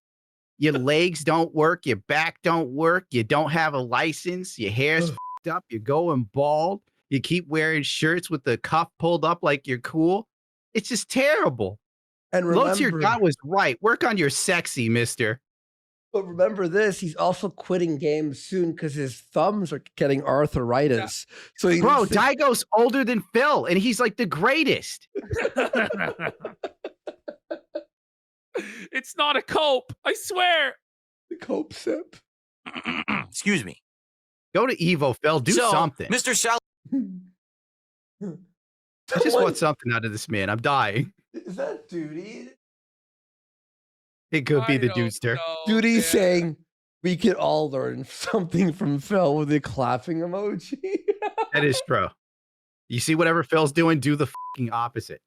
Your legs don't work. Your back don't work. You don't have a license. Your hair's f***ed up. You're going bald. You keep wearing shirts with the cuff pulled up like you're cool. It's just terrible. And remember, Lotier God was right. Work on your sexy, mister. But remember this, he's also quitting games soon because his thumbs are getting arthritis. Yeah. So he Bro, Daigo's older than Phil, and he's like the greatest. It's not a cope. I swear. The cope sip. Excuse me. Go to Evo, Phil. Do something. Mr. Sal. I just want something out of this man. I'm dying. Is that Duty? It could be the Dudester. Duty saying we could all learn something from Phil with a clapping emoji. That is true. You see whatever Phil's doing, do the fucking opposite.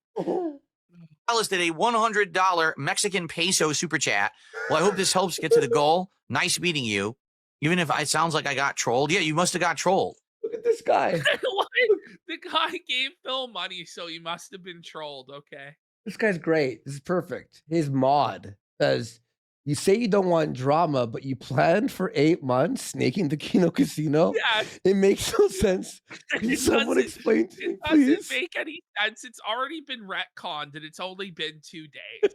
Alice did a $100 Mexican peso super chat. Well, I hope this helps get to the goal. Nice meeting you. Even if it sounds like I got trolled. Yeah, you must have got trolled. Look at this guy. The guy gave Phil money, so he must have been trolled. Okay. This guy's great. This is perfect. His mod says, you say you don't want drama, but you planned for 8 months snaking the Kino casino? Yeah. It makes no sense. Can someone explain to me, please? It doesn't make any sense. It's already been retconned, and it's only been 2 days.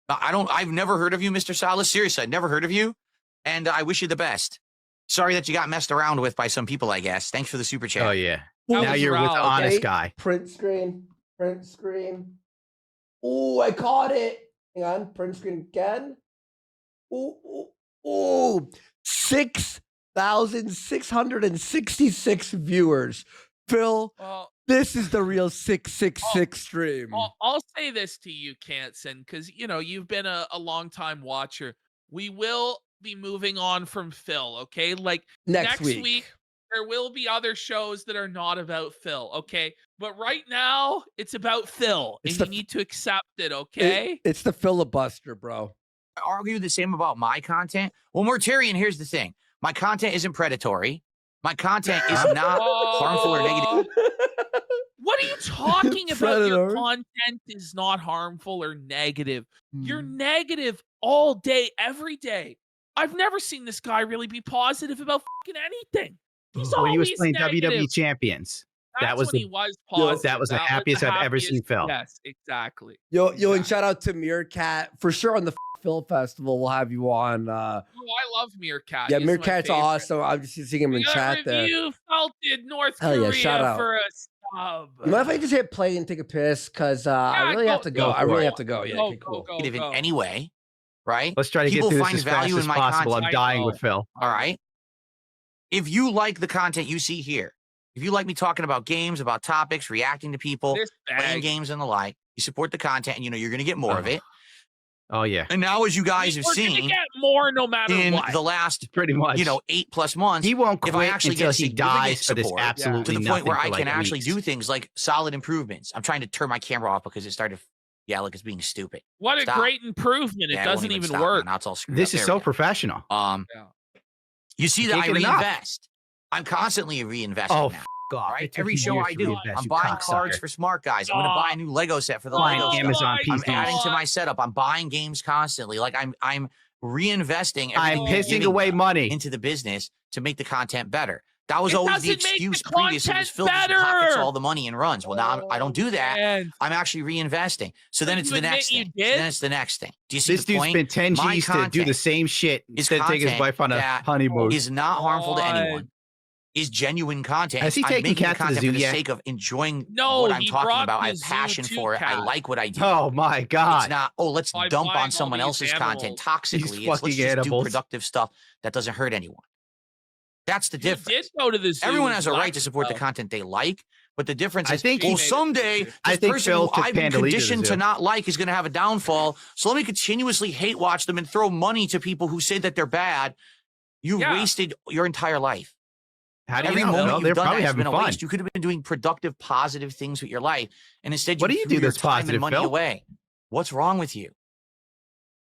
I've never heard of you, Mr. Salas. Seriously, I've never heard of you. And I wish you the best. Sorry that you got messed around with by some people, I guess. Thanks for the super chat. Oh, yeah. Now you're with the honest guy. Print screen. Print screen. Oh, I caught it. Hang on. Print screen again. Oh. 6,666 viewers. Phil, this is the real 666 stream. I'll say this to you, Canson, because, you've been a long-time watcher. We will be moving on from Phil, okay? Like, next week. There will be other shows that are not about Phil, okay? But right now, it's about Phil, It's and the you need to accept it, okay? It's the filibuster, bro. Argue the same about my content. Well, Mortarian, here's the thing. My content isn't predatory. My content is not harmful or negative. What are you talking about? Your Predator. content is not harmful or negative. You're Hmm. negative all day, every day. I've never seen this guy really be positive about fucking anything. He's When he was always playing negative. WWE Champions, that That's was when the he was positive. that was the happiest I've ever seen Phil. Yes, exactly. Yo, and Exactly. shout out to Meerkat for sure on the Phil Festival. We'll have you on. Oh, I love Meerkat. Yeah, He's my Meerkat's favorite. awesome. I'm just seeing him in We got chat there. review Felted North Hell yeah, Korea shout out. for a sub. You mind if I just hit play and take a piss? Because I really have to go. I really have to go. Yeah, okay, cool. Negative in any way, right? Let's try to People get through this find as fast value as in my possible. I'm content. dying with Phil. All right. If you like the content you see here, if you like me talking about games, about topics, reacting to people, This playing bag. games and the like, you support the content and you know you're going to get more of it. Oh yeah, And now, as you guys have We're gonna seen get more no matter in what. the last, pretty much. 8+ months, He won't if I quit actually until get he significant dies for this support, absolutely to the nothing point where for I like can actually weeks. do things like solid improvements. I'm trying to turn my camera off because it started, like it's being stupid. What a Stop. great improvement. It Yeah, won't doesn't even stop work. Now it's all screwed This up. is There so we go. professional. Yeah. You see You that can't I get enough. reinvest. I'm constantly reinvesting Oh, now. God. Right? It took Every you show years I to do, reinvest, I'm you buying cocksucker. cards for smart guys. I'm going to buy a new Lego set for the Buying Lego set. Amazon I'm PCs. adding to my setup. I'm buying games constantly. Like I'm reinvesting I'm everything you're pissing giving away me money. into the business to make the content better. That was It always the doesn't make the excuse previously, was content Phil just pockets better. all the money and runs. Well, now I don't do that. And I'm actually reinvesting. So then You it's the admit next you thing. did? Then it's the next thing. Do you see This the dude point? spent 10 My G's to do the content same shit is instead of take his content wife on a that honeymoon. is not harmful to God. anyone, is genuine content. Has he I'm taken making the Cat to the content zoo for the yet? sake of enjoying No, what I'm he talking brought about. I the have passion zoo for to it. I Cat. like what I do. Oh my It's God. not, let's By dump buying on all someone these else's content animals. toxically. These It's let's fucking just do animals. productive stuff that doesn't hurt anyone. That's the He difference. did go to the zoo. Everyone and has a right to collect support the stuff. content they like, but the difference I is, think he well, made it someday easier. I this think person Phil who took I've been Panda Lee to the conditioned to zoo. not like is going to have a downfall. So let me continuously hate watch them and throw money to people who say that they're bad. You've Yeah. wasted your entire life. How do you Every know? moment Phil? you've They're done probably that has having been a fun. waste. You could have been doing productive, positive things with your life, and instead What you do you threw do your that's time positive, and money Phil? away. What's wrong with you?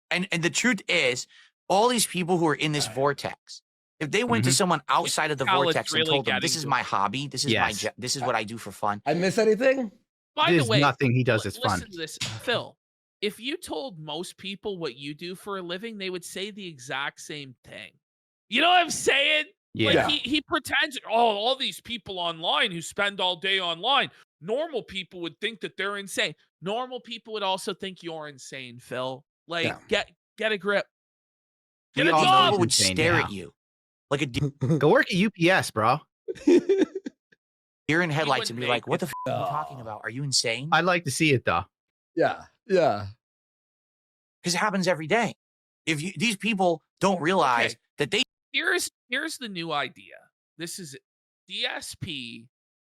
And the truth is, all these people who are in this vortex, if they went to Mhm. someone outside of the How it's vortex and really told them, getting "This is to my them." hobby. This is Yes. this is what I do for fun." I miss anything? By the There's way, nothing he does that's fun. listen to this, Phil. If you told most people what you do for a living, they would say the exact same thing. You know what I'm saying? Yeah. Like he pretends, all these people online who spend all day online. Normal people would think that they're insane. Normal people would also think you're insane, Phil. Like, Yeah. get a grip. Get We a all know job. people would Insane stare now. at you like a Go work at UPS, bro. deer in headlights and wouldn't be like, make "What the it. f are you talking about? Are you insane?" I'd like to see it though. Yeah. Yeah. Because it happens every day. If these people don't realize Okay. that they Here's the new idea. This is it. DSP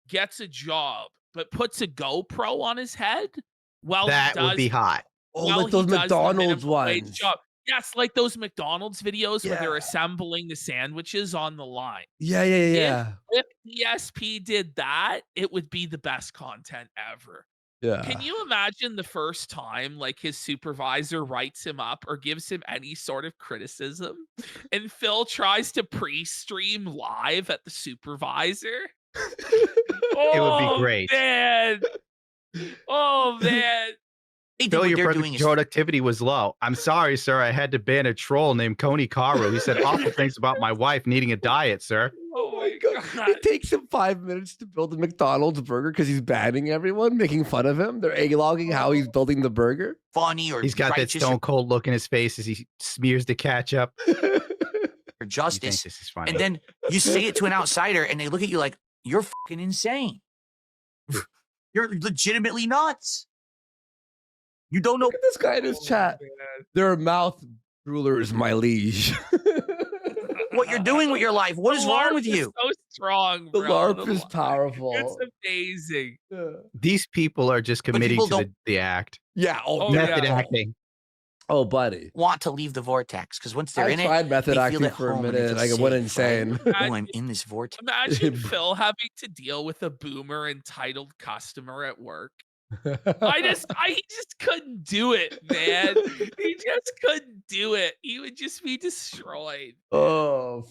gets a job, but puts a GoPro on his head while That he does would be hot. Oh, while like he those does the McDonald's minimum wage ones. job. Yes, like those McDonald's videos where they're Yeah. assembling the sandwiches on the line. Yeah, yeah, yeah. If DSP did that, it would be the best content ever. Yeah. Can you imagine the first time like his supervisor writes him up or gives him any sort of criticism and Phil tries to pre-stream live at the supervisor? It would be great. Man. Oh man. do Phil, what your they're doing is productivity was low. I'm sorry, sir. I had to ban a troll named Coney Caro. He said awful things about my wife needing a diet, sir. Oh my god. It takes him 5 minutes to build a McDonald's burger because he's banning everyone, making fun of him. They're egg-logging how he's building the burger. funny or He's got that righteous stone cold look in his face as he smears the ketchup. or You think justice. this is funny? And then you say it to an outsider and they look at you like, "You're fucking insane. You're legitimately nuts. You don't know." Look at this guy in his chat. Their mouth rulers, my liege. what you're doing with your life. What is The wrong LARP with is you? so strong, The bro. LARP is LARP. powerful. It's amazing. Yeah. These people are just committing people to don't- the act. Yeah. Oh, Oh, Method yeah. acting. Oh, buddy. want to leave the vortex because once they're I in it, tried method they feel acting at for a home and they minute. feel I went safe, insane. right? Oh, I'm in this vortex. Imagine Phil having to deal with a boomer entitled customer at work. He just couldn't do it, man. He just couldn't do it. He would just be destroyed. Oh,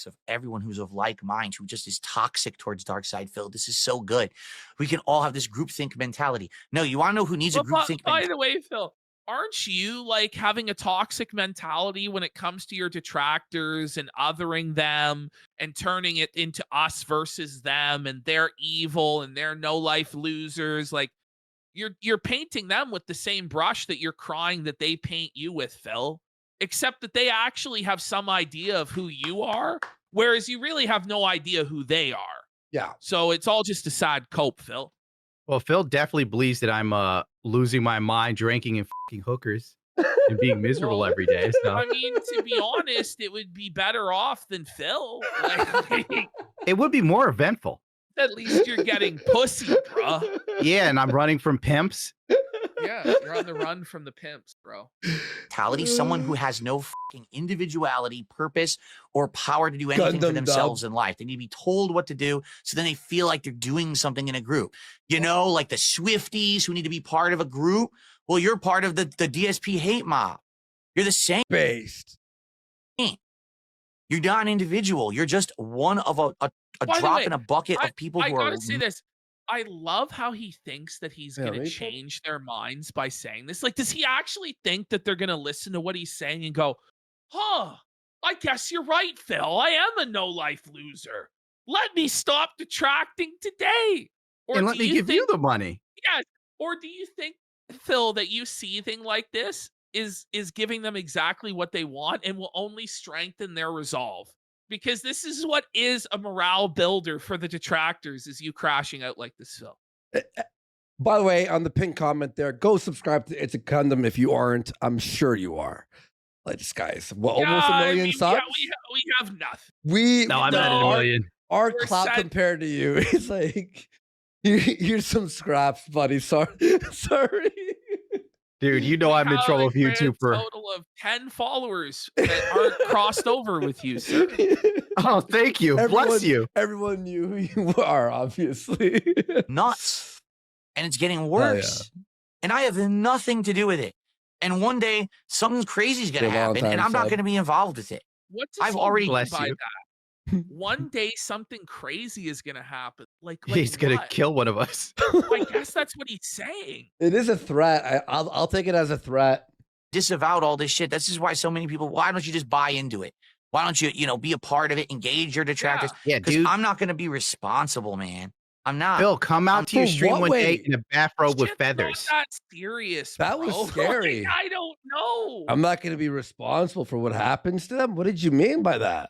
Of everyone who's of like mind, who just is toxic towards Dark Side Phil. This is so good. We can all have this groupthink mentality. No, you want to know who needs a groupthink By mentality? the way, Phil, aren't you like having a toxic mentality when it comes to your detractors and othering them and turning it into us versus them and they're evil and they're no life losers? Like you're painting them with the same brush that you're crying that they paint you with, Phil. Except that they actually have some idea of who you are, whereas you really have no idea who they are. yeah. So it's all just a sad cope, Phil. Well, Phil definitely believes that I'm losing my mind, drinking and fucking hookers and being miserable Well, every day. So I mean, to be honest, it would be better off than Phil. Like, it would be more eventful. at least you're getting pussy, bruh. Yeah, and I'm running from pimps. Yeah, you're on the run from the pimps, bro. Someone who has no fucking individuality, purpose, or power to do anything for Gundam themselves in life. They need to be told what to do, so then they feel like they're doing something in a group. You know, like the Swifties who need to be part of a group. Well, you're part of the DSP hate mob. You're the same. Based. You're not an individual. You're just one of a By the drop way, in a bucket of people I who gotta are. say this. I love how he thinks that he's Yeah, gonna me too. change their minds by saying this. Like, does he actually think that they're gonna listen to what he's saying and go, huh, I guess you're right, Phil. I am a no-life loser. Let me stop detracting today. Or And let do me give you the money. Yes. Or do you think, Phil, that you seething like this is giving them exactly what they want and will only strengthen their resolve? Because this is what is a morale builder for the detractors, is you crashing out like this, Phil. By the way, on the pink comment there, go subscribe to Itsagundam if you aren't. I'm sure you are. Like this guy's almost a million subs. Yeah, we have nothing. No, I'm not at a No. million. Our We're clout sad. compared to you is like here's some scraps, buddy. Sorry. Sorry. Dude, you know I'm in Have trouble a with YouTube for. grand total of 10 followers that aren't crossed over with you, sir. Oh, thank you. Bless you. Everyone knew who you are, obviously. Nuts. And it's getting yeah. worse. And I have nothing to do with it. And one day something crazy is going to Yeah, happen, and Valentine's I'm not said. going to be involved with it. What does I've he already- mean Bless by you. that? One day something crazy is gonna happen. Like He's gonna what? kill one of us. I guess that's what he's saying. It is a threat. I'll take it as a threat. Disavowed all this shit. This is why so many people, why don't you just buy into it? Why don't you, be a part of it, engage your detractors? Yeah, Because dude. I'm not going to be responsible, man. I'm not. Bill, come out to your For stream what one day way? in a bathrobe with Shit's not feathers. that serious. That was bro. scary. Like, I don't know. I'm not going to be responsible for what happens to them. What did you mean by that?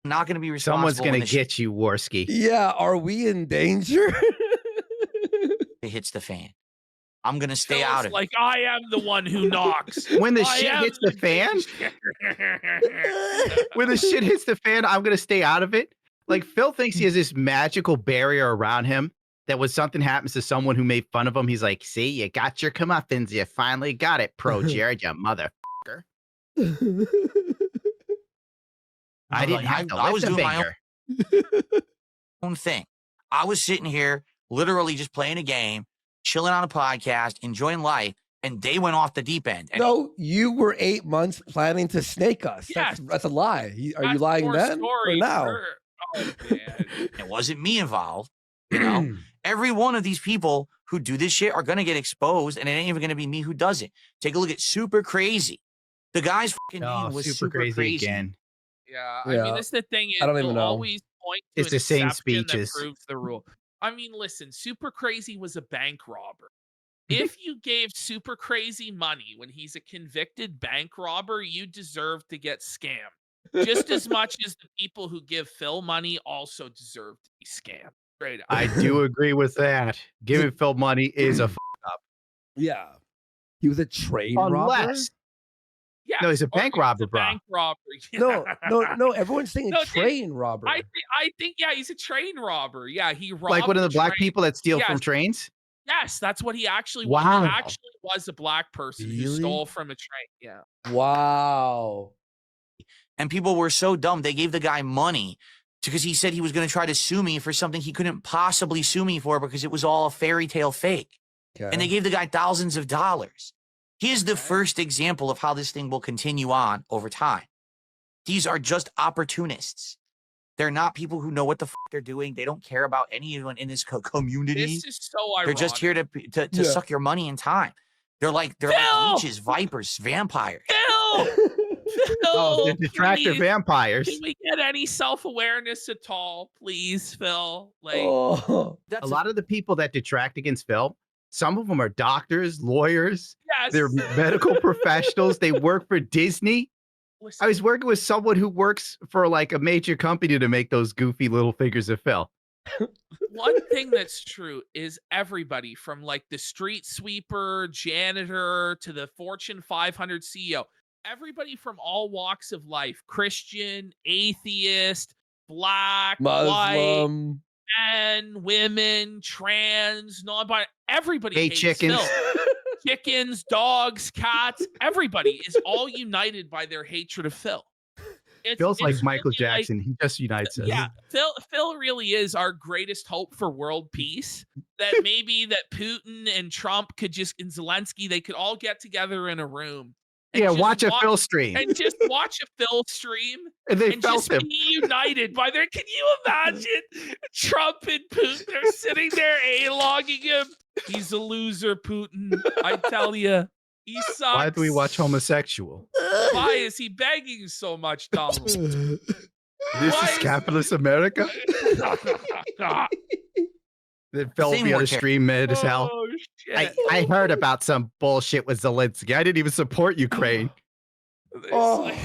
I'm not going to be responsible. Someone's when gonna the shit get you, Worski. Yeah, are we in danger? hits the fan. I'm going to stay Phil's out of it. like, I am the one who knocks. When the I shit am hits the fan, when the shit hits the fan, I'm gonna stay out of it. Like Phil thinks he has this magical barrier around him that when something happens to someone who made fun of him, he's like, "See, you got your comeuppance. You finally got it, pro Jared, you motherfucker." I didn't have to I was lift a doing my finger. own thing. I was sitting here, literally just playing a game, chilling on a podcast, enjoying life, and they went off the deep end. And No, you were 8 months planning to snake us. Yes. That's a lie. Are you That's lying more then or story, now? sure. Oh, man. it wasn't me involved. Every one of these people who do this shit are going to get exposed, and it ain't even going to be me who does it. Take a look at Super Crazy. The guy's fucking Oh, name was super crazy again. Yeah, I Yeah. mean, that's the thing. Is I don't even they'll know. always point to It's an the same exception speeches. that proves the rule. I mean, listen, Super Crazy was a bank robber. If you gave Super Crazy money when he's a convicted bank robber, you deserve to get scammed. Just as much as the people who give Phil money also deserve to be scammed. Straight up. I do agree with that. Giving Phil money is a Yeah. He was a train robber? unless Yeah. no, he's a or bank he was robber, a bro. bank robber. No. Everyone's saying No, a dude, train robber. I think, yeah, he's a train robber. Yeah, he robbed like one of the black train. people that steal Yes. from trains. Yes, that's what he actually was. Wow. He actually was a black person who Really? stole from a train. Yeah. Wow. And people were so dumb. They gave the guy money because he said he was going to try to sue me for something he couldn't possibly sue me for because it was all a fairy tale fake. Okay. And they gave the guy thousands of dollars. He is the first example of how this thing will continue on over time. These are just opportunists. They're not people who know what the they're doing. They don't care about anyone in this community. This is so ironic. They're just here to suck your money and time. They're like Phil! leeches, vipers, vampires. Phil! Oh, Phil, the detractor please. vampires. Can we get any self-awareness at all, please, Phil? Like, Oh. A lot of the people that detract against Phil, some of them are doctors, lawyers, yes. they're medical professionals. They work for Disney. Listen, I was working with someone who works for like a major company to make those goofy little figures of Phil. one thing that's true is everybody from like the street sweeper, janitor to the Fortune 500 CEO, everybody from all walks of life, Christian, atheist, black, white, Muslim. men, women, trans, non-binary, everybody Hate hates chickens. Phil. Chickens, dogs, cats, everybody is all united by their hatred of Phil. Phil's like Michael really like- Jackson. He just unites us. yeah, Phil really is our greatest hope for world peace. That maybe that Putin and Trump could just, and Zelensky, they could all get together in a room. and Yeah, just watch a Phil stream. and just watch a Phil stream And they and felt just him. be united by their. Can you imagine Trump and Putin are sitting there a-logging him? He's a loser, Putin. I tell you, he sucks. Why do we watch homosexual? Why is he begging so much, Donald? This Why is is- capitalist America? Then Phil Same be on a with him. stream mad as hell. Oh, shit. I heard about some bullshit with Zelensky. I didn't even support Ukraine. It's Oh. like,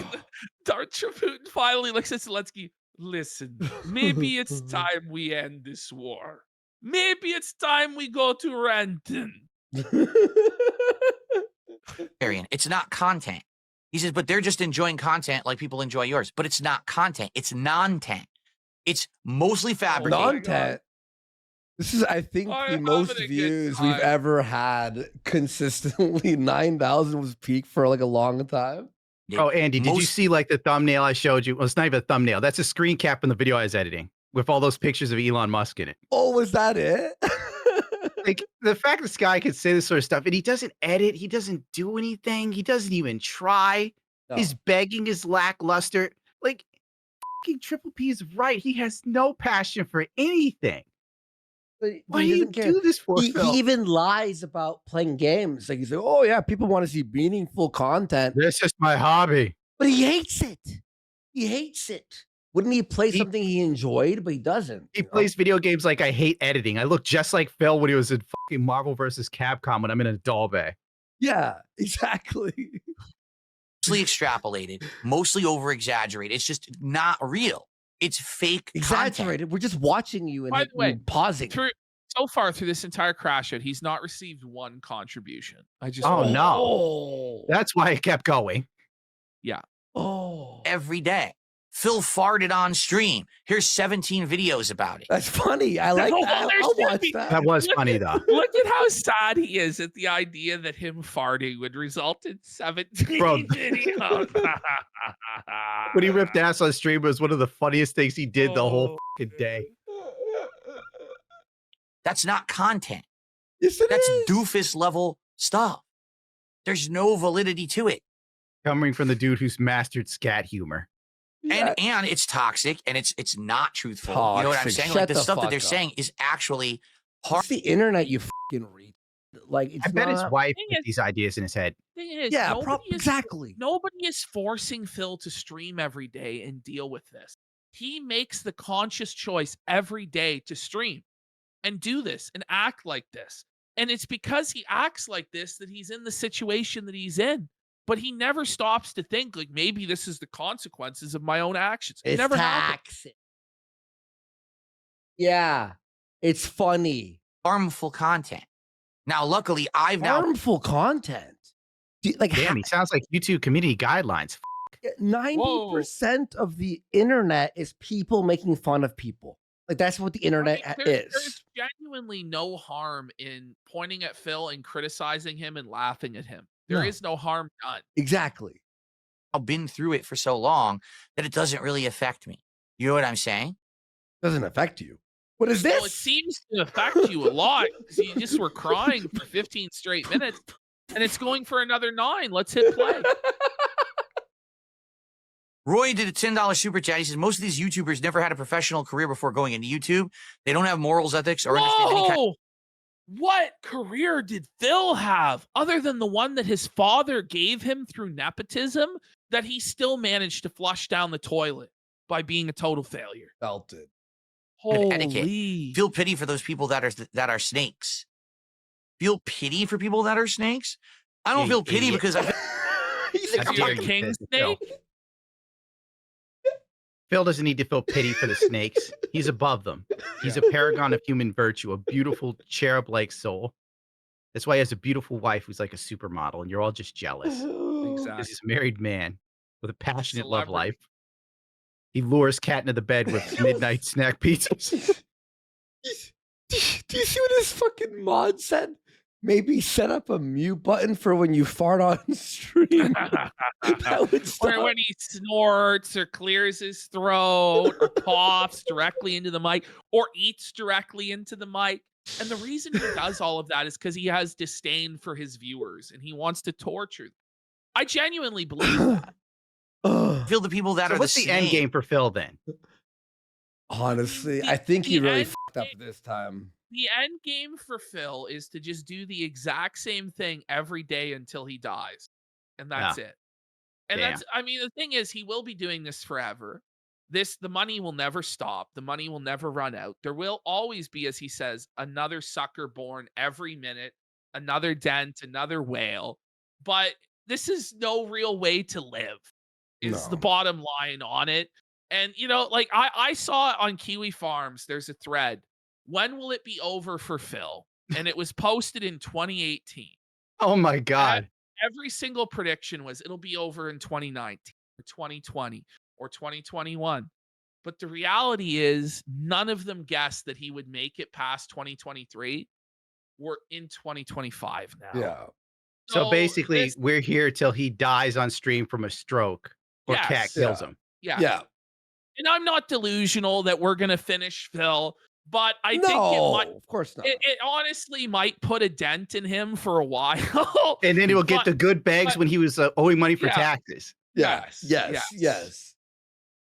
Dr. Putin finally looks at Zelensky. Listen, maybe it's time we end this war. Maybe it's time we go to Renton. It's not content. He says, but they're just enjoying content like people enjoy yours. But it's not content. It's non-tent. It's mostly fabricated. Non-tent. This is, I think, I'm the having most a good views we've time. ever had consistently. 9,000 was peak for like a long time. Oh, Andy, did you Most- see like the thumbnail I showed you? Well, it's not even a thumbnail. That's a screen cap in the video I was editing with all those pictures of Elon Musk in it. Oh, was that it? Like the fact this guy could say this sort of stuff and he doesn't edit, he doesn't do anything, he doesn't even try. No. His begging is lackluster. Like fucking Triple P is right. He has no passion for anything. But Why he do you doesn't care. do this for, He Phil? even lies about playing games. Like he's like, oh yeah, people want to see meaningful content, This is my hobby. but he hates it. He hates it. Wouldn't he play He- something he enjoyed, but he doesn't? He you know? plays video games like I hate editing. I look just like Phil when he was in fucking Marvel versus Capcom when I'm in a doll bay. Yeah, exactly. Mostly extrapolated, mostly over-exaggerated. It's just not real. It's fake content. Exaggerated. We're just watching you and By the way, pausing. So far through this entire crash out, he's not received one contribution. I just Oh, no. Oh. That's why it kept going. Oh. Every day. Phil farted on stream. Here's 17 videos about it. That's funny. I like No, that. there I'll should watch be- that. That was funny though. Look at how sad he is at the idea that him farting would result in 17 Bro. videos. When he ripped ass on stream, it was one of the funniest things he did the whole fucking day. That's not content. Yes, it That's is. doofus level stuff. There's no validity to it. Coming from the dude who's mastered scat humor. Yeah. And it's toxic and it's not truthful. You know what I'm Toxic. saying? Shut Like the the stuff that fuck they're up. saying is actually It's hard. the internet, you fucking read. Like, it's I bet his not- wife Thing put is- these ideas in his head. Thing is, Yeah, nobody is exactly. Nobody is forcing Phil to stream every day and deal with this. He makes the conscious choice every day to stream and do this and act like this. And it's because he acts like this that he's in the situation that he's in. But he never stops to think, like, maybe this is the consequences of my own actions. It It's never happens. taxing. Yeah, it's funny. harmful content. Now, luckily, I've now Harmful content. Like Damn, he sounds like YouTube community guidelines. 90% of the internet is people making fun of people. Like that's what the I mean, internet there's is. genuinely no harm in pointing at Phil and criticizing him and laughing at him. There No. is no harm done. Exactly. I've been through it for so long that it doesn't really affect me. You know what I'm saying? Doesn't affect you. What is Well, it this? seems to affect you a lot because you just were crying for 15 straight minutes, and it's going for another 9. Let's hit play. Roy did a $10 super chat. He says most of these YouTubers never had a professional career before going into YouTube. They don't have morals, ethics, or understand any kind. Whoa! What career did Phil have other than the one that his father gave him through nepotism that he still managed to flush down the toilet by being a total failure? Felt it. And etiquette. Holy. Feel pity for those people that are snakes. Feel pity for people that are snakes. I don't You feel pity idiot. because I. He's How a You're dare a you, king Phil. snake? Phil doesn't need to feel pity for the snakes. He's above them. He's a paragon of human virtue, a beautiful cherub-like soul. That's why he has a beautiful wife who's like a supermodel, and you're all just jealous. Exactly. Because he's a married man with a passionate love Celebrity. life. He lures Cat into the bed with midnight snack pizzas. Do you see what this fucking mod said? Maybe set up a mute button for when you fart on stream. That would Or stop. when he snorts or clears his throat or coughs directly into the mic or eats directly into the mic. And the reason he does all of that is because he has disdain for his viewers and he wants to torture them. I genuinely believe that. Ugh. Feel the people that So are what's the end snake. game for Phil then? Honestly, The- I think he the really end fucked up game- this time. The end game for Phil is to just do the exact same thing every day until he dies. And that's it. And Damn. that's, I mean, the thing is, he will be doing this forever. The money will never stop. The money will never run out. There will always be, as he says, another sucker born every minute, another dent, another whale. But this is no real way to live, is the No. bottom line on it. And, you know, like I saw it on Kiwi Farms, there's a thread. When will it be over for Phil? And it was posted in 2018. Oh my God. Every single prediction was it'll be over in 2019 or 2020 or 2021. But the reality is none of them guessed that he would make it past 2023. We're in 2025 now. Yeah. So basically, this- we're here till he dies on stream from a stroke or Cat Yes. kills Yeah. him. Yeah. And I'm not delusional that we're going to finish Phil, but I think No, it might. of course not. It honestly might put a dent in him for a while. And then he'll get But- the good bags but- when he was owing money for Yeah. taxes. Yes, Yes. yes. Yes.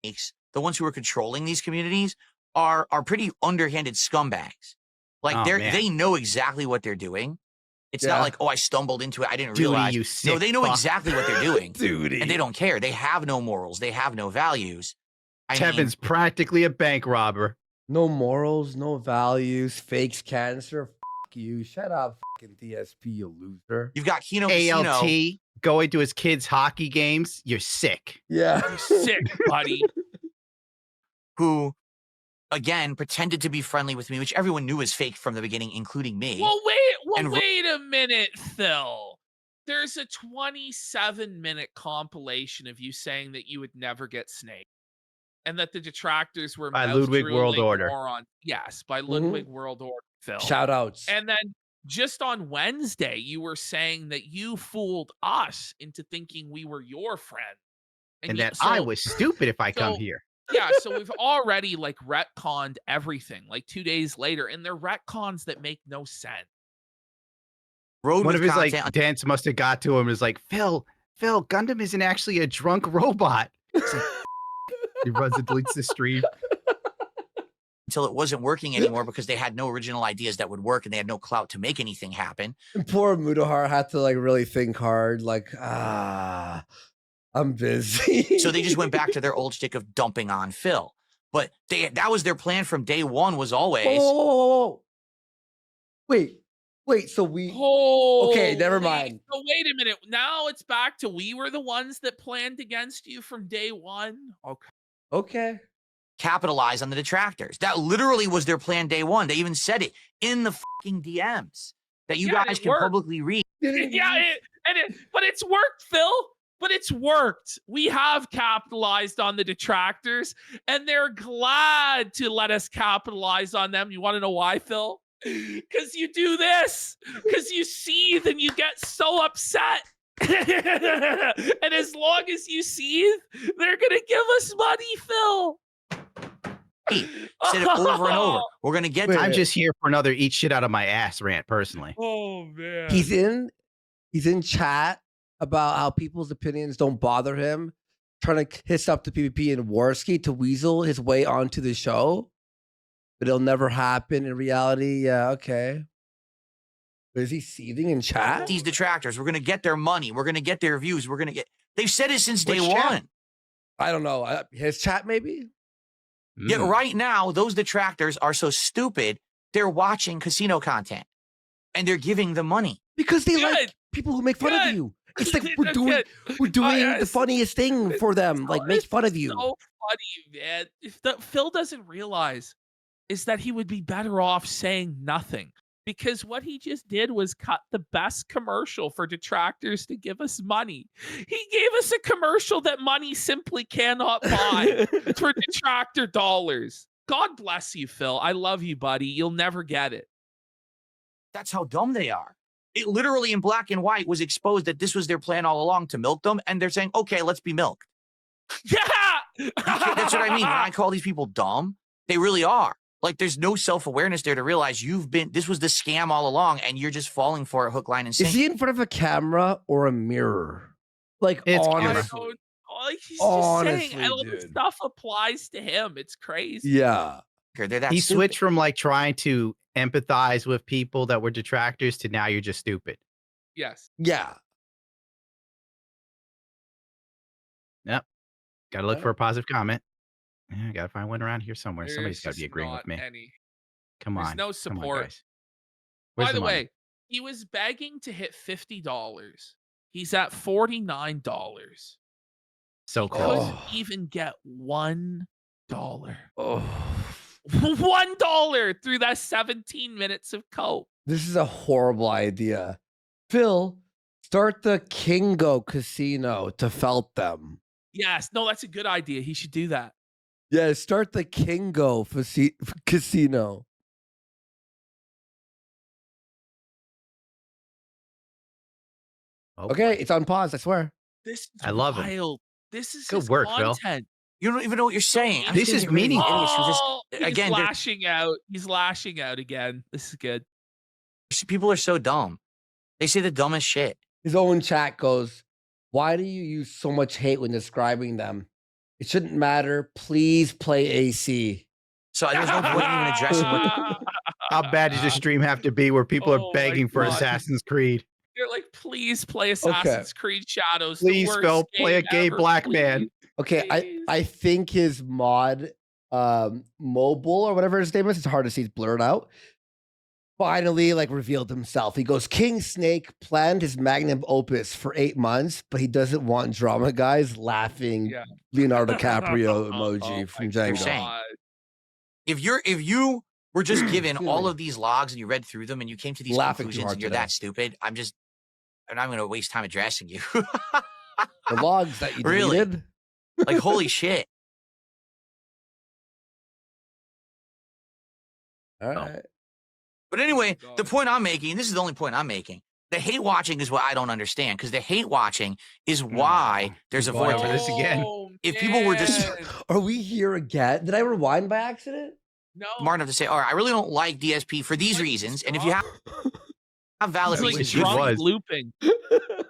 snakes, the ones who are controlling these communities, are pretty underhanded scumbags. Like Oh, man. they know exactly what they're doing. It's Yeah. not like, oh, I stumbled into it, I didn't Duty, realize. you No, sick they know fuck. exactly what they're doing, Duty. and they don't care. They have no morals. They have no values. I mean, Tevin's practically a bank robber. No morals, no values, fakes cancer. Fuck you. Shut up, fucking DSP, you loser. you've got Kino Casino. ALT going to his kids' hockey games. You're sick. Yeah. You're sick, buddy. Who, again, pretended to be friendly with me, which everyone knew was fake from the beginning, including me. Well, And Ro- wait a minute, Phil. There's a 27-minute compilation of you saying that you would never get snake, and that the detractors were By mouth Ludwig World drooling Order. more on. Yes, by Ludwig World Order, Phil. Shout outs. And then just on Wednesday, you were saying that you fooled us into thinking we were your friend, And you- that I so- was stupid if I come so- here. Yeah, so we've already like retconned everything like 2 days later, and they're retcons that make no sense. Road One with of his like content- dents must have got to him and was like, Phil, Gundam isn't actually a drunk robot. It's like, he runs and deletes the stream. until it wasn't working anymore because they had no original ideas that would work and they had no clout to make anything happen. And poor Mudahar had to like really think hard, like, I'm busy. So they just went back to their old shtick of dumping on Phil. But that was their plan from day one, was always Whoa. Wait, so we Okay, never Holy- mind. So wait a minute. Now it's back to we were the ones that planned against you from day one. Okay. okay. capitalize on the detractors. That literally was their plan day one. They even said it in the fucking DMs that you Yeah, guys it can worked. publicly read. Yeah, but it's worked, Phil. but it's worked. We have capitalized on the detractors, and they're glad to let us capitalize on them. You want to know why, Phil? Because you do this. Because you seethe and you get so upset. And as long as you seethe, they're gonna give us money, Phil. Said it over and over. We're gonna get. I'm just here for another eat shit out of my ass rant, personally. Oh man. He's in chat about how people's opinions don't bother him, trying to hiss up the PvP and Warski to weasel his way onto the show, but it'll never happen in reality. Yeah, okay. Is he seething in chat? These detractors. We're gonna get their money. We're gonna get their views. We're gonna get. They've said it since day one. I don't know. His chat, maybe? Yet right now, those detractors are so stupid, they're watching casino content. And they're giving them money. Because they like people who make fun of you. It's like we're doing the funniest thing for them. Like, make fun of you. So funny, man. If Phil doesn't realize is that he would be better off saying nothing. Because what he just did was cut the best commercial for detractors to give us money. He gave us a commercial that money simply cannot buy for detractor dollars. God bless you, Phil. I love you, buddy. You'll never get it. That's how dumb they are. It literally in black and white was exposed that this was their plan all along to milk them. And they're saying, okay, let's be milked. Yeah. That's what I mean. When I call these people dumb, they really are. Like, there's no self-awareness there to realize this was the scam all along, and you're just falling for it hook, line, and sinker. Is he in front of a camera or a mirror? Like, it's honestly. Like, he's honestly, just saying all this stuff applies to him. It's crazy. Yeah. He switched from like trying to empathize with people that were detractors to now you're just stupid. Yes. Yeah. Yep. Got to look for a positive comment. Yeah, I gotta find one around here somewhere. There's Somebody's gotta be agreeing with me. Come on. There's no Come on, support. guys. By Where's the money? way, he was begging to hit $50. He's at $49. So He close. couldn't even get $1. Oh. $1 through that 17 minutes of cope. This is a horrible idea. Phil, start the Kingo casino to felt them. Yes. No, that's a good idea. He should do that. Yeah, start the Kingo casino. Okay, it's on pause, I swear. This is I love him. wild. This is Good his work, Phil. content. You don't even know what you're saying. This is meaningful. Oh, he's Again, lashing out. He's lashing out again. This is good. people are so dumb. They say the dumbest shit. His own chat goes, why do you use so much hate when describing them? It shouldn't matter. Please play AC. So there's no point even addressing what. How bad does your stream have to be where people Oh are begging my for God. Assassin's Creed? You're like, please play Assassin's Creed Shadows. the Please, worst Phil, play a game gay ever, black please. man. Okay, Please. I think his mod mobile or whatever his name is, it's hard to see, it's blurred out. Finally, like, revealed himself. He goes, King Snake planned his magnum opus for 8 months, but he doesn't want drama, guys. Laughing Yeah. Leonardo DiCaprio emoji Oh from my Django. saying. God. If you were just given Excuse all me. of these logs and you read through them and you came to these Laughing too conclusions hard and you're today. that stupid, I'm not going to waste time addressing you. The logs that you Really? deleted. Like, holy shit. All right. But anyway, God. the point I'm making, and this is the only point I'm making, the hate watching is what I don't understand, because the hate watching is why there's a Going vortex. over this again. Oh, If people were just- man. Are we here again? Did I rewind by accident? no, Smart enough to say, all right, I really don't like DSP for these Like, reasons, and if you have valid he's like reasons, he drunk was. looping.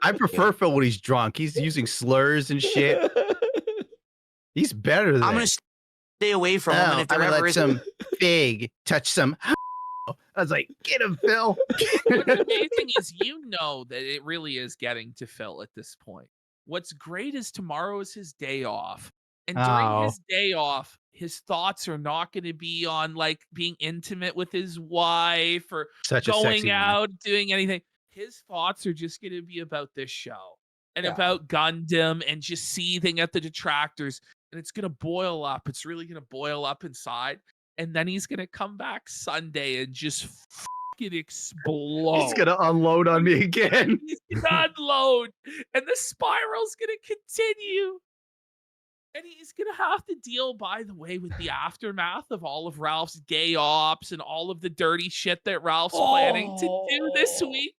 I prefer Phil when he's drunk. He's using slurs and shit. He's better than I'm going to stay away from them. And if I'm there gonna ever let is some fig touch some. I was like, get him, Phil. What's amazing is that it really is getting to Phil at this point. What's great is tomorrow is his day off. And during Oh. his day off, his thoughts are not going to be on like being intimate with his wife or Such a sexy going man. out, doing anything. His thoughts are just going to be about this show and Yeah. about Gundam and just seething at the detractors. And it's going to boil up. It's really going to boil up inside. And then he's going to come back Sunday and just fucking explode. He's gonna unload on me again. He's gonna unload, and the spiral's gonna continue. And he's gonna have to deal, by the way, with the aftermath of all of Ralph's gay ops and all of the dirty shit that Ralph's planning to do this week.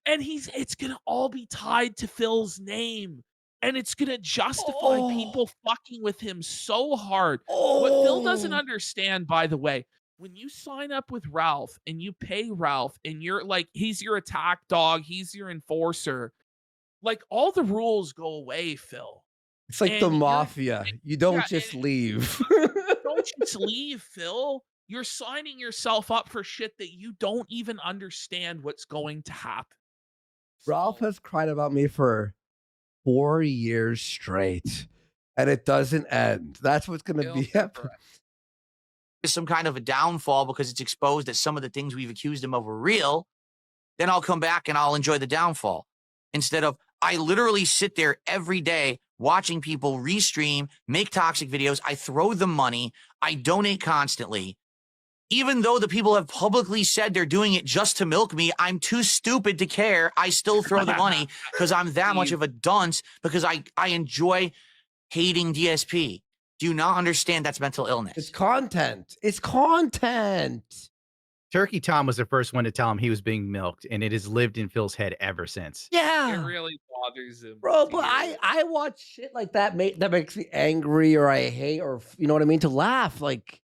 And it's gonna all be tied to Phil's name. And it's gonna justify people fucking with him so hard. What Phil doesn't understand, by the way, when you sign up with Ralph and you pay Ralph and you're like, he's your attack dog, he's your enforcer, like all the rules go away, Phil. It's like the mafia. You don't just leave. Don't just leave, Phil. You're signing yourself up for shit that you don't even understand what's going to happen. Ralph has cried about me for 4 years straight, and it doesn't end. That's what's going to be happening. Some kind of a downfall because it's exposed that some of the things we've accused him of were real, then I'll come back and I'll enjoy the downfall. Instead of, I literally sit there every day watching people restream, make toxic videos. I throw them money. I donate constantly. Even though the people have publicly said they're doing it just to milk me, I'm too stupid to care. I still throw the money because I'm that much of a dunce because I enjoy hating DSP. Do you not understand that's mental illness? It's content. It's content. Turkey Tom was the first one to tell him he was being milked, and it has lived in Phil's head ever since. Yeah. It really bothers him. Bro, but I watch shit like that that makes me angry or I hate or, you know what I mean, to laugh. Like,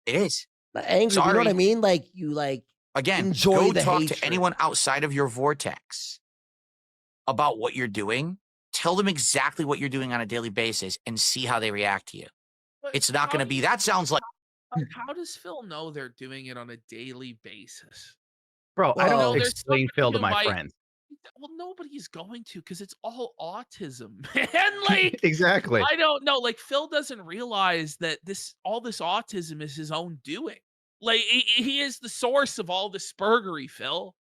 It is. not angry, you know what I mean? Like, you like, Again, enjoy go the talk hatred. to anyone outside of your vortex about what you're doing. Tell them exactly what you're doing on a daily basis and see how they react to you. But It's not how going to do be, you- that sounds like, How does Phil know they're doing it on a daily basis? Bro, I Well, don't there's explain somebody Phil to who my might- friends. Well, nobody's going to because it's all autism. And like, Exactly. I don't know. Like, Phil doesn't realize that all this autism is his own doing. Like, he is the source of all this spurgery, Phil.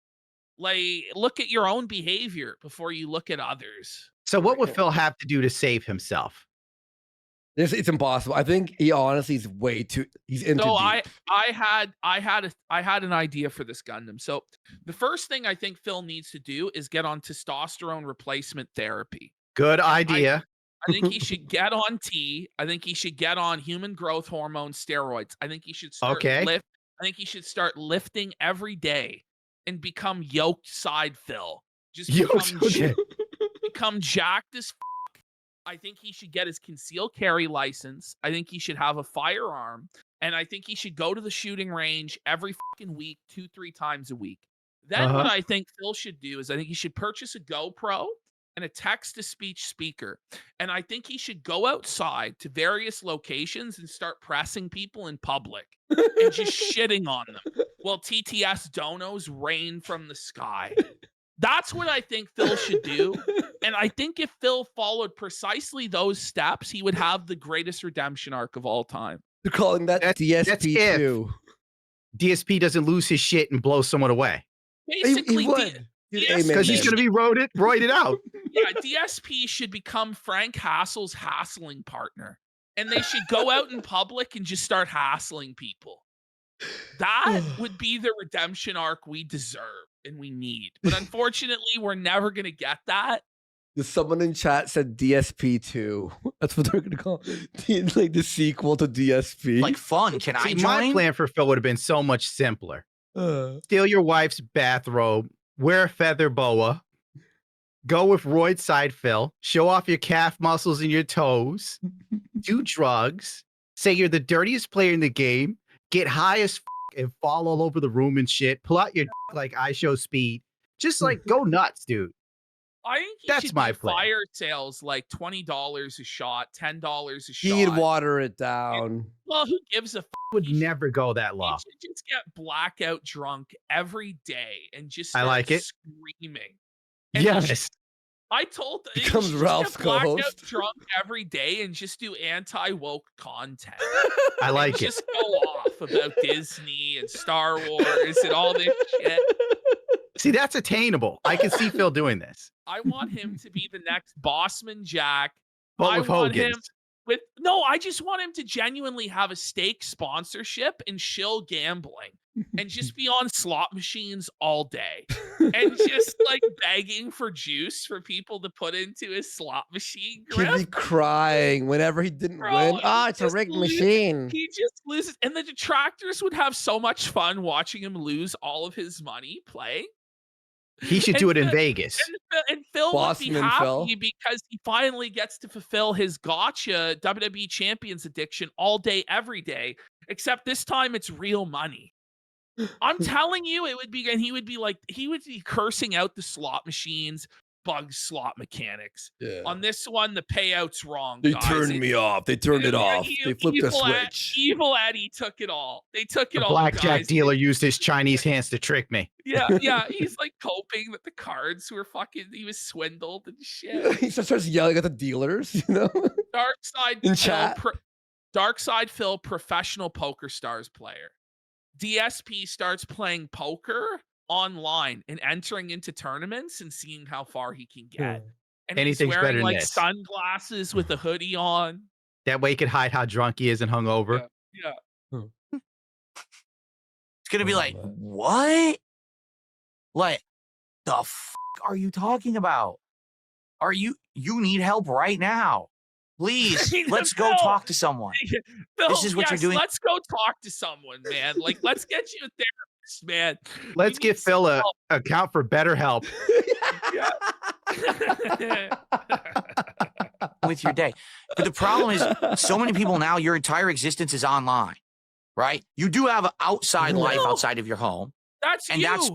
Like, look at your own behavior before you look at others. So what would Phil have to do to save himself? it's impossible. I think he honestly is way too, he's into So deep. I had an idea for this Gundam. So the first thing I think Phil needs to do is get on testosterone replacement therapy. Good idea. I think he should get on T. I think he should get on human growth hormone steroids. I think he should start Okay. I think he should start lifting every day and become yoked side Phil. Just Yoked, okay. become jacked as fuck. I think he should get his concealed carry license. I think he should have a firearm. And I think he should go to the shooting range every fucking week, 2-3 times a week. Then what I think Phil should do is I think he should purchase a GoPro and a text-to-speech speaker. And I think he should go outside to various locations and start pressing people in public and just shitting on them while TTS donos rain from the sky. That's what I think Phil should do. And I think if Phil followed precisely those steps, he would have the greatest redemption arc of all time. They're calling that That's DSP2. DSP doesn't lose his shit and blow someone away. Basically, He would. Dude, DSP amen, Because he's man. going to be roided out. yeah, DSP should become Frank Hassel's hassling partner. And they should go out in public and just start hassling people. That would be the redemption arc we deserve and we need. But unfortunately, we're never going to get that. Someone in chat said DSP2. That's what they're going to call it. Like the sequel to DSP. like fun. Can I See, join? my plan for Phil would have been so much simpler. Steal your wife's bathrobe, wear a feather boa, go with Royd Side Phil, show off your calf muscles and your toes, do drugs, say you're the dirtiest player in the game, get high as and fall all over the room and shit, pull out your like I show speed. Just like go nuts, dude. I think That's should my do plan. fire sales like $20 a shot, $10 a shot. He'd water it down. Well, who gives a Would He should- never go that He low. should just get blackout drunk every day and just I start like it. screaming. And he should- Yes. I told he Becomes should just Ralph's get blackout co-host. drunk every day and just do anti-woke content. I like And it. just go off about Disney and Star Wars and all this shit. See, that's attainable. I can see Phil doing this. I want him to be the next Bossman Jack. But I with want him. Hogan's. No, I just want him to genuinely have a stake sponsorship and shill gambling and just be on slot machines all day and just like begging for juice for people to put into his slot machine He'd be grip. crying whenever he didn't Bro, win. he Ah, it's a just rigged loses- machine. He just loses. And the detractors would have so much fun watching him lose all of his money playing. He should do it in Vegas. And Phil would be Bossman happy Phil. because he finally gets to fulfill his gotcha WWE Champions addiction all day, every day. Except this time it's real money. I'm telling you, it would be, and he would be cursing out the slot machines, bug slot mechanics. Yeah. On this one, the payout's wrong. They guys. turned me off. They turned it Yeah, off. They flipped the switch. Evil Eddie took it all. They took it The all. blackjack guys. dealer used his Chinese hands to trick me. Yeah. He's like coping that the cards were he was swindled and shit. He starts yelling at the dealers, you know? Dark Side In Phil, chat. Dark Side Phil, professional Poker Stars player. DSP starts playing poker online and entering into tournaments and seeing how far he can get. And Anything's he's better wearing than like this. sunglasses with a hoodie on. That way he could hide how drunk he is and hungover. Yeah. It's gonna be Oh, like, man. what? Like, the f are you talking about? You need help right now. Please, let's go Phil, talk to someone. Phil, This is what you're yes, doing. Let's go talk to someone, man. Like, let's get you a therapist, man. Let's We give need Phil some a help. account for better help. With your day. But the problem is, so many people now, your entire existence is online, right? You do have an outside life No. outside of your home. That's And you. that's-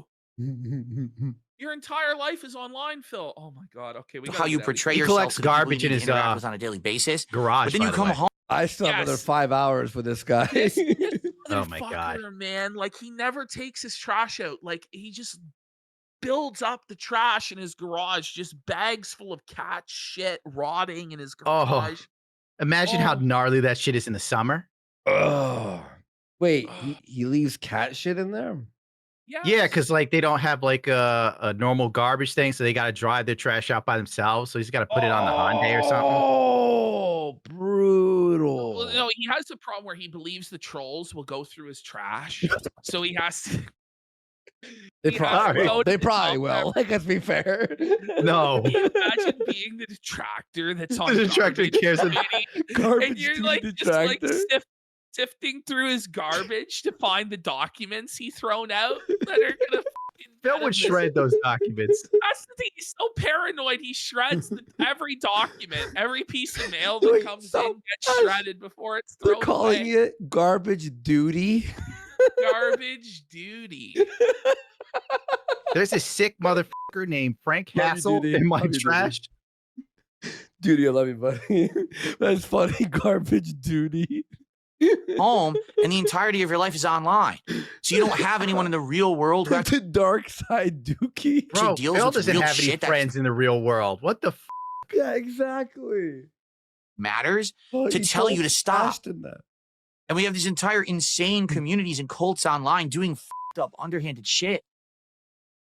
Your entire life is online, Phil. Oh my god. Okay, we How gotta you get out of portray He yourself collects to the people you garbage in need to his, interact with on a daily basis. Garage. But then you by the come way. home. I still have another Yes. 5 hours with this guy. This Oh my God. motherfucker, man. Like he never takes his trash out. Like he just builds up the trash in his garage, just bags full of cat shit rotting in his Oh. garage. Imagine how Oh. gnarly that shit is in the summer. Ugh. Wait, he leaves cat shit in there? Yeah, Yes. because like they don't have like a normal garbage thing, so they got to drive their trash out by themselves. So he's got to put it on the Hyundai or something. Oh, brutal. Well, no, he has a problem where he believes the trolls will go through his trash, so he has to. They he has probably to go will. to They the probably dump will. Like, let's be fair. No. Can you imagine being the detractor that's on The detractor garbage cares about- committee, and Garbage you're duty like just like detractor. sifting through his garbage to find the documents he thrown out that are gonna fucking Phil get him would this- shred those documents. That's the thing. He's so paranoid. He shreds every document, every piece of mail that Wait, comes so- in gets shredded before it's They're thrown calling away. it garbage duty. Garbage duty. There's a sick motherfucker named Frank Love you, Hassel dude. in my Love you, dude. trash. Duty, I love you, buddy. That's funny. Garbage duty. home and the entirety of your life is online. So you don't have anyone in the real world who The dark side dookie. Bro, deals Phil with doesn't real have any shit that's- friends in the real world. What the f? Yeah, exactly. matters Oh, to you tell you told to stop. Ashton that. And we have these entire insane Mm. communities and cults online doing f***ed up, underhanded shit.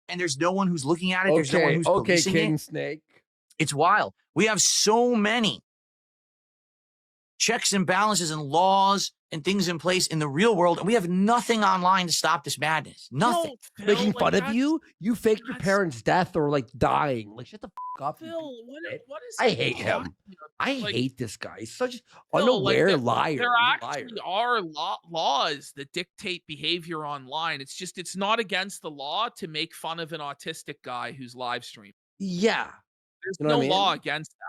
And there's no one who's looking at it. There's no one Okay, who's okay, policing King it. Snake. It's wild. We have so many checks and balances and laws and things in place in the real world, and we have nothing online to stop this madness. Nothing. No, Phil, Making like, fun of that's- you? You faked your that's- parents' death or like dying. Like, shut the f up. you Phil, piece of what, shit. what is I he hate him. talking about? I like- hate this guy. He's such Phil, like, unaware there- liar. There He's a actually liar. are laws that dictate behavior online. It's just it's not against the law to make fun of an autistic guy who's live streaming. Yeah. There's You know no what I mean? law against that.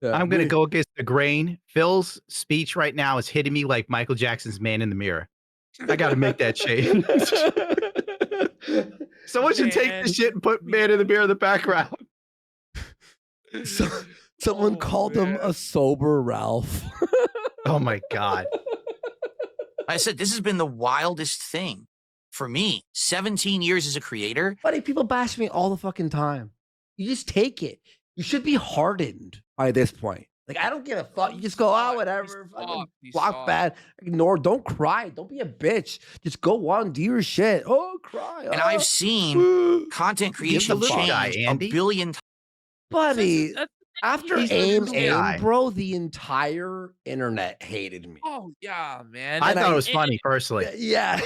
Yeah, I'm gonna we- go against the grain. Phil's speech right now is hitting me like Michael Jackson's "Man in the Mirror." I got to make that change. Someone should take Man. this shit and put "Man in the Mirror" in the background. So, someone Oh, called him man. a sober Ralph. Oh my god. I said, this has been the wildest thing for me. 17 years as a creator. Buddy, people bash me all the fucking time. You just take it. You should be hardened by this point. Like, I don't give a fuck. You just go, oh, whatever. Fucking block bad. Ignore. Don't cry. Don't be a bitch. Just go on. Do your shit. Oh, cry. And oh. I've seen content the creation little guy, change Andy. a billion times. Buddy. That's After He's aim, this guy. bro, the entire internet hated me. Oh yeah, man. I And thought I- it was funny personally. Yeah.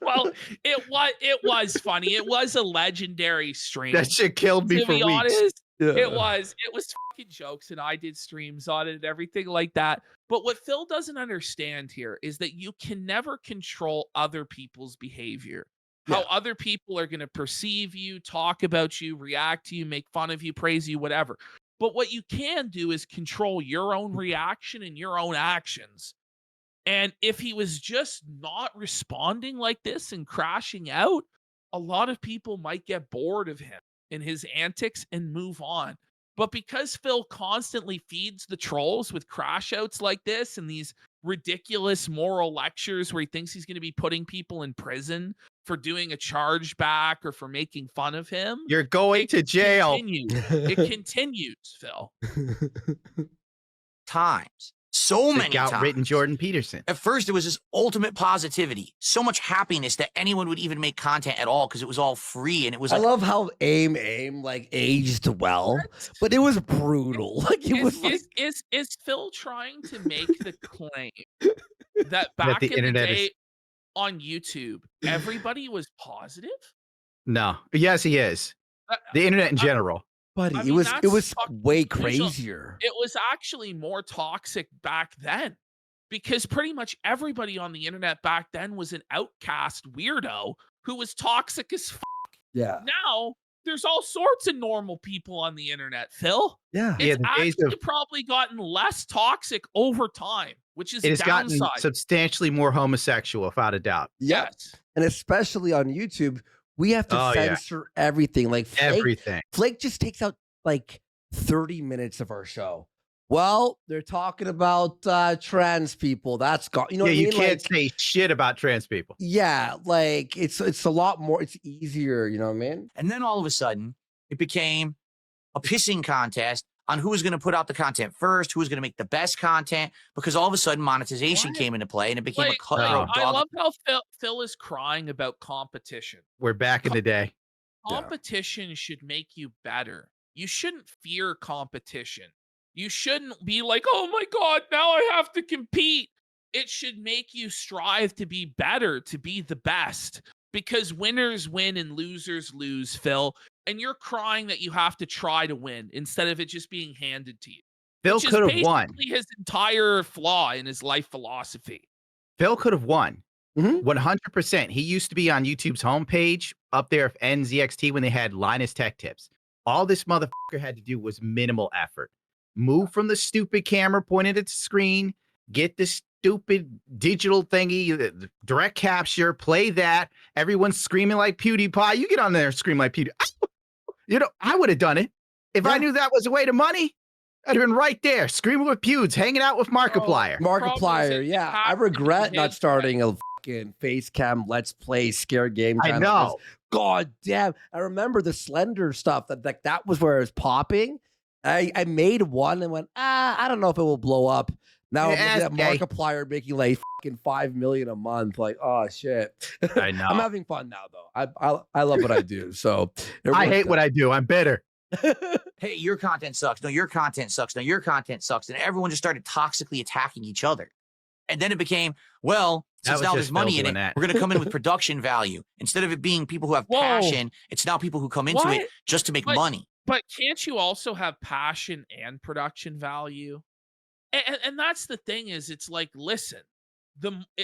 Well, it was funny. It was a legendary stream. That shit killed me To for be weeks. honest, Yeah. it was fucking jokes, and I did streams on it and everything like that. But what Phil doesn't understand here is that you can never control other people's behavior. How Yeah. other people are going to perceive you, talk about you, react to you, make fun of you, praise you, whatever. But what you can do is control your own reaction and your own actions. And if he was just not responding like this and crashing out, a lot of people might get bored of him and his antics and move on. But because Phil constantly feeds the trolls with crash outs like this and these ridiculous moral lectures where he thinks he's going to be putting people in prison for doing a chargeback or for making fun of him, You're going to jail. it continues, Phil. Times. So Sick many outright times. Jordan Peterson. At first, it was this ultimate positivity, so much happiness that anyone would even make content at all because it was all free and it was I like, love how aim like aged well, but it was brutal. Like it was like, Is Phil trying to make the claim that back the in the internet is- day on YouTube, everybody was positive? No. Yes, he is. The internet in general. buddy, I it mean, was that's fucking way delusional. crazier. It was actually more toxic back then because pretty much everybody on the internet back then was an outcast weirdo who was toxic as fuck. Yeah. Now there's all sorts of normal people on the internet, Phil. Yeah. Yeah, It's the days actually of- probably gotten less toxic over time, which is It a has gotten downside. substantially more homosexual, without a doubt. Yep. Yes. And especially on YouTube, we have to Oh, yeah. censor everything. Like Everything. Flake just takes out like 30 minutes of our show. Well, they're talking about trans people. That's got you know Yeah, what I you mean? can't Like, say shit about trans people. yeah, like it's a lot more. It's easier. You know what I mean? and then all of a sudden, it became a pissing contest on who was going to put out the content first, who was going to make the best content, because all of a sudden monetization What? came into play and it became a Like, cutthroat I dog. love how Phil is crying about competition. We're back in the day. Yeah. Competition should make you better. You shouldn't fear competition. You shouldn't be like, oh my God, now I have to compete. It should make you strive to be better, to be the best, because winners win and losers lose, Phil. And you're crying that you have to try to win instead of it just being handed to you. Phil Which is could have won. basically his entire flaw in his life philosophy. Phil could have won. Mhm. 100%. He used to be on YouTube's homepage up there of NZXT when they had Linus Tech Tips. All this motherfucker had to do was minimal effort. Move from the stupid camera pointed at the screen, get this stupid digital thingy, the direct capture, play that. Everyone's screaming like PewDiePie. You get on there and scream like PewDiePie. You know, I would have done it. If I Yeah. knew that was a way to money, I'd have been right there, screaming with Pewds, hanging out with Markiplier. Problem Markiplier, is yeah. I have to regret be not his starting a fucking face cam let's play scare game. I channel, 'cause know. God damn. I remember the Slender stuff that was where it was popping. I made one and went, I don't know if it will blow up. Now I'm Yeah, looking at okay. Markiplier making like fucking 5 million a month. Like, oh shit. I know. I'm having fun now though. I love what I do. So I hate what I do. I'm bitter. Hey, your content sucks. No, your content sucks. No, your content sucks. And everyone just started toxically attacking each other. And then it became, well, That since was now just there's Phil money in doing it, that. we're going to come in with production value. Instead of it being people who have Whoa. passion, it's now people who come into What? it just to make But- money. But can't you also have passion and production value? And that's the thing is, it's like, listen,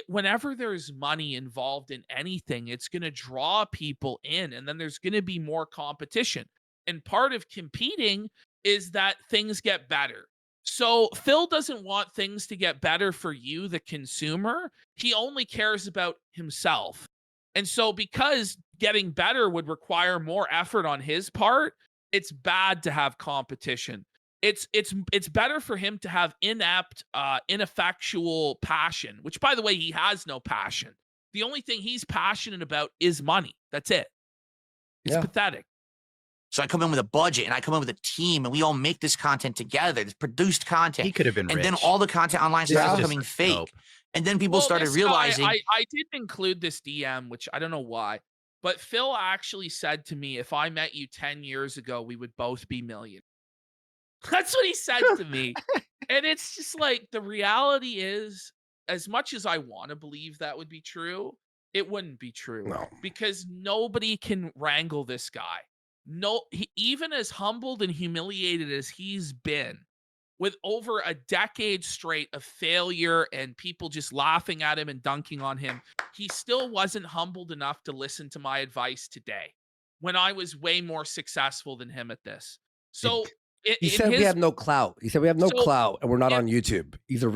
whenever there's money involved in anything, it's going to draw people in, and then there's going to be more competition. And part of competing is that things get better. So Phil doesn't want things to get better for you, the consumer. He only cares about himself. And so because getting better would require more effort on his part, it's bad to have competition. It's better for him to have inept, ineffectual passion, which, by the way, he has no passion. The only thing he's passionate about is money. That's it. It's Yeah. pathetic. So I come in with a budget and I come in with a team and we all make this content together, this produced content. He could have been and rich. then all the content online started Yeah. becoming Just fake. dope. And then people Well, started this guy, realizing I did include this DM, which I don't know why, but Phil actually said to me, if I met you 10 years ago, we would both be millionaires. That's what he said to me. And it's just like the reality is, as much as I want to believe that would be true, it wouldn't be true. No. Because nobody can wrangle this guy. No, even as humbled and humiliated as he's been, with over a decade straight of failure and people just laughing at him and dunking on him, he still wasn't humbled enough to listen to my advice today when I was way more successful than him at this. So He said we have no clout. He said we have no clout and we're not on YouTube. He's a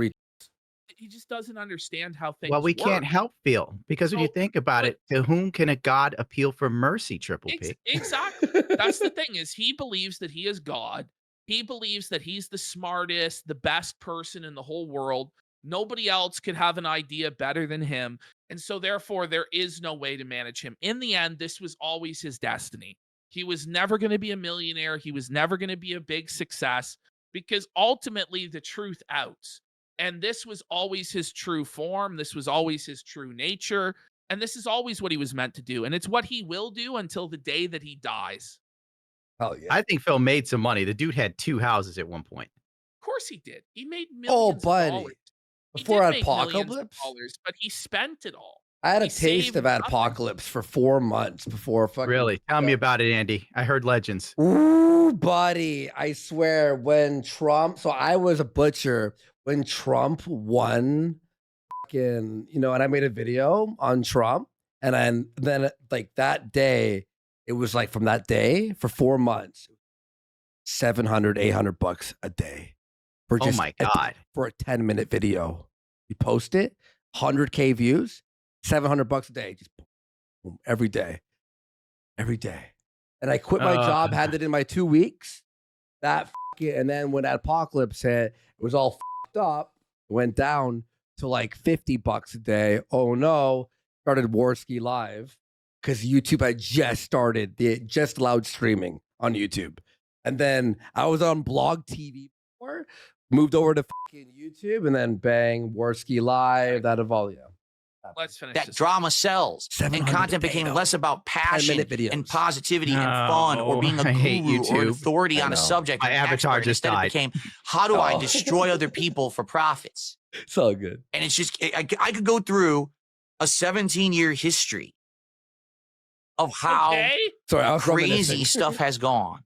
he just doesn't understand how things Well, we work. can't help Phil because when you So, think about but- it, to whom can a God appeal for mercy, Triple P? Exactly. That's the thing is he believes that he is God. He believes that he's the smartest, the best person in the whole world. Nobody else could have an idea better than him. And so therefore there is no way to manage him. In the end, this was always his destiny. He was never going to be a millionaire. He was never going to be a big success because ultimately the truth outs. And this was always his true form. This was always his true nature. And this is always what he was meant to do. And it's what he will do until the day that he dies. Oh, yeah. I think Phil made some money. The dude had 2 houses at one point. Of course he did. He made Oh, millions of buddy. dollars. He Before did make millions of Apocalypse? dollars, but he spent it all. I had a He taste saved of nothing. Apocalypse for 4 months before fucking. Really? Tell me about it, Andy. I heard legends. Ooh, buddy. I swear, when Trump, so I was a butcher when Trump won, fucking, and I made a video on Trump. And then like that day, it was like from that day for 4 months, $700, $800 a day. For Oh just my God. for a 10-minute video. You post it, 100K views, $700 a day. Just boom, every day. Every day. And I quit my job, handed in my 2 weeks. And then when that apocalypse hit, it was all fucked up. Went down to like $50 a day. Oh no. Started Warski Live because YouTube had just started. They just allowed streaming on YouTube. And then I was on Blog TV before, moved over to fucking YouTube, and then bang, Warski Live. That evolved. Yeah. Let's finish That this. drama sells, and 700 content a day, became though. less about passion 10-minute videos. and positivity and fun, or No, being a I hate guru or an YouTube. authority I on a know. subject. My or an avatar expert. just Instead, died. it became, how do I Oh. destroy other people for profits? It's all good. And it's just, I could go through a 17-year history of how Okay? Sorry, I was crazy reminiscing. stuff has gone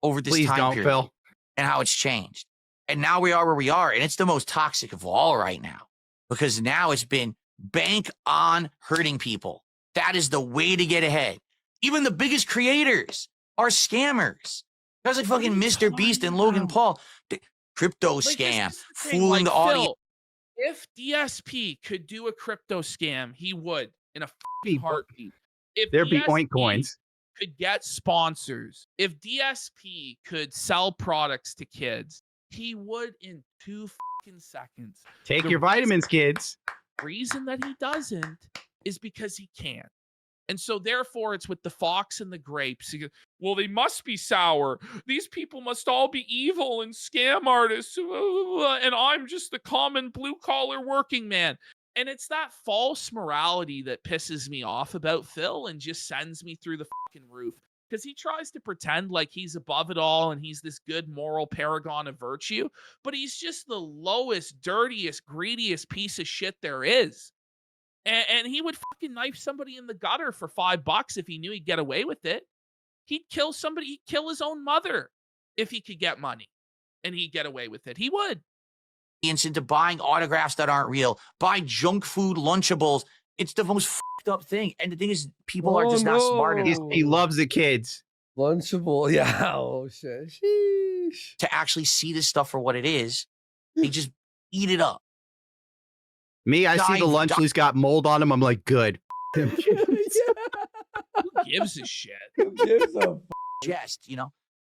over this Please time don't, period Phil. and how it's changed. And now we are where we are. And it's the most toxic of all right now because now it's been bank on hurting people. That is the way to get ahead. Even the biggest creators are scammers. Guys like fucking Mr. Beast and Logan Paul. The crypto Like, this scam, is the thing, fooling like, the audience. Phil, if DSP could do a crypto scam, he would in a Be- heartbeat. If There be DSP oink coins. could get sponsors, if DSP could sell products to kids, he would in 2 fucking seconds. Take The your vitamins, kids. reason that he doesn't is because he can't. And so therefore it's with the fox and the grapes. He goes, well, they must be sour. These people must all be evil and scam artists. And I'm just the common blue collar working man. And it's that false morality that pisses me off about Phil and just sends me through the fucking roof. Because he tries to pretend like he's above it all and he's this good moral paragon of virtue, but he's just the lowest, dirtiest, greediest piece of shit there is. And he would fucking knife somebody in the gutter for $5 if he knew he'd get away with it. He'd kill somebody, he'd kill his own mother if he could get money and he'd get away with it. He would. Into buying autographs that aren't real, buy junk food Lunchables. It's the most fucked up thing. And the thing is, people are just not smart enough He loves the kids. Lunchable. Yeah. Oh, shit. Sheesh. to actually see this stuff for what it is. They just eat it up. Me, I see the Dive- lunch list got mold on them. I'm like, good. Who gives a shit? Who gives a f- Just,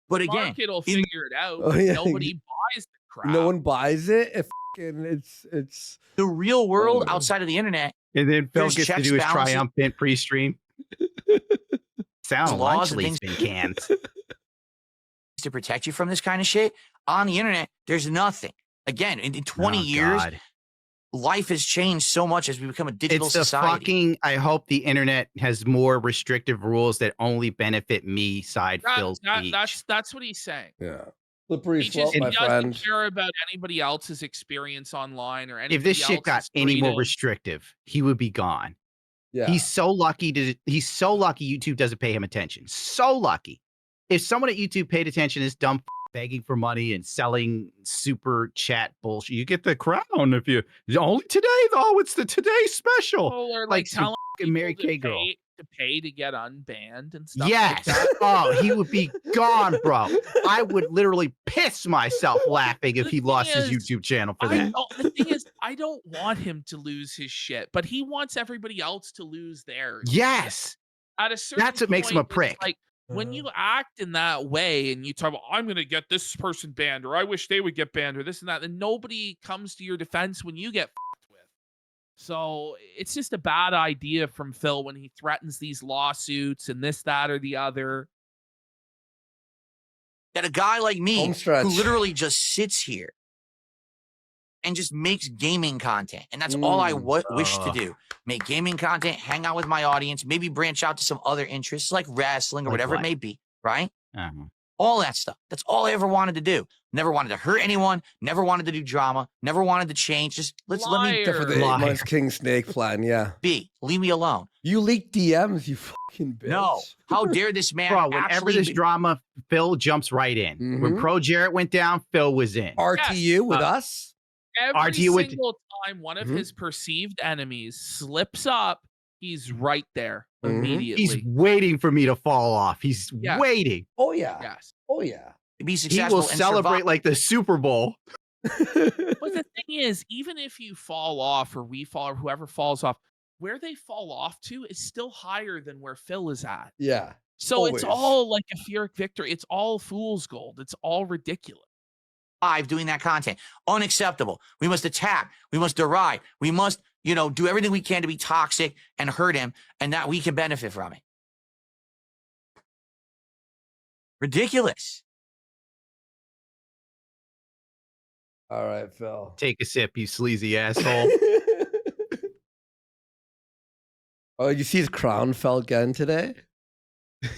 But again, Market will in- figure it out. Oh, yeah. Nobody buys the crap. No one buys it. If it's the real world Oh. outside of the internet, And then Phil There's gets to checks, do his balances. triumphant pre-stream. Sound Laws lunch and list things- been canned. to protect you from this kind of shit. On the internet, there's nothing. Again, in 20 Oh, years, God. life has changed so much as we become a digital It's the society. fucking. I hope the internet has more restrictive rules that only benefit me. Side Phil's beach. That's what he's saying. yeah. Slippery He slope, just my doesn't friend. care about anybody else's experience online or anybody If this shit got else's any more freedom. restrictive, he would be gone. Yeah. He's so lucky YouTube doesn't pay him attention. So lucky. If someone at YouTube paid attention to this dumb begging for money and selling super chat bullshit, you get the crown if you only today though. It's the today special. People are Like like some telling fucking Mary people Kay girl. to pay to get unbanned and stuff. Yes. Like that. Oh, he would be gone, bro. I would literally piss myself laughing if The he thing lost his is, YouTube channel for that. The thing is, I don't want him to lose his shit, but he wants everybody else to lose theirs. Yes. At a certain That's what makes him a point, it's prick. like when you act in that way and you talk about, I'm going to get this person banned, or I wish they would get banned, or this and that, then nobody comes to your defense when you get fucked with. So it's just a bad idea from Phil when he threatens these lawsuits and this, that, or the other. That a guy like me, Home stretch. who literally just sits here and just makes gaming content, and that's all I wish to do. Make gaming content, hang out with my audience, maybe branch out to some other interests like wrestling or Like whatever what? it may be, right? Uh-huh. All that stuff. That's all I ever wanted to do. Never wanted to hurt anyone, never wanted to do drama, never wanted to change. Just let me Except for the Liar. 8 months King Snake plan, yeah. be. Leave me alone. You leaked DMs, you fucking bitch. No. How dare this man Bro, whenever actually this be- drama, Phil jumps right in. When Mhm. Pro Jarrett went down, Phil was in. RTU with us? Every RTU with- single time one of Mhm. his perceived enemies slips up, he's right there Mhm. immediately. He's waiting for me to fall off. He's Yeah. waiting. Oh, yeah. Yes. Oh, yeah. be He successful will and celebrate survive. like the Super Bowl. But the thing is, even if you fall off or we fall or whoever falls off, where they fall off to is still higher than where Phil is at. Yeah. So it's Always. all like a Pyrrhic victory. It's all fool's gold. It's all ridiculous. Doing that content. Unacceptable. We must attack. We must deride. We must, do everything we can to be toxic and hurt him, and that we can benefit from it. Ridiculous. All right, Phil. Take a sip, you sleazy asshole. Oh, you see his crown fell again today?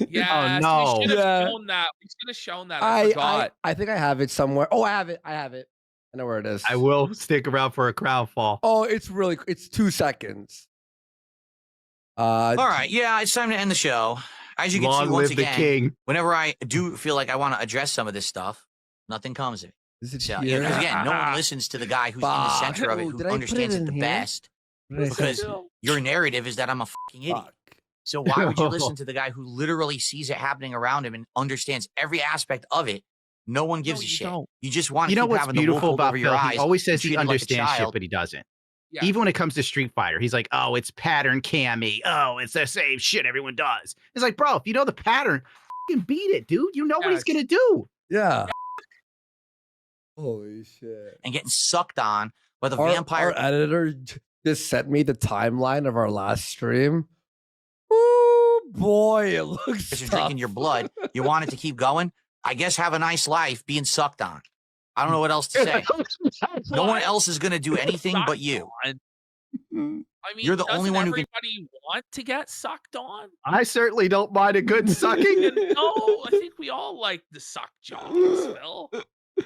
Yeah, no. we should have Yeah. shown that. We should have shown that. I forgot. I think I have it somewhere. Oh, I have it. I know where it is. I will stick around for a crowd fall. Oh, it's 2 seconds. All right. Yeah, it's time to end the show. As you can see, Long once live the again, king. whenever I do feel like I want to address some of this stuff, nothing comes of it. Is it So, here? because again, no one listens to the guy who's in the Fuck. center of it, Oh, who did I put understands it it the in here? best. What did I say? Because your narrative is that I'm a fucking idiot. Fuck. So why would you listen to the guy who literally sees it happening around him and understands every aspect of it? No one gives No, a you shit. don't. You just want to You know keep what's having the wolf beautiful hold about over your Phil? eyes. He always says and he treat it like a understands shit, child. but he doesn't. Yeah. Even when it comes to Street Fighter, he's like, "Oh, it's pattern cami. Oh, it's the same shit everyone does." It's like, bro, if you know the pattern, fucking beat it, dude. You know what he's Yes. gonna do. Yeah. Holy shit. And getting sucked on by the Our vampire. editor just sent me the timeline of our last stream. Ooh, boy, it looks Because you're tough. drinking your blood. You want it to keep going. I guess have a nice life being sucked on. I don't know what else to say. No one else is going to do anything but you. I mean, You're the only doesn't one who can- everybody want to get sucked on? I certainly don't mind a good sucking. And no, I think we all like the suck jobs, Phil.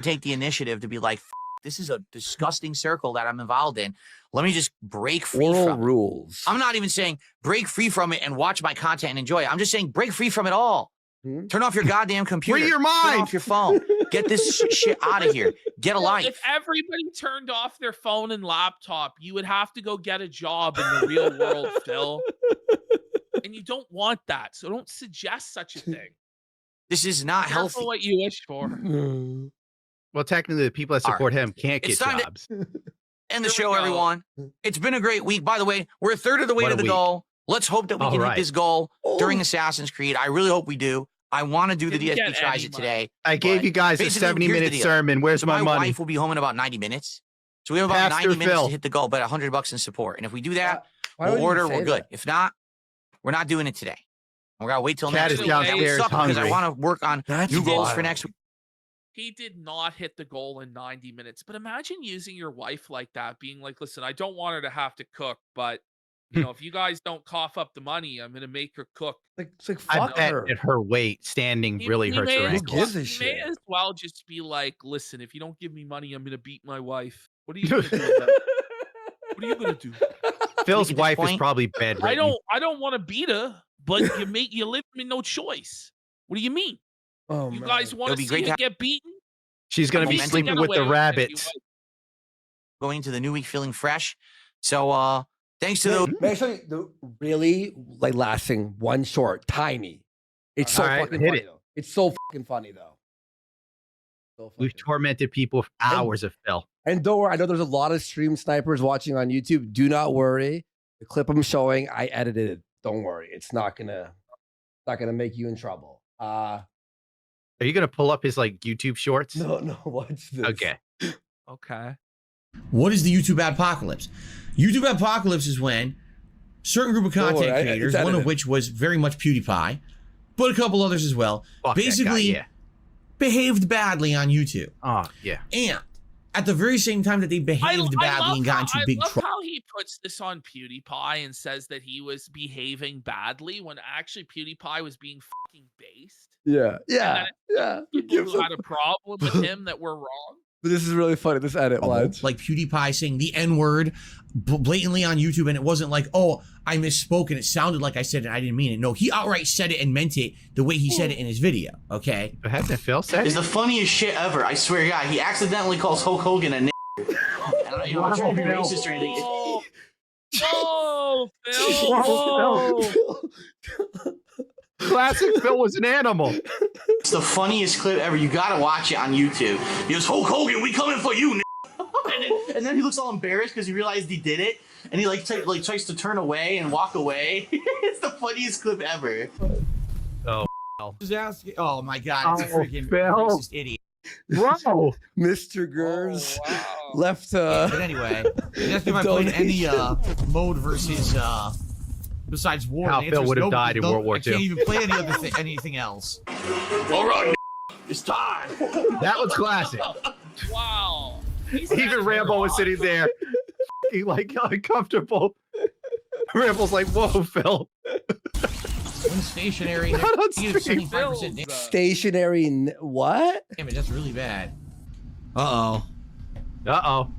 Take the initiative to be like, this is a disgusting circle that I'm involved in. Let me just break free Oral from it. rules. I'm not even saying break free from it and watch my content and enjoy it. I'm just saying break free from it all. Hmm? Turn off your goddamn computer. Free your Turn mind. off your phone. Get this shit out of here. Get a Well, life. if everybody turned off their phone and laptop, you would have to go get a job in the real world, Phil. And you don't want that, so don't suggest such a thing. This is not Careful healthy. what you wish for. Well, technically, the people that All support him can't It's get time to- jobs. End the Here we show, go. everyone. It's been a great week. By the way, we're a third of the way What to a the week. goal. Let's hope that we All can right. hit this goal during Oh. Assassin's Creed. I really hope we do. I want to do the Didn't DSP get tries any it money. today. I gave But you guys a basically, here's the 70-minute deal. sermon. Where's So my my money? wife will be home in about 90 minutes. So we have about Pastor 90 minutes Phil. to hit the goal, but $100 in support. And if we do that, Why would we'll you order, say we're good. that? If not, we're not doing it today. We're going to wait till Cat next is week. That would downstairs suck because I hungry. want to work on That's new goals for wild. next week. He did not hit the goal in 90 minutes. But imagine using your wife like that, being like, listen, I don't want her to have to cook, but You know, if you guys don't cough up the money, I'm gonna make her cook. It's like I fuck bet her. at her weight, standing really hurts her Who ankles. gives a He may shit? as well just be like, listen, if you don't give me money, I'm gonna beat my wife. What are you gonna do about it? What are you gonna do? Phil's at this wife is point- probably bedridden. I don't want to beat her, but you leave me no choice. What do you mean? Oh, You man. guys want It'll to be see great her to- get beaten? She's gonna I be mean, sleeping get with the away with it if you rabbits. want. Going into the new week feeling fresh. So thanks to those. May I show you the really like lasting one short, tiny. It's so All right, fucking hit funny it. though. It's so fucking funny though. So We've fucking- tormented people for hours of Phil. And don't worry, I know there's a lot of stream snipers watching on YouTube. Do not worry. The clip I'm showing, I edited it. Don't worry. It's not gonna make you in trouble. Are you gonna pull up his like YouTube shorts? No, watch this. Okay. Okay. What is the YouTube apocalypse? YouTube apocalypse is when certain group of Don't content worry, creators, it's one of edited. which was very much PewDiePie, but a couple others as well, Fuck that guy, basically yeah. behaved badly on YouTube. Oh yeah. And at the very same time that they behaved badly and got into big I love trouble. how he puts this on PewDiePie and says that he was behaving badly when actually PewDiePie was being fucking based. Yeah. then Yeah. Who People gives who a had a problem with him that were wrong. But this is really funny. This edit, watch. Like PewDiePie saying the N-word blatantly on YouTube, and it wasn't like, oh, I misspoke and it sounded like I said it, I didn't mean it. No, he outright said it and meant it the way he said it in his video, okay? But hasn't Phil said Is it? the funniest shit ever. I swear to God, he accidentally calls Hulk Hogan a nigger. And I'm not trying to be racist or anything. Oh, Phil. Whoa. Classic Phil was an animal. It's the funniest clip ever. You gotta watch it on YouTube. He goes, Hulk Hogan, we coming for you, and then he looks all embarrassed because he realized he did it, and he tries to turn away and walk away. It's the funniest clip ever. Just asking, oh my God, it's a Oh, freaking Phil. racist idiot. Bro. Mr. Gers Oh, wow. left But anyway, that's if I played any mode versus besides war. How the answer Phil is would have nope, died in nope, World War I can't II. even play any other anything else. All right, it's time. That was classic. Wow. He Even said Rambo was wrong. sitting there, he like uncomfortable. Rambo's like, "Whoa, Phil." When stationary, Not on negative stream. 75% damage. stationary. What? That's really bad. Uh-oh. Uh-oh.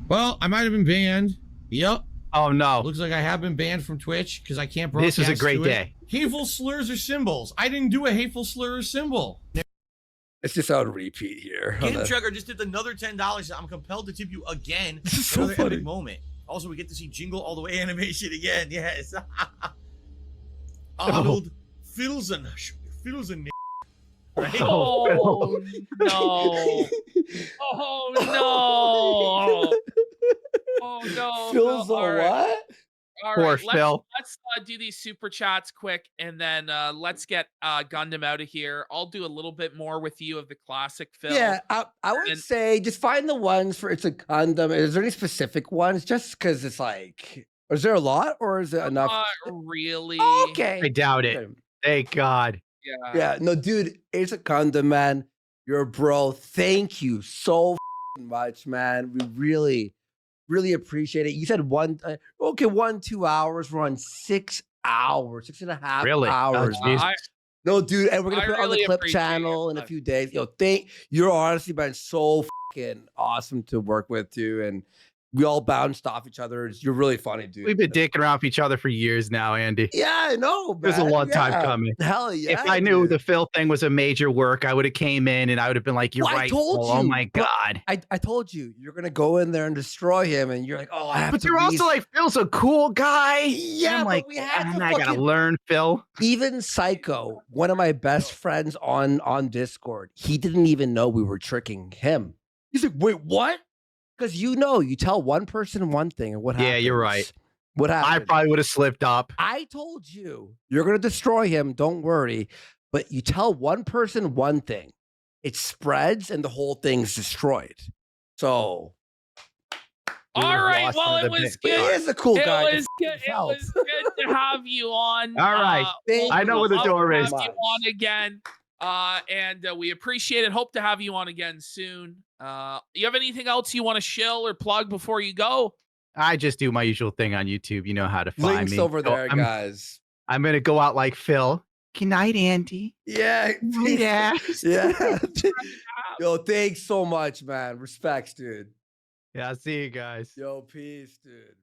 Well, I might have been banned. Yep. Oh no. Looks like I have been banned from Twitch because I can't broadcast This is a great to it. day. Hateful slurs or symbols. I didn't do a hateful slur or symbol. It's just on repeat here. Game Trigger just did another $10. I'm compelled to tip you again. This is so Another funny. epic moment. Also, we get to see Jingle All the Way animation again. Yes. Arnold Filzen. Filzen. Right? Oh, no. Oh, no. Oh, no. Phil's a All right. what? All Poor right, Phil. let's do these super chats quick, and then let's get Gundam out of here. I'll do a little bit more with you of the classic Phil. Yeah, I would And- say just find the ones for Itsagundam. Is there any specific ones? Just because it's like, is there a lot or is it enough? Not really. Okay. I doubt it. Okay. Thank God. Yeah. Yeah, no, dude, Itsagundam, man. You're a bro. Thank you so much, man. We really appreciate it. You said 1-2 hours. We're on 6 hours, 6.5 Really? Oh, hours. Jesus. No, dude, and we're gonna I put it on really the clip appreciate channel it. in a few days. You're honestly been so fucking awesome to work with too, and we all bounced off each other. You're really funny, dude. We've been dicking around with each other for years now, Andy. Yeah, I know. It was a man. long time Yeah. coming. Hell yeah! If I knew dude. the Phil thing was a major work, I would have came in and I would have been like, "You're Well, I right." told Phil. Oh you, my but God. I told you you're gonna go in there and destroy him, and you're like, oh, I have But to. you're also like, Phil's a cool guy. Yeah, I'm but like, we had to I gotta fucking- learn, Phil. Even Psycho, one of my best friends on Discord, he didn't even know we were tricking him. He's like, wait, what? Because you tell one person one thing, and what happens? Yeah, you're right. What happened? I probably would have slipped up. I told you you're gonna destroy him. Don't worry. But you tell one person one thing, it spreads, and the whole thing's destroyed. So We All would've right. lost Well, in it the was bit. he good. is a cool It guy. was good. It was good to have you on. All right. I know where the we'll door have is. you on again. And we appreciate it. Hope to have you on again soon. You have anything else you want to shill or plug before you go? I just do my usual thing on YouTube. You know how to find Links me. over So there, guys. I'm gonna go out like Phil. Good night, Andy. Yeah. Good night, Ash. Yeah. Yo, thanks so much, man. Respects, dude. Yeah, I'll see you guys. Yo, peace, dude.